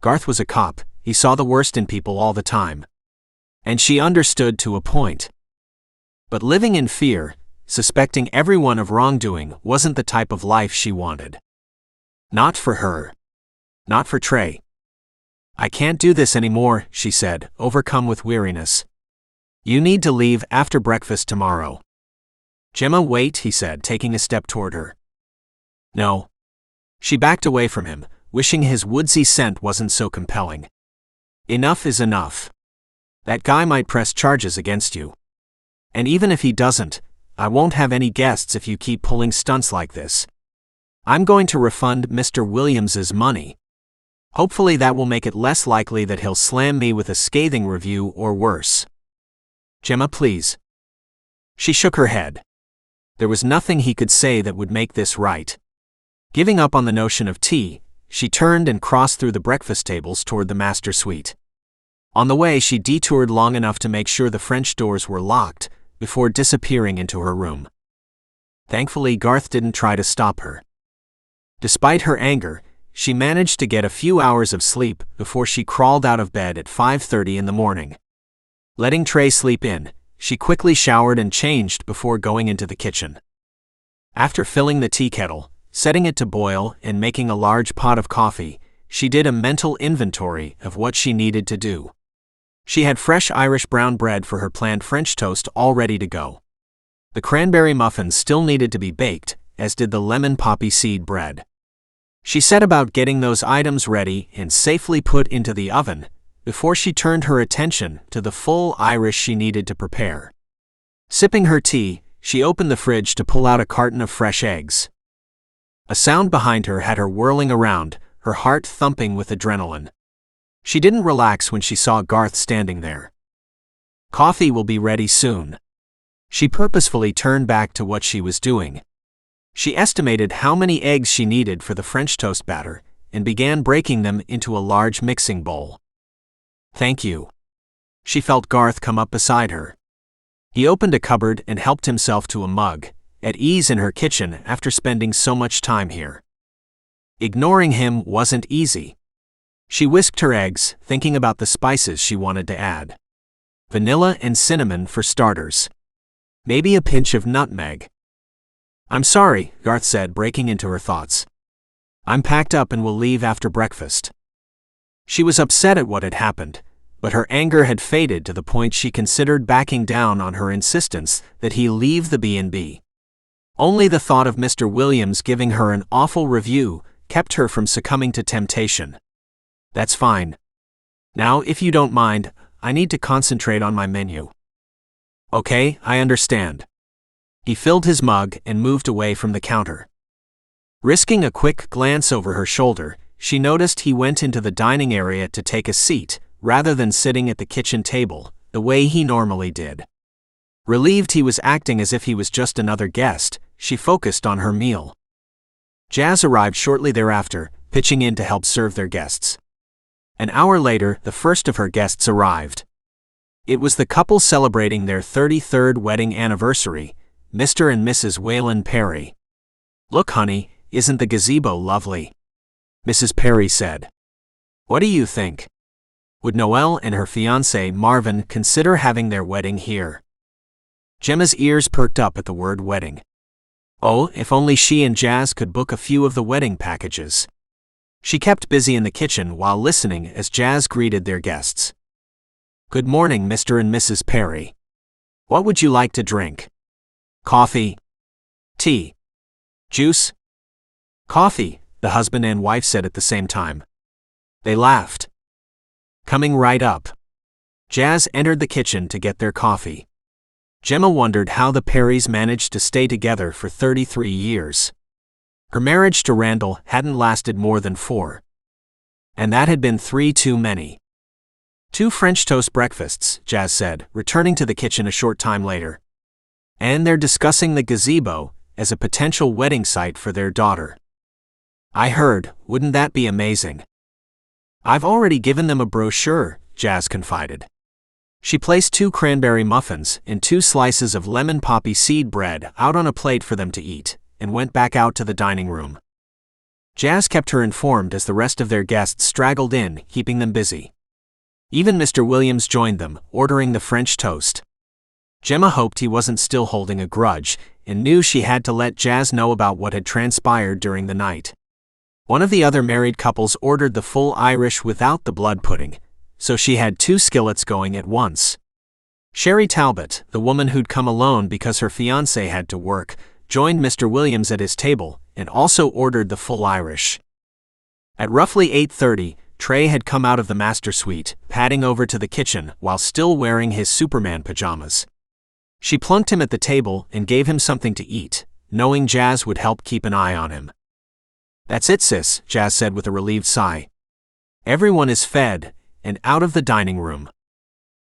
Garth was a cop, he saw the worst in people all the time. And she understood to a point. But living in fear, suspecting everyone of wrongdoing, wasn't the type of life she wanted. Not for her. Not for Trey. I can't do this anymore, she said, overcome with weariness. You need to leave after breakfast tomorrow. Gemma, wait, he said, taking a step toward her. No. She backed away from him, wishing his woodsy scent wasn't so compelling. Enough is enough. That guy might press charges against you. And even if he doesn't, I won't have any guests if you keep pulling stunts like this. I'm going to refund Mr. Williams's money. Hopefully that will make it less likely that he'll slam me with a scathing review or worse. Gemma, please. She shook her head. There was nothing he could say that would make this right. Giving up on the notion of tea, she turned and crossed through the breakfast tables toward the master suite. On the way, she detoured long enough to make sure the French doors were locked before disappearing into her room. Thankfully, Garth didn't try to stop her. Despite her anger, she managed to get a few hours of sleep before she crawled out of bed at 5:30 in the morning. Letting Trey sleep in, she quickly showered and changed before going into the kitchen. After filling the tea kettle, setting it to boil, and making a large pot of coffee, she did a mental inventory of what she needed to do. She had fresh Irish brown bread for her planned French toast all ready to go. The cranberry muffins still needed to be baked, as did the lemon poppy seed bread. She set about getting those items ready and safely put into the oven before she turned her attention to the full Irish she needed to prepare. Sipping her tea, she opened the fridge to pull out a carton of fresh eggs. A sound behind her had her whirling around, her heart thumping with adrenaline. She didn't relax when she saw Garth standing there. Coffee will be ready soon. She purposefully turned back to what she was doing. She estimated how many eggs she needed for the French toast batter and began breaking them into a large mixing bowl. Thank you. She felt Garth come up beside her. He opened a cupboard and helped himself to a mug, at ease in her kitchen after spending so much time here. Ignoring him wasn't easy. She whisked her eggs, thinking about the spices she wanted to add. Vanilla and cinnamon for starters. Maybe a pinch of nutmeg. I'm sorry, Garth said, breaking into her thoughts. I'm packed up and will leave after breakfast. She was upset at what had happened, but her anger had faded to the point she considered backing down on her insistence that he leave the B&B. Only the thought of Mr. Williams giving her an awful review kept her from succumbing to temptation. That's fine. Now, if you don't mind, I need to concentrate on my menu. Okay, I understand. He filled his mug and moved away from the counter. Risking a quick glance over her shoulder, she noticed he went into the dining area to take a seat, rather than sitting at the kitchen table, the way he normally did. Relieved he was acting as if he was just another guest, she focused on her meal. Jazz arrived shortly thereafter, pitching in to help serve their guests. An hour later, the first of her guests arrived. It was the couple celebrating their 33rd wedding anniversary, Mr. and Mrs. Wayland Perry. Look, honey, isn't the gazebo lovely? Mrs. Perry said. What do you think? Would Noelle and her fiancé Marvin consider having their wedding here? Gemma's ears perked up at the word wedding. Oh, if only she and Jazz could book a few of the wedding packages. She kept busy in the kitchen while listening as Jazz greeted their guests. Good morning, Mr. and Mrs. Perry. What would you like to drink? Coffee? Tea? Juice? Coffee, the husband and wife said at the same time. They laughed. Coming right up. Jazz entered the kitchen to get their coffee. Gemma wondered how the Perrys managed to stay together for 33 years. Her marriage to Randall hadn't lasted more than 4. And that had been 3 too many. 2 French toast breakfasts, Jazz said, returning to the kitchen a short time later. And they're discussing the gazebo as a potential wedding site for their daughter. I heard, wouldn't that be amazing? I've already given them a brochure, Jazz confided. She placed 2 cranberry muffins and 2 slices of lemon poppy seed bread out on a plate for them to eat, and went back out to the dining room. Jazz kept her informed as the rest of their guests straggled in, keeping them busy. Even Mr. Williams joined them, ordering the French toast. Gemma hoped he wasn't still holding a grudge, and knew she had to let Jazz know about what had transpired during the night. One of the other married couples ordered the full Irish without the blood pudding, so she had 2 skillets going at once. Sherry Talbot, the woman who'd come alone because her fiancé had to work, joined Mr. Williams at his table and also ordered the full Irish. At roughly 8:30, Trey had come out of the master suite, padding over to the kitchen while still wearing his Superman pajamas. She plunked him at the table and gave him something to eat, knowing Jazz would help keep an eye on him. That's it, sis, Jazz said with a relieved sigh. Everyone is fed and out of the dining room.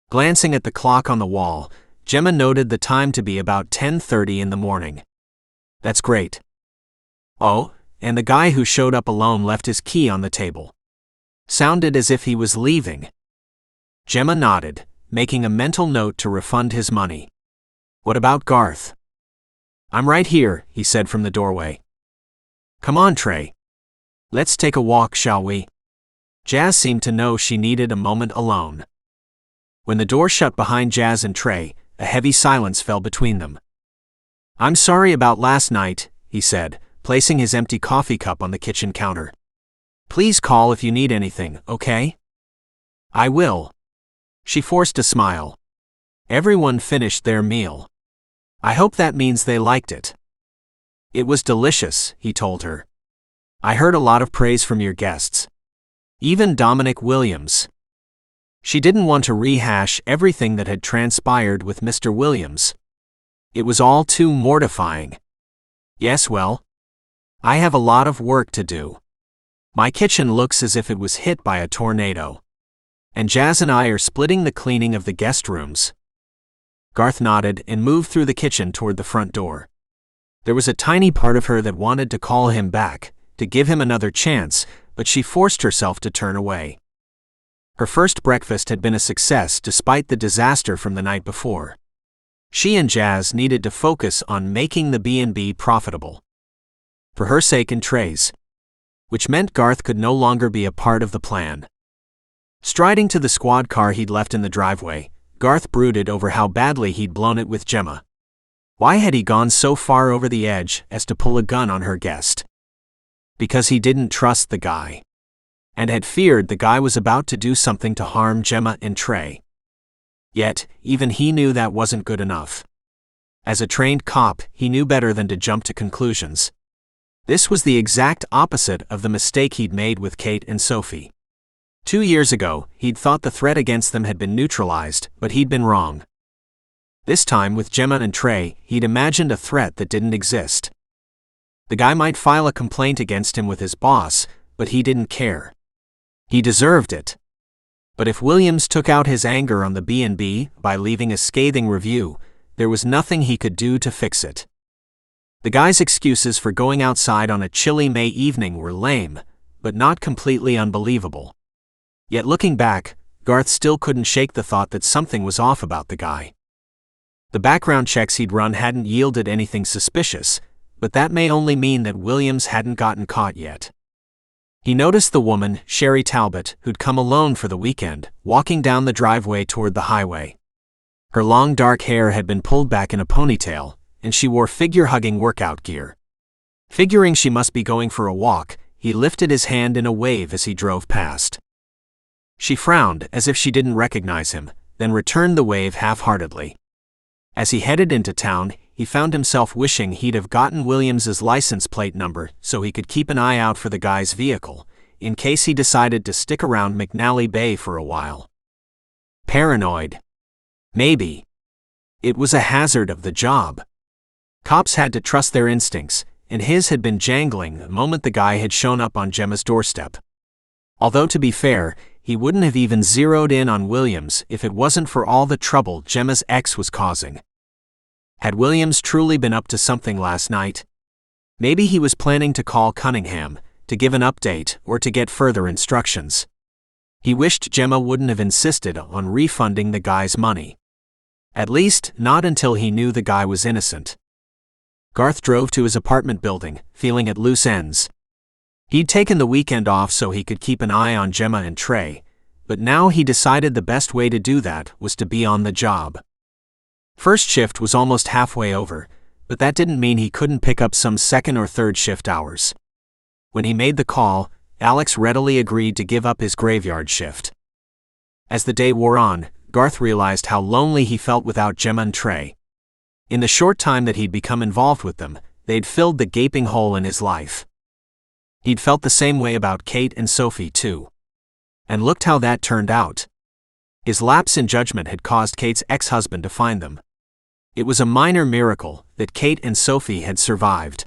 Glancing at the clock on the wall, Gemma noted the time to be about 10:30 in the morning. That's great. Oh, and the guy who showed up alone left his key on the table. Sounded as if he was leaving. Gemma nodded, making a mental note to refund his money. What about Garth? I'm right here, he said from the doorway. Come on, Trey. Let's take a walk, shall we? Jazz seemed to know she needed a moment alone. When the door shut behind Jazz and Trey, a heavy silence fell between them. I'm sorry about last night, he said, placing his empty coffee cup on the kitchen counter. Please call if you need anything, okay? I will. She forced a smile. Everyone finished their meal. I hope that means they liked it. It was delicious, he told her. I heard a lot of praise from your guests. Even Dominic Williams. She didn't want to rehash everything that had transpired with Mr. Williams. It was all too mortifying. Yes, well, I have a lot of work to do. My kitchen looks as if it was hit by a tornado. And Jazz and I are splitting the cleaning of the guest rooms. Garth nodded and moved through the kitchen toward the front door. There was a tiny part of her that wanted to call him back, to give him another chance, but she forced herself to turn away. Her first breakfast had been a success despite the disaster from the night before. She and Jazz needed to focus on making the B&B profitable. For her sake and Trey's. Which meant Garth could no longer be a part of the plan. Striding to the squad car he'd left in the driveway, Garth brooded over how badly he'd blown it with Gemma. Why had he gone so far over the edge as to pull a gun on her guest? Because he didn't trust the guy. And had feared the guy was about to do something to harm Jemma and Trey. Yet, even he knew that wasn't good enough. As a trained cop, he knew better than to jump to conclusions. This was the exact opposite of the mistake he'd made with Kate and Sophie. 2 years ago, he'd thought the threat against them had been neutralized, but he'd been wrong. This time with Jemma and Trey, he'd imagined a threat that didn't exist. The guy might file a complaint against him with his boss, but he didn't care. He deserved it. But if Williams took out his anger on the B&B by leaving a scathing review, there was nothing he could do to fix it. The guy's excuses for going outside on a chilly May evening were lame, but not completely unbelievable. Yet looking back, Garth still couldn't shake the thought that something was off about the guy. The background checks he'd run hadn't yielded anything suspicious, but that may only mean that Williams hadn't gotten caught yet. He noticed the woman, Sherry Talbot, who'd come alone for the weekend, walking down the driveway toward the highway. Her long dark hair had been pulled back in a ponytail, and she wore figure-hugging workout gear. Figuring she must be going for a walk, he lifted his hand in a wave as he drove past. She frowned as if she didn't recognize him, then returned the wave half-heartedly. As he headed into town, he found himself wishing he'd have gotten Williams's license plate number so he could keep an eye out for the guy's vehicle, in case he decided to stick around McNally Bay for a while. Paranoid. Maybe. It was a hazard of the job. Cops had to trust their instincts, and his had been jangling the moment the guy had shown up on Gemma's doorstep. Although to be fair, he wouldn't have even zeroed in on Williams if it wasn't for all the trouble Gemma's ex was causing. Had Williams truly been up to something last night? Maybe he was planning to call Cunningham, to give an update or to get further instructions. He wished Gemma wouldn't have insisted on refunding the guy's money. At least, not until he knew the guy was innocent. Garth drove to his apartment building, feeling at loose ends. He'd taken the weekend off so he could keep an eye on Jemma and Trey, but now he decided the best way to do that was to be on the job. First shift was almost halfway over, but that didn't mean he couldn't pick up some second or third shift hours. When he made the call, Alex readily agreed to give up his graveyard shift. As the day wore on, Garth realized how lonely he felt without Jemma and Trey. In the short time that he'd become involved with them, they'd filled the gaping hole in his life. He'd felt the same way about Kate and Sophie too. And looked how that turned out. His lapse in judgment had caused Kate's ex-husband to find them. It was a minor miracle that Kate and Sophie had survived.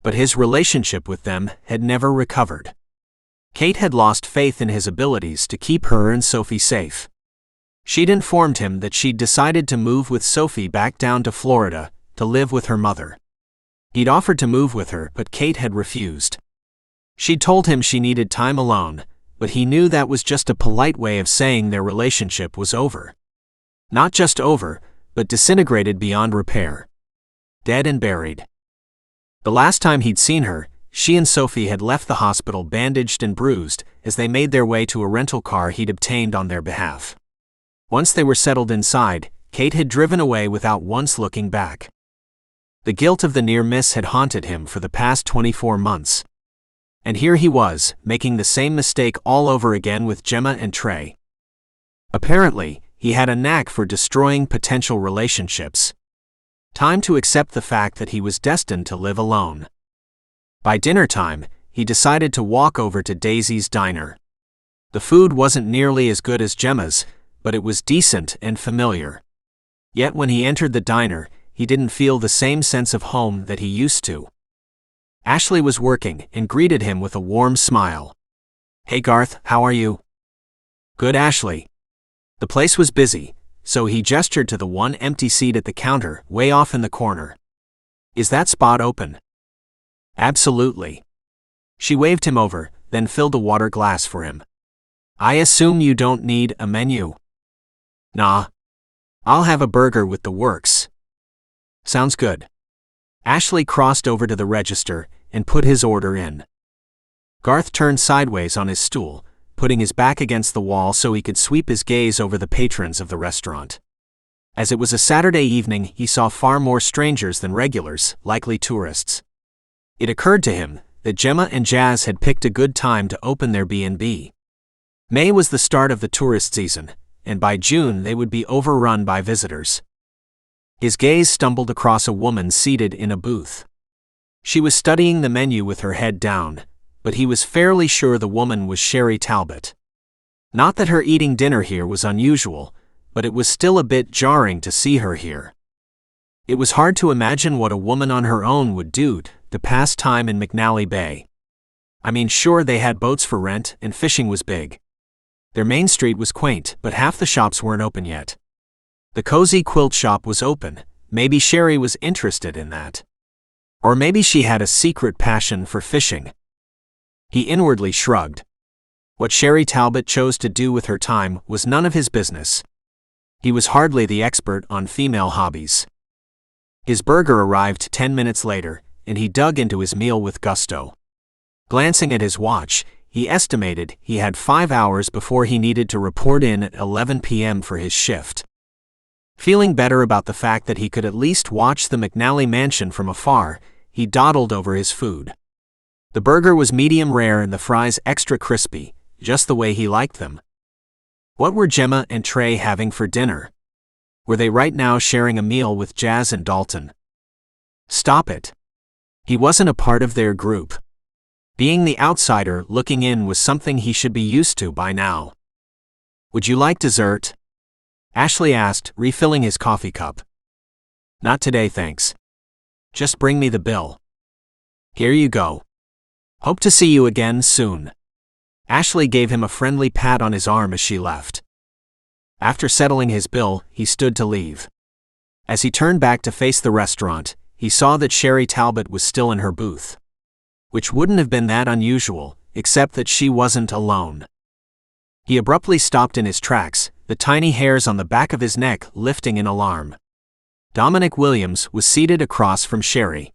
But his relationship with them had never recovered. Kate had lost faith in his abilities to keep her and Sophie safe. She'd informed him that she'd decided to move with Sophie back down to Florida to live with her mother. He'd offered to move with her, but Kate had refused. She'd told him she needed time alone, but he knew that was just a polite way of saying their relationship was over. Not just over, but disintegrated beyond repair. Dead and buried. The last time he'd seen her, she and Sophie had left the hospital bandaged and bruised as they made their way to a rental car he'd obtained on their behalf. Once they were settled inside, Kate had driven away without once looking back. The guilt of the near miss had haunted him for the past 24 months. And here he was, making the same mistake all over again with Jemma and Trey. Apparently, he had a knack for destroying potential relationships. Time to accept the fact that he was destined to live alone. By dinner time, he decided to walk over to Daisy's diner. The food wasn't nearly as good as Gemma's, but it was decent and familiar. Yet when he entered the diner, he didn't feel the same sense of home that he used to. Ashley was working and greeted him with a warm smile. "Hey Garth, how are you?" "Good, Ashley." The place was busy, so he gestured to the one empty seat at the counter, way off in the corner. "Is that spot open?" "Absolutely." She waved him over, then filled a water glass for him. "I assume you don't need a menu?" "Nah. I'll have a burger with the works." "Sounds good." Ashley crossed over to the register and put his order in. Garth turned sideways on his stool, putting his back against the wall so he could sweep his gaze over the patrons of the restaurant. As it was a Saturday evening, he saw far more strangers than regulars, likely tourists. It occurred to him that Gemma and Jazz had picked a good time to open their B&B. May was the start of the tourist season, and by June they would be overrun by visitors. His gaze stumbled across a woman seated in a booth. She was studying the menu with her head down, but he was fairly sure the woman was Sherry Talbot. Not that her eating dinner here was unusual, but it was still a bit jarring to see her here. It was hard to imagine what a woman on her own would do to pass time in McNally Bay. I mean, sure, they had boats for rent and fishing was big. Their main street was quaint, but half the shops weren't open yet. The cozy quilt shop was open. Maybe Sherry was interested in that. Or maybe she had a secret passion for fishing. He inwardly shrugged. What Sherry Talbot chose to do with her time was none of his business. He was hardly the expert on female hobbies. His burger arrived 10 minutes later, and he dug into his meal with gusto. Glancing at his watch, he estimated he had 5 hours before he needed to report in at 11 p.m. for his shift. Feeling better about the fact that he could at least watch the McNally mansion from afar, he dawdled over his food. The burger was medium rare and the fries extra crispy, just the way he liked them. What were Jemma and Trey having for dinner? Were they right now sharing a meal with Jazz and Dalton? Stop it. He wasn't a part of their group. Being the outsider looking in was something he should be used to by now. "Would you like dessert?" Ashley asked, refilling his coffee cup. "Not today, thanks. Just bring me the bill." "Here you go. Hope to see you again soon." Ashley gave him a friendly pat on his arm as she left. After settling his bill, he stood to leave. As he turned back to face the restaurant, he saw that Sherry Talbot was still in her booth. Which wouldn't have been that unusual, except that she wasn't alone. He abruptly stopped in his tracks, the tiny hairs on the back of his neck lifting in alarm. Dominic Williams was seated across from Sherry.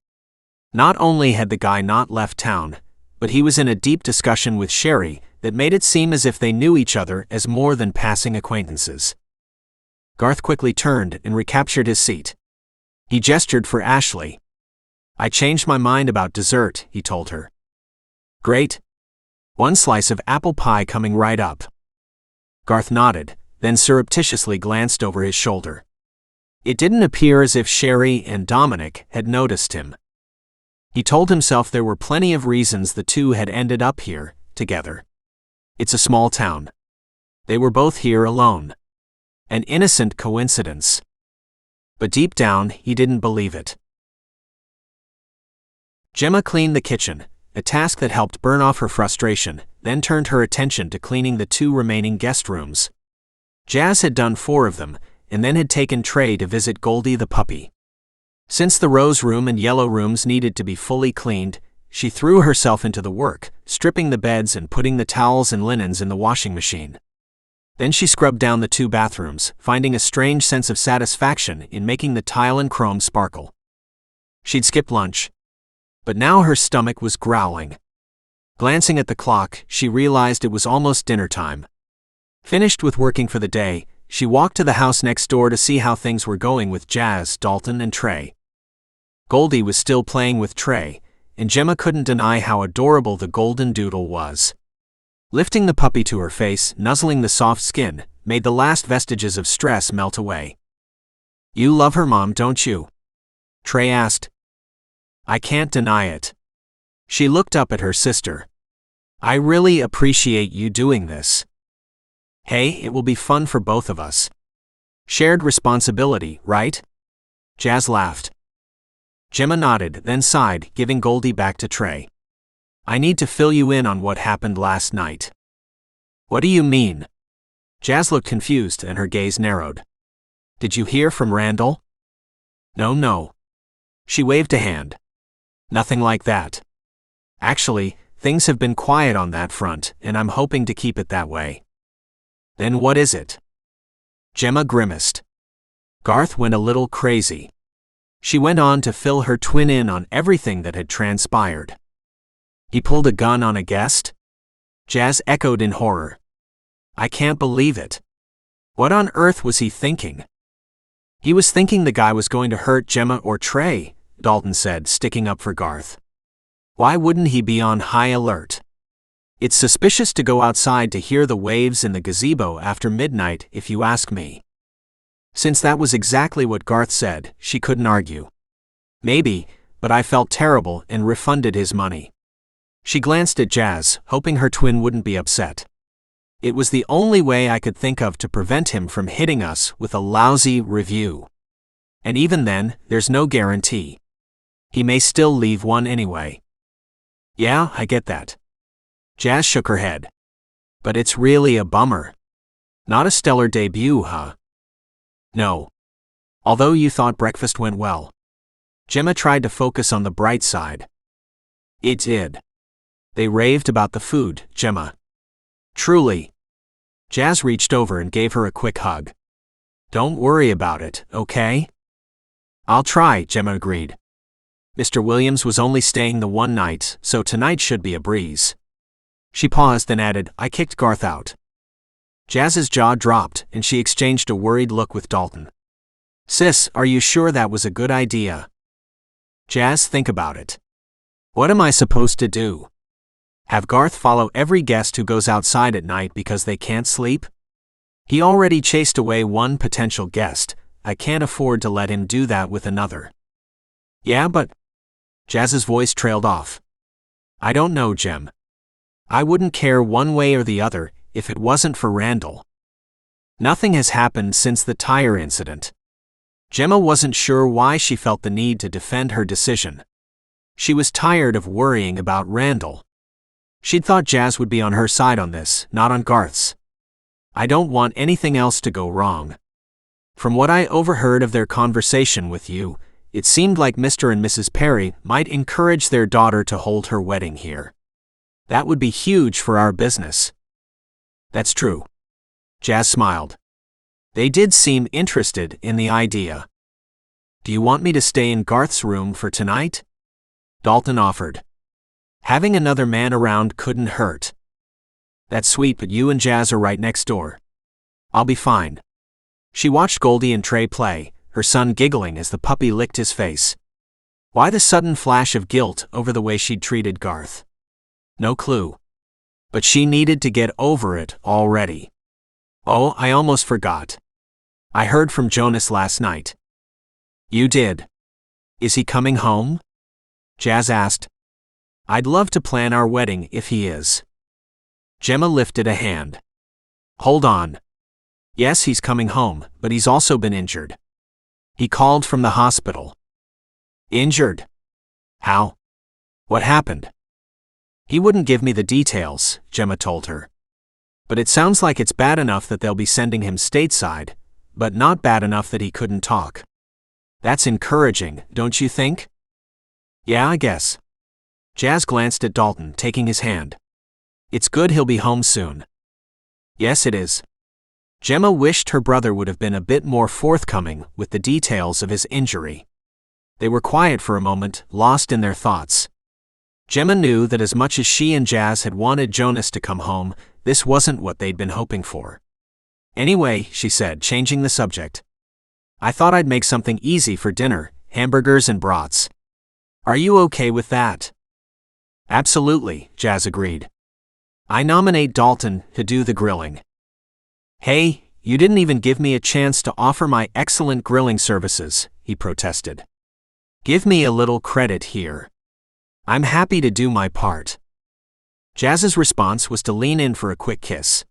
Not only had the guy not left town, but he was in a deep discussion with Sherry that made it seem as if they knew each other as more than passing acquaintances. Garth quickly turned and recaptured his seat. He gestured for Ashley. "I changed my mind about dessert," he told her. "Great. One slice of apple pie coming right up." Garth nodded, then surreptitiously glanced over his shoulder. It didn't appear as if Sherry and Dominic had noticed him. He told himself there were plenty of reasons the two had ended up here, together. It's a small town. They were both here alone. An innocent coincidence. But deep down, he didn't believe it. Gemma cleaned the kitchen, a task that helped burn off her frustration, then turned her attention to cleaning the 2 remaining guest rooms. Jazz had done 4 of them, and then had taken Trey to visit Goldie the puppy. Since the rose room and yellow rooms needed to be fully cleaned, she threw herself into the work, stripping the beds and putting the towels and linens in the washing machine. Then she scrubbed down the 2 bathrooms, finding a strange sense of satisfaction in making the tile and chrome sparkle. She'd skipped lunch, but now her stomach was growling. Glancing at the clock, she realized it was almost dinner time. Finished with working for the day, she walked to the house next door to see how things were going with Jazz, Dalton, and Trey. Goldie was still playing with Trey, and Gemma couldn't deny how adorable the golden doodle was. Lifting the puppy to her face, nuzzling the soft skin, made the last vestiges of stress melt away. "You love her, Mom, don't you?" Trey asked. "I can't deny it." She looked up at her sister. "I really appreciate you doing this. Hey, it will be fun for both of us. Shared responsibility, right?" Jazz laughed. Gemma nodded, then sighed, giving Goldie back to Trey. "I need to fill you in on what happened last night." "What do you mean?" Jazz looked confused and her gaze narrowed. "Did you hear from Randall?" No. She waved a hand. "Nothing like that. Actually, things have been quiet on that front, and I'm hoping to keep it that way." "Then what is it?" Gemma grimaced. Garth went a little crazy. She went on to fill her twin in on everything that had transpired. "He pulled a gun on a guest?" Jazz echoed in horror. "I can't believe it. What on earth was he thinking?" "He was thinking the guy was going to hurt Gemma or Trey," Dalton said, sticking up for Garth. "Why wouldn't he be on high alert? It's suspicious to go outside to hear the waves in the gazebo after midnight, if you ask me." Since that was exactly what Garth said, she couldn't argue. "Maybe, but I felt terrible and refunded his money." She glanced at Jazz, hoping her twin wouldn't be upset. "It was the only way I could think of to prevent him from hitting us with a lousy review. And even then, there's no guarantee. He may still leave one anyway." "Yeah, I get that." Jazz shook her head. "But it's really a bummer. Not a stellar debut, huh?" "No. Although you thought breakfast went well." Gemma tried to focus on the bright side. "It did. They raved about the food, Gemma. Truly." Jazz reached over and gave her a quick hug. "Don't worry about it, okay?" "I'll try," Gemma agreed. "Mr. Williams was only staying the one night, so tonight should be a breeze." She paused and added, "I kicked Garth out." Jazz's jaw dropped, and she exchanged a worried look with Dalton. "Sis, are you sure that was a good idea?" "Jazz, think about it. What am I supposed to do? Have Garth follow every guest who goes outside at night because they can't sleep? He already chased away one potential guest. I can't afford to let him do that with another." "Yeah, but..." Jazz's voice trailed off. "I don't know, Gem. I wouldn't care one way or the other if it wasn't for Randall. Nothing has happened since the tire incident." Gemma wasn't sure why she felt the need to defend her decision. She was tired of worrying about Randall. She'd thought Jazz would be on her side on this, not on Garth's. "I don't want anything else to go wrong. From what I overheard of their conversation with you, it seemed like Mr. and Mrs. Perry might encourage their daughter to hold her wedding here. That would be huge for our business." "That's true." Jazz smiled. "They did seem interested in the idea." "Do you want me to stay in Garth's room for tonight?" Dalton offered. Having another man around couldn't hurt. "That's sweet, but you and Jazz are right next door." "I'll be fine." She watched Goldie and Trey play, her son giggling as the puppy licked his face. Why the sudden flash of guilt over the way she'd treated Garth? No clue. But she needed to get over it already. "Oh, I almost forgot. I heard from Jonas last night." "You did? Is he coming home?" Jazz asked. "I'd love to plan our wedding if he is." Gemma lifted a hand. "Hold on. Yes, he's coming home, but he's also been injured. He called from the hospital." "Injured? How? What happened?" "He wouldn't give me the details," Gemma told her. But it sounds like it's bad enough that they'll be sending him stateside, but not bad enough that he couldn't talk. That's encouraging, don't you think? Yeah, I guess. Jazz glanced at Dalton, taking his hand. It's good he'll be home soon. Yes, it is. Gemma wished her brother would have been a bit more forthcoming with the details of his injury. They were quiet for a moment, lost in their thoughts. Gemma knew that as much as she and Jazz had wanted Jonas to come home, this wasn't what they'd been hoping for. Anyway, she said, changing the subject. I thought I'd make something easy for dinner, hamburgers and brats. Are you okay with that? Absolutely, Jazz agreed. I nominate Dalton to do the grilling. Hey, you didn't even give me a chance to offer my excellent grilling services, he protested. Give me a little credit here. I'm happy to do my part. Jazz's response was to lean in for a quick kiss.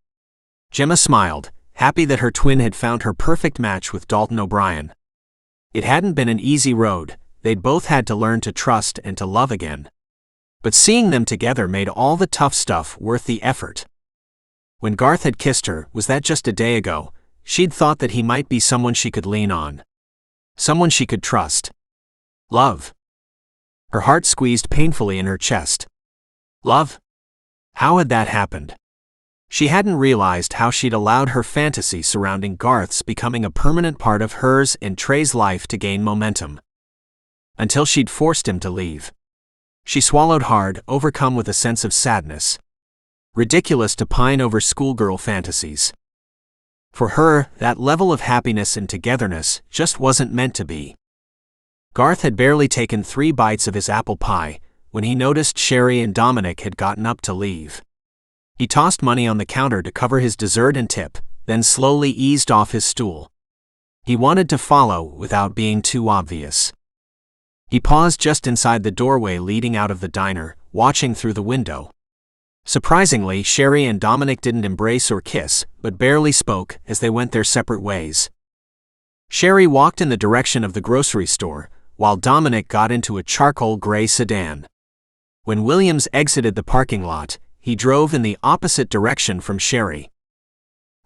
Gemma smiled, happy that her twin had found her perfect match with Dalton O'Brien. It hadn't been an easy road, they'd both had to learn to trust and to love again. But seeing them together made all the tough stuff worth the effort. When Garth had kissed her, was that just a day ago, she'd thought that he might be someone she could lean on. Someone she could trust. Love. Her heart squeezed painfully in her chest. Love? How had that happened? She hadn't realized how she'd allowed her fantasy surrounding Garth's becoming a permanent part of hers and Trey's life to gain momentum. Until she'd forced him to leave. She swallowed hard, overcome with a sense of sadness. Ridiculous to pine over schoolgirl fantasies. For her, that level of happiness and togetherness just wasn't meant to be. Garth had barely taken 3 bites of his apple pie when he noticed Sherry and Dominic had gotten up to leave. He tossed money on the counter to cover his dessert and tip, then slowly eased off his stool. He wanted to follow without being too obvious. He paused just inside the doorway leading out of the diner, watching through the window. Surprisingly, Sherry and Dominic didn't embrace or kiss, but barely spoke as they went their separate ways. Sherry walked in the direction of the grocery store, while Dominic got into a charcoal gray sedan. When Williams exited the parking lot, he drove in the opposite direction from Sherry.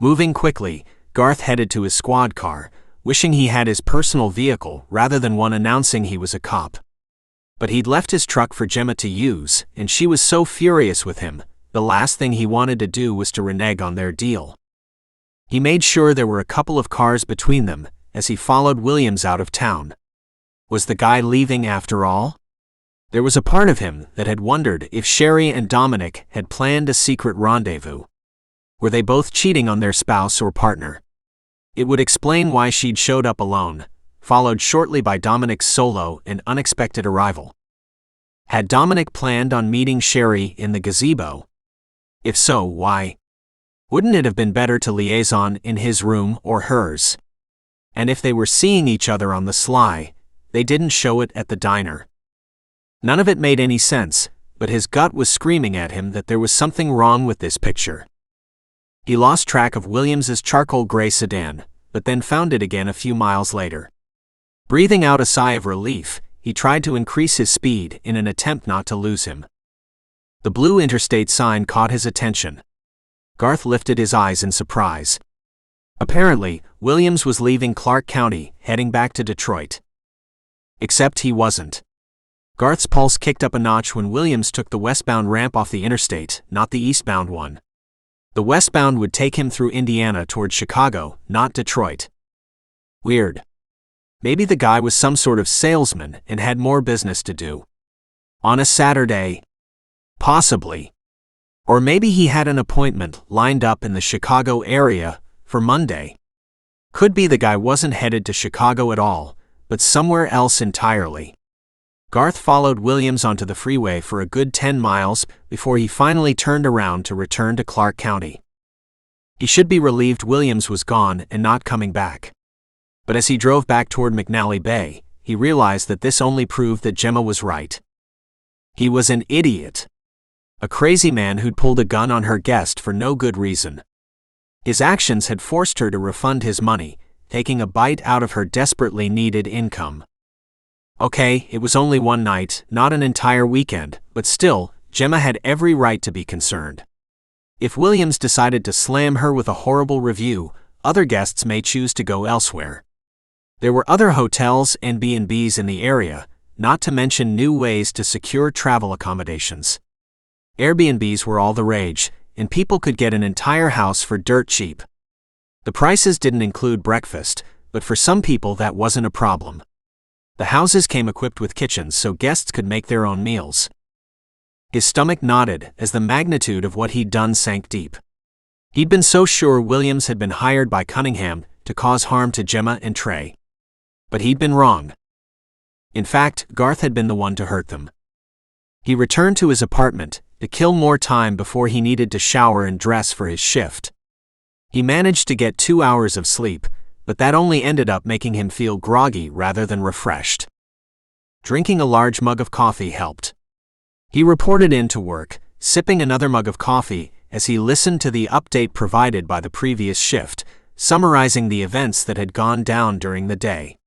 Moving quickly, Garth headed to his squad car, wishing he had his personal vehicle rather than one announcing he was a cop. But he'd left his truck for Gemma to use, and she was so furious with him, the last thing he wanted to do was to renege on their deal. He made sure there were a couple of cars between them as he followed Williams out of town. Was the guy leaving after all? There was a part of him that had wondered if Sherry and Dominic had planned a secret rendezvous. Were they both cheating on their spouse or partner? It would explain why she'd showed up alone, followed shortly by Dominic's solo and unexpected arrival. Had Dominic planned on meeting Sherry in the gazebo? If so, why? Wouldn't it have been better to liaison in his room or hers? And if they were seeing each other on the sly, they didn't show it at the diner. None of it made any sense, but his gut was screaming at him that there was something wrong with this picture. He lost track of Williams's charcoal gray sedan, but then found it again a few miles later. Breathing out a sigh of relief, he tried to increase his speed in an attempt not to lose him. The blue interstate sign caught his attention. Garth lifted his eyes in surprise. Apparently, Williams was leaving Clark County, heading back to Detroit. Except he wasn't. Garth's pulse kicked up a notch when Williams took the westbound ramp off the interstate, not the eastbound one. The westbound would take him through Indiana toward Chicago, not Detroit. Weird. Maybe the guy was some sort of salesman and had more business to do. On a Saturday? Possibly. Or maybe he had an appointment lined up in the Chicago area for Monday. Could be the guy wasn't headed to Chicago at all, but somewhere else entirely. Garth followed Williams onto the freeway for a good 10 miles before he finally turned around to return to Clark County. He should be relieved Williams was gone and not coming back. But as he drove back toward McNally Bay, he realized that this only proved that Gemma was right. He was an idiot. A crazy man who'd pulled a gun on her guest for no good reason. His actions had forced her to refund his money, taking a bite out of her desperately needed income. Okay, it was only one night, not an entire weekend, but still, Gemma had every right to be concerned. If Williams decided to slam her with a horrible review, other guests may choose to go elsewhere. There were other hotels and B&Bs in the area, not to mention new ways to secure travel accommodations. Airbnbs were all the rage, and people could get an entire house for dirt cheap. The prices didn't include breakfast, but for some people that wasn't a problem. The houses came equipped with kitchens so guests could make their own meals. His stomach nodded as the magnitude of what he'd done sank deep. He'd been so sure Williams had been hired by Cunningham to cause harm to Jemma and Trey. But he'd been wrong. In fact, Garth had been the one to hurt them. He returned to his apartment to kill more time before he needed to shower and dress for his shift. He managed to get 2 hours of sleep, but that only ended up making him feel groggy rather than refreshed. Drinking a large mug of coffee helped. He reported in to work, sipping another mug of coffee as he listened to the update provided by the previous shift, summarizing the events that had gone down during the day.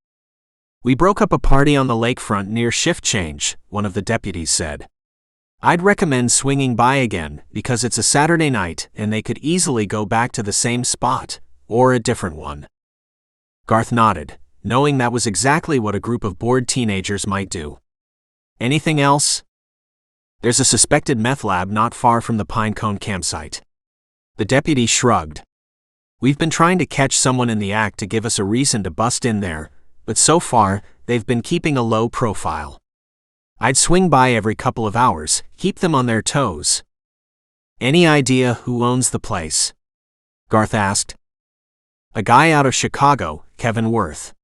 "We broke up a party on the lakefront near shift change," one of the deputies said. "I'd recommend swinging by again because it's a Saturday night and they could easily go back to the same spot, or a different one." Garth nodded, knowing that was exactly what a group of bored teenagers might do. "Anything else?" "There's a suspected meth lab not far from the Pinecone campsite." The deputy shrugged. "We've been trying to catch someone in the act to give us a reason to bust in there, but so far, they've been keeping a low profile. I'd swing by every couple of hours, keep them on their toes." "Any idea who owns the place?" Garth asked. "A guy out of Chicago, Kevin Worth."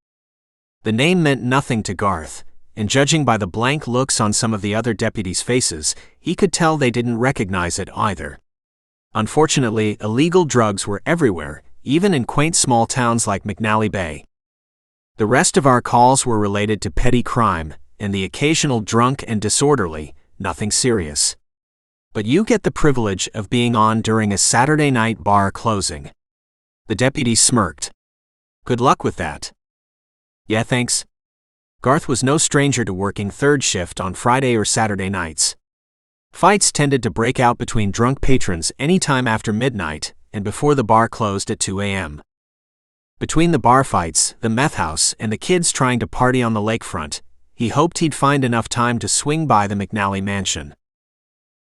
The name meant nothing to Garth, and judging by the blank looks on some of the other deputies' faces, he could tell they didn't recognize it either. Unfortunately, illegal drugs were everywhere, even in quaint small towns like McNally Bay. The rest of our calls were related to petty crime, and the occasional drunk and disorderly, nothing serious. But you get the privilege of being on during a Saturday night bar closing. The deputy smirked. "Good luck with that." "Yeah, thanks." Garth was no stranger to working third shift on Friday or Saturday nights. Fights tended to break out between drunk patrons any time after midnight and before the bar closed at 2 a.m. Between the bar fights, the meth house, and the kids trying to party on the lakefront, he hoped he'd find enough time to swing by the McNally mansion.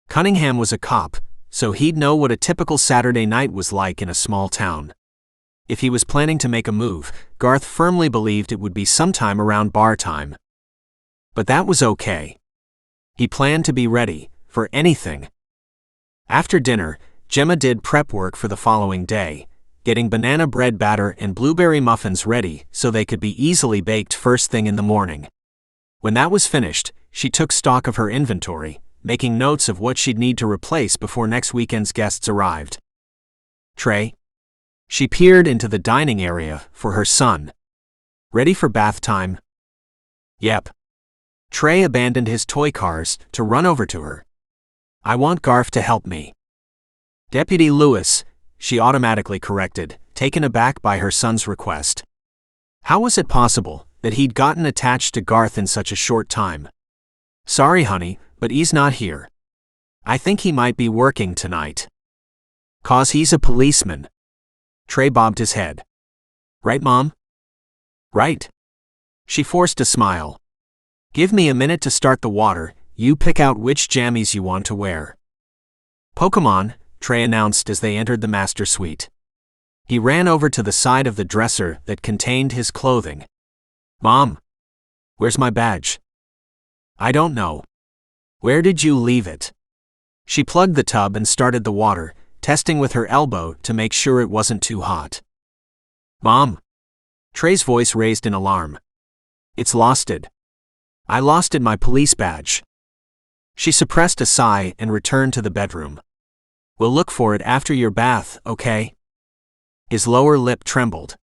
Cunningham was a cop, so he'd know what a typical Saturday night was like in a small town. If he was planning to make a move, Garth firmly believed it would be sometime around bar time. But that was okay. He planned to be ready for anything. After dinner, Gemma did prep work for the following day, getting banana bread batter and blueberry muffins ready so they could be easily baked first thing in the morning. When that was finished, she took stock of her inventory, making notes of what she'd need to replace before next weekend's guests arrived. "Trey?" She peered into the dining area for her son. "Ready for bath time?" "Yep." Trey abandoned his toy cars to run over to her. "I want Garth to help me." "Deputy Lewis," she automatically corrected, taken aback by her son's request. How was it possible that he'd gotten attached to Garth in such a short time? "Sorry, honey, but he's not here. I think he might be working tonight." "'Cause he's a policeman." Trey bobbed his head. "Right, Mom?" "Right." She forced a smile. "Give me a minute to start the water, you pick out which jammies you want to wear." "Pokemon," Trey announced as they entered the master suite. He ran over to the side of the dresser that contained his clothing. "Mom, where's my badge?" "I don't know." "Where did you leave it?" She plugged the tub and started the water, testing with her elbow to make sure it wasn't too hot. "Mom." Trey's voice raised in alarm. "It's losted. I losted my police badge." She suppressed a sigh and returned to the bedroom. "We'll look for it after your bath, okay?" His lower lip trembled.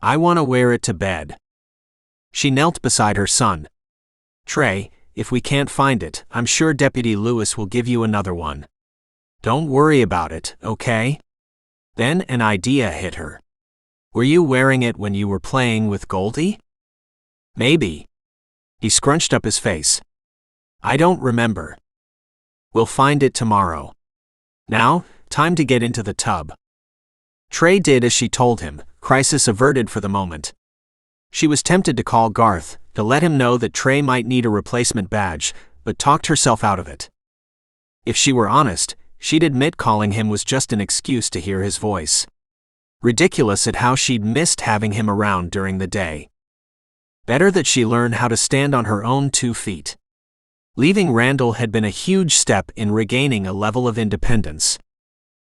"I want to wear it to bed." She knelt beside her son. "Trey, if we can't find it, I'm sure Deputy Lewis will give you another one. Don't worry about it, okay?" Then an idea hit her. "Were you wearing it when you were playing with Goldie?" "Maybe." He scrunched up his face. "I don't remember." "We'll find it tomorrow. Now, time to get into the tub. Trey did as she told him, crisis averted for the moment. She was tempted to call Garth, to let him know that Trey might need a replacement badge, but talked herself out of it. If she were honest, she'd admit calling him was just an excuse to hear his voice. Ridiculous at how she'd missed having him around during the day. Better that she learn how to stand on her own 2 feet. Leaving Randall had been a huge step in regaining a level of independence.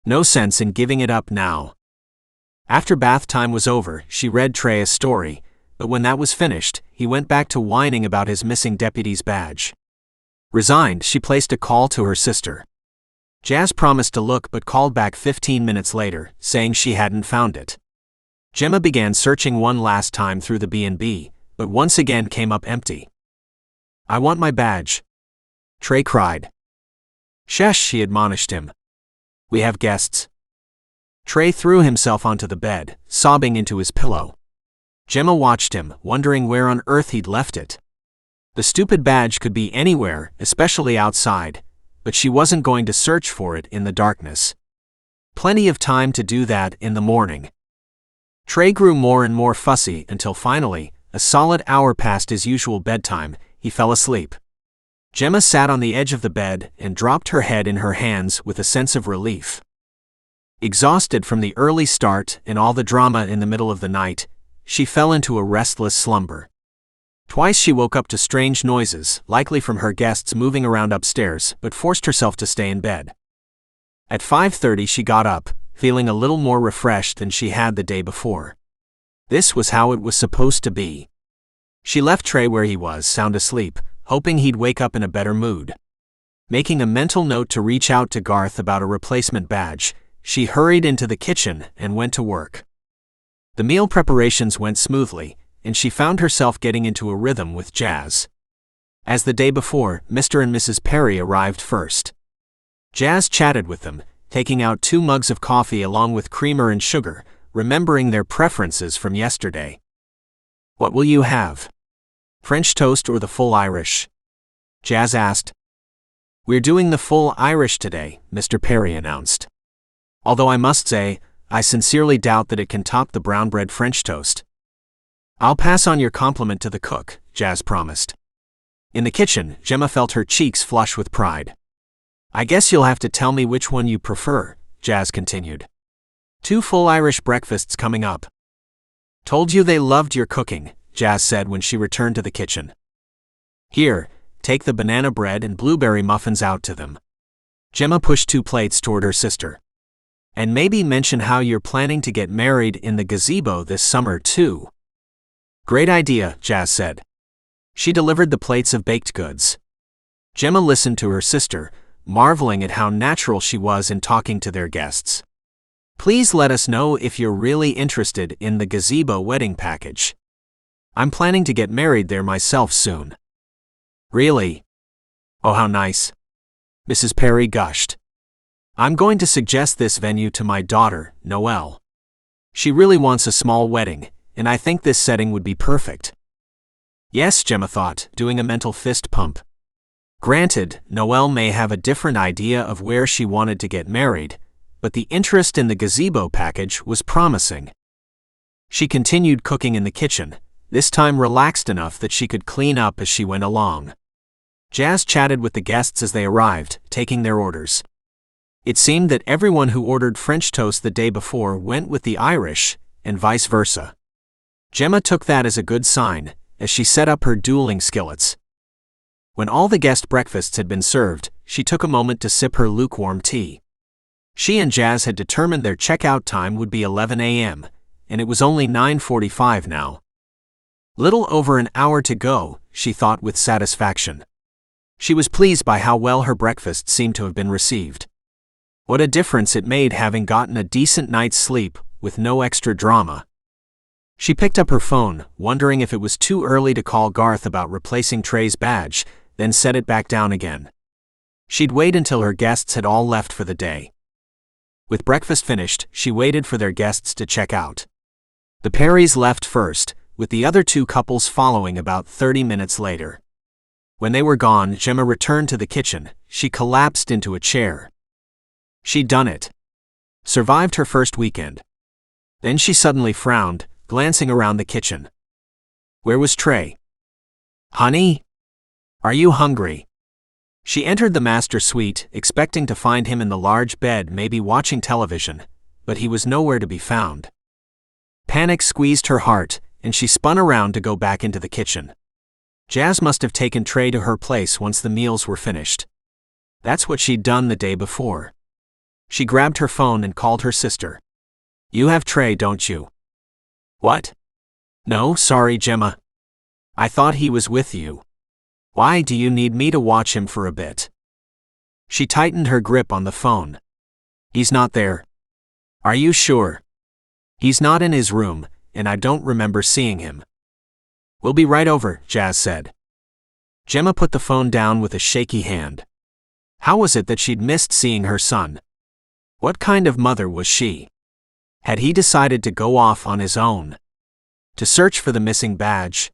No sense in giving it up now. After bath time was over, she read Trey a story, but when that was finished, he went back to whining about his missing deputy's badge. Resigned, she placed a call to her sister. Jazz promised to look but called back 15 minutes later, saying she hadn't found it. Gemma began searching one last time through the B&B, but once again came up empty. "I want my badge," Trey cried. "Shush," she admonished him. "We have guests." Trey threw himself onto the bed, sobbing into his pillow. Gemma watched him, wondering where on earth he'd left it. The stupid badge could be anywhere, especially outside, but she wasn't going to search for it in the darkness. Plenty of time to do that in the morning. Trey grew more and more fussy until finally, a solid hour past his usual bedtime, he fell asleep. Gemma sat on the edge of the bed and dropped her head in her hands with a sense of relief. Exhausted from the early start and all the drama in the middle of the night, she fell into a restless slumber. Twice she woke up to strange noises, likely from her guests moving around upstairs, but forced herself to stay in bed. At 5:30 she got up, feeling a little more refreshed than she had the day before. This was how it was supposed to be. She left Trey where he was, sound asleep, hoping he'd wake up in a better mood. Making a mental note to reach out to Garth about a replacement badge, she hurried into the kitchen and went to work. The meal preparations went smoothly, and she found herself getting into a rhythm with Jazz. As the day before, Mr. and Mrs. Perry arrived first. Jazz chatted with them, taking out 2 mugs of coffee along with creamer and sugar, remembering their preferences from yesterday. "What will you have? French toast or the full Irish?" Jazz asked. "We're doing the full Irish today," Mr. Perry announced. "Although I must say, I sincerely doubt that it can top the brown bread French toast." "I'll pass on your compliment to the cook," Jazz promised. In the kitchen, Gemma felt her cheeks flush with pride. "I guess you'll have to tell me which one you prefer," Jazz continued. "2 full Irish breakfasts coming up." "Told you they loved your cooking," Jazz said when she returned to the kitchen. "Here, take the banana bread and blueberry muffins out to them." Gemma pushed 2 plates toward her sister. "And maybe mention how you're planning to get married in the gazebo this summer too." "Great idea," Jazz said. She delivered the plates of baked goods. Gemma listened to her sister, marveling at how natural she was in talking to their guests. "Please let us know if you're really interested in the gazebo wedding package. I'm planning to get married there myself soon." "Really? Oh, how nice," Mrs. Perry gushed. "I'm going to suggest this venue to my daughter, Noelle. She really wants a small wedding, and I think this setting would be perfect." Yes, Gemma thought, doing a mental fist pump. Granted, Noelle may have a different idea of where she wanted to get married, but the interest in the gazebo package was promising. She continued cooking in the kitchen, this time relaxed enough that she could clean up as she went along. Jazz chatted with the guests as they arrived, taking their orders. It seemed that everyone who ordered French toast the day before went with the Irish, and vice versa. Gemma took that as a good sign, as she set up her dueling skillets. When all the guest breakfasts had been served, she took a moment to sip her lukewarm tea. She and Jazz had determined their checkout time would be 11 a.m., and it was only 9:45 now. Little over an hour to go, she thought with satisfaction. She was pleased by how well her breakfast seemed to have been received. What a difference it made having gotten a decent night's sleep, with no extra drama. She picked up her phone, wondering if it was too early to call Garth about replacing Trey's badge, then set it back down again. She'd wait until her guests had all left for the day. With breakfast finished, she waited for their guests to check out. The Perrys left first, with the other 2 couples following about 30 minutes later. When they were gone, Gemma returned to the kitchen. She collapsed into a chair. She'd done it. Survived her first weekend. Then she suddenly frowned, glancing around the kitchen. Where was Trey? Honey? Are you hungry? She entered the master suite, expecting to find him in the large bed, maybe watching television, but he was nowhere to be found. Panic squeezed her heart, and she spun around to go back into the kitchen. Jazz must have taken Trey to her place once the meals were finished. That's what she'd done the day before. She grabbed her phone and called her sister. You have Trey, don't you? What? No, sorry, Gemma. I thought he was with you. Why do you need me to watch him for a bit? She tightened her grip on the phone. He's not there. Are you sure? He's not in his room, and I don't remember seeing him. We'll be right over, Jazz said. Gemma put the phone down with a shaky hand. How was it that she'd missed seeing her son? What kind of mother was she? Had he decided to go off on his own? To search for the missing badge?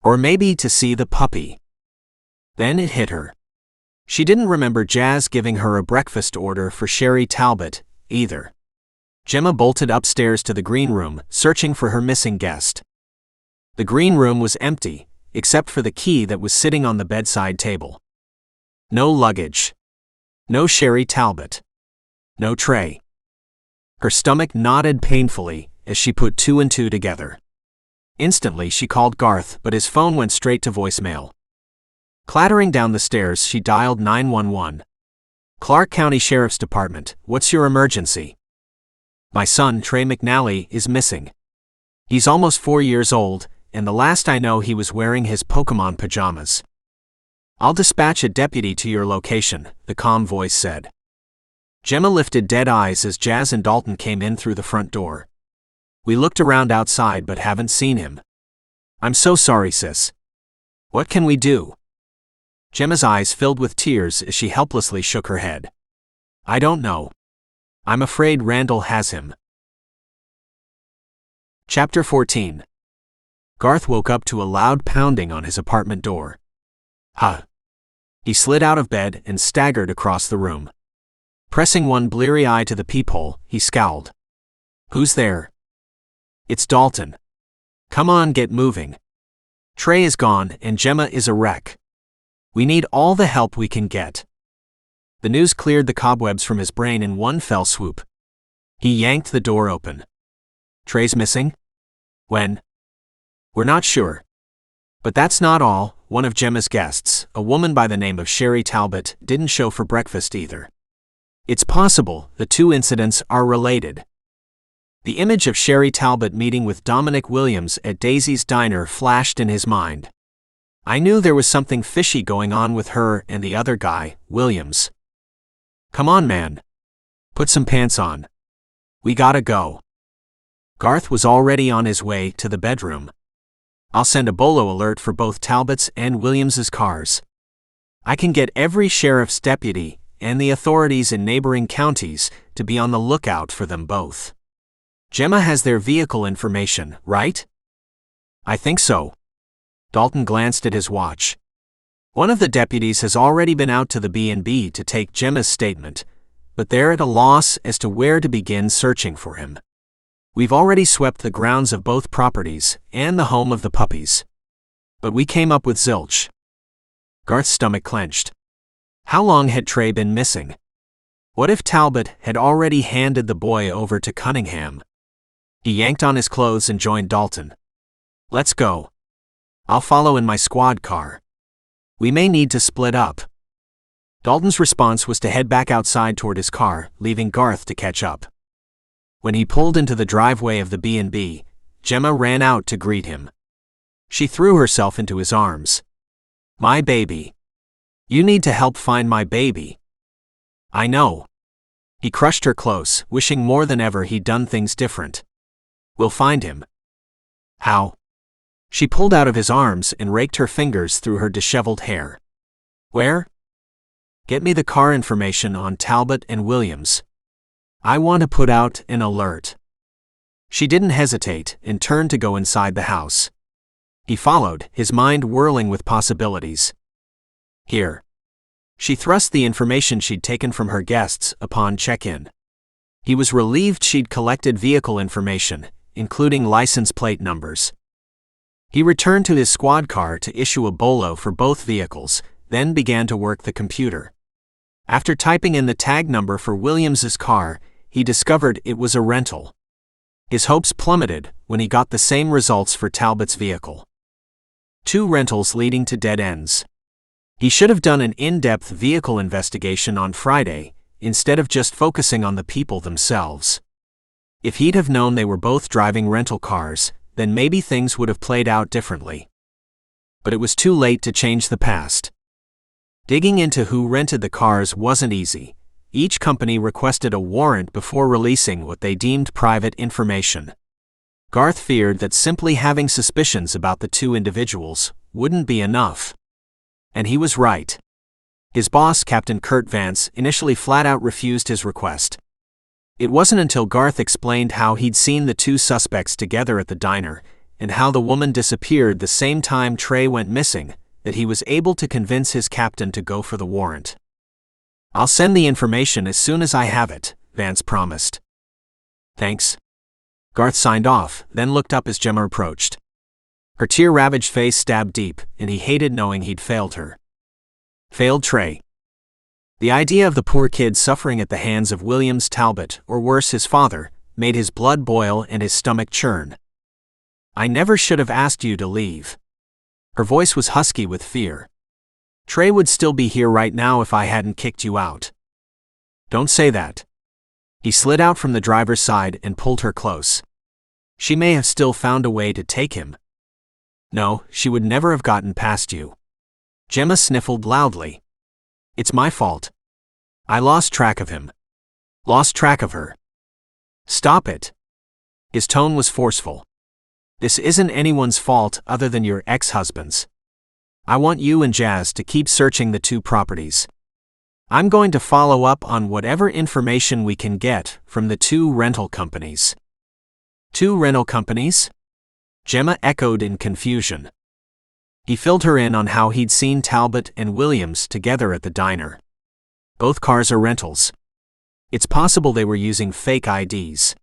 Or maybe to see the puppy? Then it hit her. She didn't remember Jazz giving her a breakfast order for Sherry Talbot, either. Gemma bolted upstairs to the green room, searching for her missing guest. The green room was empty, except for the key that was sitting on the bedside table. No luggage. No Sherry Talbot. No Trey. Her stomach knotted painfully as she put two and two together. Instantly she called Garth, but his phone went straight to voicemail. Clattering down the stairs, she dialed 911. Clark County Sheriff's Department, what's your emergency? My son, Trey McNally, is missing. He's almost 4 years old, and the last I know he was wearing his Pokemon pajamas. I'll dispatch a deputy to your location, the calm voice said. Gemma lifted dead eyes as Jazz and Dalton came in through the front door. We looked around outside but haven't seen him. I'm so sorry, sis. What can we do? Gemma's eyes filled with tears as she helplessly shook her head. I don't know. I'm afraid Randall has him. Chapter 14. Garth woke up to a loud pounding on his apartment door. Huh. He slid out of bed and staggered across the room. Pressing one bleary eye to the peephole, he scowled. Who's there? It's Dalton. Come on, get moving. Trey is gone and Gemma is a wreck. We need all the help we can get. The news cleared the cobwebs from his brain in one fell swoop. He yanked the door open. Trey's missing? When? We're not sure. But that's not all. One of Gemma's guests, a woman by the name of Sherry Talbot, didn't show for breakfast either. It's possible the two incidents are related. The image of Sherry Talbot meeting with Dominic Williams at Daisy's Diner flashed in his mind. I knew there was something fishy going on with her and the other guy, Williams. Come on, man. Put some pants on. We gotta go. Garth was already on his way to the bedroom. I'll send a bolo alert for both Talbot's and Williams's cars. I can get every sheriff's deputy and the authorities in neighboring counties to be on the lookout for them both. Gemma has their vehicle information, right? I think so. Dalton glanced at his watch. One of the deputies has already been out to the B&B to take Gemma's statement, but they're at a loss as to where to begin searching for him. We've already swept the grounds of both properties and the home of the puppies. But we came up with zilch. Garth's stomach clenched. How long had Trey been missing? What if Talbot had already handed the boy over to Cunningham? He yanked on his clothes and joined Dalton. Let's go. I'll follow in my squad car. We may need to split up. Dalton's response was to head back outside toward his car, leaving Garth to catch up. When he pulled into the driveway of the B&B, Gemma ran out to greet him. She threw herself into his arms. My baby. You need to help find my baby. I know. He crushed her close, wishing more than ever he'd done things different. We'll find him. How? She pulled out of his arms and raked her fingers through her disheveled hair. Where? Get me the car information on Talbot and Williams. I want to put out an alert. She didn't hesitate and turned to go inside the house. He followed, his mind whirling with possibilities. Here. She thrust the information she'd taken from her guests upon check-in. He was relieved she'd collected vehicle information, including license plate numbers. He returned to his squad car to issue a bolo for both vehicles, then began to work the computer. After typing in the tag number for Williams's car, he discovered it was a rental. His hopes plummeted when he got the same results for Talbot's vehicle. 2 rentals leading to dead ends. He should have done an in-depth vehicle investigation on Friday, instead of just focusing on the people themselves. If he'd have known they were both driving rental cars, then maybe things would have played out differently. But it was too late to change the past. Digging into who rented the cars wasn't easy. Each company requested a warrant before releasing what they deemed private information. Garth feared that simply having suspicions about the 2 individuals wouldn't be enough. And he was right. His boss, Captain Kurt Vance, initially flat-out refused his request. It wasn't until Garth explained how he'd seen the 2 suspects together at the diner, and how the woman disappeared the same time Trey went missing, that he was able to convince his captain to go for the warrant. "I'll send the information as soon as I have it," Vance promised. "Thanks." Garth signed off, then looked up as Gemma approached. Her tear-ravaged face stabbed deep, and he hated knowing he'd failed her. Failed Trey. The idea of the poor kid suffering at the hands of Williams Talbot, or worse his father, made his blood boil and his stomach churn. "I never should have asked you to leave." Her voice was husky with fear. "Trey would still be here right now if I hadn't kicked you out." "Don't say that." He slid out from the driver's side and pulled her close. "She may have still found a way to take him." "No, she would never have gotten past you." Gemma sniffled loudly. "It's my fault. I lost track of him. Lost track of her." "Stop it." His tone was forceful. "This isn't anyone's fault other than your ex-husband's. I want you and Jazz to keep searching the 2 properties. I'm going to follow up on whatever information we can get from the 2 rental companies." "2 rental companies?" Gemma echoed in confusion. He filled her in on how he'd seen Talbot and Williams together at the diner. "Both cars are rentals. It's possible they were using fake IDs.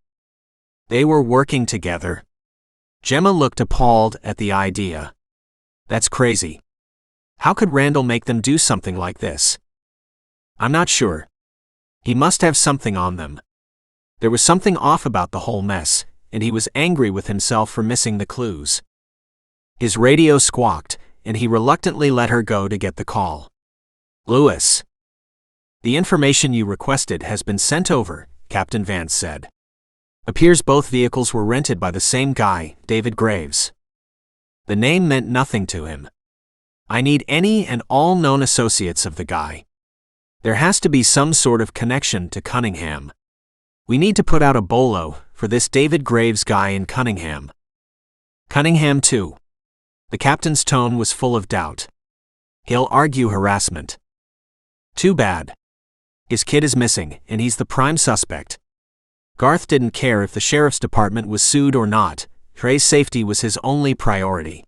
They were working together." Gemma looked appalled at the idea. "That's crazy. How could Randall make them do something like this?" "I'm not sure. He must have something on them." There was something off about the whole mess, and he was angry with himself for missing the clues. His radio squawked, and he reluctantly let her go to get the call. "Lewis. The information you requested has been sent over," Captain Vance said. "Appears both vehicles were rented by the same guy, David Graves." The name meant nothing to him. "I need any and all known associates of the guy. There has to be some sort of connection to Cunningham. We need to put out a bolo for this David Graves guy in Cunningham." "Cunningham too." The captain's tone was full of doubt. "He'll argue harassment." "Too bad. His kid is missing, and he's the prime suspect." Garth didn't care if the sheriff's department was sued or not. Trey's safety was his only priority.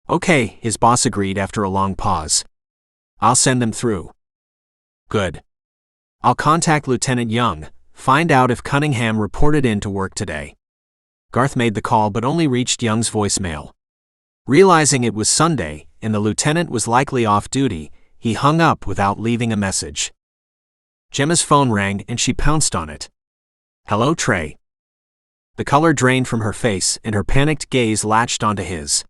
"Okay," his boss agreed after a long pause. "I'll send them through." "Good. I'll contact Lieutenant Young, find out if Cunningham reported in to work today." Garth made the call but only reached Young's voicemail. Realizing it was Sunday, and the lieutenant was likely off duty, he hung up without leaving a message. Gemma's phone rang and she pounced on it. "Hello, Trey." The color drained from her face and her panicked gaze latched onto his.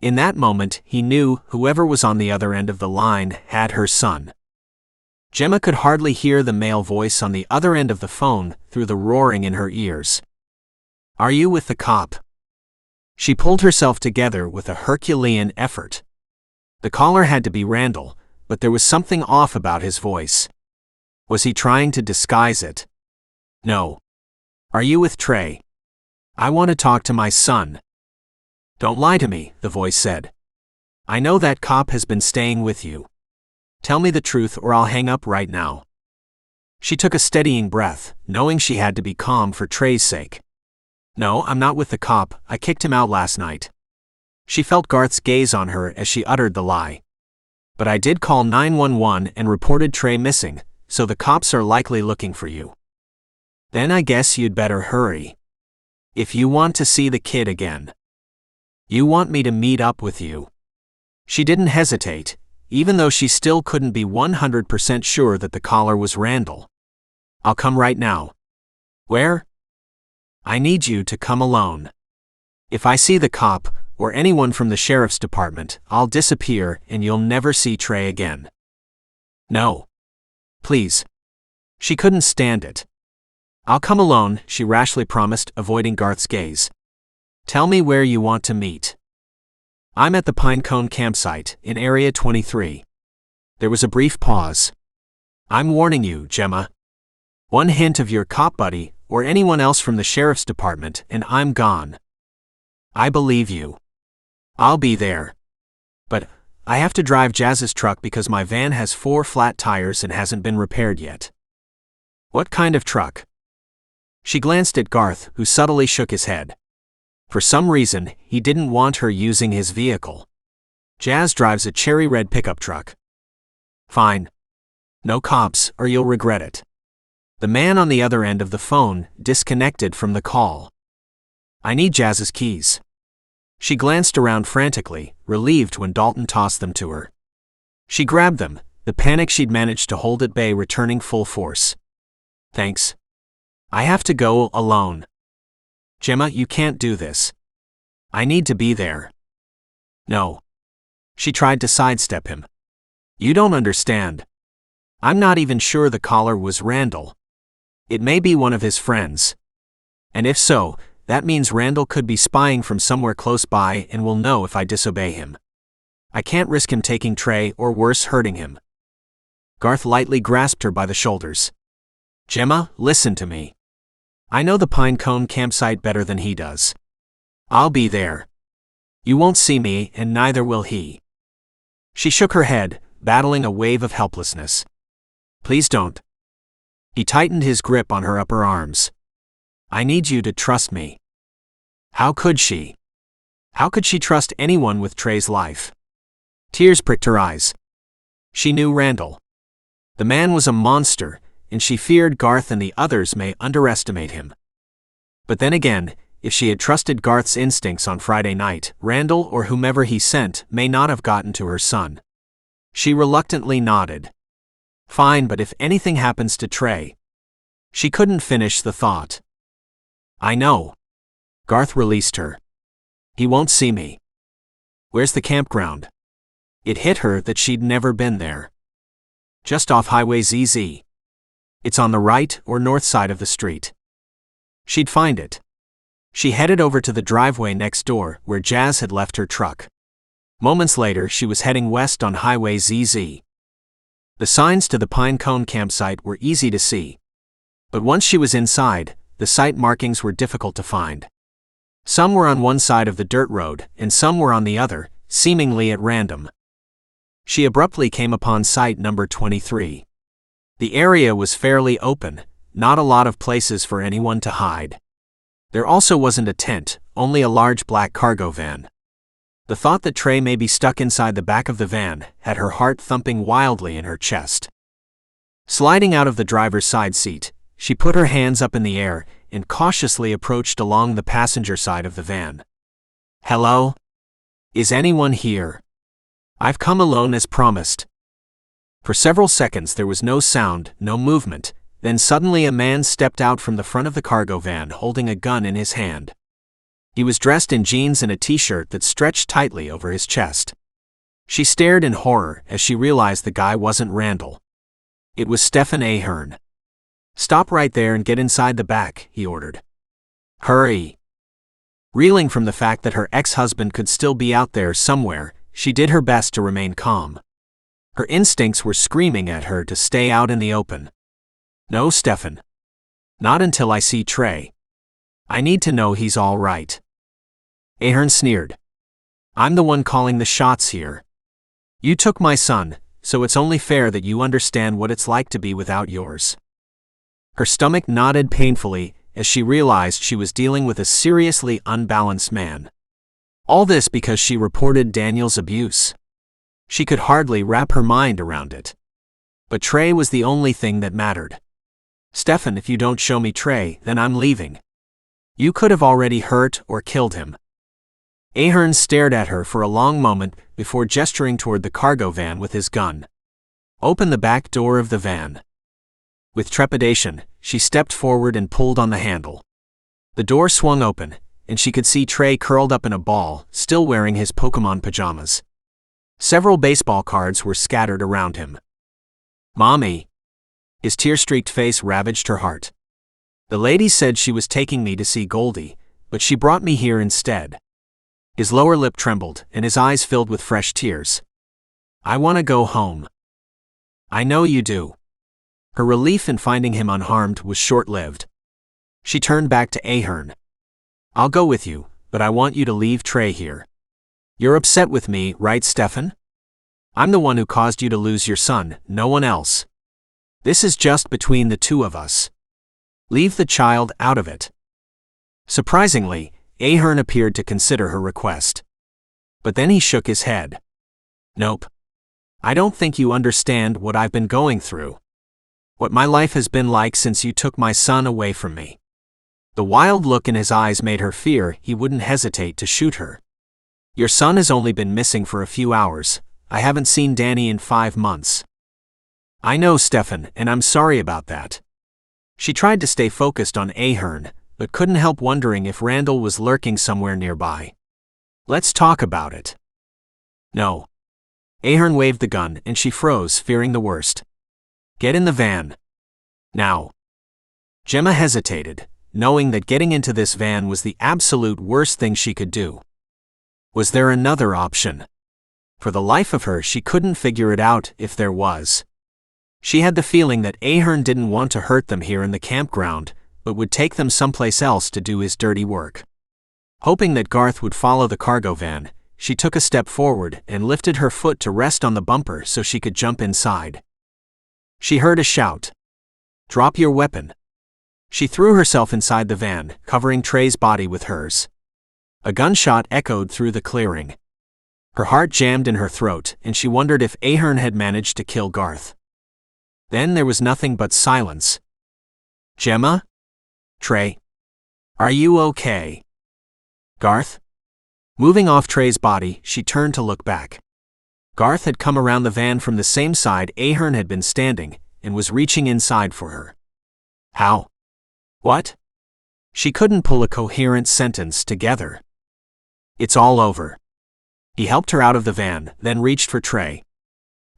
In that moment, he knew whoever was on the other end of the line had her son. Gemma could hardly hear the male voice on the other end of the phone through the roaring in her ears. "Are you with the cop?" She pulled herself together with a Herculean effort. The caller had to be Randall, but there was something off about his voice. Was he trying to disguise it? "No. Are you with Trey? I want to talk to my son." "Don't lie to me," the voice said. "I know that cop has been staying with you. Tell me the truth or I'll hang up right now." She took a steadying breath, knowing she had to be calm for Trey's sake. "No, I'm not with the cop. I kicked him out last night." She felt Garth's gaze on her as she uttered the lie. "But I did call 911 and reported Trey missing, so the cops are likely looking for you." Then I guess you'd better hurry. If you want to see the kid again. You want me to meet up with you. She didn't hesitate, even though she still couldn't be 100% sure that the caller was Randall. I'll come right now. Where? I need you to come alone. If I see the cop, or anyone from the sheriff's department, I'll disappear and you'll never see Trey again. No. Please. She couldn't stand it. I'll come alone, she rashly promised, avoiding Garth's gaze. Tell me where you want to meet. I'm at the Pinecone campsite, in Area 23. There was a brief pause. I'm warning you, Gemma. One hint of your cop buddy, or anyone else from the sheriff's department, and I'm gone. I believe you. I'll be there. But I have to drive Jazz's truck because my van has 4 flat tires and hasn't been repaired yet. What kind of truck? She glanced at Garth, who subtly shook his head. For some reason, he didn't want her using his vehicle. Jazz drives a cherry red pickup truck. Fine. No cops, or you'll regret it. The man on the other end of the phone disconnected from the call. I need Jazz's keys. She glanced around frantically, relieved when Dalton tossed them to her. She grabbed them, the panic she'd managed to hold at bay returning full force. Thanks. I have to go alone. Gemma, you can't do this. I need to be there. No. She tried to sidestep him. You don't understand. I'm not even sure the caller was Randall. It may be one of his friends. And if so, that means Randall could be spying from somewhere close by and will know if I disobey him. I can't risk him taking Trey or worse, hurting him. Garth lightly grasped her by the shoulders. Gemma, listen to me. I know the Pinecone campsite better than he does. I'll be there. You won't see me, and neither will he. She shook her head, battling a wave of helplessness. Please don't. He tightened his grip on her upper arms. I need you to trust me. How could she? How could she trust anyone with Trey's life? Tears pricked her eyes. She knew Randall. The man was a monster, and she feared Garth and the others may underestimate him. But then again, if she had trusted Garth's instincts on Friday night, Randall or whomever he sent may not have gotten to her son. She reluctantly nodded. Fine, but if anything happens to Trey. She couldn't finish the thought. I know. Garth released her. He won't see me. Where's the campground? It hit her that she'd never been there. Just off Highway ZZ. It's on the right or north side of the street. She'd find it. She headed over to the driveway next door where Jazz had left her truck. Moments later, she was heading west on Highway ZZ. The signs to the Pinecone campsite were easy to see. But once she was inside, the site markings were difficult to find. Some were on one side of the dirt road, and some were on the other, seemingly at random. She abruptly came upon site number 23. The area was fairly open, not a lot of places for anyone to hide. There also wasn't a tent, only a large black cargo van. The thought that Trey may be stuck inside the back of the van had her heart thumping wildly in her chest. Sliding out of the driver's side seat, she put her hands up in the air and cautiously approached along the passenger side of the van. Hello? Is anyone here? I've come alone as promised. For several seconds there was no sound, no movement, then suddenly a man stepped out from the front of the cargo van holding a gun in his hand. He was dressed in jeans and a t-shirt that stretched tightly over his chest. She stared in horror as she realized the guy wasn't Randall. It was Stefan Ahern. Stop right there and get inside the back, he ordered. Hurry. Reeling from the fact that her ex-husband could still be out there somewhere, she did her best to remain calm. Her instincts were screaming at her to stay out in the open. No, Stefan. Not until I see Trey. I need to know he's all right. Ahern sneered. I'm the one calling the shots here. You took my son, so it's only fair that you understand what it's like to be without yours. Her stomach knotted painfully as she realized she was dealing with a seriously unbalanced man. All this because she reported Daniel's abuse. She could hardly wrap her mind around it. But Trey was the only thing that mattered. "Stefan, if you don't show me Trey, then I'm leaving. You could have already hurt or killed him." Ahern stared at her for a long moment before gesturing toward the cargo van with his gun. "Open the back door of the van." With trepidation, she stepped forward and pulled on the handle. The door swung open, and she could see Trey curled up in a ball, still wearing his Pokémon pajamas. Several baseball cards were scattered around him. "Mommy." His tear-streaked face ravaged her heart. "The lady said she was taking me to see Goldie, but she brought me here instead." His lower lip trembled, and his eyes filled with fresh tears. "I want to go home." "I know you do." Her relief in finding him unharmed was short-lived. She turned back to Ahern. "I'll go with you, but I want you to leave Trey here. You're upset with me, right, Stefan? I'm the one who caused you to lose your son, no one else. This is just between the two of us. Leave the child out of it." Surprisingly, Ahern appeared to consider her request. But then he shook his head. "Nope. I don't think you understand what I've been going through. What my life has been like since you took my son away from me." The wild look in his eyes made her fear he wouldn't hesitate to shoot her. "Your son has only been missing for a few hours. I haven't seen Danny in 5 months. I know, Stefan, and I'm sorry about that." She tried to stay focused on Ahern, but couldn't help wondering if Randall was lurking somewhere nearby. "Let's talk about it." "No." Ahern waved the gun and she froze, fearing the worst. "Get in the van. Now." Gemma hesitated, knowing that getting into this van was the absolute worst thing she could do. Was there another option? For the life of her, she couldn't figure it out if there was. She had the feeling that Ahern didn't want to hurt them here in the campground, but would take them someplace else to do his dirty work. Hoping that Garth would follow the cargo van, she took a step forward and lifted her foot to rest on the bumper so she could jump inside. She heard a shout. "Drop your weapon." She threw herself inside the van, covering Trey's body with hers. A gunshot echoed through the clearing. Her heart jammed in her throat, and she wondered if Ahern had managed to kill Garth. Then there was nothing but silence. "Gemma? Trey? Are you okay?" "Garth?" Moving off Trey's body, she turned to look back. Garth had come around the van from the same side Ahern had been standing, and was reaching inside for her. "How? What?" She couldn't pull a coherent sentence together. "It's all over." He helped her out of the van, then reached for Trey.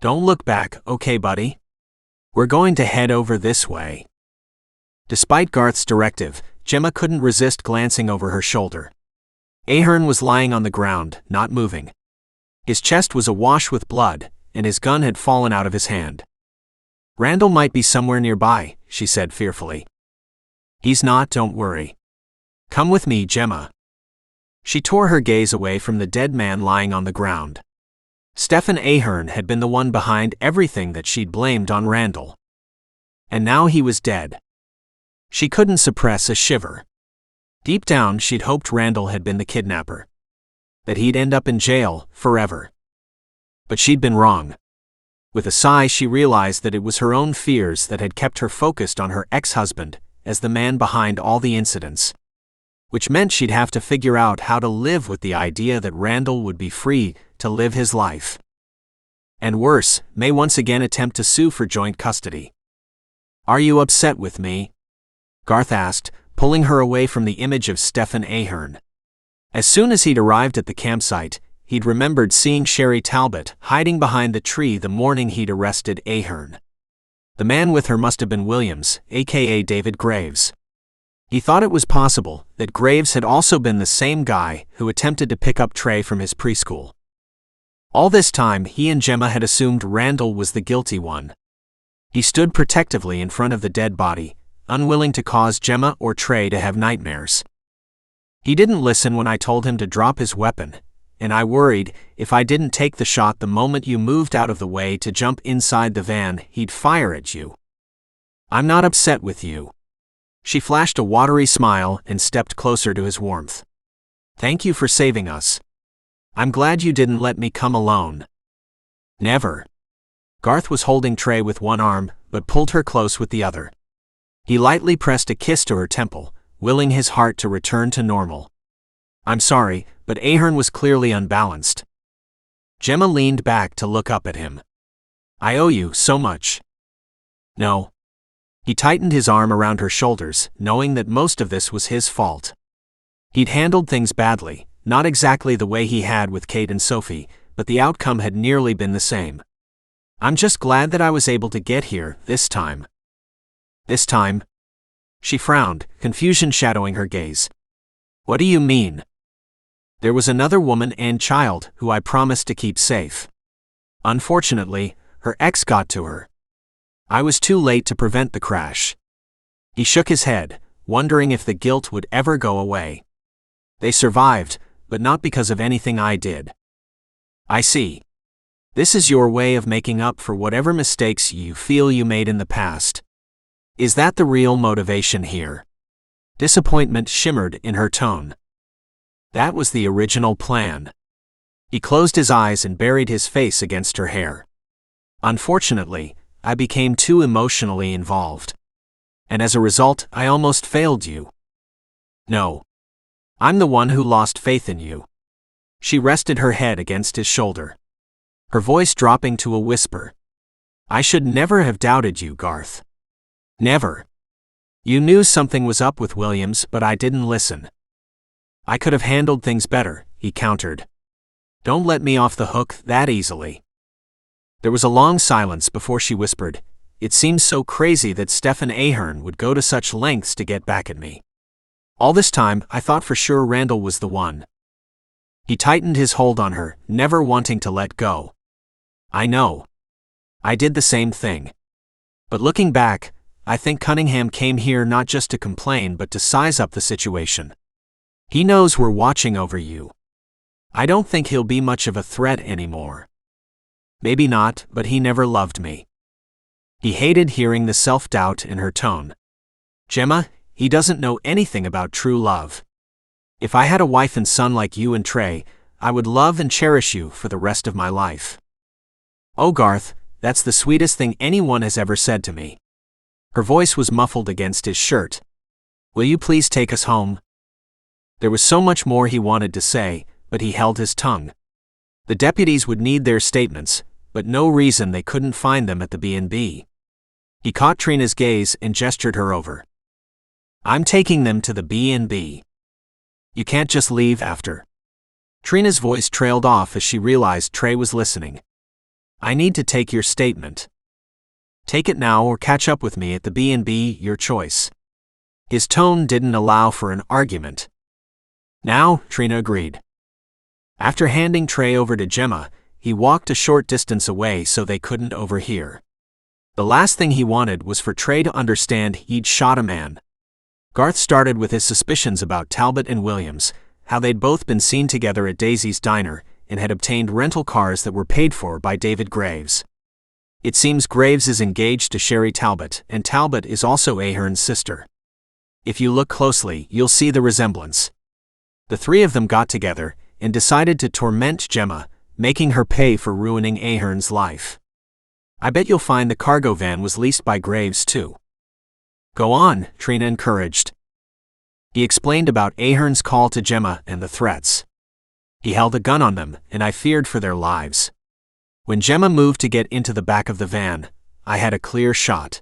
"Don't look back, okay, buddy? We're going to head over this way." Despite Garth's directive, Gemma couldn't resist glancing over her shoulder. Ahern was lying on the ground, not moving. His chest was awash with blood, and his gun had fallen out of his hand. "Randall might be somewhere nearby," she said fearfully. "He's not, don't worry. Come with me, Gemma." She tore her gaze away from the dead man lying on the ground. Stefan Ahern had been the one behind everything that she'd blamed on Randall. And now he was dead. She couldn't suppress a shiver. Deep down, she'd hoped Randall had been the kidnapper. That he'd end up in jail, forever. But she'd been wrong. With a sigh, she realized that it was her own fears that had kept her focused on her ex-husband as the man behind all the incidents. Which meant she'd have to figure out how to live with the idea that Randall would be free to live his life. And worse, may once again attempt to sue for joint custody. "Are you upset with me?" Garth asked, pulling her away from the image of Stefan Ahern. As soon as he'd arrived at the campsite, he'd remembered seeing Sherry Talbot hiding behind the tree the morning he'd arrested Ahern. The man with her must have been Williams, aka David Graves. He thought it was possible that Graves had also been the same guy who attempted to pick up Trey from his preschool. All this time, he and Gemma had assumed Randall was the guilty one. He stood protectively in front of the dead body, unwilling to cause Gemma or Trey to have nightmares. "He didn't listen when I told him to drop his weapon, and I worried if I didn't take the shot the moment you moved out of the way to jump inside the van, he'd fire at you. I'm not upset with you." She flashed a watery smile and stepped closer to his warmth. "Thank you for saving us. I'm glad you didn't let me come alone." "Never." Garth was holding Trey with one arm, but pulled her close with the other. He lightly pressed a kiss to her temple, willing his heart to return to normal. I'm sorry, but Ahern was clearly unbalanced. Gemma leaned back to look up at him. I owe you so much. No. He tightened his arm around her shoulders, knowing that most of this was his fault. He'd handled things badly, not exactly the way he had with Kate and Sophie, but the outcome had nearly been the same. I'm just glad that I was able to get here this time. This time? She frowned, confusion shadowing her gaze. What do you mean? There was another woman and child who I promised to keep safe. Unfortunately, her ex got to her. I was too late to prevent the crash. He shook his head, wondering if the guilt would ever go away. They survived, but not because of anything I did. I see. This is your way of making up for whatever mistakes you feel you made in the past. Is that the real motivation here? Disappointment shimmered in her tone. That was the original plan. He closed his eyes and buried his face against her hair. Unfortunately, I became too emotionally involved. And as a result, I almost failed you. No. I'm the one who lost faith in you. She rested her head against his shoulder, her voice dropping to a whisper. I should never have doubted you, Garth. Never. You knew something was up with Williams, but I didn't listen. I could have handled things better, he countered. Don't let me off the hook that easily. There was a long silence before she whispered, It seems so crazy that Stefan Ahern would go to such lengths to get back at me. All this time, I thought for sure Randall was the one. He tightened his hold on her, never wanting to let go. I know. I did the same thing. But looking back, I think Cunningham came here not just to complain but to size up the situation. He knows we're watching over you. I don't think he'll be much of a threat anymore. Maybe not, but he never loved me. He hated hearing the self-doubt in her tone. Gemma, he doesn't know anything about true love. If I had a wife and son like you and Trey, I would love and cherish you for the rest of my life. Oh, Garth, that's the sweetest thing anyone has ever said to me. Her voice was muffled against his shirt. Will you please take us home? There was so much more he wanted to say, but he held his tongue. The deputies would need their statements, but no reason they couldn't find them at the B&B. He caught Trina's gaze and gestured her over. I'm taking them to the B&B. You can't just leave after. Trina's voice trailed off as she realized Trey was listening. I need to take your statement. Take it now or catch up with me at the B&B, your choice. His tone didn't allow for an argument. Now, Trina agreed. After handing Trey over to Gemma, he walked a short distance away so they couldn't overhear. The last thing he wanted was for Trey to understand he'd shot a man. Garth started with his suspicions about Talbot and Williams, how they'd both been seen together at Daisy's diner and had obtained rental cars that were paid for by David Graves. It seems Graves is engaged to Sherry Talbot, and Talbot is also Ahern's sister. If you look closely, you'll see the resemblance. The three of them got together and decided to torment Gemma, making her pay for ruining Ahern's life. I bet you'll find the cargo van was leased by Graves too. Go on, Trina encouraged. He explained about Ahern's call to Gemma and the threats. He held a gun on them, and I feared for their lives. When Gemma moved to get into the back of the van, I had a clear shot.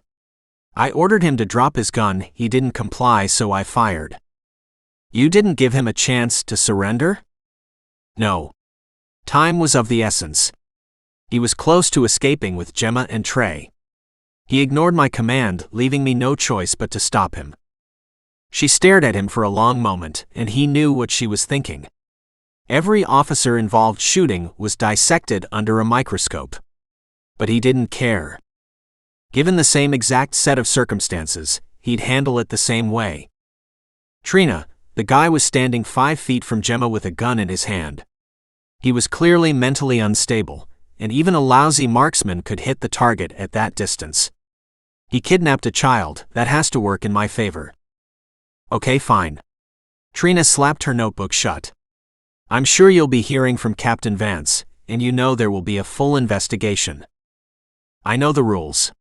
I ordered him to drop his gun, he didn't comply, so I fired. You didn't give him a chance to surrender? No. Time was of the essence. He was close to escaping with Gemma and Trey. He ignored my command, leaving me no choice but to stop him. She stared at him for a long moment, and he knew what she was thinking. Every officer involved shooting was dissected under a microscope. But he didn't care. Given the same exact set of circumstances, he'd handle it the same way. Trina, the guy was standing 5 feet from Gemma with a gun in his hand. He was clearly mentally unstable, and even a lousy marksman could hit the target at that distance. He kidnapped a child, that has to work in my favor. Okay, fine. Trina slapped her notebook shut. I'm sure you'll be hearing from Captain Vance, and you know there will be a full investigation. I know the rules.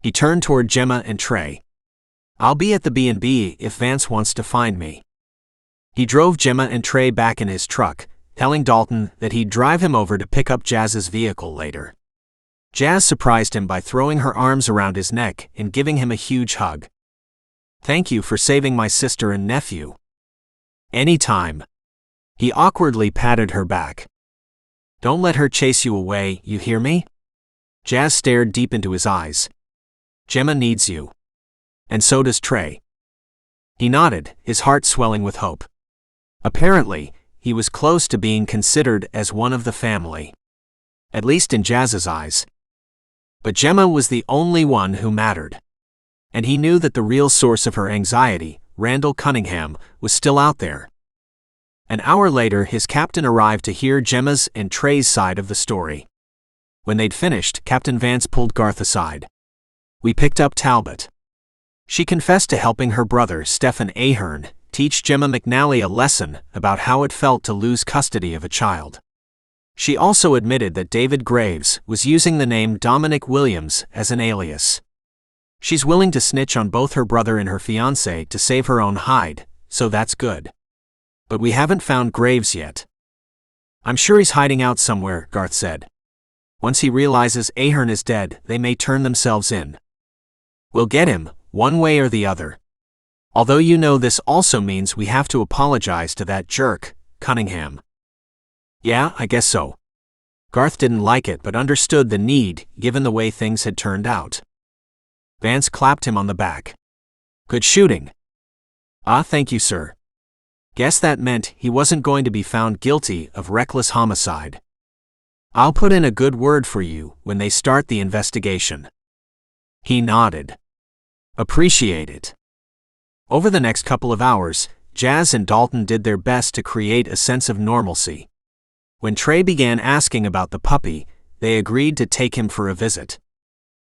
He turned toward Gemma and Trey. I'll be at the B&B if Vance wants to find me. He drove Jemma and Trey back in his truck, telling Dalton that he'd drive him over to pick up Jazz's vehicle later. Jazz surprised him by throwing her arms around his neck and giving him a huge hug. "Thank you for saving my sister and nephew." "Anytime." He awkwardly patted her back. "Don't let her chase you away, you hear me?" Jazz stared deep into his eyes. "Jemma needs you. And so does Trey." He nodded, his heart swelling with hope. Apparently, he was close to being considered as one of the family. At least in Jazz's eyes. But Jemma was the only one who mattered. And he knew that the real source of her anxiety, Randall Cunningham, was still out there. An hour later, his captain arrived to hear Jemma's and Trey's side of the story. When they'd finished, Captain Vance pulled Garth aside. "We picked up Talbot. She confessed to helping her brother, Stephen Ahern, teach Jemma McNally a lesson about how it felt to lose custody of a child. She also admitted that David Graves was using the name Dominic Williams as an alias. She's willing to snitch on both her brother and her fiancé to save her own hide, so that's good. But we haven't found Graves yet." "I'm sure he's hiding out somewhere," Garth said. "Once he realizes Ahern is dead, they may turn themselves in. We'll get him, one way or the other. Although you know this also means we have to apologize to that jerk, Cunningham." "Yeah, I guess so." Garth didn't like it but understood the need, given the way things had turned out. Vance clapped him on the back. "Good shooting." "Ah, thank you, sir." Guess that meant he wasn't going to be found guilty of reckless homicide. "I'll put in a good word for you when they start the investigation." He nodded. "Appreciate it." Over the next couple of hours, Jazz and Dalton did their best to create a sense of normalcy. When Trey began asking about the puppy, they agreed to take him for a visit.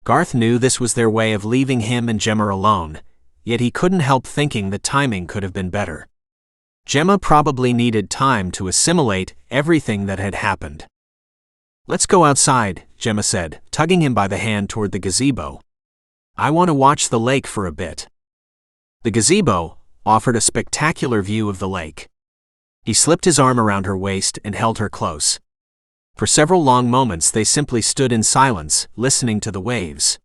Garth knew this was their way of leaving him and Gemma alone, yet he couldn't help thinking the timing could have been better. Gemma probably needed time to assimilate everything that had happened. "Let's go outside," Gemma said, tugging him by the hand toward the gazebo. "I want to watch the lake for a bit." The gazebo offered a spectacular view of the lake. He slipped his arm around her waist and held her close. For several long moments they simply stood in silence, listening to the waves.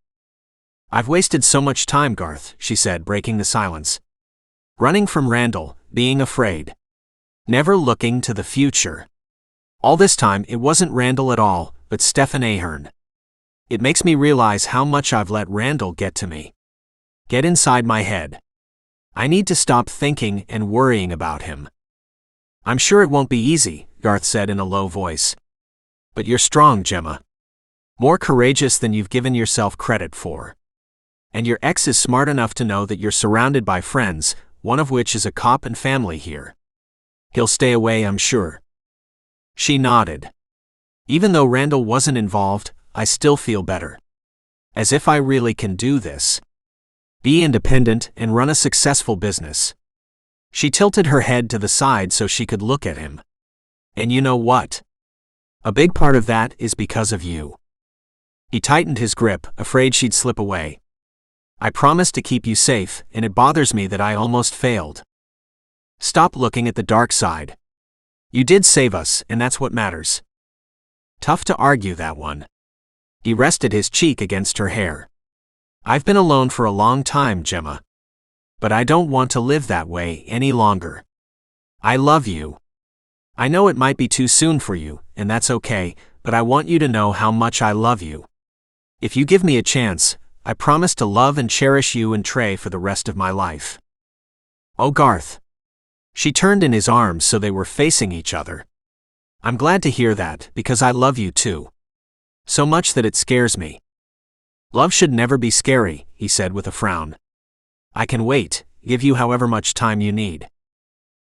"I've wasted so much time, Garth," she said, breaking the silence. "Running from Randall, being afraid. Never looking to the future. All this time it wasn't Randall at all, but Stephen Ahern. It makes me realize how much I've let Randall get to me. Get inside my head. I need to stop thinking and worrying about him." "I'm sure it won't be easy," Garth said in a low voice. "But you're strong, Gemma. More courageous than you've given yourself credit for. And your ex is smart enough to know that you're surrounded by friends, one of which is a cop and family here. He'll stay away, I'm sure." She nodded. "Even though Randall wasn't involved, I still feel better. As if I really can do this. Be independent and run a successful business." She tilted her head to the side so she could look at him. "And you know what? A big part of that is because of you." He tightened his grip, afraid she'd slip away. "I promised to keep you safe, and it bothers me that I almost failed. Stop looking at the dark side. You did save us, and that's what matters." Tough to argue that one. He rested his cheek against her hair. "I've been alone for a long time, Gemma. But I don't want to live that way any longer. I love you. I know it might be too soon for you, and that's okay, but I want you to know how much I love you. If you give me a chance, I promise to love and cherish you and Trey for the rest of my life." "Oh, Garth." She turned in his arms so they were facing each other. "I'm glad to hear that, because I love you too. So much that it scares me." "Love should never be scary," he said with a frown. "I can wait, give you however much time you need.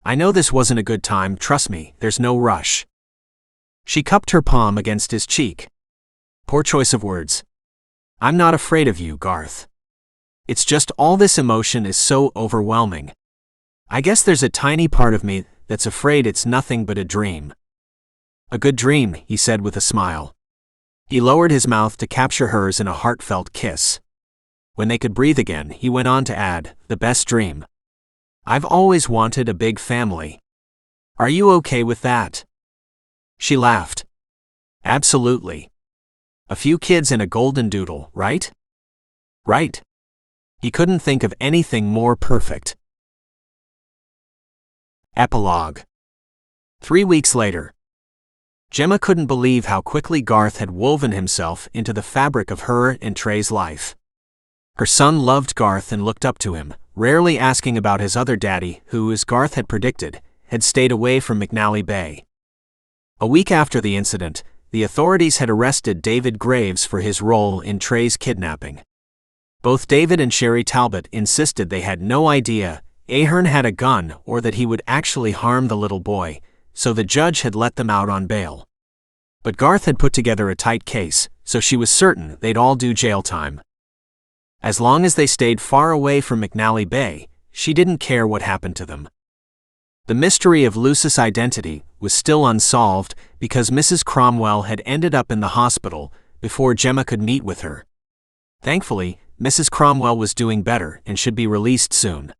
I know this wasn't a good time, trust me, there's no rush." She cupped her palm against his cheek. Poor choice of words. "I'm not afraid of you, Garth. It's just all this emotion is so overwhelming. I guess there's a tiny part of me that's afraid it's nothing but a dream." "A good dream," he said with a smile. He lowered his mouth to capture hers in a heartfelt kiss. When they could breathe again, he went on to add, "The best dream. I've always wanted a big family. Are you okay with that?" She laughed. "Absolutely. A few kids and a golden doodle, right?" "Right." He couldn't think of anything more perfect. Epilogue. 3 weeks later. Gemma couldn't believe how quickly Garth had woven himself into the fabric of her and Trey's life. Her son loved Garth and looked up to him, rarely asking about his other daddy who, as Garth had predicted, had stayed away from McNally Bay. A week after the incident, the authorities had arrested David Graves for his role in Trey's kidnapping. Both David and Sherry Talbot insisted they had no idea Ahern had a gun or that he would actually harm the little boy, so the judge had let them out on bail. But Garth had put together a tight case, so she was certain they'd all do jail time. As long as they stayed far away from McNally Bay, she didn't care what happened to them. The mystery of Lucy's identity was still unsolved because Mrs. Cromwell had ended up in the hospital before Gemma could meet with her. Thankfully, Mrs. Cromwell was doing better and should be released soon.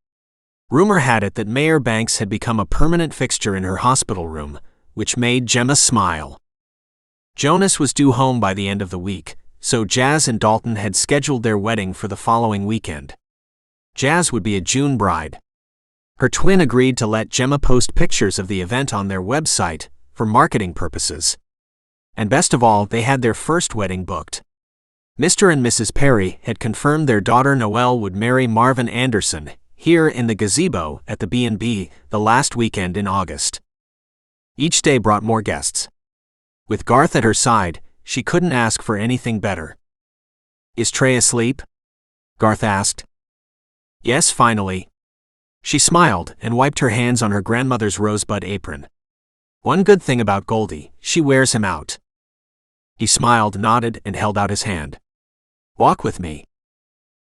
Rumor had it that Mayor Banks had become a permanent fixture in her hospital room, which made Gemma smile. Jonas was due home by the end of the week, so Jazz and Dalton had scheduled their wedding for the following weekend. Jazz would be a June bride. Her twin agreed to let Gemma post pictures of the event on their website for marketing purposes. And best of all, they had their first wedding booked. Mr. and Mrs. Perry had confirmed their daughter Noelle would marry Marvin Anderson here in the gazebo at the B&B the last weekend in August. Each day brought more guests. With Garth at her side, she couldn't ask for anything better. "Is Trey asleep?" Garth asked. "Yes, finally." She smiled and wiped her hands on her grandmother's rosebud apron. "One good thing about Goldie, she wears him out." He smiled, nodded, and held out his hand. "Walk with me."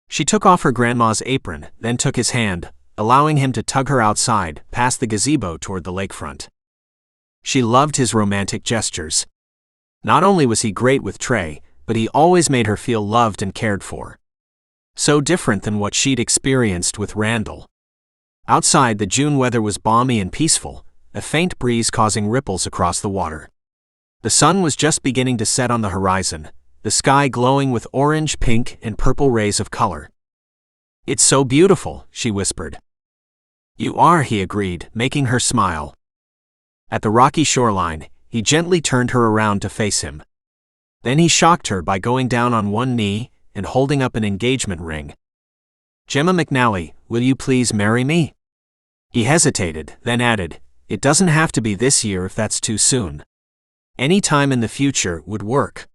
She took off her grandma's apron, then took his hand, allowing him to tug her outside, past the gazebo toward the lakefront. She loved his romantic gestures. Not only was he great with Trey, but he always made her feel loved and cared for. So different than what she'd experienced with Randall. Outside, the June weather was balmy and peaceful, a faint breeze causing ripples across the water. The sun was just beginning to set on the horizon, the sky glowing with orange, pink, and purple rays of color. "It's so beautiful," she whispered. "You are," he agreed, making her smile. At the rocky shoreline, he gently turned her around to face him. Then he shocked her by going down on one knee and holding up an engagement ring. "Jemma McNally, will you please marry me?" He hesitated, then added, "It doesn't have to be this year if that's too soon. Any time in the future would work."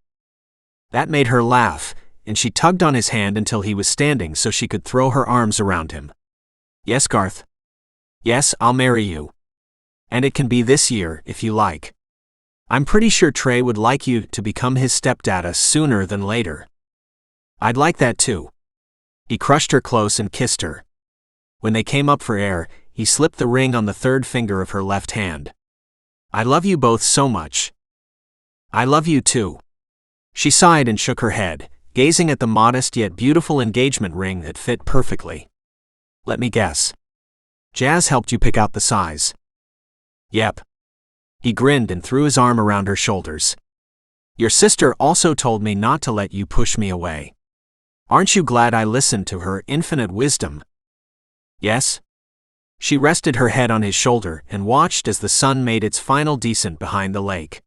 That made her laugh, and she tugged on his hand until he was standing so she could throw her arms around him. "Yes, Garth. Yes, I'll marry you. And it can be this year, if you like. I'm pretty sure Trey would like you to become his stepdadda sooner than later." "I'd like that too." He crushed her close and kissed her. When they came up for air, he slipped the ring on the third finger of her left hand. "I love you both so much." "I love you too." She sighed and shook her head, gazing at the modest yet beautiful engagement ring that fit perfectly. "Let me guess. Jazz helped you pick out the size." "Yep." He grinned and threw his arm around her shoulders. "Your sister also told me not to let you push me away. Aren't you glad I listened to her infinite wisdom?" "Yes." She rested her head on his shoulder and watched as the sun made its final descent behind the lake.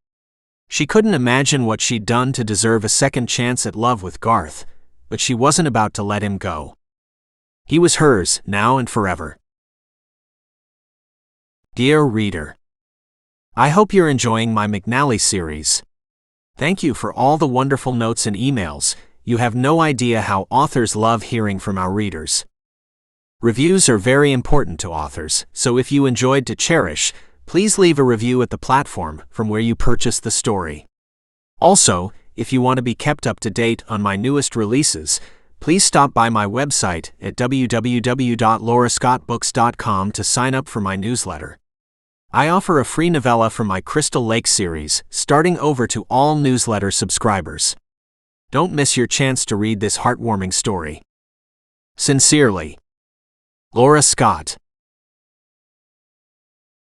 She couldn't imagine what she'd done to deserve a second chance at love with Garth, but she wasn't about to let him go. He was hers, now and forever. Dear reader, I hope you're enjoying my McNally series. Thank you for all the wonderful notes and emails. You have no idea how authors love hearing from our readers. Reviews are very important to authors, so if you enjoyed To Cherish, please leave a review at the platform from where you purchased the story. Also, if you want to be kept up to date on my newest releases, please stop by my website at www.laurascottbooks.com to sign up for my newsletter. I offer a free novella from my Crystal Lake series, starting over to all newsletter subscribers. Don't miss your chance to read this heartwarming story. Sincerely, Laura Scott.